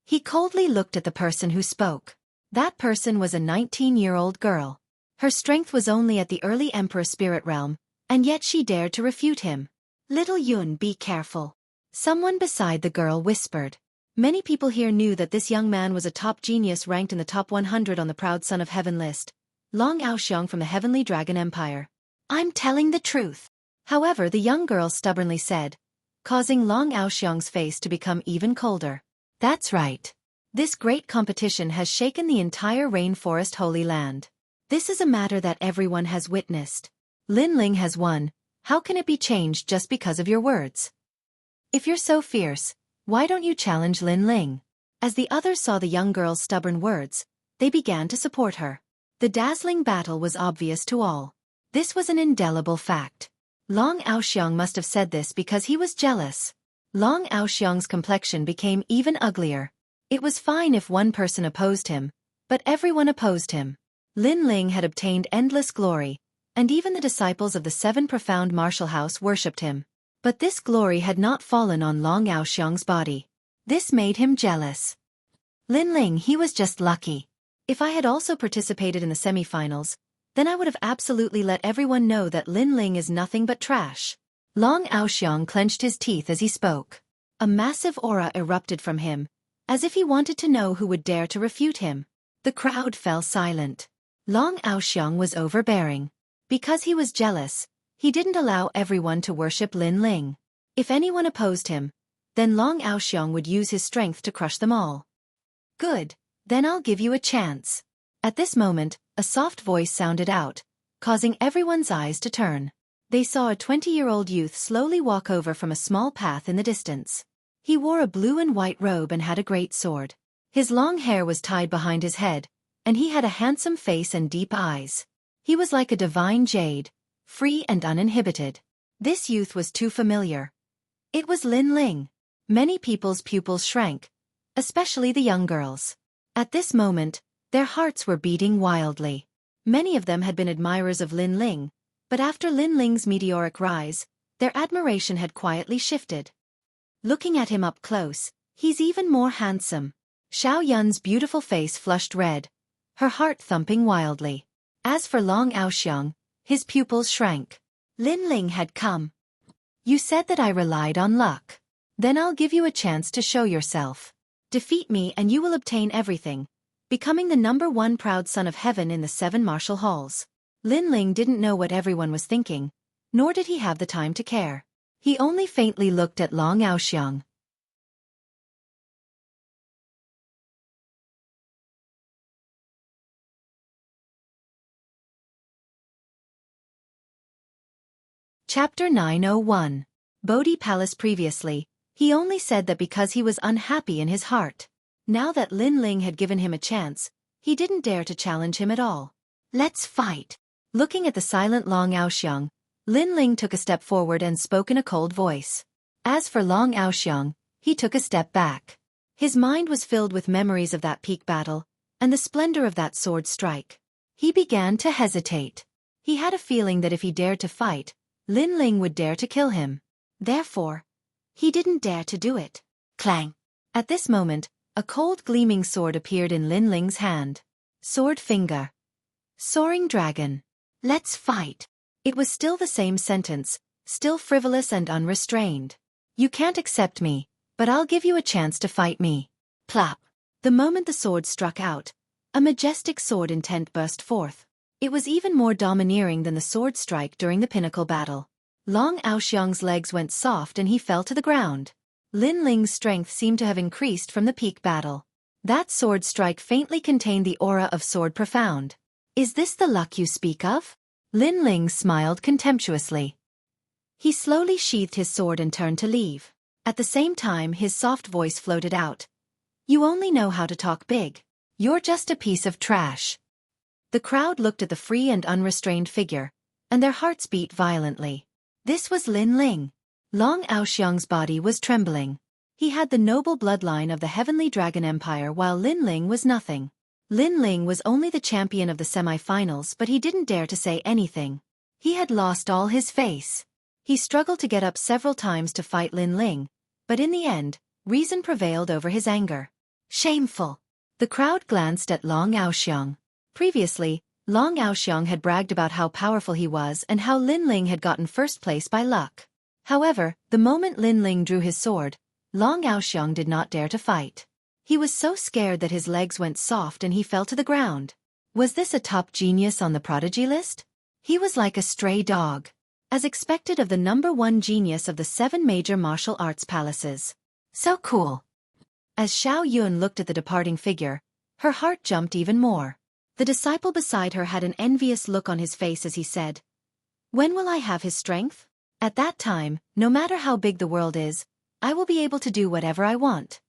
He coldly looked at the person who spoke. That person was a 19-year-old girl. Her strength was only at the early Emperor Spirit Realm, and yet she dared to refute him. Little Yun, be careful. Someone beside the girl whispered. Many people here knew that this young man was a top genius ranked in the top 100 on the Proud Son of Heaven list. Long Aoxiong from the Heavenly Dragon Empire. I'm telling the truth. However, the young girl stubbornly said, causing Long Aoxiong's face to become even colder. That's right. This great competition has shaken the entire Rainforest Holy Land. This is a matter that everyone has witnessed. Lin Ling has won. How can it be changed just because of your words? If you're so fierce, why don't you challenge Lin Ling? As the others saw the young girl's stubborn words, they began to support her. The dazzling battle was obvious to all. This was an indelible fact. Long Aoxiong must have said this because he was jealous. Long Aoxiong's complexion became even uglier. It was fine if one person opposed him, but everyone opposed him. Lin Ling had obtained endless glory, and even the disciples of the Seven Profound Martial House worshipped him. But this glory had not fallen on Long Aoxiong's body. This made him jealous. Lin Ling, he was just lucky. If I had also participated in the semifinals, then I would have absolutely let everyone know that Lin Ling is nothing but trash. Long Aoxiong clenched his teeth as he spoke. A massive aura erupted from him, as if he wanted to know who would dare to refute him. The crowd fell silent. Long Aoxiong was overbearing. Because he was jealous, he didn't allow everyone to worship Lin Ling. If anyone opposed him, then Long Aoxiong would use his strength to crush them all. Good, then I'll give you a chance. At this moment, a soft voice sounded out, causing everyone's eyes to turn. They saw a 20-year-old youth slowly walk over from a small path in the distance. He wore a blue and white robe and had a great sword. His long hair was tied behind his head, and he had a handsome face and deep eyes. He was like a divine jade, free and uninhibited. This youth was too familiar. It was Lin Ling. Many people's pupils shrank, especially the young girls. At this moment, their hearts were beating wildly. Many of them had been admirers of Lin Ling, but after Lin Ling's meteoric rise, their admiration had quietly shifted. Looking at him up close, he's even more handsome. Xiao Yun's beautiful face flushed red, her heart thumping wildly. As for Long Aoxiong, his pupils shrank. Lin Ling had come. You said that I relied on luck. Then I'll give you a chance to show yourself. Defeat me and you will obtain everything, becoming the #1 proud son of heaven in the 7 martial halls. Lin Ling didn't know what everyone was thinking, nor did he have the time to care. He only faintly looked at Long Aoxiong. Chapter 901. Bodhi Palace. Previously, he only said that because he was unhappy in his heart. Now that Lin Ling had given him a chance, he didn't dare to challenge him at all. Let's fight. Looking at the silent Long Aoxiong, Lin Ling took a step forward and spoke in a cold voice. As for Long Aoxiong, he took a step back. His mind was filled with memories of that peak battle, and the splendor of that sword strike. He began to hesitate. He had a feeling that if he dared to fight, Lin Ling would dare to kill him. Therefore, he didn't dare to do it. Clang! At this moment, a cold gleaming sword appeared in Lin Ling's hand. Sword finger. Soaring dragon. Let's fight. It was still the same sentence, still frivolous and unrestrained. You can't accept me, but I'll give you a chance to fight me. Plop. The moment the sword struck out, a majestic sword intent burst forth. It was even more domineering than the sword strike during the pinnacle battle. Long Aoxiang's legs went soft and he fell to the ground. Lin Ling's strength seemed to have increased from the peak battle. That sword strike faintly contained the aura of sword profound. Is this the luck you speak of? Lin Ling smiled contemptuously. He slowly sheathed his sword and turned to leave. At the same time his soft voice floated out. You only know how to talk big. You're just a piece of trash. The crowd looked at the free and unrestrained figure, and their hearts beat violently. This was Lin Ling. Long Aoxiang's body was trembling. He had the noble bloodline of the Heavenly Dragon Empire while Lin Ling was nothing. Lin Ling was only the champion of the semi-finals but he didn't dare to say anything. He had lost all his face. He struggled to get up several times to fight Lin Ling, but in the end, reason prevailed over his anger. Shameful. The crowd glanced at Long Aoxiang. Previously, Long Aoxiang had bragged about how powerful he was and how Lin Ling had gotten first place by luck. However, the moment Lin Ling drew his sword, Long Aoxiang did not dare to fight. He was so scared that his legs went soft and he fell to the ground. Was this a top genius on the prodigy list? He was like a stray dog. As expected of the #1 genius of the 7 major martial arts palaces. So cool. As Xiao Yun looked at the departing figure, her heart jumped even more. The disciple beside her had an envious look on his face as he said, "When will I have his strength? At that time, no matter how big the world is, I will be able to do whatever I want."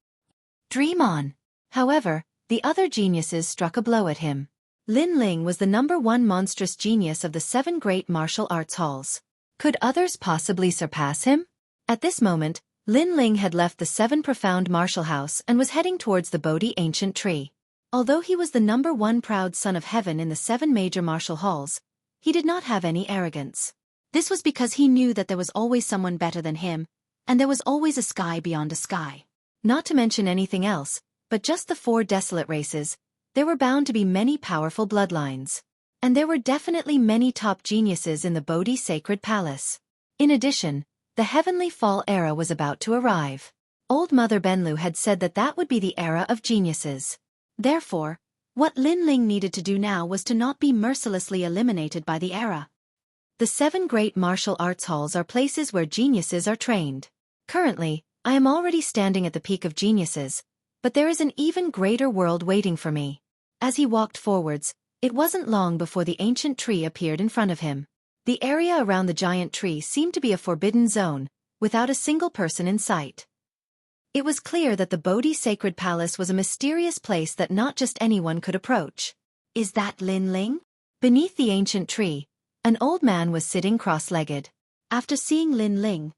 Dream on. However, the other geniuses struck a blow at him. Lin Ling was the #1 monstrous genius of the 7 great martial arts halls. Could others possibly surpass him? At this moment, Lin Ling had left the 7 profound martial house and was heading towards the Bodhi ancient tree. Although he was the #1 proud son of heaven in the 7 major martial halls, he did not have any arrogance. This was because he knew that there was always someone better than him, and there was always a sky beyond a sky. Not to mention anything else, but just the 4 desolate races, there were bound to be many powerful bloodlines. And there were definitely many top geniuses in the Bodhi sacred palace. In addition, the heavenly fall era was about to arrive. Old Mother Benlu had said that that would be the era of geniuses. Therefore, what Lin Ling needed to do now was to not be mercilessly eliminated by the era. The 7 great martial arts halls are places where geniuses are trained. Currently, I am already standing at the peak of geniuses, but there is an even greater world waiting for me. As he walked forwards, it wasn't long before the ancient tree appeared in front of him. The area around the giant tree seemed to be a forbidden zone, without a single person in sight. It was clear that the Bodhi sacred palace was a mysterious place that not just anyone could approach. Is that Lin Ling? Beneath the ancient tree, an old man was sitting cross-legged. After seeing Lin Ling,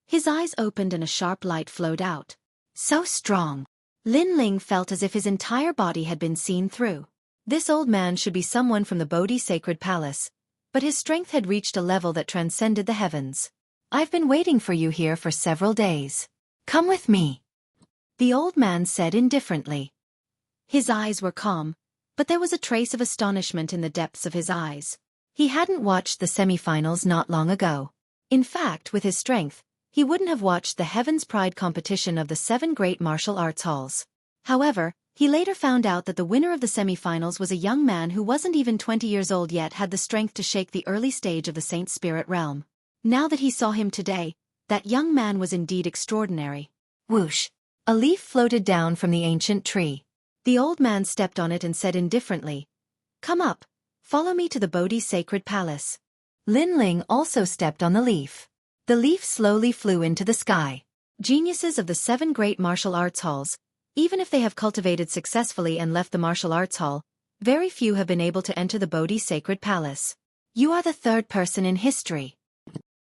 his eyes opened and a sharp light flowed out. So strong. Lin Ling felt as if his entire body had been seen through. This old man should be someone from the Bodhi sacred palace, but his strength had reached a level that transcended the heavens. I've been waiting for you here for several days. Come with me. The old man said indifferently. His eyes were calm, but there was a trace of astonishment in the depths of his eyes. He hadn't watched the semifinals not long ago. In fact, with his strength, he wouldn't have watched the Heaven's Pride competition of the 7 great martial arts halls. However, he later found out that the winner of the semifinals was a young man who wasn't even 20 years old yet had the strength to shake the early stage of the Saint Spirit realm. Now that he saw him today, that young man was indeed extraordinary. Whoosh! A leaf floated down from the ancient tree. The old man stepped on it and said indifferently, "Come up, follow me to the Bodhi sacred palace." Lin Ling also stepped on the leaf. The leaf slowly flew into the sky. Geniuses of the 7 great martial arts halls, even if they have cultivated successfully and left the martial arts hall, very few have been able to enter the Bodhi sacred palace. You are the 3rd person in history.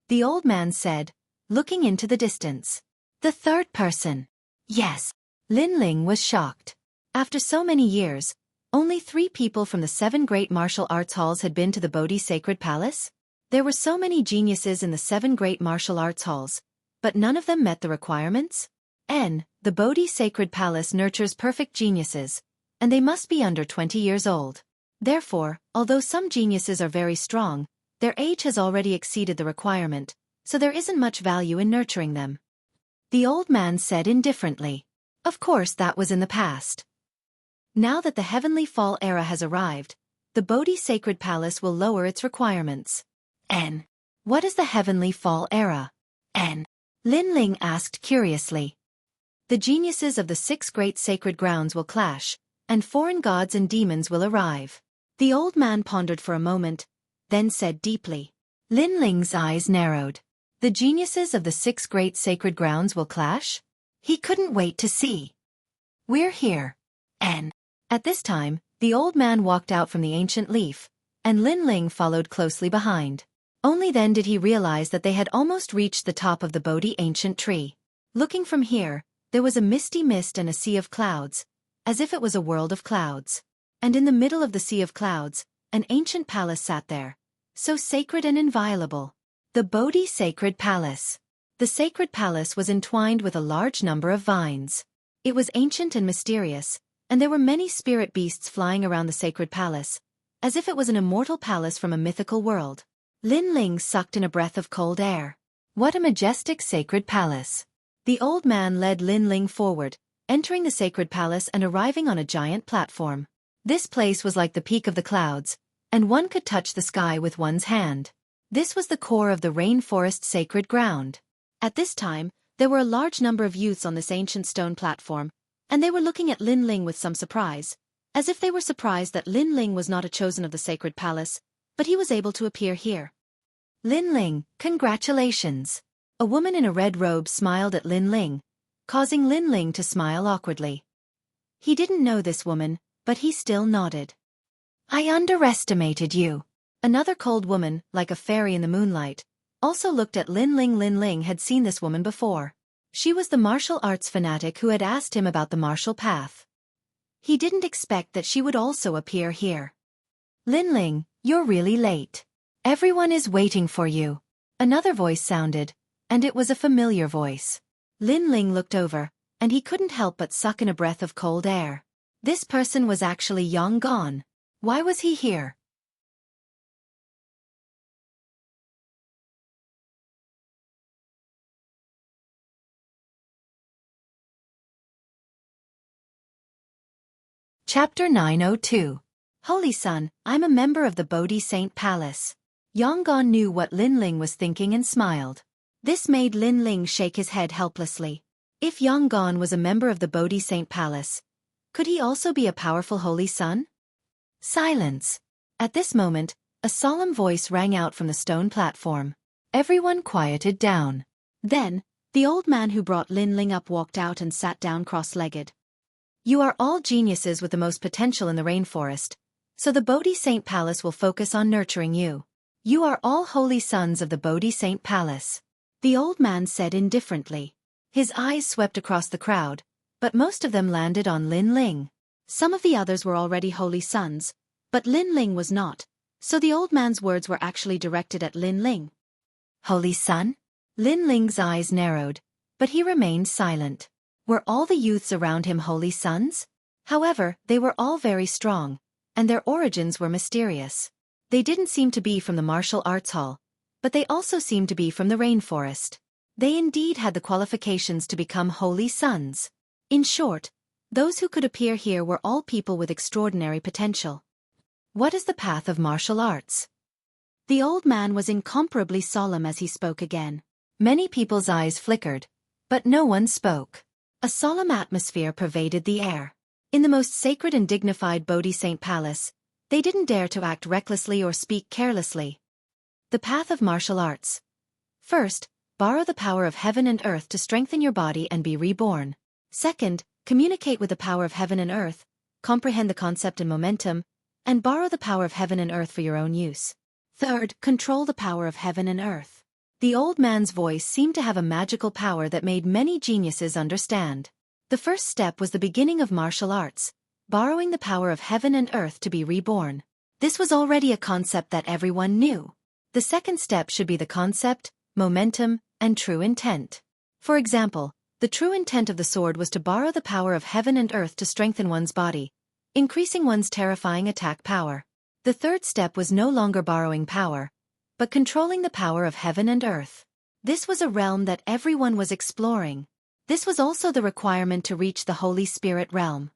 The old man said, looking into the distance. The 3rd person. Yes. Lin Ling was shocked. After so many years, only 3 people from the 7 great martial arts halls had been to the Bodhi sacred palace? There were so many geniuses in the 7 great martial arts halls, but none of them met the requirements? The Bodhi sacred palace nurtures perfect geniuses, and they must be under 20 years old. Therefore, although some geniuses are very strong, their age has already exceeded the requirement, so there isn't much value in nurturing them. The old man said indifferently. Of course that was in the past. Now that the Heavenly Fall era has arrived, the Bodhi Sacred Palace will lower its requirements. N. What is the Heavenly Fall era? N. Lin Ling asked curiously. The geniuses of the 6 great sacred grounds will clash, and foreign gods and demons will arrive. The old man pondered for a moment, then said deeply. Lin Ling's eyes narrowed. The geniuses of the 6 great sacred grounds will clash? He couldn't wait to see. We're here. N. At this time, the old man walked out from the ancient leaf, and Lin Ling followed closely behind. Only then did he realize that they had almost reached the top of the Bodhi ancient tree. Looking from here, there was a misty mist and a sea of clouds, as if it was a world of clouds. And in the middle of the sea of clouds, an ancient palace sat there, so sacred and inviolable. The Bodhi Sacred Palace. The sacred palace was entwined with a large number of vines. It was ancient and mysterious, and there were many spirit beasts flying around the sacred palace, as if it was an immortal palace from a mythical world. Lin Ling sucked in a breath of cold air. What a majestic sacred palace. The old man led Lin Ling forward, entering the sacred palace and arriving on a giant platform. This place was like the peak of the clouds, and one could touch the sky with one's hand. This was the core of the rainforest sacred ground. At this time, there were a large number of youths on this ancient stone platform, and they were looking at Lin Ling with some surprise, as if they were surprised that Lin Ling was not a chosen of the sacred palace, but he was able to appear here. Lin Ling, congratulations. A woman in a red robe smiled at Lin Ling, causing Lin Ling to smile awkwardly. He didn't know this woman, but he still nodded. I underestimated you. Another cold woman, like a fairy in the moonlight, also looked at Lin Ling. Lin Ling had seen this woman before. She was the martial arts fanatic who had asked him about the martial path. He didn't expect that she would also appear here. Lin Ling, you're really late. Everyone is waiting for you. Another voice sounded, and it was a familiar voice. Lin Ling looked over, and he couldn't help but suck in a breath of cold air. This person was actually Yang Gon. Why was he here? Chapter 902. Holy Son, I'm a member of the Bodhi Saint Palace. Yang Gon knew what Lin Ling was thinking and smiled. This made Lin Ling shake his head helplessly. If Yang Gon was a member of the Bodhi Saint Palace, could he also be a powerful Holy Son? Silence. At this moment, a solemn voice rang out from the stone platform. Everyone quieted down. Then, the old man who brought Lin Ling up walked out and sat down cross-legged. You are all geniuses with the most potential in the rainforest, so the Bodhi Saint Palace will focus on nurturing you. You are all holy sons of the Bodhi Saint Palace. The old man said indifferently. His eyes swept across the crowd, but most of them landed on Lin Ling. Some of the others were already holy sons, but Lin Ling was not, so the old man's words were actually directed at Lin Ling. Holy son? Lin Ling's eyes narrowed, but he remained silent. Were all the youths around him holy sons? However, they were all very strong, and their origins were mysterious. They didn't seem to be from the martial arts hall, but they also seemed to be from the rainforest. They indeed had the qualifications to become holy sons. In short, those who could appear here were all people with extraordinary potential. What is the path of martial arts? The old man was incomparably solemn as he spoke again. Many people's eyes flickered, but no one spoke. A solemn atmosphere pervaded the air. In the most sacred and dignified Bodhi Saint Palace, they didn't dare to act recklessly or speak carelessly. The path of martial arts. First, borrow the power of heaven and earth to strengthen your body and be reborn. Second, communicate with the power of heaven and earth, comprehend the concept and momentum, and borrow the power of heaven and earth for your own use. Third, control the power of heaven and earth. The old man's voice seemed to have a magical power that made many geniuses understand. The first step was the beginning of martial arts, borrowing the power of heaven and earth to be reborn. This was already a concept that everyone knew. The second step should be the concept, momentum, and true intent. For example, the true intent of the sword was to borrow the power of heaven and earth to strengthen one's body, increasing one's terrifying attack power. The third step was no longer borrowing power, but controlling the power of heaven and earth. This was a realm that everyone was exploring. This was also the requirement to reach the Holy Spirit realm.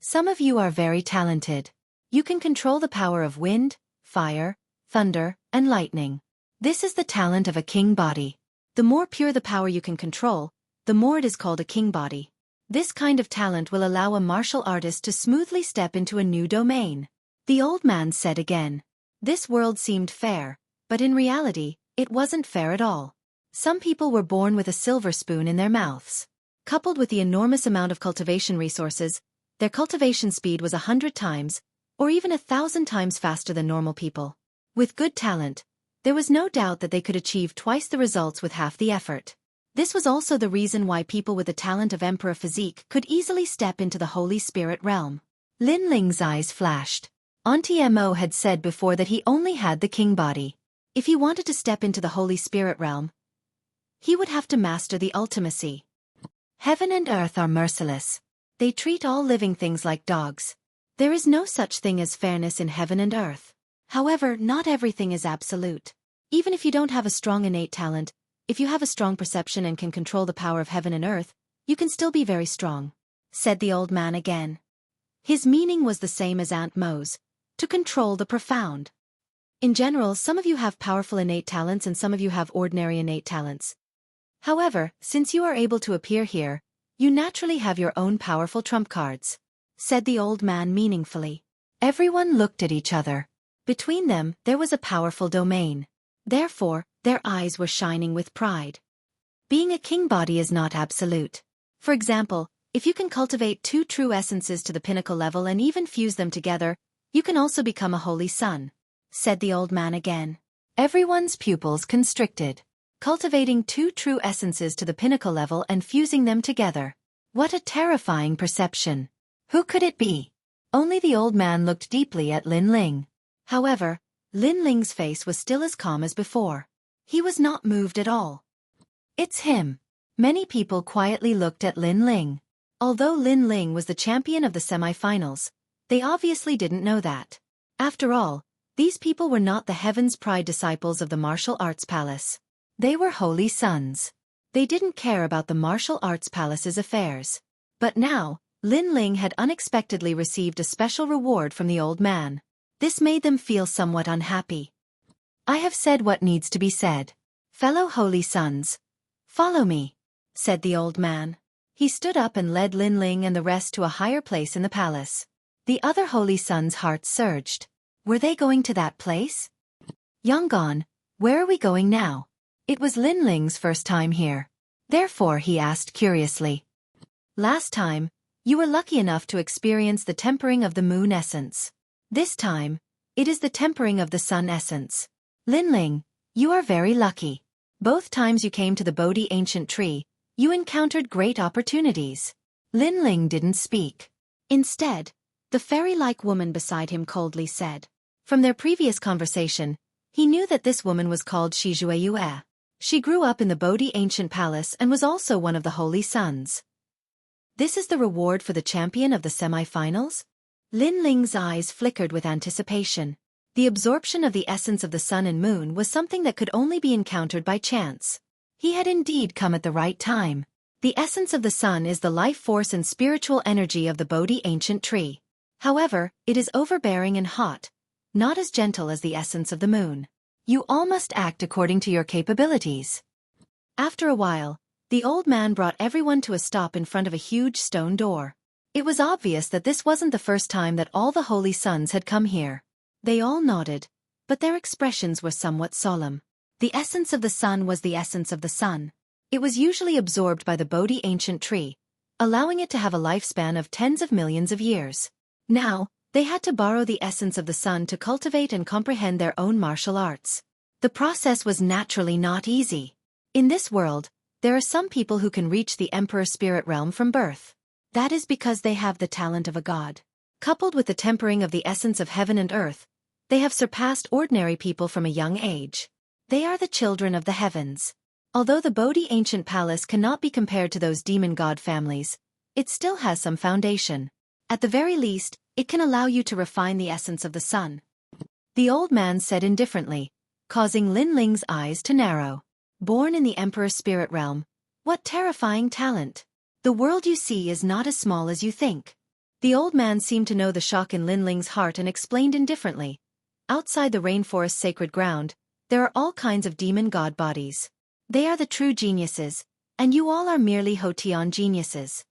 Some of you are very talented. You can control the power of wind, fire, thunder, and lightning. This is the talent of a king body. The more pure the power you can control, the more it is called a king body. This kind of talent will allow a martial artist to smoothly step into a new domain. The old man said again. This world seemed fair, but in reality, it wasn't fair at all. Some people were born with a silver spoon in their mouths. Coupled with the enormous amount of cultivation resources, their cultivation speed was 100 times, or even 1,000 times faster than normal people. With good talent, there was no doubt that they could achieve twice the results with half the effort. This was also the reason why people with the talent of emperor physique could easily step into the Holy Spirit realm. Lin Ling's eyes flashed. Auntie Mo had said before that he only had the king body. If he wanted to step into the Holy Spirit realm, he would have to master the ultimacy. Heaven and earth are merciless. They treat all living things like dogs. There is no such thing as fairness in heaven and earth. However, not everything is absolute. Even if you don't have a strong innate talent, if you have a strong perception and can control the power of heaven and earth, you can still be very strong, said the old man again. His meaning was the same as Aunt Mo's, to control the profound. In general, some of you have powerful innate talents and some of you have ordinary innate talents. However, since you are able to appear here, you naturally have your own powerful trump cards, said the old man meaningfully. Everyone looked at each other. Between them, there was a powerful domain. Therefore, their eyes were shining with pride. Being a king body is not absolute. For example, if you can cultivate 2 true essences to the pinnacle level and even fuse them together, you can also become a holy son, said the old man again. Everyone's pupils constricted. Cultivating 2 true essences to the pinnacle level and fusing them together. What a terrifying perception. Who could it be? Only the old man looked deeply at Lin Ling. However, Lin Ling's face was still as calm as before. He was not moved at all. It's him. Many people quietly looked at Lin Ling. Although Lin Ling was the champion of the semi-finals, they obviously didn't know that. After all, these people were not the Heaven's Pride disciples of the martial arts palace. They were holy sons. They didn't care about the martial arts palace's affairs. But now, Lin Ling had unexpectedly received a special reward from the old man. This made them feel somewhat unhappy. I have said what needs to be said. Fellow holy sons, follow me, said the old man. He stood up and led Lin Ling and the rest to a higher place in the palace. The other holy sons' hearts surged. Were they going to that place? Yong'an, where are we going now? It was Lin Ling's first time here. Therefore he asked curiously. Last time, you were lucky enough to experience the tempering of the moon essence. This time, it is the tempering of the sun essence. Lin Ling, you are very lucky. Both times you came to the Bodhi ancient tree, you encountered great opportunities. Lin Ling didn't speak. Instead, the fairy-like woman beside him coldly said. From their previous conversation, he knew that this woman was called Xueqi. She grew up in the Bodhi ancient palace and was also one of the holy sons. This is the reward for the champion of the semi-finals? Lin Ling's eyes flickered with anticipation. The absorption of the essence of the sun and moon was something that could only be encountered by chance. He had indeed come at the right time. The essence of the sun is the life force and spiritual energy of the Bodhi ancient tree. However, it is overbearing and hot, not as gentle as the essence of the moon. You all must act according to your capabilities. After a while, the old man brought everyone to a stop in front of a huge stone door. It was obvious that this wasn't the first time that all the holy sons had come here. They all nodded, but their expressions were somewhat solemn. The essence of the sun was the essence of the sun. It was usually absorbed by the Bodhi ancient tree, allowing it to have a lifespan of tens of millions of years. Now, they had to borrow the essence of the sun to cultivate and comprehend their own martial arts. The process was naturally not easy. In this world, there are some people who can reach the Emperor Spirit realm from birth. That is because they have the talent of a god. Coupled with the tempering of the essence of heaven and earth, they have surpassed ordinary people from a young age. They are the children of the heavens. Although the Bodhi ancient palace cannot be compared to those demon god families, it still has some foundation. At the very least, it can allow you to refine the essence of the sun. The old man said indifferently, causing Lin Ling's eyes to narrow. Born in the Emperor's spirit realm. What terrifying talent. The world you see is not as small as you think. The old man seemed to know the shock in Linling's heart and explained indifferently. Outside the rainforest's sacred ground, there are all kinds of demon god bodies. They are the true geniuses, and you all are merely Hoteon geniuses.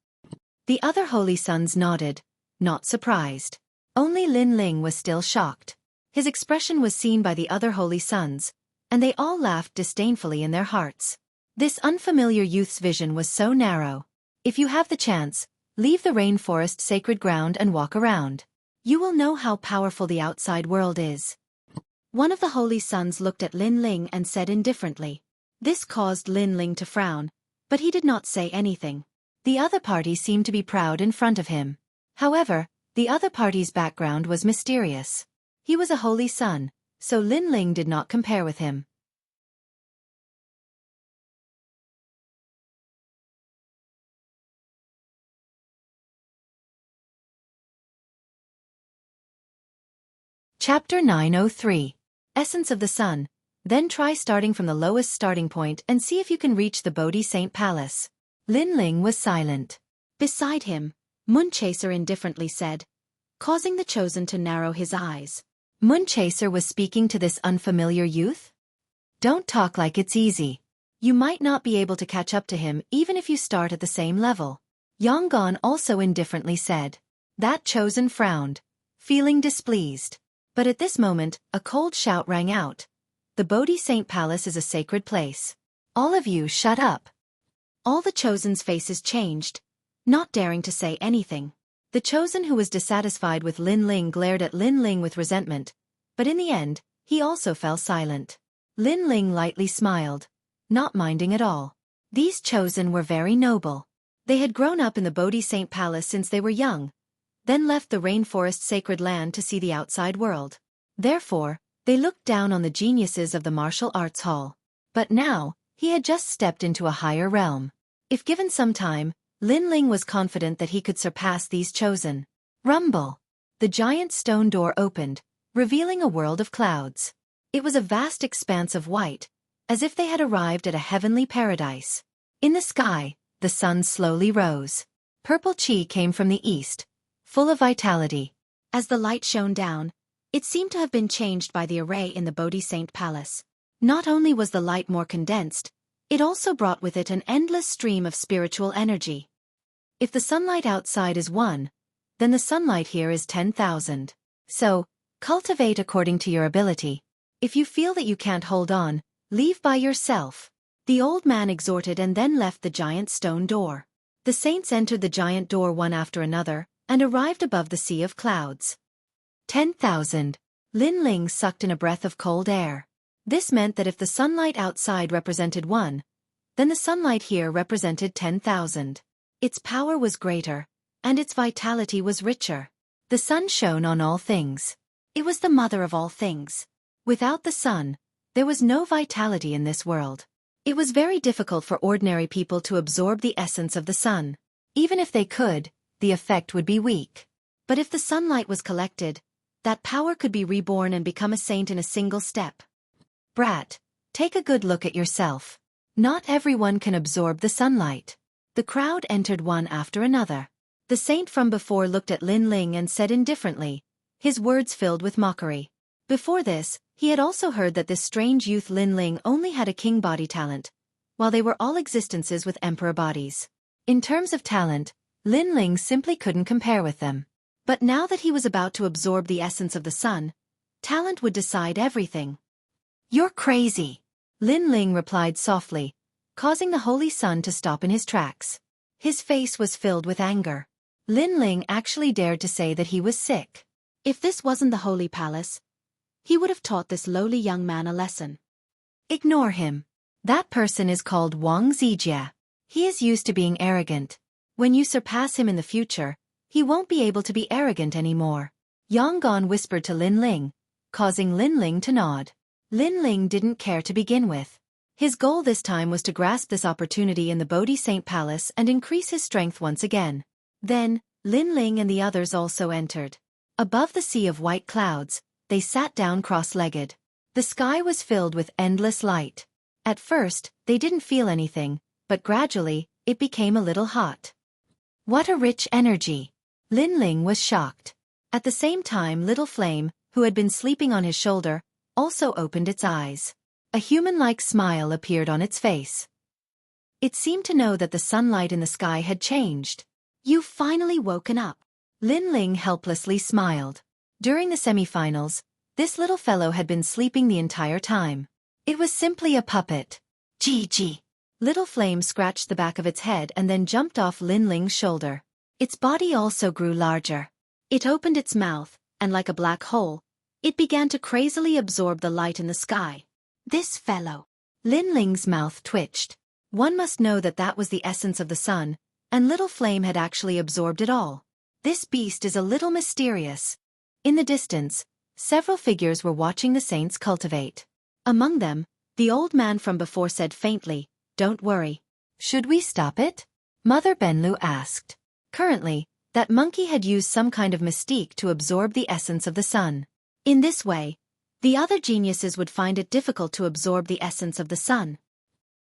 The other holy sons nodded, not surprised. Only Linling was still shocked. His expression was seen by the other holy sons, and they all laughed disdainfully in their hearts. This unfamiliar youth's vision was so narrow. If you have the chance, leave the rainforest sacred ground and walk around. You will know how powerful the outside world is. One of the holy sons looked at Linling and said indifferently. This caused Linling to frown, but he did not say anything. The other party seemed to be proud in front of him. However, the other party's background was mysterious. He was a holy son, so Linling did not compare with him. Chapter 903. Essence of the Sun. Then try starting from the lowest starting point and see if you can reach the Bodhi Saint Palace. Linling was silent. Beside him, Moonchaser indifferently said, causing the chosen to narrow his eyes. Moonchaser was speaking to this unfamiliar youth? Don't talk like it's easy. You might not be able to catch up to him even if you start at the same level. Yonggon also indifferently said. That chosen frowned, feeling displeased. But at this moment, a cold shout rang out. The Bodhi Saint Palace is a sacred place. All of you shut up. All the chosen's faces changed, not daring to say anything. The chosen who was dissatisfied with Linling glared at Linling with resentment, but in the end, he also fell silent. Linling lightly smiled, not minding at all. These chosen were very noble. They had grown up in the Bodhi Saint Palace since they were young, then left the rainforest sacred land to see the outside world. Therefore, they looked down on the geniuses of the martial arts hall. But now, he had just stepped into a higher realm. If given some time, Linling was confident that he could surpass these chosen. Rumble! The giant stone door opened, revealing a world of clouds. It was a vast expanse of white, as if they had arrived at a heavenly paradise. In the sky, the sun slowly rose. Purple chi came from the east, full of vitality. As the light shone down, it seemed to have been changed by the array in the Bodhi Saint Palace. Not only was the light more condensed, it also brought with it an endless stream of spiritual energy. If the sunlight outside is 1, then the sunlight here is 10,000. So, cultivate according to your ability. If you feel that you can't hold on, leave by yourself. The old man exhorted and then left the giant stone door. The saints entered the giant door one after another, and arrived above the sea of clouds. 10,000. Linling sucked in a breath of cold air. This meant that if the sunlight outside represented 1, then the sunlight here represented 10,000. Its power was greater, and its vitality was richer. The sun shone on all things. It was the mother of all things. Without the sun, there was no vitality in this world. It was very difficult for ordinary people to absorb the essence of the sun. Even if they could, the effect would be weak. But if the sunlight was collected, that power could be reborn and become a saint in a single step. Brat, take a good look at yourself. Not everyone can absorb the sunlight. The crowd entered one after another. The saint from before looked at Linling and said indifferently, his words filled with mockery. Before this, he had also heard that this strange youth Linling only had a king body talent, while they were all existences with emperor bodies. In terms of talent, Linling simply couldn't compare with them. But now that he was about to absorb the essence of the sun, talent would decide everything. You're crazy, Linling replied softly, causing the holy sun to stop in his tracks. His face was filled with anger. Linling actually dared to say that he was sick. If this wasn't the holy palace, he would have taught this lowly young man a lesson. Ignore him. That person is called Wang Zijia. He is used to being arrogant. When you surpass him in the future, he won't be able to be arrogant anymore. Yonggon whispered to Linling, causing Linling to nod. Linling didn't care to begin with. His goal this time was to grasp this opportunity in the Bodhi Saint Palace and increase his strength once again. Then, Linling and the others also entered. Above the sea of white clouds, they sat down cross-legged. The sky was filled with endless light. At first, they didn't feel anything, but gradually, it became a little hot. What a rich energy! Lin Ling was shocked. At the same time, little flame, who had been sleeping on his shoulder, also opened its eyes. A human-like smile appeared on its face. It seemed to know that the sunlight in the sky had changed. You've finally woken up. Lin Ling helplessly smiled. During the semifinals, this little fellow had been sleeping the entire time. It was simply a puppet. Gee. Little Flame scratched the back of its head and then jumped off Lin Ling's shoulder. Its body also grew larger. It opened its mouth, and like a black hole, it began to crazily absorb the light in the sky. This fellow. Lin Ling's mouth twitched. One must know that that was the essence of the sun, and Little Flame had actually absorbed it all. This beast is a little mysterious. In the distance, several figures were watching the saints cultivate. Among them, the old man from before said faintly, "Don't worry." Should we stop it? Mother Benlu asked. Currently, that monkey had used some kind of mystique to absorb the essence of the sun. In this way, the other geniuses would find it difficult to absorb the essence of the sun.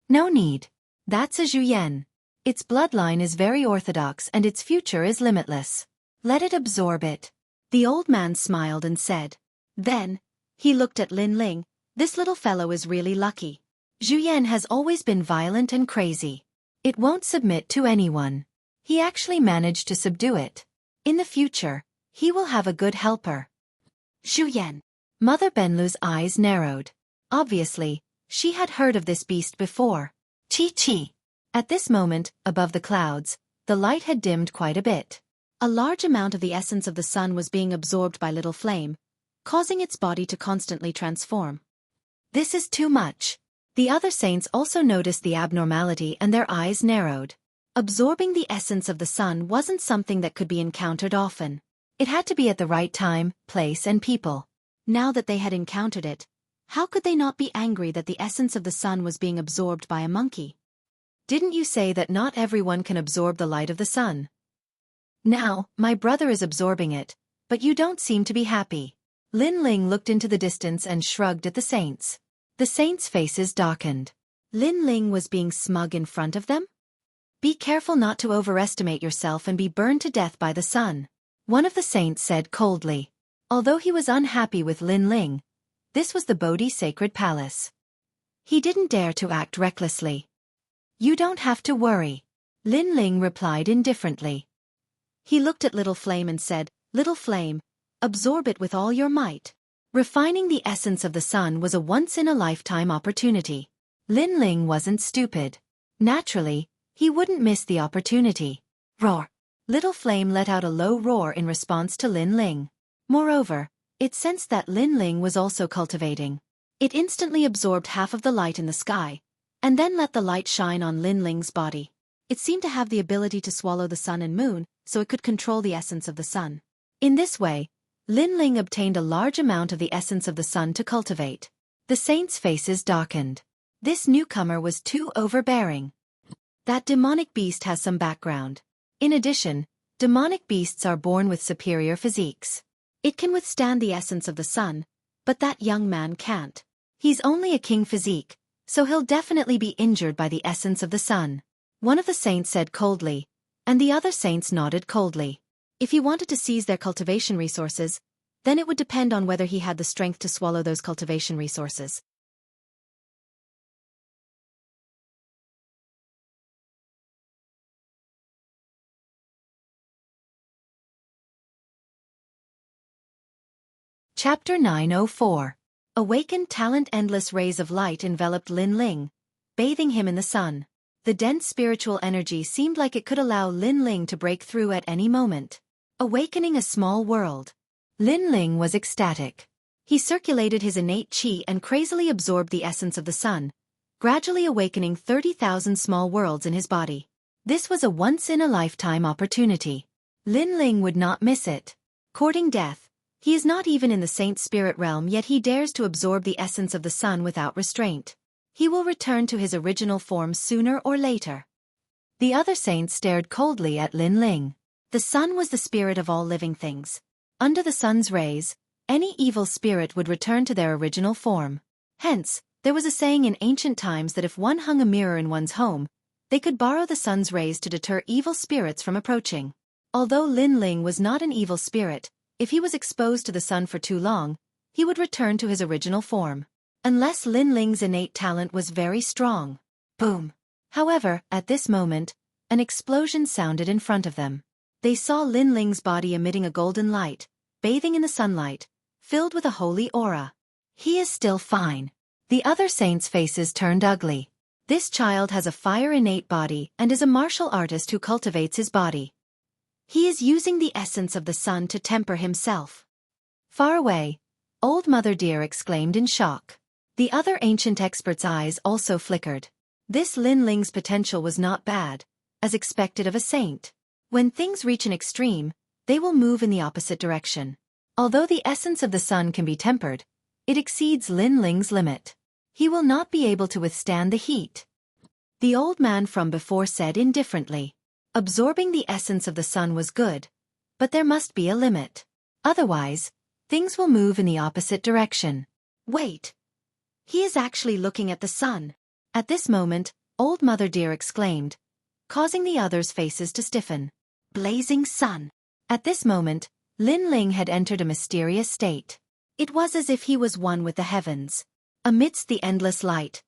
No need. That's a Xueqi. Its bloodline is very orthodox and its future is limitless. Let it absorb it. The old man smiled and said. Then, he looked at Lin Ling. This little fellow is really lucky. Xueqi has always been violent and crazy. It won't submit to anyone. He actually managed to subdue it. In the future, he will have a good helper. Xueqi. Mother Benlu's eyes narrowed. Obviously, she had heard of this beast before. Chi. At this moment, above the clouds, the light had dimmed quite a bit. A large amount of the essence of the sun was being absorbed by Little Flame, causing its body to constantly transform. This is too much. The other saints also noticed the abnormality and their eyes narrowed. Absorbing the essence of the sun wasn't something that could be encountered often. It had to be at the right time, place and people. Now that they had encountered it, how could they not be angry that the essence of the sun was being absorbed by a monkey? Didn't you say that not everyone can absorb the light of the sun? Now, my brother is absorbing it, but you don't seem to be happy. Lin Ling looked into the distance and shrugged at the saints. The saints' faces darkened. Lin Ling was being smug in front of them? Be careful not to overestimate yourself and be burned to death by the sun. One of the saints said coldly. Although he was unhappy with Lin Ling, this was the Bodhi Sacred Palace. He didn't dare to act recklessly. You don't have to worry. Lin Ling replied indifferently. He looked at Little Flame and said, Little Flame, absorb it with all your might. Refining the essence of the sun was a once-in-a-lifetime opportunity. Lin Ling wasn't stupid. Naturally, he wouldn't miss the opportunity. Roar! Little Flame let out a low roar in response to Lin Ling. Moreover, it sensed that Lin Ling was also cultivating. It instantly absorbed half of the light in the sky, and then let the light shine on Lin Ling's body. It seemed to have the ability to swallow the sun and moon, so it could control the essence of the sun. In this way, Lin Ling obtained a large amount of the essence of the sun to cultivate. The saints' faces darkened. This newcomer was too overbearing. That demonic beast has some background. In addition, demonic beasts are born with superior physiques. It can withstand the essence of the sun, but that young man can't. He's only a king physique, so he'll definitely be injured by the essence of the sun. One of the saints said coldly, and the other saints nodded coldly. If he wanted to seize their cultivation resources, then it would depend on whether he had the strength to swallow those cultivation resources. Chapter 904. Awakened talent. Endless rays of light enveloped Lin Ling, bathing him in the sun. The dense spiritual energy seemed like it could allow Lin Ling to break through at any moment. Awakening a small world. Lin Ling was ecstatic. He circulated his innate qi and crazily absorbed the essence of the sun, gradually awakening 30,000 small worlds in his body. This was a once-in-a-lifetime opportunity. Lin Ling would not miss it. Courting death, he is not even in the saint spirit realm, yet he dares to absorb the essence of the sun without restraint. He will return to his original form sooner or later. The other saints stared coldly at Lin Ling. The sun was the spirit of all living things. Under the sun's rays, any evil spirit would return to their original form. Hence, There was a saying in ancient times that if one hung a mirror in one's home, they could borrow the sun's rays to deter evil spirits from approaching. Although Lin Ling was not an evil spirit, if he was exposed to the sun for too long, he would return to his original form. Unless Lin Ling's innate talent was very strong. Boom! However, at this moment, an explosion sounded in front of them. They saw Lin Ling's body emitting a golden light, bathing in the sunlight, filled with a holy aura. He is still fine. The other saints' faces turned ugly. This child has a fire-innate body and is a martial artist who cultivates his body. He is using the essence of the sun to temper himself. Far away, Old Mother Deer exclaimed in shock. The other ancient expert's eyes also flickered. This Lin Ling's potential was not bad, as expected of a saint. When things reach an extreme, they will move in the opposite direction. Although the essence of the sun can be tempered, it exceeds Lin Ling's limit. He will not be able to withstand the heat. The old man from before said indifferently. Absorbing the essence of the sun was good, but there must be a limit. Otherwise, things will move in the opposite direction. Wait! He is actually looking at the sun. At this moment, Old Mother Deer exclaimed, causing the others' faces to stiffen. Blazing sun! At this moment, Lin Ling had entered a mysterious state. It was as if he was one with the heavens. Amidst the endless light,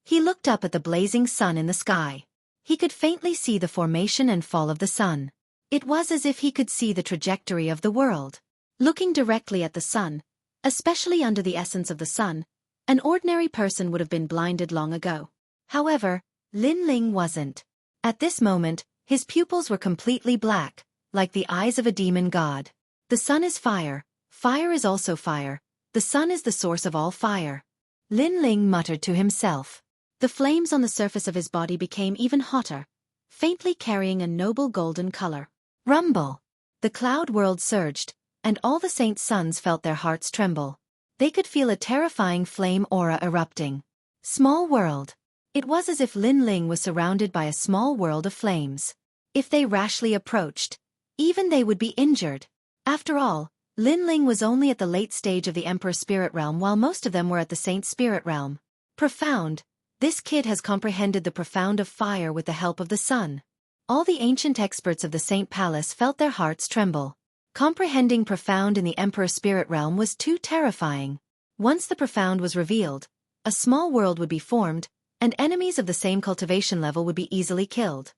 he looked up at the blazing sun in the sky. He could faintly see the formation and fall of the sun. It was as if he could see the trajectory of the world. Looking directly at the sun, especially under the essence of the sun, an ordinary person would have been blinded long ago. However, Lin Ling wasn't. At this moment, his pupils were completely black, like the eyes of a demon god. The sun is fire. Fire is also fire. The sun is the source of all fire. Lin Ling muttered to himself. The flames on the surface of his body became even hotter, faintly carrying a noble golden color. Rumble! The cloud world surged, and all the saints' sons felt their hearts tremble. They could feel a terrifying flame aura erupting. Small world. It was as if Lin Ling was surrounded by a small world of flames. If they rashly approached, even they would be injured. After all, Lin Ling was only at the late stage of the Emperor Spirit Realm while most of them were at the Saint Spirit Realm. Profound. This kid has comprehended the profound of fire with the help of the sun. All the ancient experts of the Saint Palace felt their hearts tremble. Comprehending profound in the Emperor Spirit Realm was too terrifying. Once the profound was revealed, a small world would be formed, and enemies of the same cultivation level would be easily killed.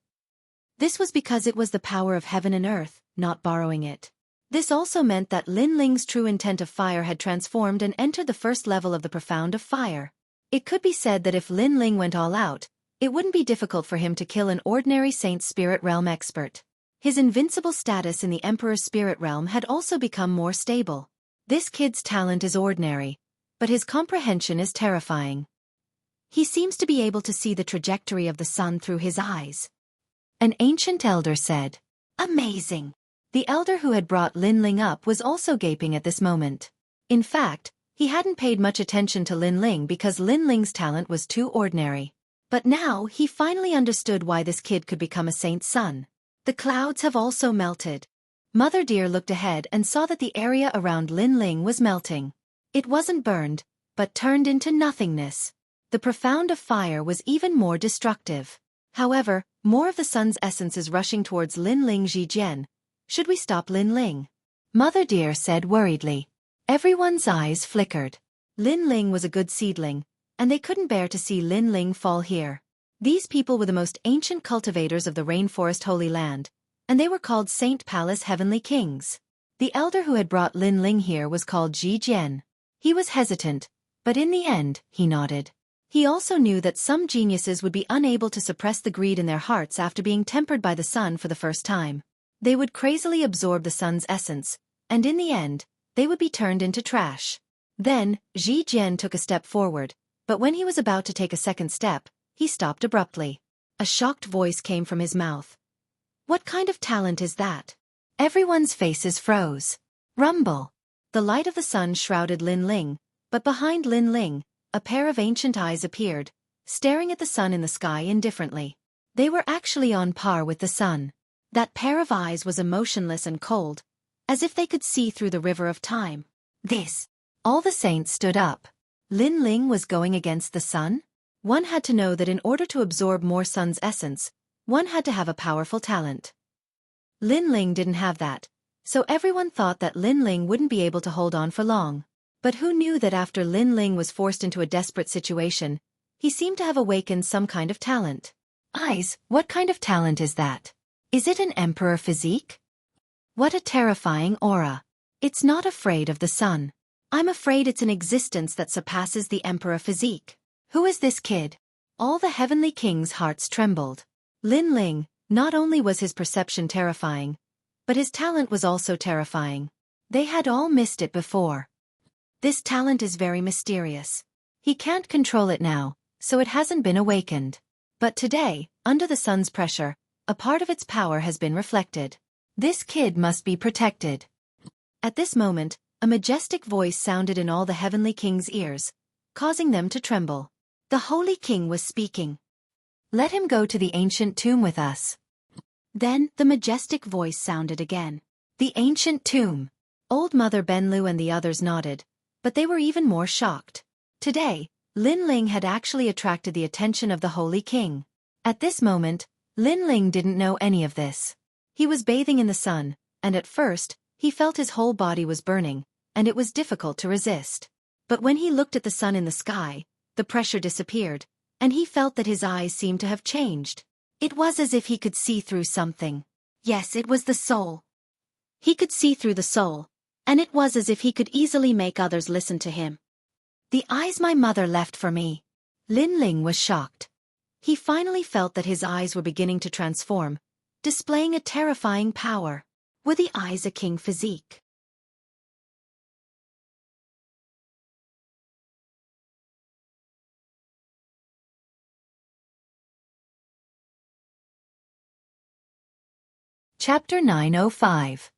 This was because it was the power of heaven and earth, not borrowing it. This also meant that Lin Ling's true intent of fire had transformed and entered the first level of the profound of fire. It could be said that if Lin Ling went all out, it wouldn't be difficult for him to kill an ordinary Saint Spirit Realm expert. His invincible status in the Emperor's Spirit Realm had also become more stable. This kid's talent is ordinary, but his comprehension is terrifying. He seems to be able to see the trajectory of the sun through his eyes. An ancient elder said. Amazing! The elder who had brought Lin Ling up was also gaping at this moment. In fact, he hadn't paid much attention to Lin Ling because Lin Ling's talent was too ordinary. But now he finally understood why this kid could become a saint's son. The clouds have also melted. Mother Deer looked ahead and saw that the area around Lin Ling was melting. It wasn't burned, but turned into nothingness. The profound of fire was even more destructive. However, more of the sun's essence is rushing towards Lin Ling Zhijian. Should we stop Lin Ling? Mother Deer said worriedly. Everyone's eyes flickered. Lin Ling was a good seedling, and they couldn't bear to see Lin Ling fall here. These people were the most ancient cultivators of the rainforest Holy Land, and they were called Saint Palace Heavenly Kings. The elder who had brought Lin Ling here was called Zhijian. He was hesitant, but in the end, he nodded. He also knew that some geniuses would be unable to suppress the greed in their hearts after being tempered by the sun for the first time. They would crazily absorb the sun's essence, and in the end, they would be turned into trash. Then, Zhijian took a step forward, but when he was about to take a second step, he stopped abruptly. A shocked voice came from his mouth. What kind of talent is that? Everyone's faces froze. Rumble! The light of the sun shrouded Lin Ling, but behind Lin Ling, a pair of ancient eyes appeared, staring at the sun in the sky indifferently. They were actually on par with the sun. That pair of eyes was emotionless and cold, as if they could see through the river of time. This. All the saints stood up. Lin Ling was going against the sun? One had to know that in order to absorb more sun's essence, one had to have a powerful talent. Lin Ling didn't have that, so everyone thought that Lin Ling wouldn't be able to hold on for long. But who knew that after Lin Ling was forced into a desperate situation, he seemed to have awakened some kind of talent. Eyes, what kind of talent is that? Is it an emperor physique? What a terrifying aura. It's not afraid of the sun. I'm afraid it's an existence that surpasses the emperor physique. Who is this kid? All the heavenly king's hearts trembled. Lin Ling, not only was his perception terrifying, but his talent was also terrifying. They had all missed it before. This talent is very mysterious. He can't control it now, so it hasn't been awakened. But today, under the sun's pressure, a part of its power has been reflected. This kid must be protected. At this moment, a majestic voice sounded in all the heavenly king's ears, causing them to tremble. The holy king was speaking. Let him go to the ancient tomb with us. Then, the majestic voice sounded again. The ancient tomb. Old Mother Benlu and the others nodded, but they were even more shocked. Today, Lin Ling had actually attracted the attention of the holy king. At this moment, Lin Ling didn't know any of this. He was bathing in the sun, and at first, he felt his whole body was burning, and it was difficult to resist. But when he looked at the sun in the sky, the pressure disappeared, and he felt that his eyes seemed to have changed. It was as if he could see through something. Yes, it was the soul. He could see through the soul, and it was as if he could easily make others listen to him. The eyes my mother left for me. Lin Ling was shocked. He finally felt that his eyes were beginning to transform, displaying a terrifying power. Were the eyes a king physique? Chapter 905.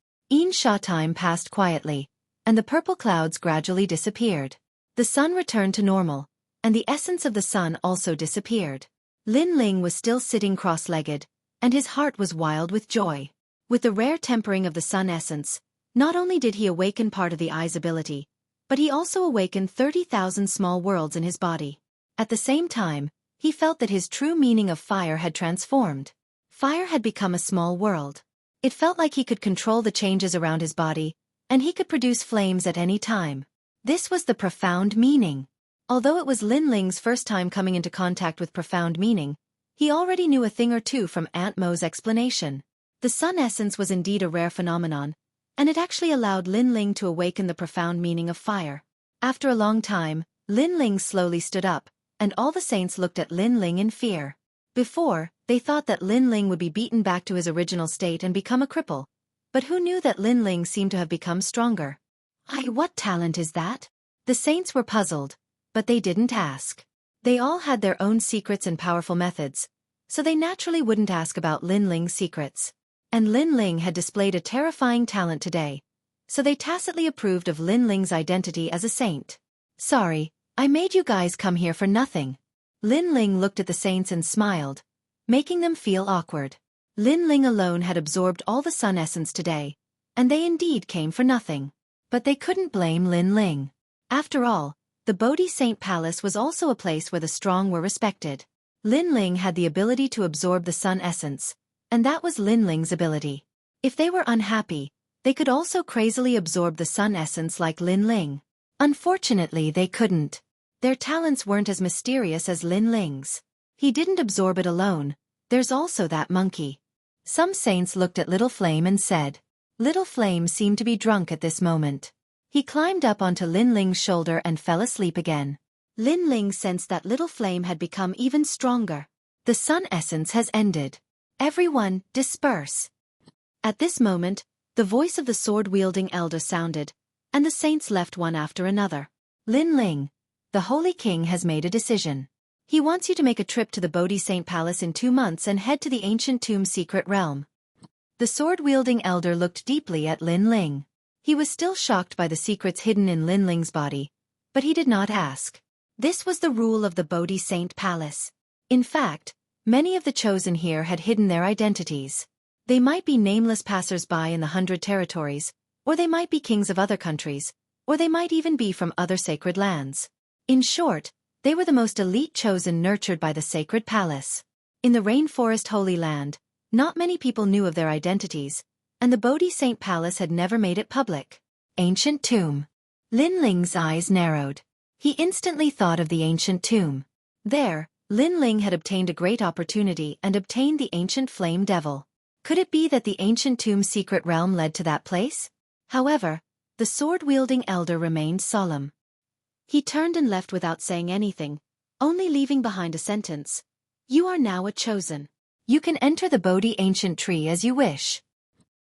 Sha time passed quietly, and the purple clouds gradually disappeared. The sun returned to normal, and the essence of the sun also disappeared. Lin Ling was still sitting cross-legged, and his heart was wild with joy. With the rare tempering of the sun essence, not only did he awaken part of the eye's ability, but he also awakened 30,000 small worlds in his body. At the same time, he felt that his true meaning of fire had transformed. Fire had become a small world. It felt like he could control the changes around his body, and he could produce flames at any time. This was the profound meaning. Although it was Lin Ling's first time coming into contact with profound meaning, he already knew a thing or two from Aunt Mo's explanation. The sun essence was indeed a rare phenomenon, and it actually allowed Lin Ling to awaken the profound meaning of fire. After a long time, Lin Ling slowly stood up, and all the saints looked at Lin Ling in fear. Before, they thought that Lin Ling would be beaten back to his original state and become a cripple. But who knew that Lin Ling seemed to have become stronger? What talent is that? The saints were puzzled, but they didn't ask. They all had their own secrets and powerful methods, so they naturally wouldn't ask about Lin Ling's secrets. And Lin Ling had displayed a terrifying talent today, so they tacitly approved of Lin Ling's identity as a saint. Sorry, I made you guys come here for nothing. Lin Ling looked at the saints and smiled, making them feel awkward. Lin Ling alone had absorbed all the sun essence today, and they indeed came for nothing. But they couldn't blame Lin Ling. After all, the Bodhi Saint Palace was also a place where the strong were respected. Lin Ling had the ability to absorb the sun essence, and that was Lin Ling's ability. If they were unhappy, they could also crazily absorb the sun essence like Lin Ling. Unfortunately, they couldn't. Their talents weren't as mysterious as Lin Ling's. He didn't absorb it alone, there's also that monkey. Some saints looked at Little Flame and said. Little Flame seemed to be drunk at this moment. He climbed up onto Lin Ling's shoulder and fell asleep again. Lin Ling sensed that Little Flame had become even stronger. The sun essence has ended. Everyone, disperse. At this moment, the voice of the sword-wielding elder sounded, and the saints left one after another. Lin Ling, the Holy King has made a decision. He wants you to make a trip to the Bodhi Saint Palace in 2 months and head to the ancient tomb secret realm. The sword-wielding elder looked deeply at Lin Ling. He was still shocked by the secrets hidden in Lin Ling's body, but he did not ask. This was the rule of the Bodhi Saint Palace. In fact, many of the chosen here had hidden their identities. They might be nameless passers-by in the 100 territories, or they might be kings of other countries, or they might even be from other sacred lands. In short, they were the most elite chosen nurtured by the sacred palace. In the rainforest Holy Land, not many people knew of their identities, and the Bodhi Saint Palace had never made it public. Ancient tomb. Lin Ling's eyes narrowed. He instantly thought of the ancient tomb. There, Lin Ling had obtained a great opportunity and obtained the ancient flame devil. Could it be that the ancient tomb's secret realm led to that place? However, the sword-wielding elder remained solemn. He turned and left without saying anything, only leaving behind a sentence. You are now a chosen. You can enter the Bodhi ancient tree as you wish.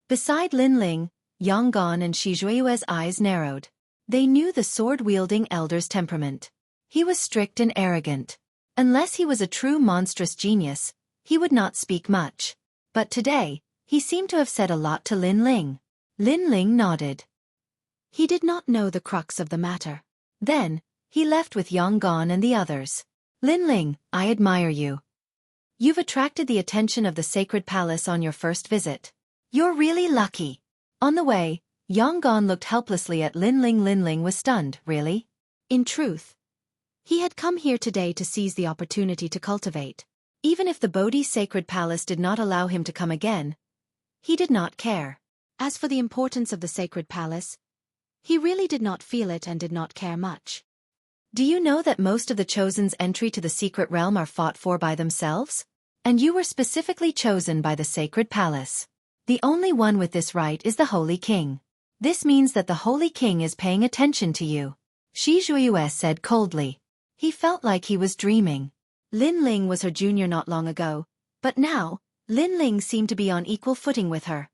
Beside Lin Ling, Yang Gan and Xueqi's eyes narrowed. They knew the sword-wielding elder's temperament. He was strict and arrogant. Unless he was a true monstrous genius, he would not speak much. But today, he seemed to have said a lot to Lin Ling. Lin Ling nodded. He did not know the crux of the matter. Then, he left with Yang Gan and the others. Lin Ling, I admire you. You've attracted the attention of the sacred palace on your first visit. You're really lucky. On the way, Yang Gan looked helplessly at Lin Ling. Lin Ling was stunned, really? In truth, he had come here today to seize the opportunity to cultivate. Even if the Bodhi sacred palace did not allow him to come again, he did not care. As for the importance of the sacred palace, he really did not feel it and did not care much. Do you know that most of the chosen's entry to the secret realm are fought for by themselves? And you were specifically chosen by the sacred palace. The only one with this right is the Holy King. This means that the Holy King is paying attention to you. Xueqi said coldly. He felt like he was dreaming. Lin Ling was her junior not long ago, but now, Lin Ling seemed to be on equal footing with her.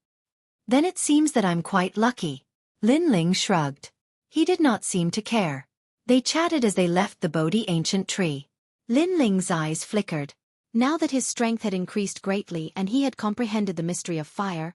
Then it seems that I'm quite lucky. Lin Ling shrugged. He did not seem to care. They chatted as they left the Bodhi ancient tree. Lin Ling's eyes flickered. Now that his strength had increased greatly and he had comprehended the mystery of fire,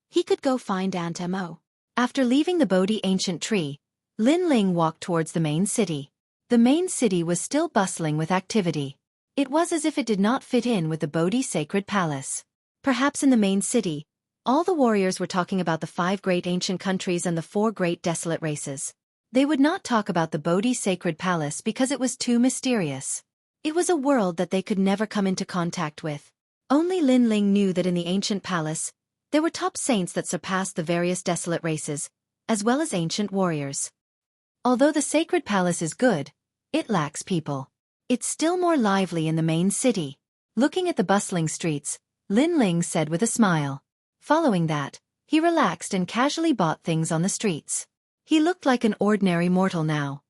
he could go find Aunt Mo. After leaving the Bodhi ancient tree, Lin Ling walked towards the main city. The main city was still bustling with activity. It was as if it did not fit in with the Bodhi sacred palace. Perhaps in the main city, all the warriors were talking about the 5 great ancient countries and the 4 great desolate races. They would not talk about the Bodhi sacred palace because it was too mysterious. It was a world that they could never come into contact with. Only Lin Ling knew that in the ancient palace, there were top saints that surpassed the various desolate races, as well as ancient warriors. Although the sacred palace is good, it lacks people. It's still more lively in the main city. Looking at the bustling streets, Lin Ling said with a smile. Following that, he relaxed and casually bought things on the streets. He looked like an ordinary mortal now.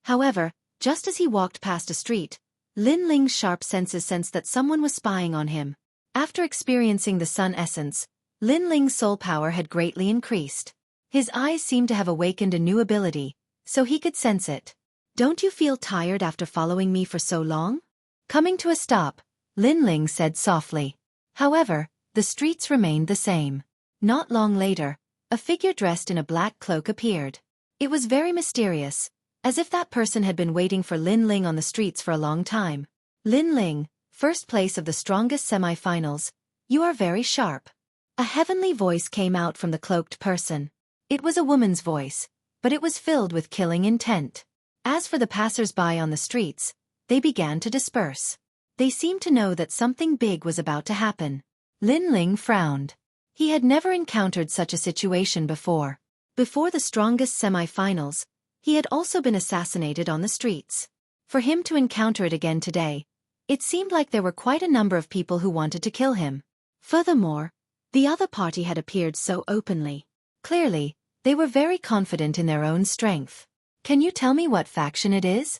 However, just as he walked past a street, Lin Ling's sharp senses sensed that someone was spying on him. After experiencing the sun essence, Lin Ling's soul power had greatly increased. His eyes seemed to have awakened a new ability, so he could sense it. Don't you feel tired after following me for so long? Coming to a stop, Lin Ling said softly. However, the streets remained the same. Not long later, a figure dressed in a black cloak appeared. It was very mysterious, as if that person had been waiting for Lin Ling on the streets for a long time. Lin Ling, first place of the strongest semi-finals, you are very sharp. A heavenly voice came out from the cloaked person. It was a woman's voice, but it was filled with killing intent. As for the passers-by on the streets, they began to disperse. They seemed to know that something big was about to happen. Lin Ling frowned. He had never encountered such a situation before. Before the strongest semi-finals, he had also been assassinated on the streets. For him to encounter it again today, it seemed like there were quite a number of people who wanted to kill him. Furthermore, the other party had appeared so openly. Clearly, they were very confident in their own strength. Can you tell me what faction it is?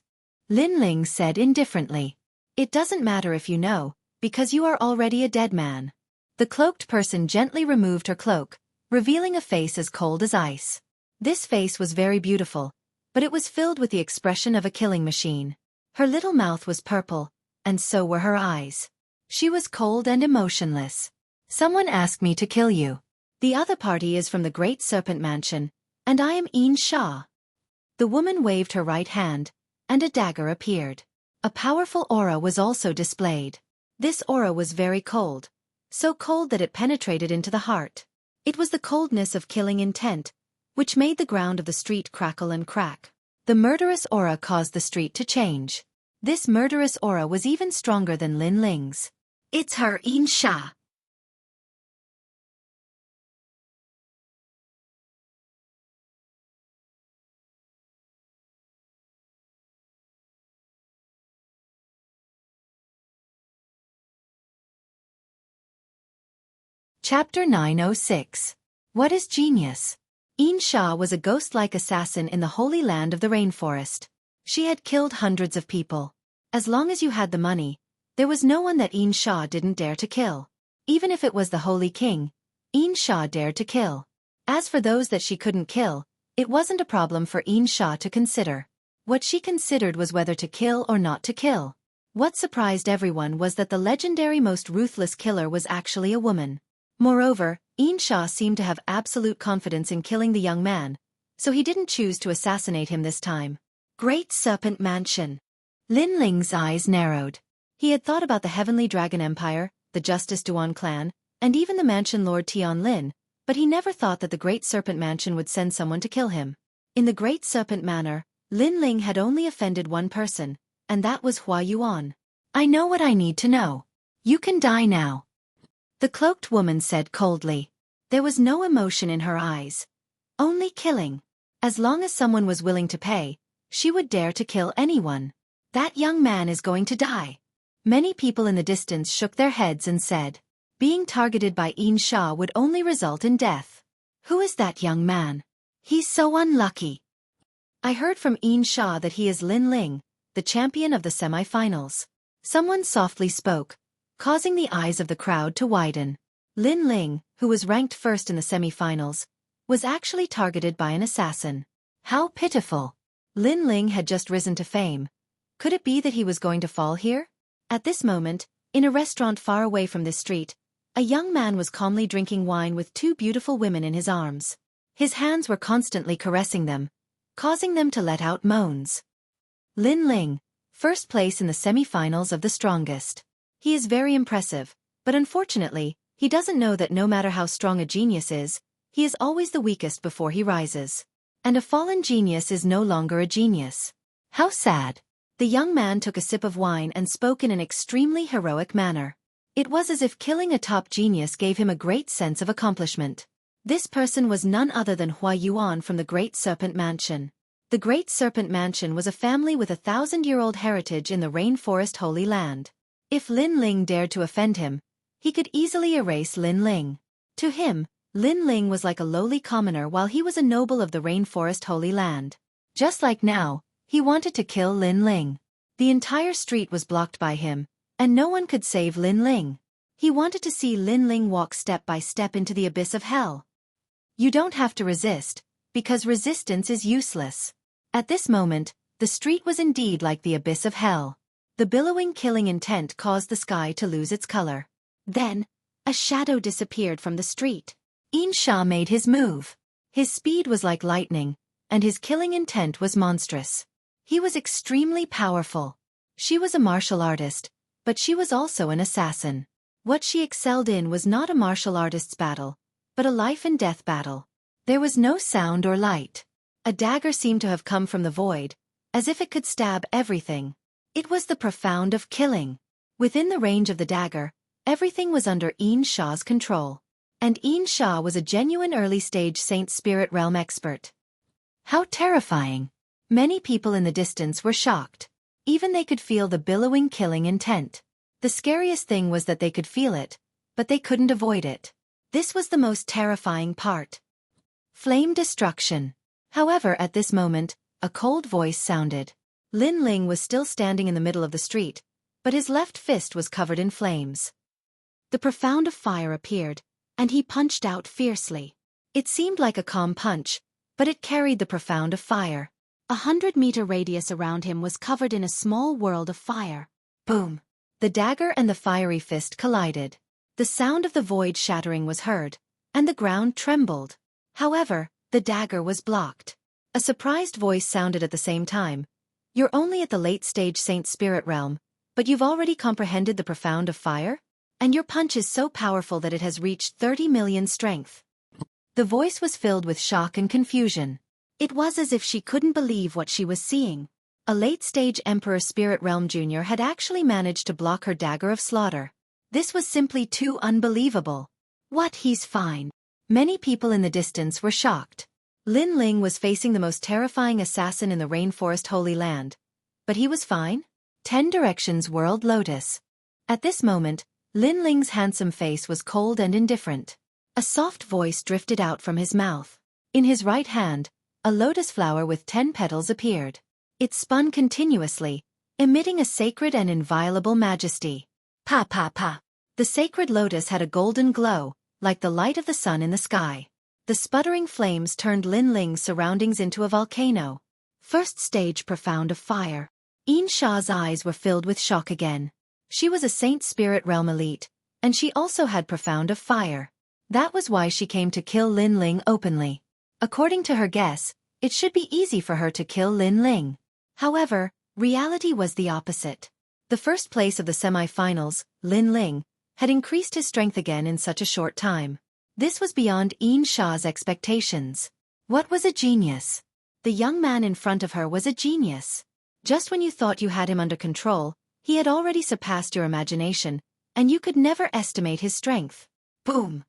Lin Ling said indifferently. It doesn't matter if you know, because you are already a dead man. The cloaked person gently removed her cloak, revealing a face as cold as ice. This face was very beautiful, but it was filled with the expression of a killing machine. Her little mouth was purple, and so were her eyes. She was cold and emotionless. Someone asked me to kill you. The other party is from the Great Serpent Mansion, and I am Een Shah. The woman waved her right hand, and a dagger appeared. A powerful aura was also displayed. This aura was very cold, so cold that it penetrated into the heart. It was the coldness of killing intent, which made the ground of the street crackle and crack. The murderous aura caused the street to change. This murderous aura was even stronger than Lin Ling's. It's her, Insha. Chapter 906. What is Genius? Insha was a ghost-like assassin in the holy land of the rainforest. She had killed hundreds of people. As long as you had the money, there was no one that Insha didn't dare to kill. Even if it was the Holy King, Insha dared to kill. As for those that she couldn't kill, it wasn't a problem for Insha to consider. What she considered was whether to kill or not to kill. What surprised everyone was that the legendary most ruthless killer was actually a woman. Moreover, Insha seemed to have absolute confidence in killing the young man, so he didn't choose to assassinate him this time. Great Serpent Mansion. Lin Ling's eyes narrowed. He had thought about the Heavenly Dragon Empire, the Justice Duan clan, and even the mansion Lord Tian Lin, but he never thought that the Great Serpent Mansion would send someone to kill him. In the Great Serpent Manor, Lin Ling had only offended one person, and that was Hua Yuan. I know what I need to know. You can die now. The cloaked woman said coldly. There was no emotion in her eyes. Only killing. As long as someone was willing to pay, she would dare to kill anyone. That young man is going to die. Many people in the distance shook their heads and said, being targeted by Insha would only result in death. Who is that young man? He's so unlucky. I heard from Insha that he is Lin Ling, the champion of the semi-finals. Someone softly spoke, causing the eyes of the crowd to widen. Lin Ling, who was ranked first in the semi-finals, was actually targeted by an assassin. How pitiful. Lin Ling had just risen to fame. Could it be that he was going to fall here? At this moment, in a restaurant far away from this street, a young man was calmly drinking wine with two beautiful women in his arms. His hands were constantly caressing them, causing them to let out moans. Lin Ling, first place in the semi-finals of the strongest. He is very impressive, but unfortunately, he doesn't know that no matter how strong a genius is, he is always the weakest before he rises. And a fallen genius is no longer a genius. How sad. The young man took a sip of wine and spoke in an extremely heroic manner. It was as if killing a top genius gave him a great sense of accomplishment. This person was none other than Hua Yuan from the Great Serpent Mansion. The Great Serpent Mansion was a family with 1,000-year-old heritage in the rainforest Holy Land. If Lin Ling dared to offend him, he could easily erase Lin Ling. To him, Lin Ling was like a lowly commoner while he was a noble of the rainforest Holy Land. Just like now, he wanted to kill Lin Ling. The entire street was blocked by him, and no one could save Lin Ling. He wanted to see Lin Ling walk step by step into the abyss of hell. You don't have to resist, because resistance is useless. At this moment, the street was indeed like the abyss of hell. The billowing killing intent caused the sky to lose its color. Then, a shadow disappeared from the street. Insha made his move. His speed was like lightning, and his killing intent was monstrous. He was extremely powerful. She was a martial artist, but she was also an assassin. What she excelled in was not a martial artist's battle, but a life-and-death battle. There was no sound or light. A dagger seemed to have come from the void, as if it could stab everything. It was the profound of killing. Within the range of the dagger, everything was under Insha's control. And Insha was a genuine early-stage Saint Spirit Realm expert. How terrifying! Many people in the distance were shocked. Even they could feel the billowing killing intent. The scariest thing was that they could feel it, but they couldn't avoid it. This was the most terrifying part. Flame destruction. However, at this moment, a cold voice sounded. Lin Ling was still standing in the middle of the street, but his left fist was covered in flames. The profound of fire appeared, and he punched out fiercely. It seemed like a calm punch, but it carried the profound of fire. 100-meter radius around him was covered in a small world of fire. Boom! The dagger and the fiery fist collided. The sound of the void shattering was heard, and the ground trembled. However, the dagger was blocked. A surprised voice sounded at the same time. You're only at the late-stage Saint Spirit Realm, but you've already comprehended the profound of fire? And your punch is so powerful that it has reached 30 million strength. The voice was filled with shock and confusion. It was as if she couldn't believe what she was seeing. A late-stage Emperor Spirit Realm Jr. had actually managed to block her dagger of slaughter. This was simply too unbelievable. What, he's fine? Many people in the distance were shocked. Lin Ling was facing the most terrifying assassin in the Rainforest Holy Land. But he was fine? 10 Directions World Lotus. At this moment, Lin Ling's handsome face was cold and indifferent. A soft voice drifted out from his mouth. In his right hand, a lotus flower with 10 petals appeared. It spun continuously, emitting a sacred and inviolable majesty. Pa pa pa. The sacred lotus had a golden glow, like the light of the sun in the sky. The sputtering flames turned Lin Ling's surroundings into a volcano. First stage profound of fire. Yin Sha's eyes were filled with shock again. She was a Saint Spirit Realm elite, and she also had profound of fire. That was why she came to kill Lin Ling openly. According to her guess, it should be easy for her to kill Lin Ling. However, reality was the opposite. The first place of the semi-finals, Lin Ling, had increased his strength again in such a short time. This was beyond Yin Sha's expectations. What was a genius? The young man in front of her was a genius. Just when you thought you had him under control, he had already surpassed your imagination, and you could never estimate his strength. Boom!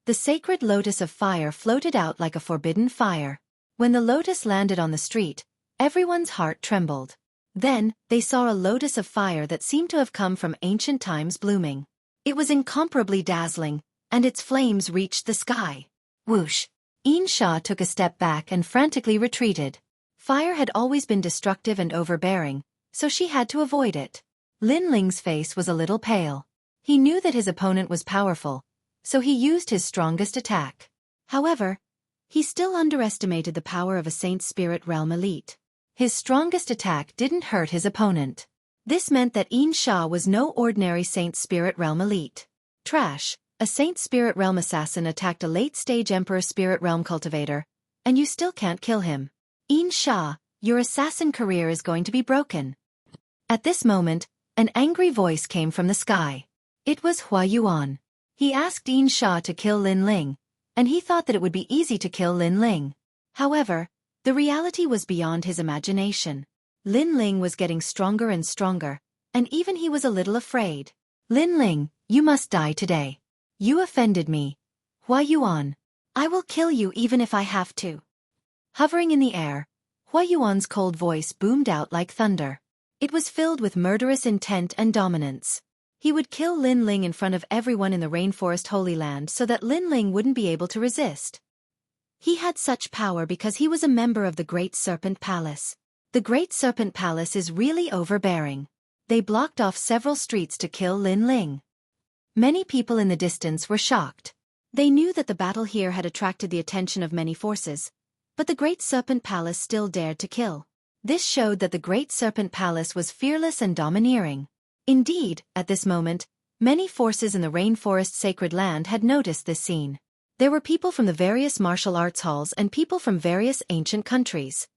The sacred lotus of fire floated out like a forbidden fire. When the lotus landed on the street, everyone's heart trembled. Then, they saw a lotus of fire that seemed to have come from ancient times blooming. It was incomparably dazzling, and its flames reached the sky. Whoosh! Yin Sha took a step back and frantically retreated. Fire had always been destructive and overbearing, so she had to avoid it. Lin Ling's face was a little pale. He knew that his opponent was powerful, so he used his strongest attack. However, he still underestimated the power of a Saint Spirit Realm elite. His strongest attack didn't hurt his opponent. This meant that Yin Sha was no ordinary Saint Spirit Realm elite. Trash, a Saint Spirit Realm assassin attacked a late-stage Emperor Spirit Realm cultivator, and you still can't kill him. Yin Sha, your assassin career is going to be broken. At this moment, an angry voice came from the sky. It was Hua Yuan. He asked Yin Sha to kill Lin Ling, and he thought that it would be easy to kill Lin Ling. However, the reality was beyond his imagination. Lin Ling was getting stronger and stronger, and even he was a little afraid. Lin Ling, you must die today. You offended me. Hua Yuan. I will kill you even if I have to. Hovering in the air, Hua Yuan's cold voice boomed out like thunder. It was filled with murderous intent and dominance. He would kill Lin Ling in front of everyone in the Rainforest Holy Land so that Lin Ling wouldn't be able to resist. He had such power because he was a member of the Great Serpent Palace. The Great Serpent Palace is really overbearing. They blocked off several streets to kill Lin Ling. Many people in the distance were shocked. They knew that the battle here had attracted the attention of many forces, but the Great Serpent Palace still dared to kill. This showed that the Great Serpent Palace was fearless and domineering. Indeed, at this moment, many forces in the Rainforest Sacred Land had noticed this scene. There were people from the various martial arts halls and people from various ancient countries.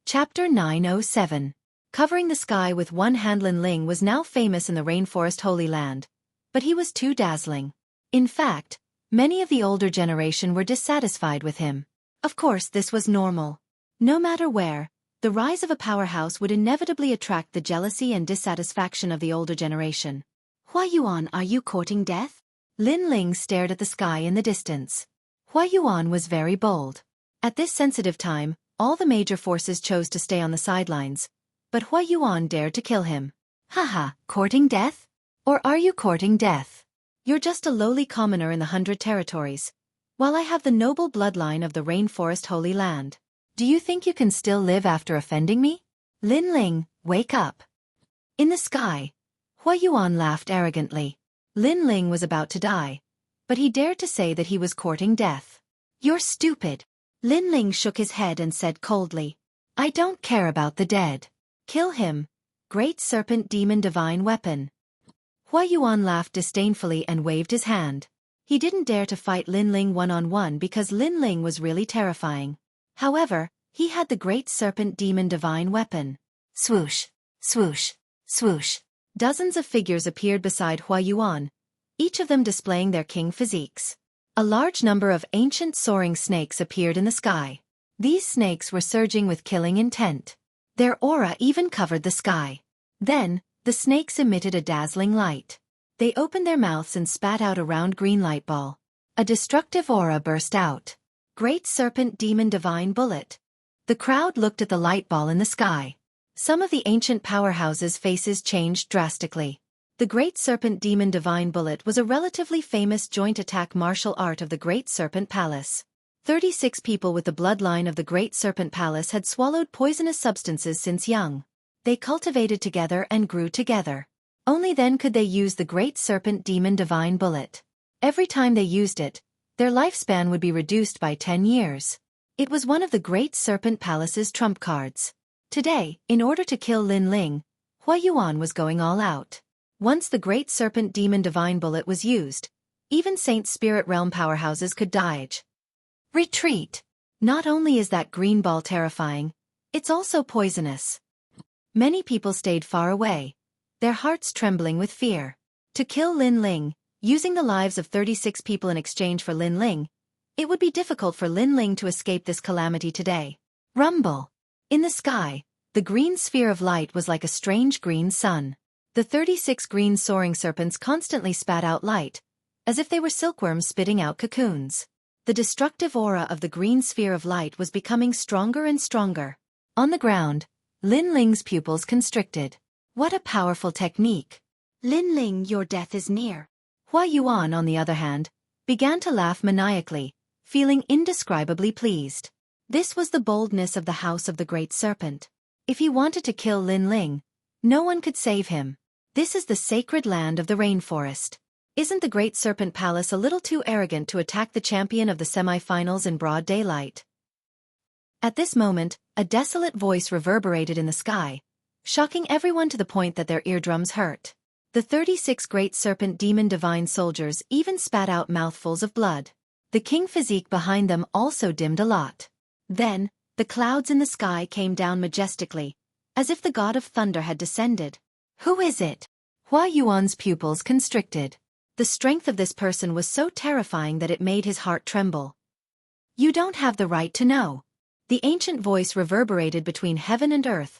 Chapter 907. Covering the sky with one hand. Lin Ling was now famous in the Rainforest Holy Land, but he was too dazzling. In fact, many of the older generation were dissatisfied with him. Of course, this was normal. No matter where, the rise of a powerhouse would inevitably attract the jealousy and dissatisfaction of the older generation. Hua Yuan, are you courting death? Lin Ling stared at the sky in the distance. Hua Yuan was very bold. At this sensitive time, all the major forces chose to stay on the sidelines, but Hua Yuan dared to kill him. Haha, courting death? Or are you courting death? You're just a lowly commoner in the 100 territories, while I have the noble bloodline of the Rainforest Holy Land. Do you think you can still live after offending me? Lin Ling, wake up. In the sky, Hua Yuan laughed arrogantly. Lin Ling was about to die, but he dared to say that he was courting death. You're stupid. Lin Ling shook his head and said coldly, I don't care about the dead. Kill him. Great Serpent Demon Divine Weapon. Hua Yuan laughed disdainfully and waved his hand. He didn't dare to fight Lin Ling one-on-one because Lin Ling was really terrifying. However, he had the great serpent demon divine weapon. Swoosh, swoosh, swoosh. Dozens of figures appeared beside Huayuan, each of them displaying their king physiques. A large number of ancient soaring snakes appeared in the sky. These snakes were surging with killing intent. Their aura even covered the sky. Then, the snakes emitted a dazzling light. They opened their mouths and spat out a round green light ball. A destructive aura burst out. Great Serpent Demon Divine Bullet. The crowd looked at the light ball in the sky. Some of the ancient powerhouses' faces changed drastically. The Great Serpent Demon Divine Bullet was a relatively famous joint attack martial art of the Great Serpent Palace. 36 people with the bloodline of the Great Serpent Palace had swallowed poisonous substances since young. They cultivated together and grew together. Only then could they use the Great Serpent Demon Divine Bullet. Every time they used it, their lifespan would be reduced by 10 years. It was one of the Great Serpent Palace's trump cards. Today, in order to kill Lin Ling, Huayuan was going all out. Once the Great Serpent Demon Divine Bullet was used, even Saint Spirit Realm powerhouses could dodge. Retreat! Not only is that green ball terrifying, it's also poisonous. Many people stayed far away, their hearts trembling with fear. To kill Lin Ling, using the lives of 36 people in exchange for Lin Ling, it would be difficult for Lin Ling to escape this calamity today. Rumble! In the sky, the green sphere of light was like a strange green sun. The 36 green soaring serpents constantly spat out light, as if they were silkworms spitting out cocoons. The destructive aura of the green sphere of light was becoming stronger and stronger. On the ground, Lin Ling's pupils constricted. What a powerful technique! Lin Ling, your death is near. Huayuan, on the other hand, began to laugh maniacally, feeling indescribably pleased. This was the boldness of the House of the Great Serpent. If he wanted to kill Lin Ling, no one could save him. This is the sacred land of the rainforest. Isn't the Great Serpent Palace a little too arrogant to attack the champion of the semi-finals in broad daylight? At this moment, a desolate voice reverberated in the sky, shocking everyone to the point that their eardrums hurt. The 36 Great Serpent Demon Divine Soldiers even spat out mouthfuls of blood. The king physique behind them also dimmed a lot. Then, the clouds in the sky came down majestically, as if the god of thunder had descended. Who is it? Huayuan's pupils constricted. The strength of this person was so terrifying that it made his heart tremble. You don't have the right to know. The ancient voice reverberated between heaven and earth,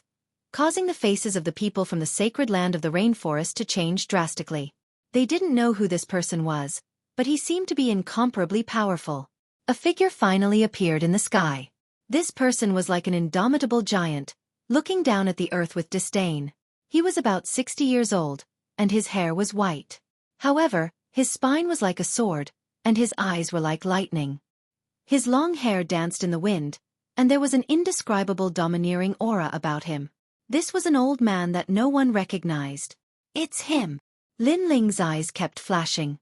causing the faces of the people from the sacred land of the rainforest to change drastically. They didn't know who this person was, but he seemed to be incomparably powerful. A figure finally appeared in the sky. This person was like an indomitable giant, looking down at the earth with disdain. He was about 60 years old, and his hair was white. However, his spine was like a sword, and his eyes were like lightning. His long hair danced in the wind, and there was an indescribable domineering aura about him. This was an old man that no one recognized. It's him! Lin Ling's eyes kept flashing.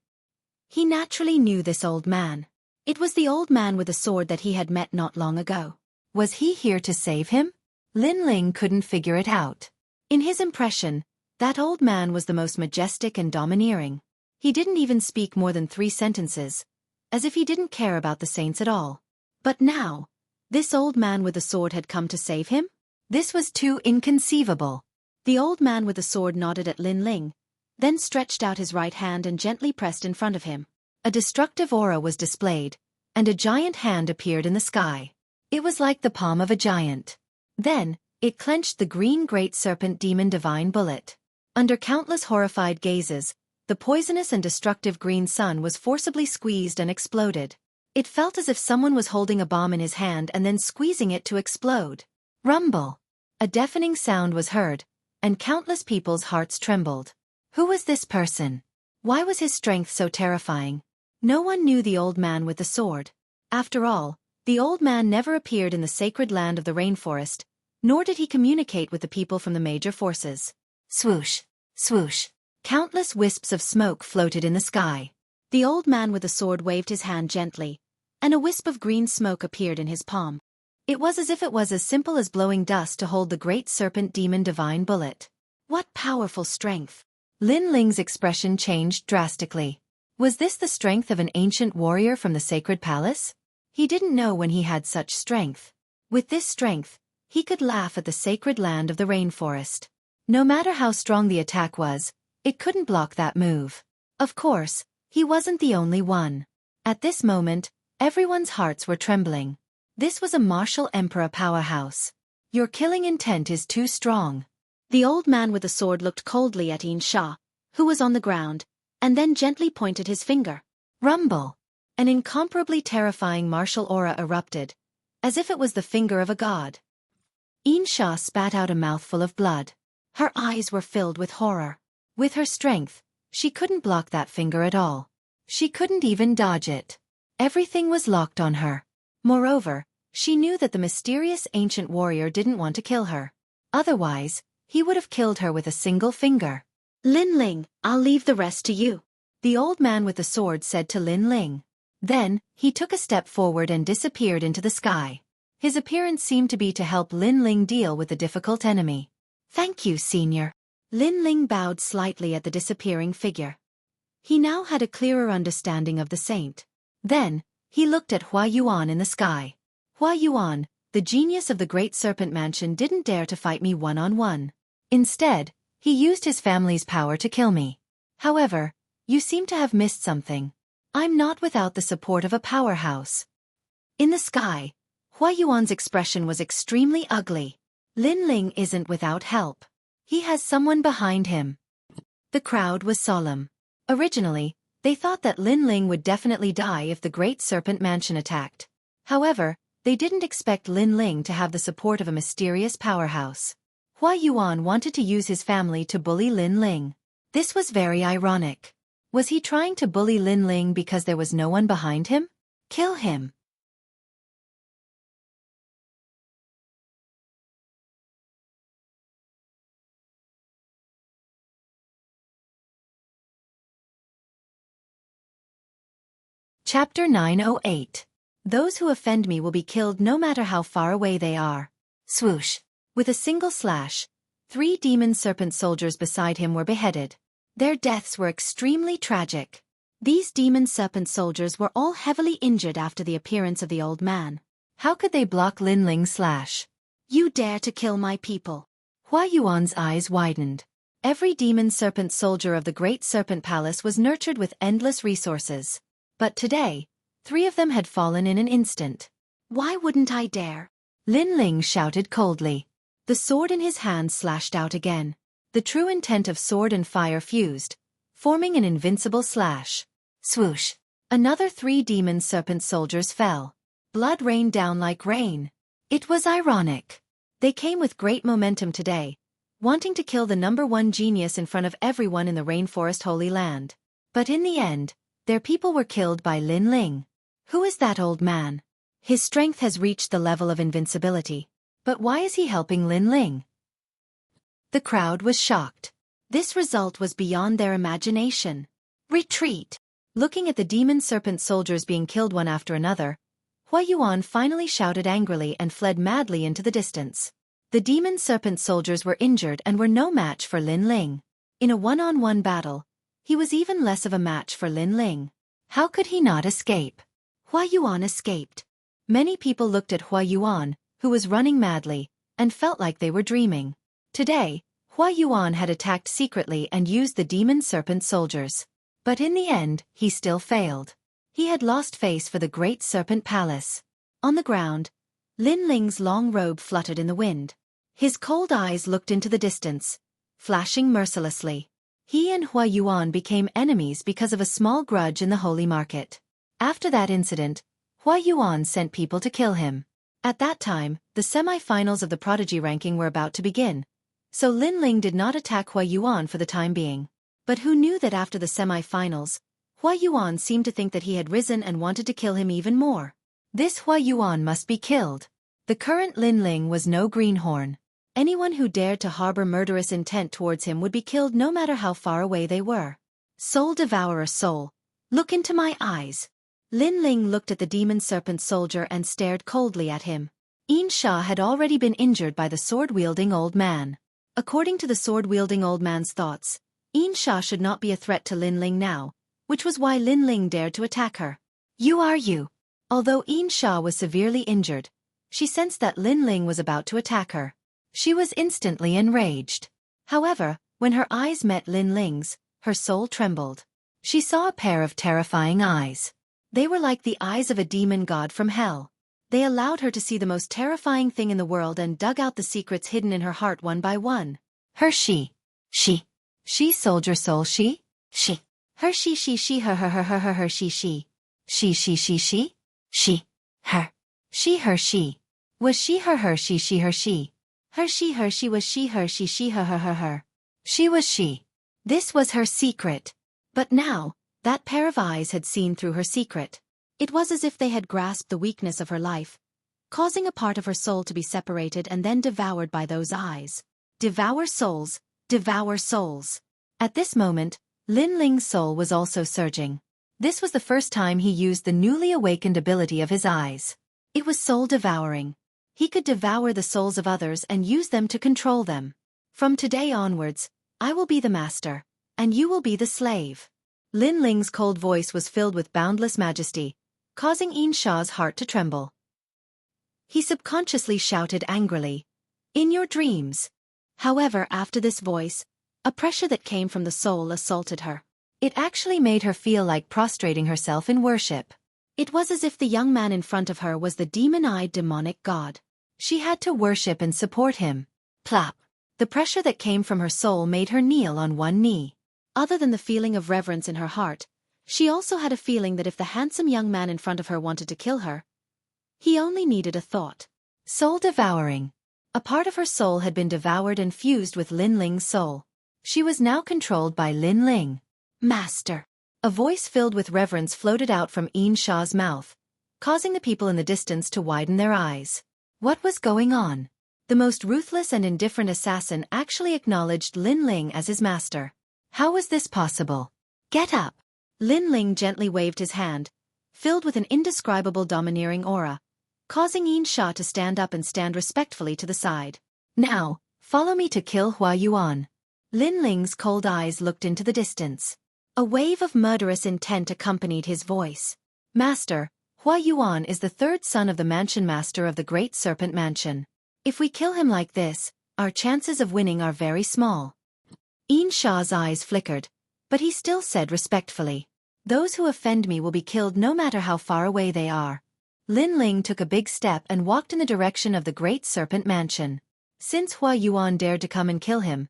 He naturally knew this old man. It was the old man with a sword that he had met not long ago. Was he here to save him? Lin Ling couldn't figure it out. In his impression, that old man was the most majestic and domineering. He didn't even speak more than 3 sentences, as if he didn't care about the saints at all. But now, this old man with a sword had come to save him? This was too inconceivable. The old man with the sword nodded at Lin Ling, then stretched out his right hand and gently pressed in front of him. A destructive aura was displayed, and a giant hand appeared in the sky. It was like the palm of a giant. Then, it clenched the green Great Serpent Demon Divine Bullet. Under countless horrified gazes, the poisonous and destructive green sun was forcibly squeezed and exploded. It felt as if someone was holding a bomb in his hand and then squeezing it to explode. Rumble! A deafening sound was heard, and countless people's hearts trembled. Who was this person? Why was his strength so terrifying? No one knew the old man with the sword. After all, the old man never appeared in the sacred land of the rainforest, nor did he communicate with the people from the major forces. Swoosh! Swoosh! Countless wisps of smoke floated in the sky. The old man with the sword waved his hand gently, and a wisp of green smoke appeared in his palm. It was as if it was as simple as blowing dust to hold the Great Serpent Demon Divine Bullet. What powerful strength! Lin Ling's expression changed drastically. Was this the strength of an ancient warrior from the sacred palace? He didn't know when he had such strength. With this strength, he could laugh at the sacred land of the rainforest. No matter how strong the attack was, it couldn't block that move. Of course, he wasn't the only one. At this moment, everyone's hearts were trembling. This was a martial emperor powerhouse. Your killing intent is too strong. The old man with the sword looked coldly at Insha, who was on the ground, and then gently pointed his finger. Rumble! An incomparably terrifying martial aura erupted, as if it was the finger of a god. Insha spat out a mouthful of blood. Her eyes were filled with horror. With her strength, she couldn't block that finger at all. She couldn't even dodge it. Everything was locked on her. Moreover, she knew that the mysterious ancient warrior didn't want to kill her. Otherwise, he would have killed her with a single finger. Lin Ling, I'll leave the rest to you, the old man with the sword said to Lin Ling. Then, he took a step forward and disappeared into the sky. His appearance seemed to be to help Lin Ling deal with the difficult enemy. Thank you, Senior. Lin Ling bowed slightly at the disappearing figure. He now had a clearer understanding of the saint. Then, he looked at Hua Yuan in the sky. Hua Yuan, the genius of the Great Serpent Mansion, didn't dare to fight me one-on-one. Instead, he used his family's power to kill me. However, you seem to have missed something. I'm not without the support of a powerhouse. In the sky, Hua Yuan's expression was extremely ugly. Lin Ling isn't without help. He has someone behind him. The crowd was solemn. Originally, they thought that Lin Ling would definitely die if the Great Serpent Mansion attacked. However, they didn't expect Lin Ling to have the support of a mysterious powerhouse. Hua Yuan wanted to use his family to bully Lin Ling. This was very ironic. Was he trying to bully Lin Ling because there was no one behind him? Kill him. Chapter 908. Those who offend me will be killed no matter how far away they are. Swoosh. With a single slash, 3 demon serpent soldiers beside him were beheaded. Their deaths were extremely tragic. These demon serpent soldiers were all heavily injured after the appearance of the old man. How could they block Lin Ling's slash? You dare to kill my people? Hua Yuan's eyes widened. Every demon serpent soldier of the Great Serpent Palace was nurtured with endless resources. But today, 3 of them had fallen in an instant. Why wouldn't I dare? Lin Ling shouted coldly. The sword in his hand slashed out again. The true intent of sword and fire fused, forming an invincible slash. Swoosh. Another 3 demon serpent soldiers fell. Blood rained down like rain. It was ironic. They came with great momentum today, wanting to kill the #1 genius in front of everyone in the Rainforest Holy Land. But in the end, their people were killed by Lin Ling. Who is that old man? His strength has reached the level of invincibility. But why is he helping Lin Ling? The crowd was shocked. This result was beyond their imagination. Retreat! Looking at the demon serpent soldiers being killed one after another, Hua Yuan finally shouted angrily and fled madly into the distance. The demon serpent soldiers were injured and were no match for Lin Ling. In a one-on-one battle, he was even less of a match for Lin Ling. How could he not escape? Hua Yuan escaped. Many people looked at Hua Yuan, who was running madly, and felt like they were dreaming. Today, Hua Yuan had attacked secretly and used the demon serpent soldiers. But in the end, he still failed. He had lost face for the Great Serpent Palace. On the ground, Lin Ling's long robe fluttered in the wind. His cold eyes looked into the distance, flashing mercilessly. He and Hua Yuan became enemies because of a small grudge in the holy market. After that incident, Hua Yuan sent people to kill him. At that time, the semi-finals of the prodigy ranking were about to begin, so Lin Ling did not attack Hua Yuan for the time being. But who knew that after the semi-finals, Hua Yuan seemed to think that he had risen and wanted to kill him even more. This Hua Yuan must be killed. The current Lin Ling was no greenhorn. Anyone who dared to harbor murderous intent towards him would be killed no matter how far away they were. Soul devourer soul, look into my eyes. Lin Ling looked at the demon serpent soldier and stared coldly at him. Insha had already been injured by the sword-wielding old man. According to the sword-wielding old man's thoughts, Insha should not be a threat to Lin Ling now, which was why Lin Ling dared to attack her. You. Although Insha was severely injured, She sensed that Lin Ling was about to attack her. She was instantly enraged. However, when her eyes met Lin Ling's, her soul trembled. She saw a pair of terrifying eyes. They were like the eyes of a demon god from hell. They allowed her to see the most terrifying thing in the world and dug out the secrets hidden in her heart one by one. Her she soldier soul she her she her her she her she was she her she her she her she was she her she her she was she. This was her secret. But now, that pair of eyes had seen through her secret. It was as if they had grasped the weakness of her life, causing a part of her soul to be separated and then devoured by those eyes. Devour souls, devour souls. At this moment, Lin Ling's soul was also surging. This was the first time he used the newly awakened ability of his eyes. It was soul-devouring. He could devour the souls of others and use them to control them. From today onwards, I will be the master, and you will be the slave. Lin Ling's cold voice was filled with boundless majesty, causing Yin Sha's heart to tremble. He subconsciously shouted angrily, "In your dreams." However, after this voice, a pressure that came from the soul assaulted her. It actually made her feel like prostrating herself in worship. It was as if the young man in front of her was the demon-eyed demonic god. She had to worship and support him. Plop. The pressure that came from her soul made her kneel on one knee. Other than the feeling of reverence in her heart, she also had a feeling that if the handsome young man in front of her wanted to kill her, he only needed a thought. Soul-devouring. A part of her soul had been devoured and fused with Lin Ling's soul. She was now controlled by Lin Ling. Master. A voice filled with reverence floated out from Yin Sha's mouth, causing the people in the distance to widen their eyes. What was going on? The most ruthless and indifferent assassin actually acknowledged Lin Ling as his master. How was this possible? Get up! Lin Ling gently waved his hand, filled with an indescribable domineering aura, causing Yin Sha to stand up and stand respectfully to the side. Now, follow me to kill Hua Yuan. Lin Ling's cold eyes looked into the distance. A wave of murderous intent accompanied his voice. Master, Hua Yuan is the third son of the mansion master of the Great Serpent Mansion. If we kill him like this, our chances of winning are very small. Yin Sha's eyes flickered, but he still said respectfully, "Those who offend me will be killed no matter how far away they are." Lin Ling took a big step and walked in the direction of the Great Serpent Mansion. Since Hua Yuan dared to come and kill him,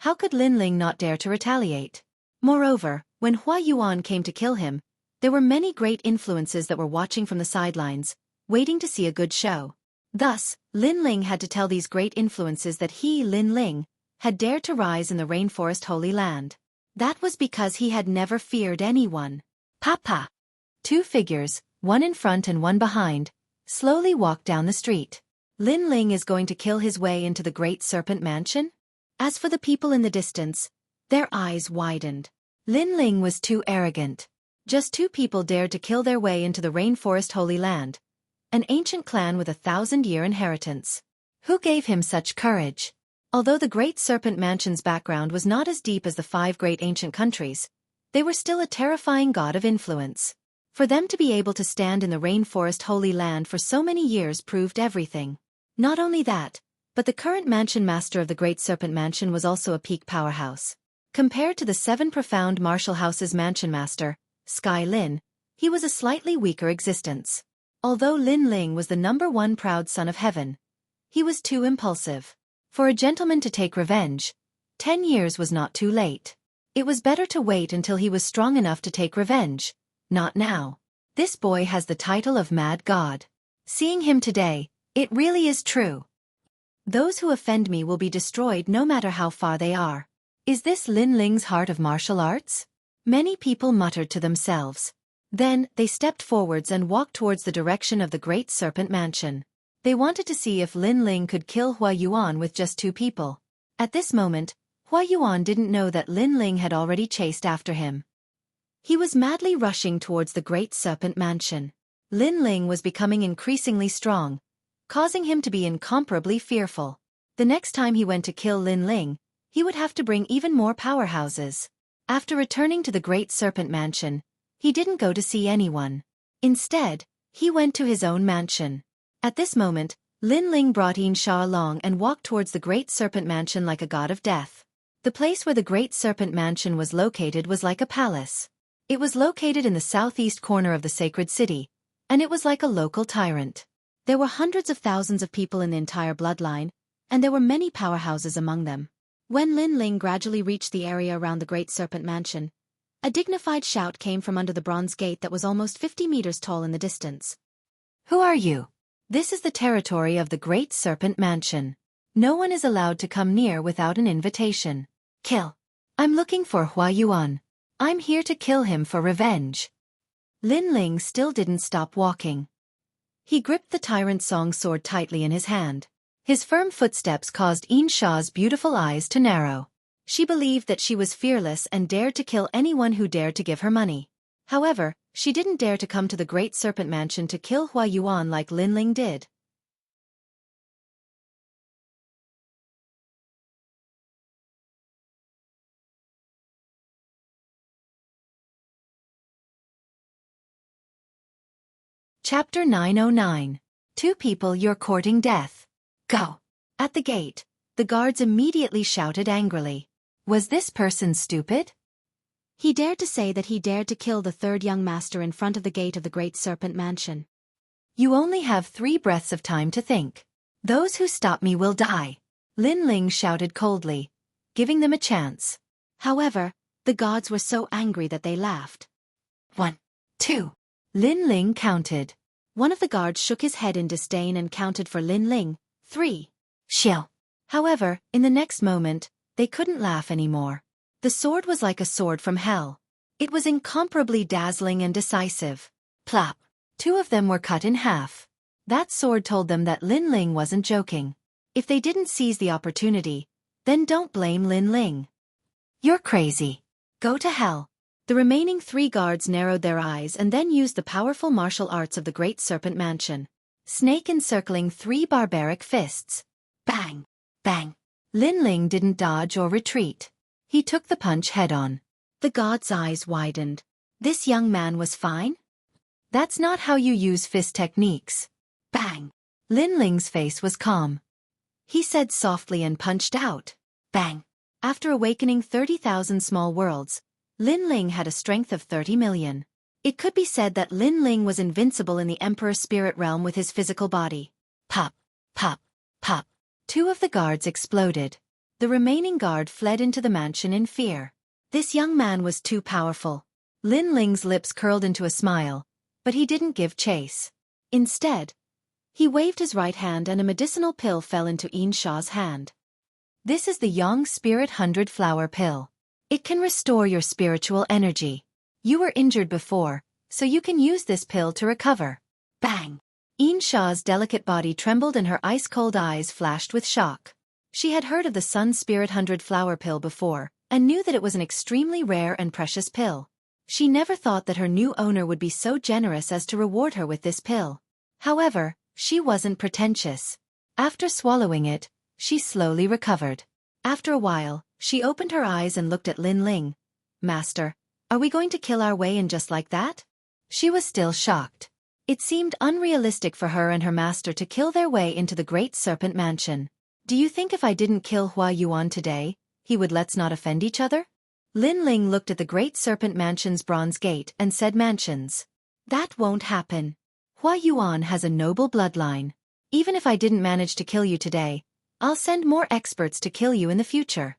how could Lin Ling not dare to retaliate? Moreover, when Hua Yuan came to kill him, there were many great influences that were watching from the sidelines, waiting to see a good show. Thus, Lin Ling had to tell these great influences that he, Lin Ling, had dared to rise in the rainforest Holy Land. That was because he had never feared anyone. Papa! Two figures, one in front and one behind, slowly walked down the street. Lin Ling is going to kill his way into the Great Serpent Mansion? As for the people in the distance, their eyes widened. Lin Ling was too arrogant. Just two people dared to kill their way into the rainforest Holy Land, an ancient clan with a 1,000-year inheritance. Who gave him such courage? Although the Great Serpent Mansion's background was not as deep as the 5 great ancient countries, they were still a terrifying god of influence. For them to be able to stand in the rainforest Holy Land for so many years proved everything. Not only that, but the current mansion master of the Great Serpent Mansion was also a peak powerhouse. Compared to the 7 profound martial houses mansion master, Sky Lin, he was a slightly weaker existence. Although Lin Ling was the #1 proud son of heaven, he was too impulsive. For a gentleman to take revenge, 10 years was not too late. It was better to wait until he was strong enough to take revenge, not now. This boy has the title of Mad God. Seeing him today, it really is true. Those who offend me will be destroyed no matter how far they are. Is this Lin Ling's heart of martial arts? Many people muttered to themselves. Then, they stepped forwards and walked towards the direction of the Great Serpent Mansion. They wanted to see if Lin Ling could kill Hua Yuan with just 2 people. At this moment, Hua Yuan didn't know that Lin Ling had already chased after him. He was madly rushing towards the Great Serpent Mansion. Lin Ling was becoming increasingly strong, causing him to be incomparably fearful. The next time he went to kill Lin Ling, he would have to bring even more powerhouses. After returning to the Great Serpent Mansion, he didn't go to see anyone. Instead, he went to his own mansion. At this moment, Lin Ling brought Yin Sha along and walked towards the Great Serpent Mansion like a god of death. The place where the Great Serpent Mansion was located was like a palace. It was located in the southeast corner of the sacred city, and it was like a local tyrant. There were hundreds of thousands of people in the entire bloodline, and there were many powerhouses among them. When Lin Ling gradually reached the area around the Great Serpent Mansion, a dignified shout came from under the bronze gate that was almost 50 meters tall in the distance. Who are you? This is the territory of the Great Serpent Mansion. No one is allowed to come near without an invitation. Kill. I'm looking for Hua Yuan. I'm here to kill him for revenge. Lin Ling still didn't stop walking. He gripped the tyrant song sword tightly in his hand. His firm footsteps caused Yin Sha's beautiful eyes to narrow. She believed that she was fearless and dared to kill anyone who dared to give her money. However, she didn't dare to come to the Great Serpent Mansion to kill Hua Yuan like Lin Ling did. Chapter 909. Two people you're courting death. Go. At the gate, the guards immediately shouted angrily. Was this person stupid? He dared to say that he dared to kill the third young master in front of the gate of the Great Serpent Mansion. You only have 3 breaths of time to think. Those who stop me will die. Lin Ling shouted coldly, giving them a chance. However, the gods were so angry that they laughed. 1, 2. Lin Ling counted. One of the guards shook his head in disdain and counted for Lin Ling. 3. Shill. However, in the next moment, they couldn't laugh anymore. The sword was like a sword from hell. It was incomparably dazzling and decisive. Plop. 2 of them were cut in half. That sword told them that Lin Ling wasn't joking. If they didn't seize the opportunity, then don't blame Lin Ling. You're crazy. Go to hell. The remaining 3 guards narrowed their eyes and then used the powerful martial arts of the Great Serpent Mansion. Snake encircling 3 barbaric fists. Bang! Bang! Lin Ling didn't dodge or retreat. He took the punch head-on. The god's eyes widened. This young man was fine? That's not how you use fist techniques. Bang! Lin Ling's face was calm. He said softly and punched out. Bang! After awakening 30,000 small worlds, Lin Ling had a strength of 30 million. It could be said that Lin Ling was invincible in the Emperor's spirit realm with his physical body. Pop! Pop! Pop! 2 of the guards exploded. The remaining guard fled into the mansion in fear. This young man was too powerful. Lin Ling's lips curled into a smile, but he didn't give chase. Instead, he waved his right hand and a medicinal pill fell into Yin Sha's hand. This is the Yang Spirit 100 Flower Pill. It can restore your spiritual energy. You were injured before, so you can use this pill to recover. Bang! Yin Sha's delicate body trembled and her ice-cold eyes flashed with shock. She had heard of the Sun Spirit 100 Flower Pill before, and knew that it was an extremely rare and precious pill. She never thought that her new owner would be so generous as to reward her with this pill. However, she wasn't pretentious. After swallowing it, she slowly recovered. After a while, she opened her eyes and looked at Lin Ling. Master, are we going to kill our way in just like that? She was still shocked. It seemed unrealistic for her and her master to kill their way into the Great Serpent Mansion. Do you think if I didn't kill Hua Yuan today, he would let's not offend each other? Lin Ling looked at the Great Serpent Mansion's bronze gate and said mansions. That won't happen. Hua Yuan has a noble bloodline. Even if I didn't manage to kill you today, I'll send more experts to kill you in the future.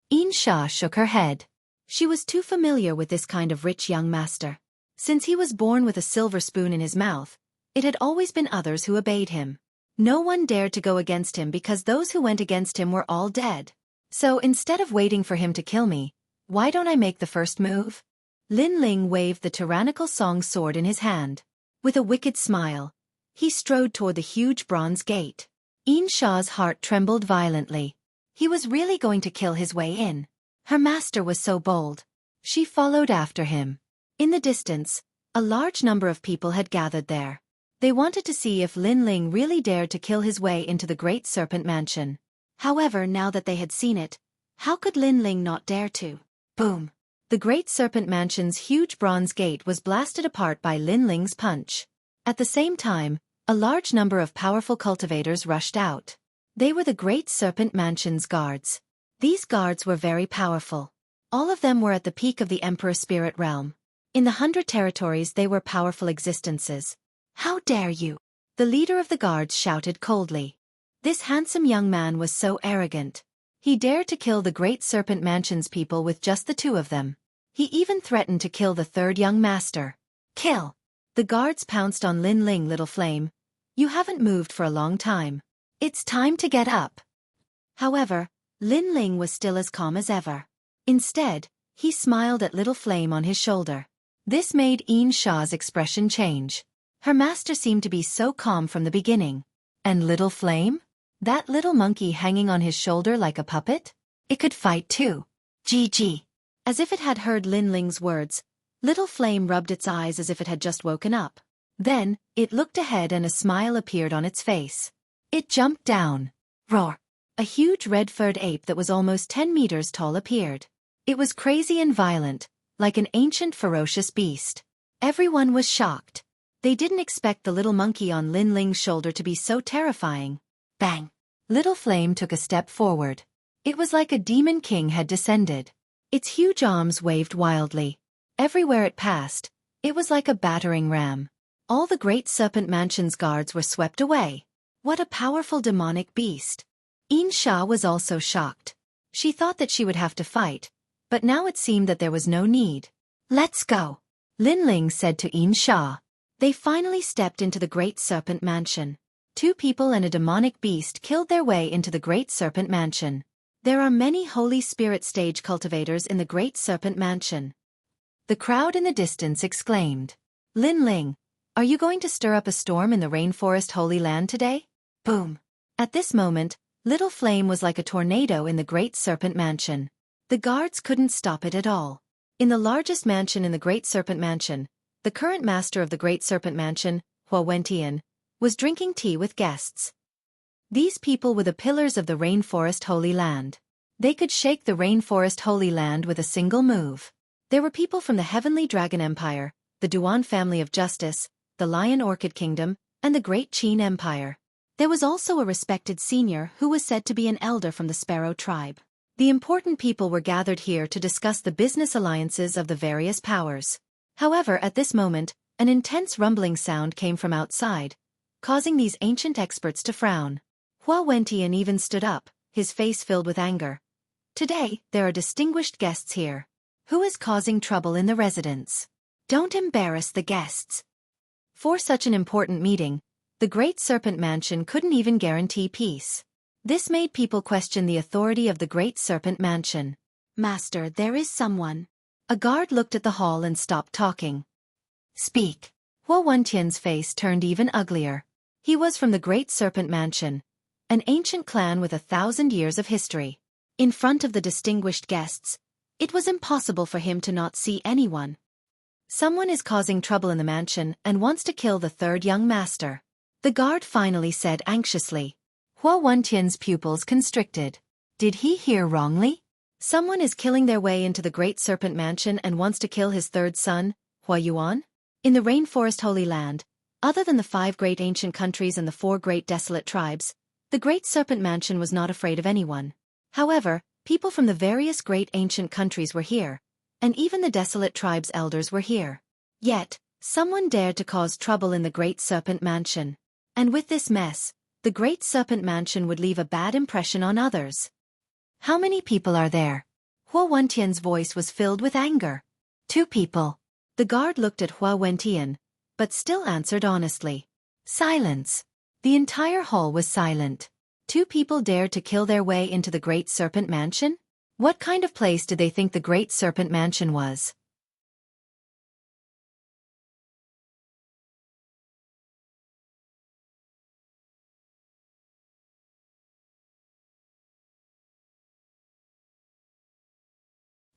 Yin Sha shook her head. She was too familiar with this kind of rich young master. Since he was born with a silver spoon in his mouth, it had always been others who obeyed him. No one dared to go against him because those who went against him were all dead. So instead of waiting for him to kill me, why don't I make the first move? Lin Ling waved the tyrannical song sword in his hand. With a wicked smile, he strode toward the huge bronze gate. Yin Sha's heart trembled violently. He was really going to kill his way in. Her master was so bold. She followed after him. In the distance, a large number of people had gathered there. They wanted to see if Lin Ling really dared to kill his way into the Great Serpent Mansion. However, now that they had seen it, how could Lin Ling not dare to? Boom! The Great Serpent Mansion's huge bronze gate was blasted apart by Lin Ling's punch. At the same time, A large number of powerful cultivators rushed out. They were the Great Serpent Mansion's guards. These guards were very powerful. All of them were at the peak of the Emperor Spirit Realm. In the 100 territories they were powerful existences. "How dare you?" the leader of the guards shouted coldly. This handsome young man was so arrogant. He dared to kill the Great Serpent Mansion's people with just the two of them. He even threatened to kill the third young master. "Kill!" The guards pounced on Lin Ling. "Little Flame, you haven't moved for a long time. It's time to get up." However, Lin Ling was still as calm as ever. Instead, he smiled at Little Flame on his shoulder. This made Yin Sha's expression change. Her master seemed to be so calm from the beginning. And Little Flame? That little monkey hanging on his shoulder like a puppet? It could fight too. GG. As if it had heard Lin Ling's words, Little Flame rubbed its eyes as if it had just woken up. Then, it looked ahead and a smile appeared on its face. It jumped down. Roar! A huge red-furred ape that was almost 10 meters tall appeared. It was crazy and violent, like an ancient ferocious beast. Everyone was shocked. They didn't expect the little monkey on Lin Ling's shoulder to be so terrifying. Bang! Little Flame took a step forward. It was like a demon king had descended. Its huge arms waved wildly. Everywhere it passed, it was like a battering ram. All the Great Serpent Mansion's guards were swept away. What a powerful demonic beast! Yin Sha was also shocked. She thought that she would have to fight, but now it seemed that there was no need. "Let's go," Lin Ling said to Yin Sha. They finally stepped into the Great Serpent Mansion. 2 people and a demonic beast killed their way into the Great Serpent Mansion. There are many Holy Spirit stage cultivators in the Great Serpent Mansion. The crowd in the distance exclaimed. "Lin Ling, are you going to stir up a storm in the Rainforest Holy Land today?" Boom! At this moment, Little Flame was like a tornado in the Great Serpent Mansion. The guards couldn't stop it at all. In the largest mansion in the Great Serpent Mansion, the current master of the Great Serpent Mansion, Xueqi, was drinking tea with guests. These people were the pillars of the Rainforest Holy Land. They could shake the Rainforest Holy Land with a single move. There were people from the Heavenly Dragon Empire, the Duan Family of Justice, the Lion Orchid Kingdom, and the Great Qin Empire. There was also a respected senior who was said to be an elder from the Sparrow tribe. The important people were gathered here to discuss the business alliances of the various powers. However, at this moment, an intense rumbling sound came from outside, causing these ancient experts to frown. Xueqi even stood up, his face filled with anger. "Today, there are distinguished guests here. Who is causing trouble in the residence? Don't embarrass the guests." For such an important meeting, the Great Serpent Mansion couldn't even guarantee peace. This made people question the authority of the Great Serpent Mansion. "Master, there is someone." A guard looked at the hall and stopped talking. "Speak." Xueqi's face turned even uglier. He was from the Great Serpent Mansion, an ancient clan with 1,000 years of history. In front of the distinguished guests, it was impossible for him to not see anyone. "Someone is causing trouble in the mansion and wants to kill the third young master," the guard finally said anxiously. Xueqi's pupils constricted. Did he hear wrongly? Someone is killing their way into the Great Serpent Mansion and wants to kill his third son, Huayuan? In the Rainforest Holy Land, other than the 5 great ancient countries and the 4 great desolate tribes, the Great Serpent Mansion was not afraid of anyone. However, people from the various great ancient countries were here, and even the desolate tribes' elders were here. Yet, someone dared to cause trouble in the Great Serpent Mansion. And with this mess, the Great Serpent Mansion would leave a bad impression on others. "How many people are there?" Xueqi's voice was filled with anger. 2 people. The guard looked at Xueqi, but still answered honestly. Silence. The entire hall was silent. 2 people dared to kill their way into the Great Serpent Mansion? What kind of place did they think the Great Serpent Mansion was?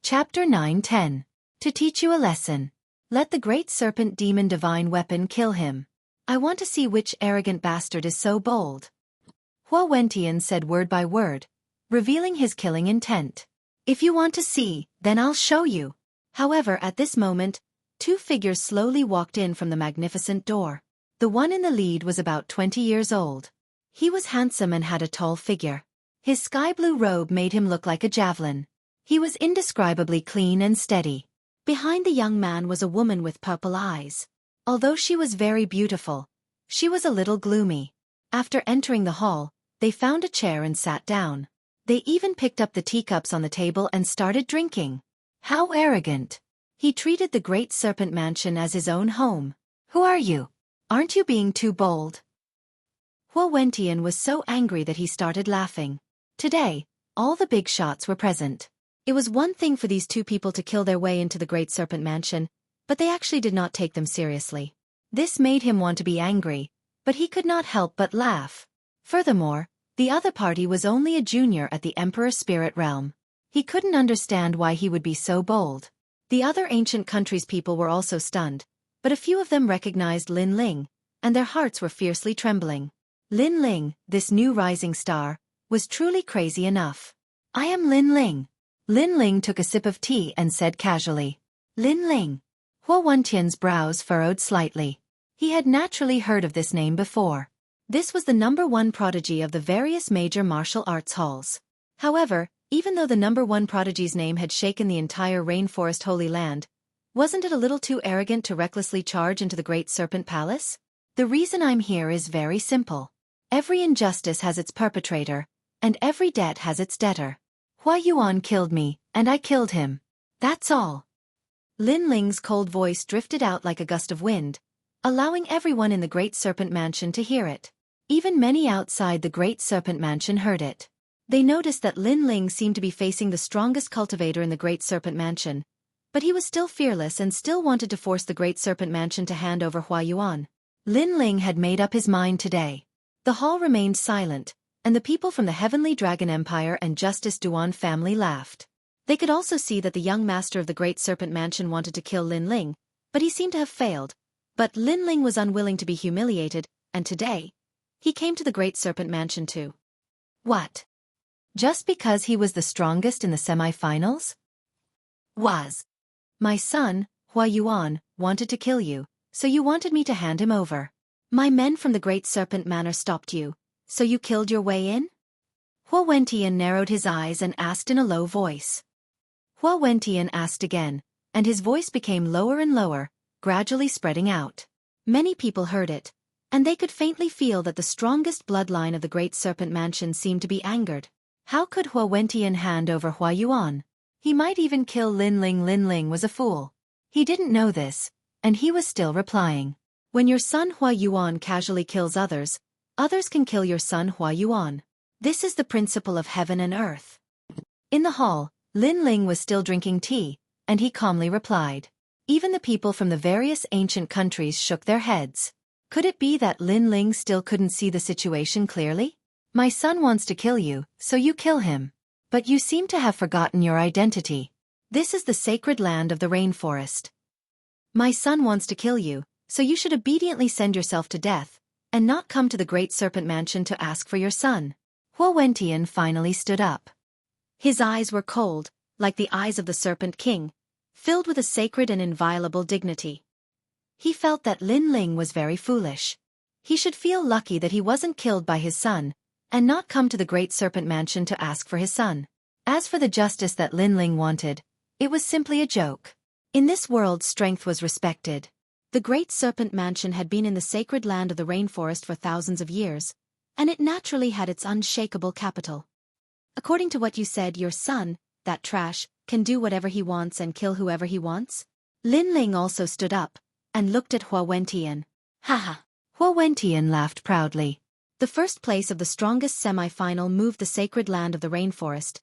Chapter 9-10. To teach you a lesson. Let the Great Serpent Demon Divine Weapon kill him. I want to see which arrogant bastard is so bold. Xueqian said word by word, revealing his killing intent. If you want to see, then I'll show you. However, at this moment, 2 figures slowly walked in from the magnificent door. The one in the lead was about 20 years old. He was handsome and had a tall figure. His sky-blue robe made him look like a javelin. He was indescribably clean and steady. Behind the young man was a woman with purple eyes. Although she was very beautiful, she was a little gloomy. After entering the hall, they found a chair and sat down. They even picked up the teacups on the table and started drinking. How arrogant! He treated the Great Serpent Mansion as his own home. Who are you? Aren't you being too bold? Xueqi was so angry that he started laughing. Today, all the big shots were present. It was one thing for these two people to kill their way into the Great Serpent Mansion, but they actually did not take them seriously. This made him want to be angry, but he could not help but laugh. Furthermore, the other party was only a junior at the Emperor's spirit realm. He couldn't understand why he would be so bold. The other ancient countries' people were also stunned, but a few of them recognized Lin Ling, and their hearts were fiercely trembling. Lin Ling, this new rising star, was truly crazy enough. I am Lin Ling. Lin Ling took a sip of tea and said casually. Lin Ling. Xueqi's brows furrowed slightly. He had naturally heard of this name before. This was the #1 prodigy of the various major martial arts halls. However, even though the #1 prodigy's name had shaken the entire rainforest Holy Land, wasn't it a little too arrogant to recklessly charge into the Great Serpent Palace? The reason I'm here is very simple. Every injustice has its perpetrator, and every debt has its debtor. Huayuan killed me, and I killed him. That's all. Lin Ling's cold voice drifted out like a gust of wind, allowing everyone in the Great Serpent Mansion to hear it. Even many outside the Great Serpent Mansion heard it. They noticed that Lin Ling seemed to be facing the strongest cultivator in the Great Serpent Mansion, but he was still fearless and still wanted to force the Great Serpent Mansion to hand over Huayuan. Lin Ling had made up his mind today. The hall remained silent, and the people from the Heavenly Dragon Empire and Justice Duan family laughed. They could also see that the young master of the Great Serpent Mansion wanted to kill Lin Ling, but he seemed to have failed. But Lin Ling was unwilling to be humiliated, and today, he came to the Great Serpent Mansion too. What? Just because he was the strongest in the semi-finals? My son, Huayuan, wanted to kill you, so you wanted me to hand him over. My men from the Great Serpent Manor stopped you, so you killed your way in? Xueqi narrowed his eyes and asked in a low voice. Xueqi asked again, and his voice became lower and lower, gradually spreading out. Many people heard it, and they could faintly feel that the strongest bloodline of the Great Serpent Mansion seemed to be angered. How could Xueqi hand over Huayuan? He might even kill Lin Ling. Lin Ling was a fool. He didn't know this, and he was still replying. When your son Huayuan casually kills others, others can kill your son Huayuan. This is the principle of heaven and earth. In the hall, Lin Ling was still drinking tea, and he calmly replied. Even the people from the various ancient countries shook their heads. Could it be that Lin Ling still couldn't see the situation clearly? My son wants to kill you, so you kill him. But you seem to have forgotten your identity. This is the sacred land of the rainforest. My son wants to kill you, so you should obediently send yourself to death, and not come to the Great Serpent Mansion to ask for your son. Xueqi finally stood up. His eyes were cold, like the eyes of the Serpent King, filled with a sacred and inviolable dignity. He felt that Lin Ling was very foolish. He should feel lucky that he wasn't killed by his son, and not come to the Great Serpent Mansion to ask for his son. As for the justice that Lin Ling wanted, it was simply a joke. In this world, strength was respected. The Great Serpent Mansion had been in the sacred land of the rainforest for thousands of years, and it naturally had its unshakable capital. According to what you said, your son, that trash, can do whatever he wants and kill whoever he wants? Lin Ling also stood up, and looked at Xueqi. Haha. Xueqi laughed proudly. The first place of the strongest semi-final moved the sacred land of the rainforest,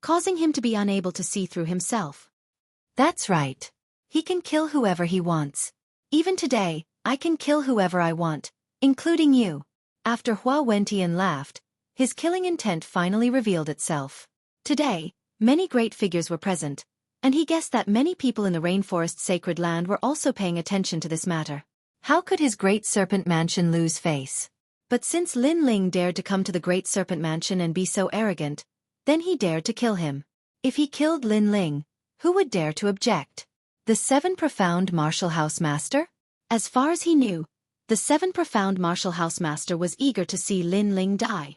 causing him to be unable to see through himself. That's right. He can kill whoever he wants. Even today, I can kill whoever I want, including you. After Xueqi laughed, his killing intent finally revealed itself. Today, many great figures were present, and he guessed that many people in the rainforest's sacred land were also paying attention to this matter. How could his Great Serpent Mansion lose face? But since Lin Ling dared to come to the Great Serpent Mansion and be so arrogant, then he dared to kill him. If he killed Lin Ling, who would dare to object? The 7 profound martial house master? As far as he knew, The 7 profound martial house master was eager to see Lin Ling die.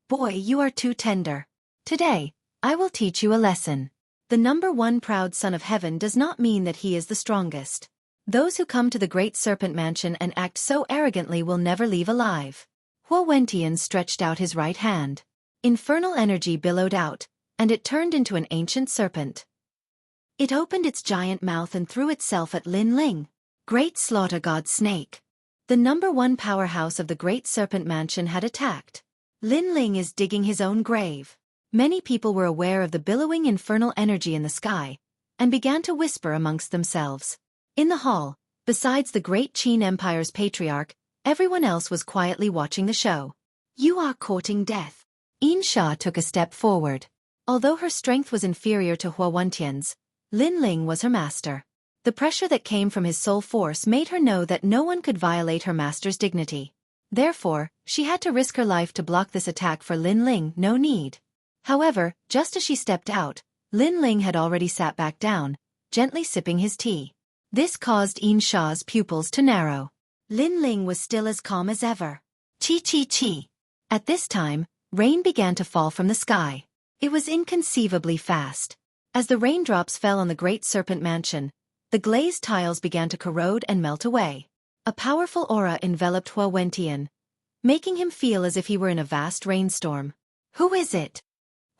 Boy, you are too tender. Today, I will teach you a lesson. The number 1 proud son of heaven does not mean that he is the strongest. Those who come to the Great Serpent Mansion and act so arrogantly will never leave alive. Xueqi stretched out his right hand. Infernal energy billowed out, and it turned into an ancient serpent. It opened its giant mouth and threw itself at Lin Ling. Great Slaughter God Snake. The number 1 powerhouse of the Great Serpent Mansion had attacked. Lin Ling is digging his own grave. Many people were aware of the billowing infernal energy in the sky, and began to whisper amongst themselves. In the hall, besides the Great Qin Empire's patriarch, everyone else was quietly watching the show. You are courting death. Insha took a step forward. Although her strength was inferior to Xueqi, Lin Ling was her master. The pressure that came from his soul force made her know that no one could violate her master's dignity. Therefore, she had to risk her life to block this attack for Lin Ling. No need. However, just as she stepped out, Lin Ling had already sat back down, gently sipping his tea. This caused Insha's pupils to narrow. Lin Ling was still as calm as ever. Chi chi chi. At this time, rain began to fall from the sky. It was inconceivably fast. As the raindrops fell on the Great Serpent Mansion, the glazed tiles began to corrode and melt away. A powerful aura enveloped Xueqi, making him feel as if he were in a vast rainstorm. Who is it?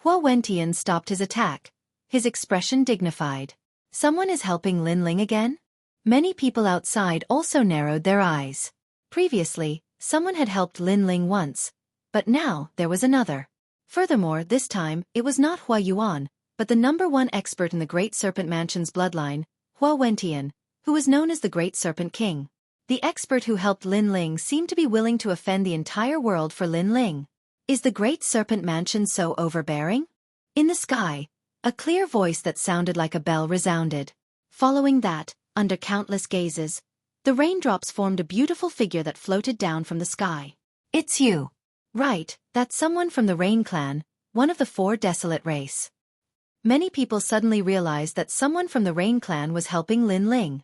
Xueqi stopped his attack, his expression dignified. Someone is helping Lin Ling again? Many people outside also narrowed their eyes. Previously, someone had helped Lin Ling once, but now there was another. Furthermore, this time, it was not Hua Yuan, but the number 1 expert in the Great Serpent Mansion's bloodline, Xueqi, who was known as the Great Serpent King. The expert who helped Lin Ling seemed to be willing to offend the entire world for Lin Ling. Is the Great Serpent Mansion so overbearing? In the sky, a clear voice that sounded like a bell resounded. Following that, under countless gazes, the raindrops formed a beautiful figure that floated down from the sky. It's you. Right, that's someone from the Rain Clan, one of the 4 desolate race. Many people suddenly realized that someone from the Rain Clan was helping Lin Ling.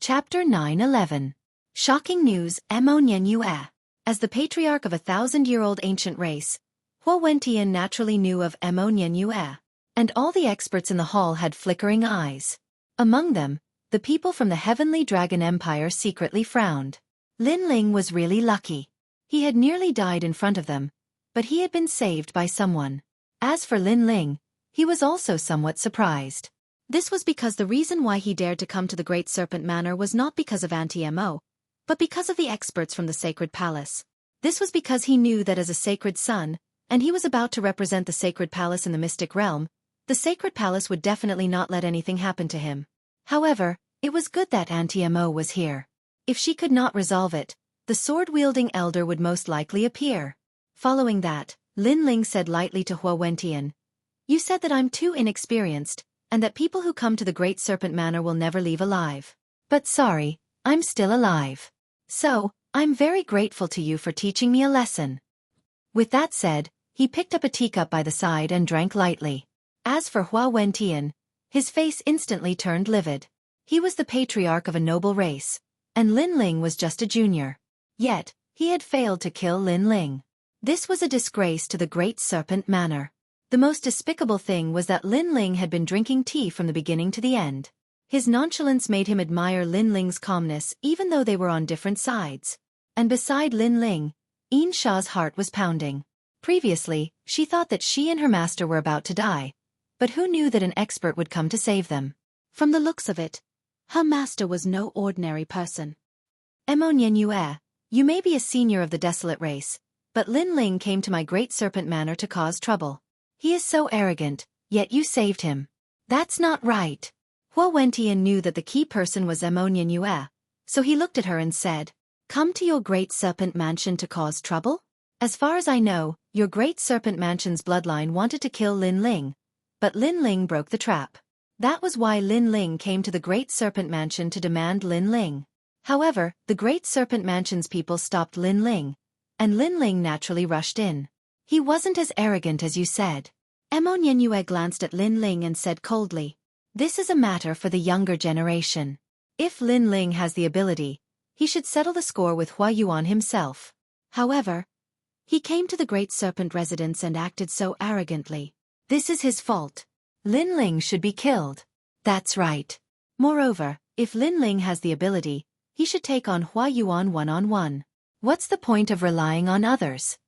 Chapter 9-11. Shocking news, Yue. As the patriarch of a 1,000-year-old ancient race, Xueqi naturally knew of Yue, and all the experts in the hall had flickering eyes. Among them, the people from the Heavenly Dragon Empire secretly frowned. Lin Ling was really lucky. He had nearly died in front of them, but he had been saved by someone. As for Lin Ling, he was also somewhat surprised. This was because the reason why he dared to come to the Great Serpent Manor was not because of Anti-Mo, but because of the experts from the Sacred Palace. This was because he knew that as a sacred son, and he was about to represent the Sacred Palace in the mystic realm, the Sacred Palace would definitely not let anything happen to him. However, it was good that Anti-Mo was here. If she could not resolve it, the sword-wielding elder would most likely appear. Following that, Lin Ling said lightly to Xueqi, "You said that I'm too inexperienced, and that people who come to the Great Serpent Manor will never leave alive. But sorry, I'm still alive. So, I'm very grateful to you for teaching me a lesson." With that said, he picked up a teacup by the side and drank lightly. As for Xueqi, his face instantly turned livid. He was the patriarch of a noble race, and Lin Ling was just a junior. Yet, he had failed to kill Lin Ling. This was a disgrace to the Great Serpent Manor. The most despicable thing was that Lin Ling had been drinking tea from the beginning to the end. His nonchalance made him admire Lin Ling's calmness even though they were on different sides. And beside Lin Ling, Insha's heart was pounding. Previously, she thought that she and her master were about to die, but who knew that an expert would come to save them? From the looks of it, her master was no ordinary person. Yue, you may be a senior of the desolate race, but Lin Ling came to my Great Serpent Manor to cause trouble. He is so arrogant, yet you saved him. That's not right. Xueqi knew that the key person was Yue, so he looked at her and said, "Come to your Great Serpent Mansion to cause trouble? As far as I know, your Great Serpent Mansion's bloodline wanted to kill Lin Ling, but Lin Ling broke the trap. That was why Lin Ling came to the Great Serpent Mansion to demand Lin Ling. However, the Great Serpent Mansion's people stopped Lin Ling, and Lin Ling naturally rushed in. He wasn't as arrogant as you said." Emonianue glanced at Lin Ling and said coldly, "This is a matter for the younger generation. If Lin Ling has the ability, he should settle the score with Hua Yuan himself. However, he came to the Great Serpent residence and acted so arrogantly. This is his fault. Lin Ling should be killed." That's right. Moreover, if Lin Ling has the ability, he should take on Hua Yuan one-on-one. What's the point of relying on others?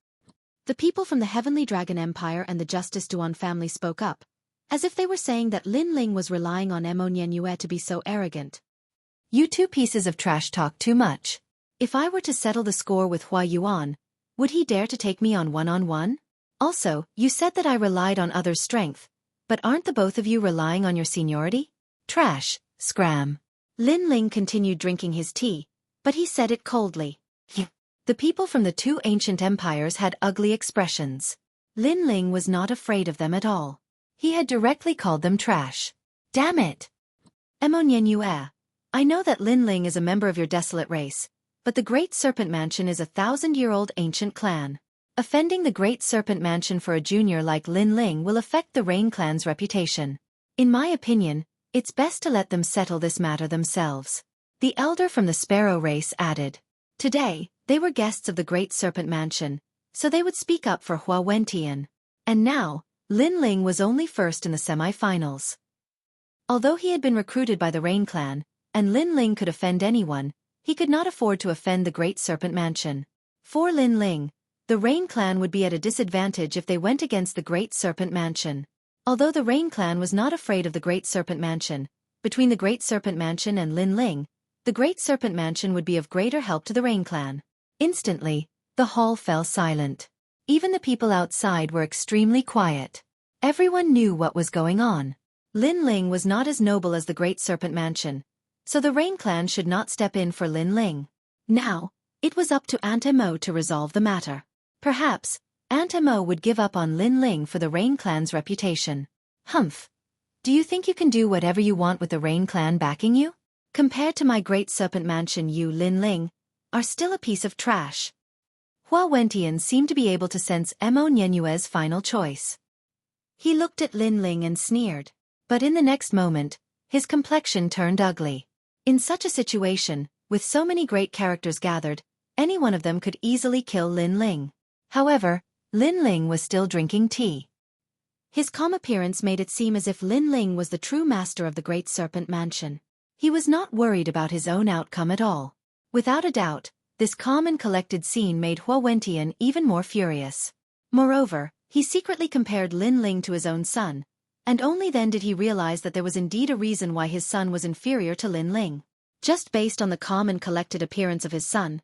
The people from the Heavenly Dragon Empire and the Justice Duan family spoke up, as if they were saying that Lin Ling was relying on Emonianue to be so arrogant. You two pieces of trash talk too much. If I were to settle the score with Hua Yuan, would he dare to take me on one-on-one? Also, you said that I relied on others' strength, but aren't the both of you relying on your seniority? Trash, scram. Lin Ling continued drinking his tea, but he said it coldly. The people from the two ancient empires had ugly expressions. Lin Ling was not afraid of them at all. He had directly called them trash. Damn it! Emonianue, I know that Lin Ling is a member of your desolate race, but the Great Serpent Mansion is a 1,000-year-old ancient clan. Offending the Great Serpent Mansion for a junior like Lin Ling will affect the Rain Clan's reputation. In my opinion, it's best to let them settle this matter themselves. The elder from the Sparrow race added. Today, they were guests of the Great Serpent Mansion, so they would speak up for Hua Wentian. And now, Lin Ling was only first in the semi-finals. Although he had been recruited by the Rain Clan, and Lin Ling could offend anyone, he could not afford to offend the Great Serpent Mansion. For Lin Ling, the Rain Clan would be at a disadvantage if they went against the Great Serpent Mansion. Although the Rain Clan was not afraid of the Great Serpent Mansion, between the Great Serpent Mansion and Lin Ling, the Great Serpent Mansion would be of greater help to the Rain Clan. Instantly, the hall fell silent. Even the people outside were extremely quiet. Everyone knew what was going on. Lin Ling was not as noble as the Great Serpent Mansion, so the Rain Clan should not step in for Lin Ling. Now, it was up to Aunt Emo to resolve the matter. Perhaps, Aunt Emo would give up on Lin Ling for the Rain Clan's reputation. Humph. Do you think you can do whatever you want with the Rain Clan backing you? Compared to my Great Serpent Mansion, you, Lin Ling, are still a piece of trash. Hua Wentian seemed to be able to sense Emonianue's final choice. He looked at Lin Ling and sneered. But in the next moment, his complexion turned ugly. In such a situation, with so many great characters gathered, any one of them could easily kill Lin Ling. However, Lin Ling was still drinking tea. His calm appearance made it seem as if Lin Ling was the true master of the Great Serpent Mansion. He was not worried about his own outcome at all. Without a doubt, this calm and collected scene made Hua Wentian even more furious. Moreover, he secretly compared Lin Ling to his own son, and only then did he realize that there was indeed a reason why his son was inferior to Lin Ling. Just based on the calm and collected appearance of his son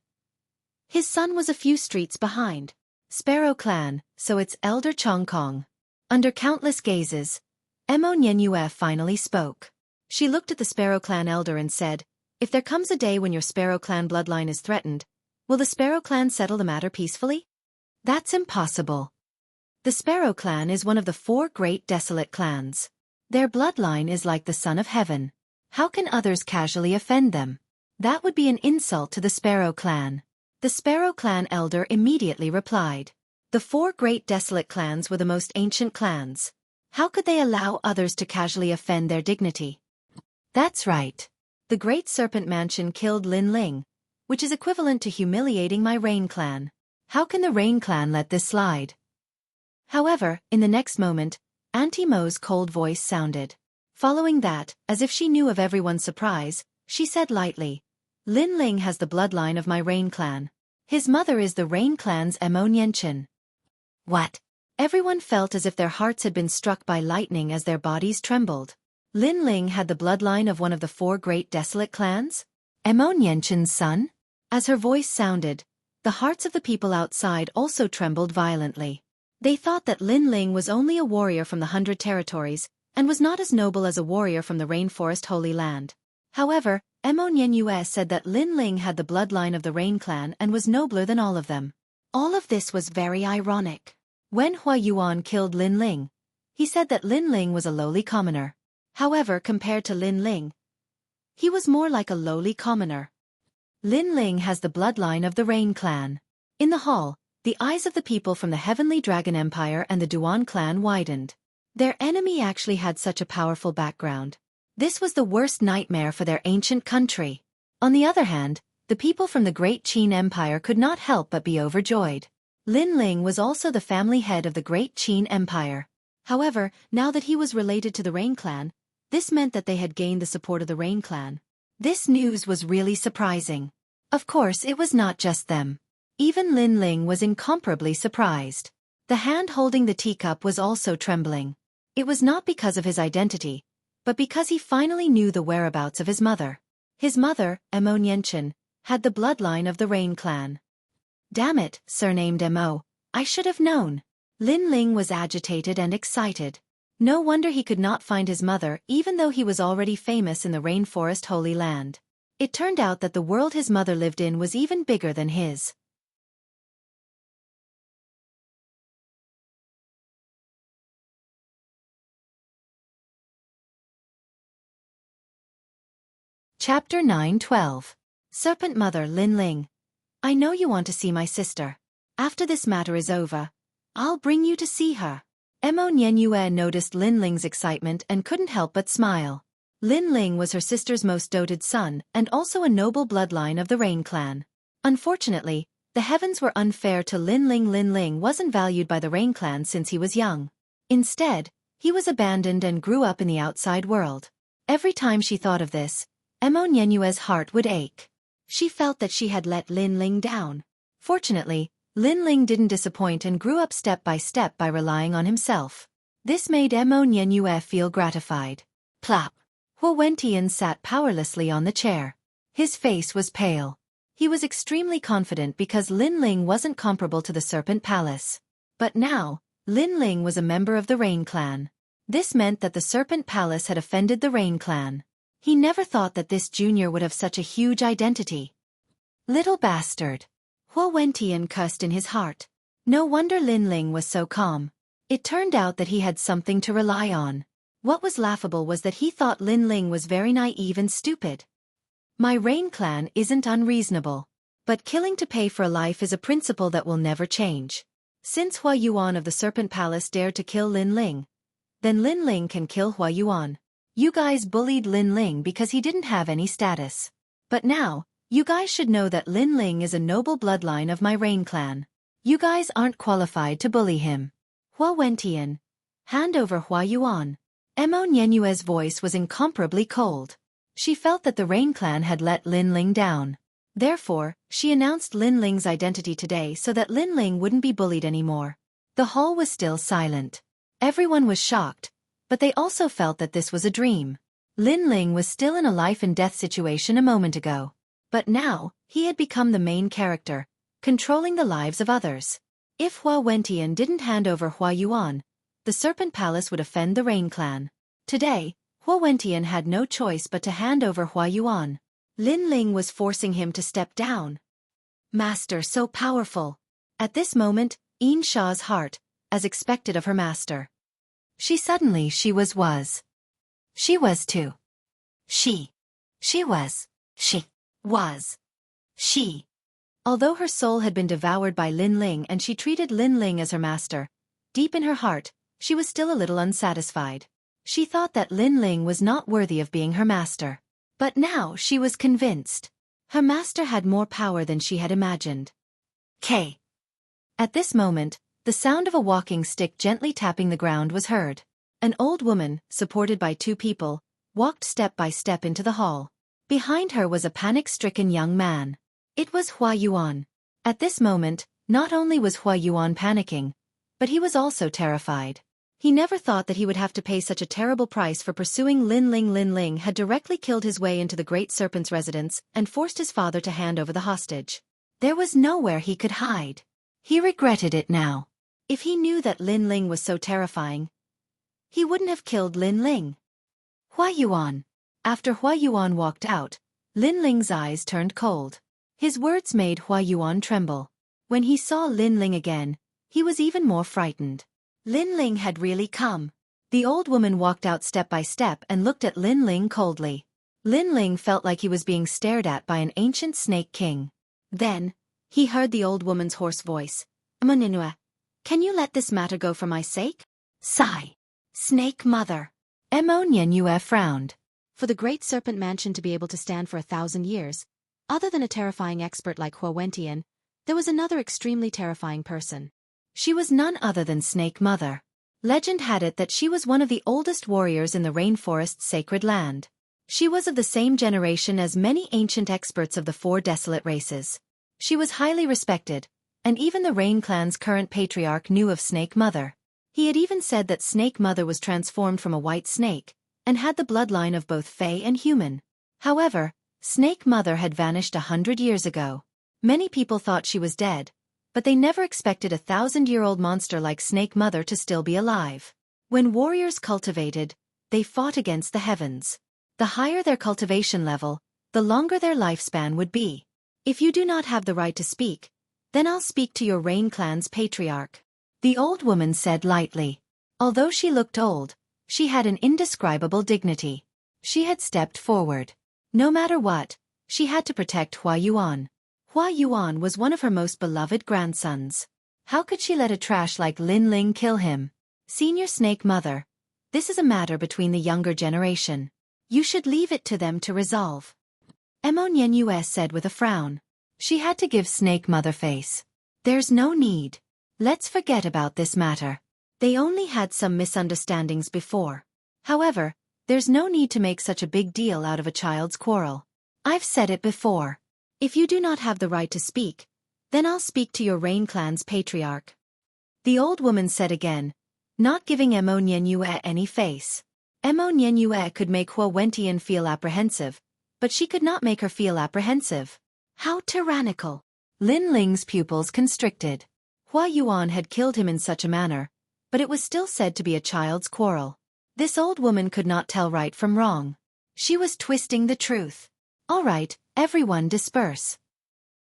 was a few streets behind. Sparrow Clan, so it's Elder Chong Kong. Under countless gazes, Emonianue finally spoke. She looked at the Sparrow Clan elder and said, "If there comes a day when your Sparrow Clan bloodline is threatened, will the Sparrow Clan settle the matter peacefully?" That's impossible. The Sparrow Clan is one of the 4 great desolate clans. Their bloodline is like the Son of Heaven. How can others casually offend them? That would be an insult to the Sparrow Clan. The Sparrow Clan elder immediately replied. The 4 great desolate clans were the most ancient clans. How could they allow others to casually offend their dignity? That's right. The Great Serpent Mansion killed Lin Ling, which is equivalent to humiliating my Rain Clan. How can the Rain Clan let this slide? However, in the next moment, Auntie Mo's cold voice sounded. Following that, as if she knew of everyone's surprise, she said lightly, "Lin Ling has the bloodline of my Rain Clan. His mother is the Rain Clan's Emonianchen." What? Everyone felt as if their hearts had been struck by lightning as their bodies trembled. Lin Ling had the bloodline of one of the 4 great desolate clans? Emonianchen's son? As her voice sounded, the hearts of the people outside also trembled violently. They thought that Lin Ling was only a warrior from the 100 territories, and was not as noble as a warrior from the Rainforest Holy Land. However, Emonianue said that Lin Ling had the bloodline of the Rain Clan and was nobler than all of them. All of this was very ironic. When Hua Yuan killed Lin Ling, he said that Lin Ling was a lowly commoner. However, compared to Lin Ling, he was more like a lowly commoner. Lin Ling has the bloodline of the Rain Clan. In the hall, the eyes of the people from the Heavenly Dragon Empire and the Duan clan widened. Their enemy actually had such a powerful background. This was the worst nightmare for their ancient country. On the other hand, the people from the Great Qin Empire could not help but be overjoyed. Lin Ling was also the family head of the Great Qin Empire. However, now that he was related to the Rain Clan, this meant that they had gained the support of the Rain Clan. This news was really surprising. Of course, it was not just them. Even Lin Ling was incomparably surprised. The hand holding the teacup was also trembling. It was not because of his identity, but because he finally knew the whereabouts of his mother. His mother, Mo Nianchen, had the bloodline of the Rain Clan. Damn it, surnamed Mo, I should have known. Lin Ling was agitated and excited. No wonder he could not find his mother even though he was already famous in the Rainforest Holy Land. It turned out that the world his mother lived in was even bigger than his. Chapter 9:12. Serpent Mother Lin Ling. I know you want to see my sister. After this matter is over, I'll bring you to see her. Mo Nianyue noticed Lin Ling's excitement and couldn't help but smile. Lin Ling was her sister's most doted son and also a noble bloodline of the Rain Clan. Unfortunately, the heavens were unfair to Lin Ling. Lin Ling wasn't valued by the Rain Clan since he was young. Instead, he was abandoned and grew up in the outside world. Every time she thought of this, Mo Nianyue's heart would ache. She felt that she had let Lin Ling down. Fortunately, Lin Ling didn't disappoint and grew up step by relying on himself. This made Mo Nianyue feel gratified. Plop. Xueqi sat powerlessly on the chair. His face was pale. He was extremely confident because Lin Ling wasn't comparable to the Serpent Palace. But now, Lin Ling was a member of the Rain Clan. This meant that the Serpent Palace had offended the Rain Clan. He never thought that this junior would have such a huge identity. Little bastard. Xueqi cursed in his heart. No wonder Lin Ling was so calm. It turned out that he had something to rely on. What was laughable was that he thought Lin Ling was very naive and stupid. My Rain Clan isn't unreasonable. But killing to pay for a life is a principle that will never change. Since Huayuan of the Serpent Palace dared to kill Lin Ling, then Lin Ling can kill Huayuan. You guys bullied Lin Ling because he didn't have any status. But now, you guys should know that Lin Ling is a noble bloodline of my Rain Clan. You guys aren't qualified to bully him. Xueqi, hand over Huayuan. Mo Nianyue's voice was incomparably cold. She felt that the Rain Clan had let Lin Ling down. Therefore, she announced Lin Ling's identity today so that Lin Ling wouldn't be bullied anymore. The hall was still silent. Everyone was shocked, but they also felt that this was a dream. Lin Ling was still in a life-and-death situation a moment ago. But now, he had become the main character, controlling the lives of others. If Xueqi didn't hand over Huayuan, the Serpent Palace would offend the Rain Clan. Today, Xueqi had no choice but to hand over Huayuan. Lin Ling was forcing him to step down. Master so powerful. At this moment, Yin Sha's heart, as expected of her master. She was too. She was. Although her soul had been devoured by Lin Ling and she treated Lin Ling as her master, deep in her heart, she was still a little unsatisfied. She thought that Lin Ling was not worthy of being her master. But now she was convinced. Her master had more power than she had imagined. At this moment, the sound of a walking stick gently tapping the ground was heard. An old woman, supported by two people, walked step by step into the hall. Behind her was a panic-stricken young man. It was Huayuan. At this moment, not only was Huayuan panicking, but he was also terrified. He never thought that he would have to pay such a terrible price for pursuing Lin Ling. Lin Ling had directly killed his way into the Great Serpent's residence and forced his father to hand over the hostage. There was nowhere he could hide. He regretted it now. If he knew that Lin Ling was so terrifying, he wouldn't have killed Lin Ling. Huayuan. After Huayuan walked out, Lin Ling's eyes turned cold. His words made Huayuan tremble. When he saw Lin Ling again, he was even more frightened. Lin Ling had really come. The old woman walked out step by step and looked at Lin Ling coldly. Lin Ling felt like he was being stared at by an ancient snake king. Then, he heard the old woman's hoarse voice. Amoninua, can you let this matter go for my sake? Sigh. Snake Mother. Mo Nianyue frowned. For the great serpent mansion to be able to stand for 1,000 years, other than a terrifying expert like Xueqi, there was another extremely terrifying person. She was none other than Snake Mother. Legend had it that she was one of the oldest warriors in the rainforest's sacred land. She was of the same generation as many ancient experts of the 4 desolate races. She was highly respected, and even the Rain Clan's current patriarch knew of Snake Mother. He had even said that Snake Mother was transformed from a white snake, and had the bloodline of both Fae and human. However, Snake Mother had vanished 100 years ago. Many people thought she was dead, but they never expected a 1,000-year-old monster like Snake Mother to still be alive. When warriors cultivated, they fought against the heavens. The higher their cultivation level, the longer their lifespan would be. If you do not have the right to speak, then I'll speak to your Rain Clan's patriarch. The old woman said lightly. Although she looked old, she had an indescribable dignity. She had stepped forward. No matter what, she had to protect Hua Yuan. Hua Yuan was one of her most beloved grandsons. How could she let a trash like Lin Ling kill him? Senior Snake Mother, this is a matter between the younger generation. You should leave it to them to resolve. Mo Nianyue said with a frown. She had to give Snake Mother face. There's no need. Let's forget about this matter. They only had some misunderstandings before. However, there's no need to make such a big deal out of a child's quarrel. I've said it before. If you do not have the right to speak, then I'll speak to your Rain Clan's patriarch. The old woman said again, not giving Mo Nianyue any face. Mo Nianyue could make Xueqi feel apprehensive, but she could not make her feel apprehensive. How tyrannical! Lin Ling's pupils constricted. Hua Yuan had killed him in such a manner, but it was still said to be a child's quarrel. This old woman could not tell right from wrong. She was twisting the truth. All right, everyone disperse.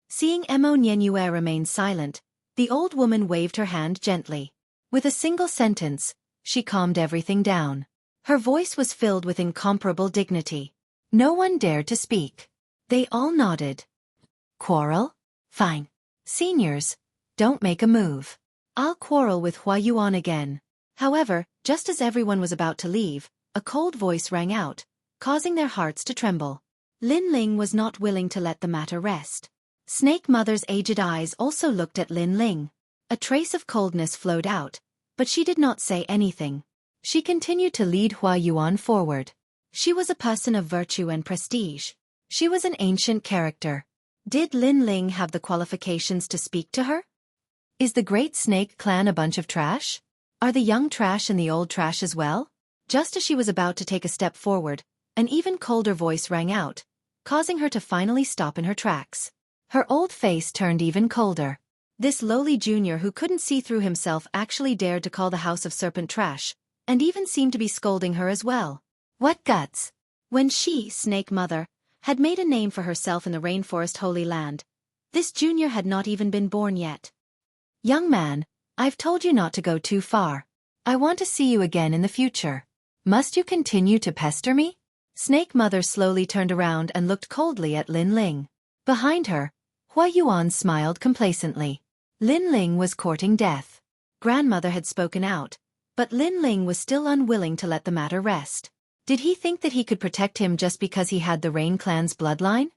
Seeing Mo Nianyue remain silent, the old woman waved her hand gently. With a single sentence, she calmed everything down. Her voice was filled with incomparable dignity. No one dared to speak. They all nodded. Quarrel? Fine. Seniors, don't make a move. I'll quarrel with Hua Yuan again. However, just as everyone was about to leave, a cold voice rang out, causing their hearts to tremble. Lin Ling was not willing to let the matter rest. Snake Mother's aged eyes also looked at Lin Ling. A trace of coldness flowed out, but she did not say anything. She continued to lead Hua Yuan forward. She was a person of virtue and prestige. She was an ancient character. Did Lin Ling have the qualifications to speak to her? Is the Great Snake Clan a bunch of trash? Are the young trash and the old trash as well? Just as she was about to take a step forward, an even colder voice rang out, causing her to finally stop in her tracks. Her old face turned even colder. This lowly junior who couldn't see through himself actually dared to call the House of Serpent trash, and even seemed to be scolding her as well. What guts! When she, Snake Mother, had made a name for herself in the Rainforest Holy Land, this junior had not even been born yet. Young man, I've told you not to go too far. I want to see you again in the future. Must you continue to pester me? Snake Mother slowly turned around and looked coldly at Lin Ling. Behind her, Hua Yuan smiled complacently. Lin Ling was courting death. Grandmother had spoken out, but Lin Ling was still unwilling to let the matter rest. Did he think that he could protect him just because he had the Rain Clan's bloodline?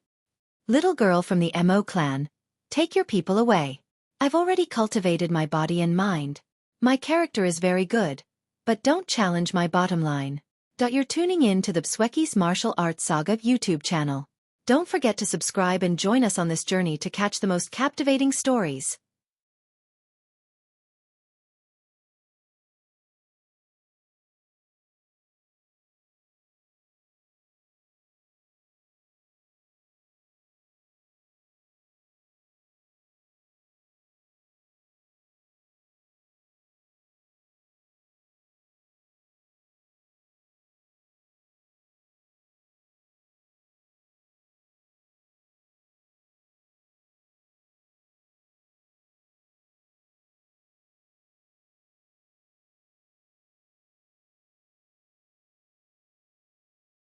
Little girl from the Mo clan, take your people away. I've already cultivated my body and mind. My character is very good, but don't challenge my bottom line. You're tuning in to the Xueqi's Martial Arts Saga YouTube channel. Don't forget to subscribe and join us on this journey to catch the most captivating stories.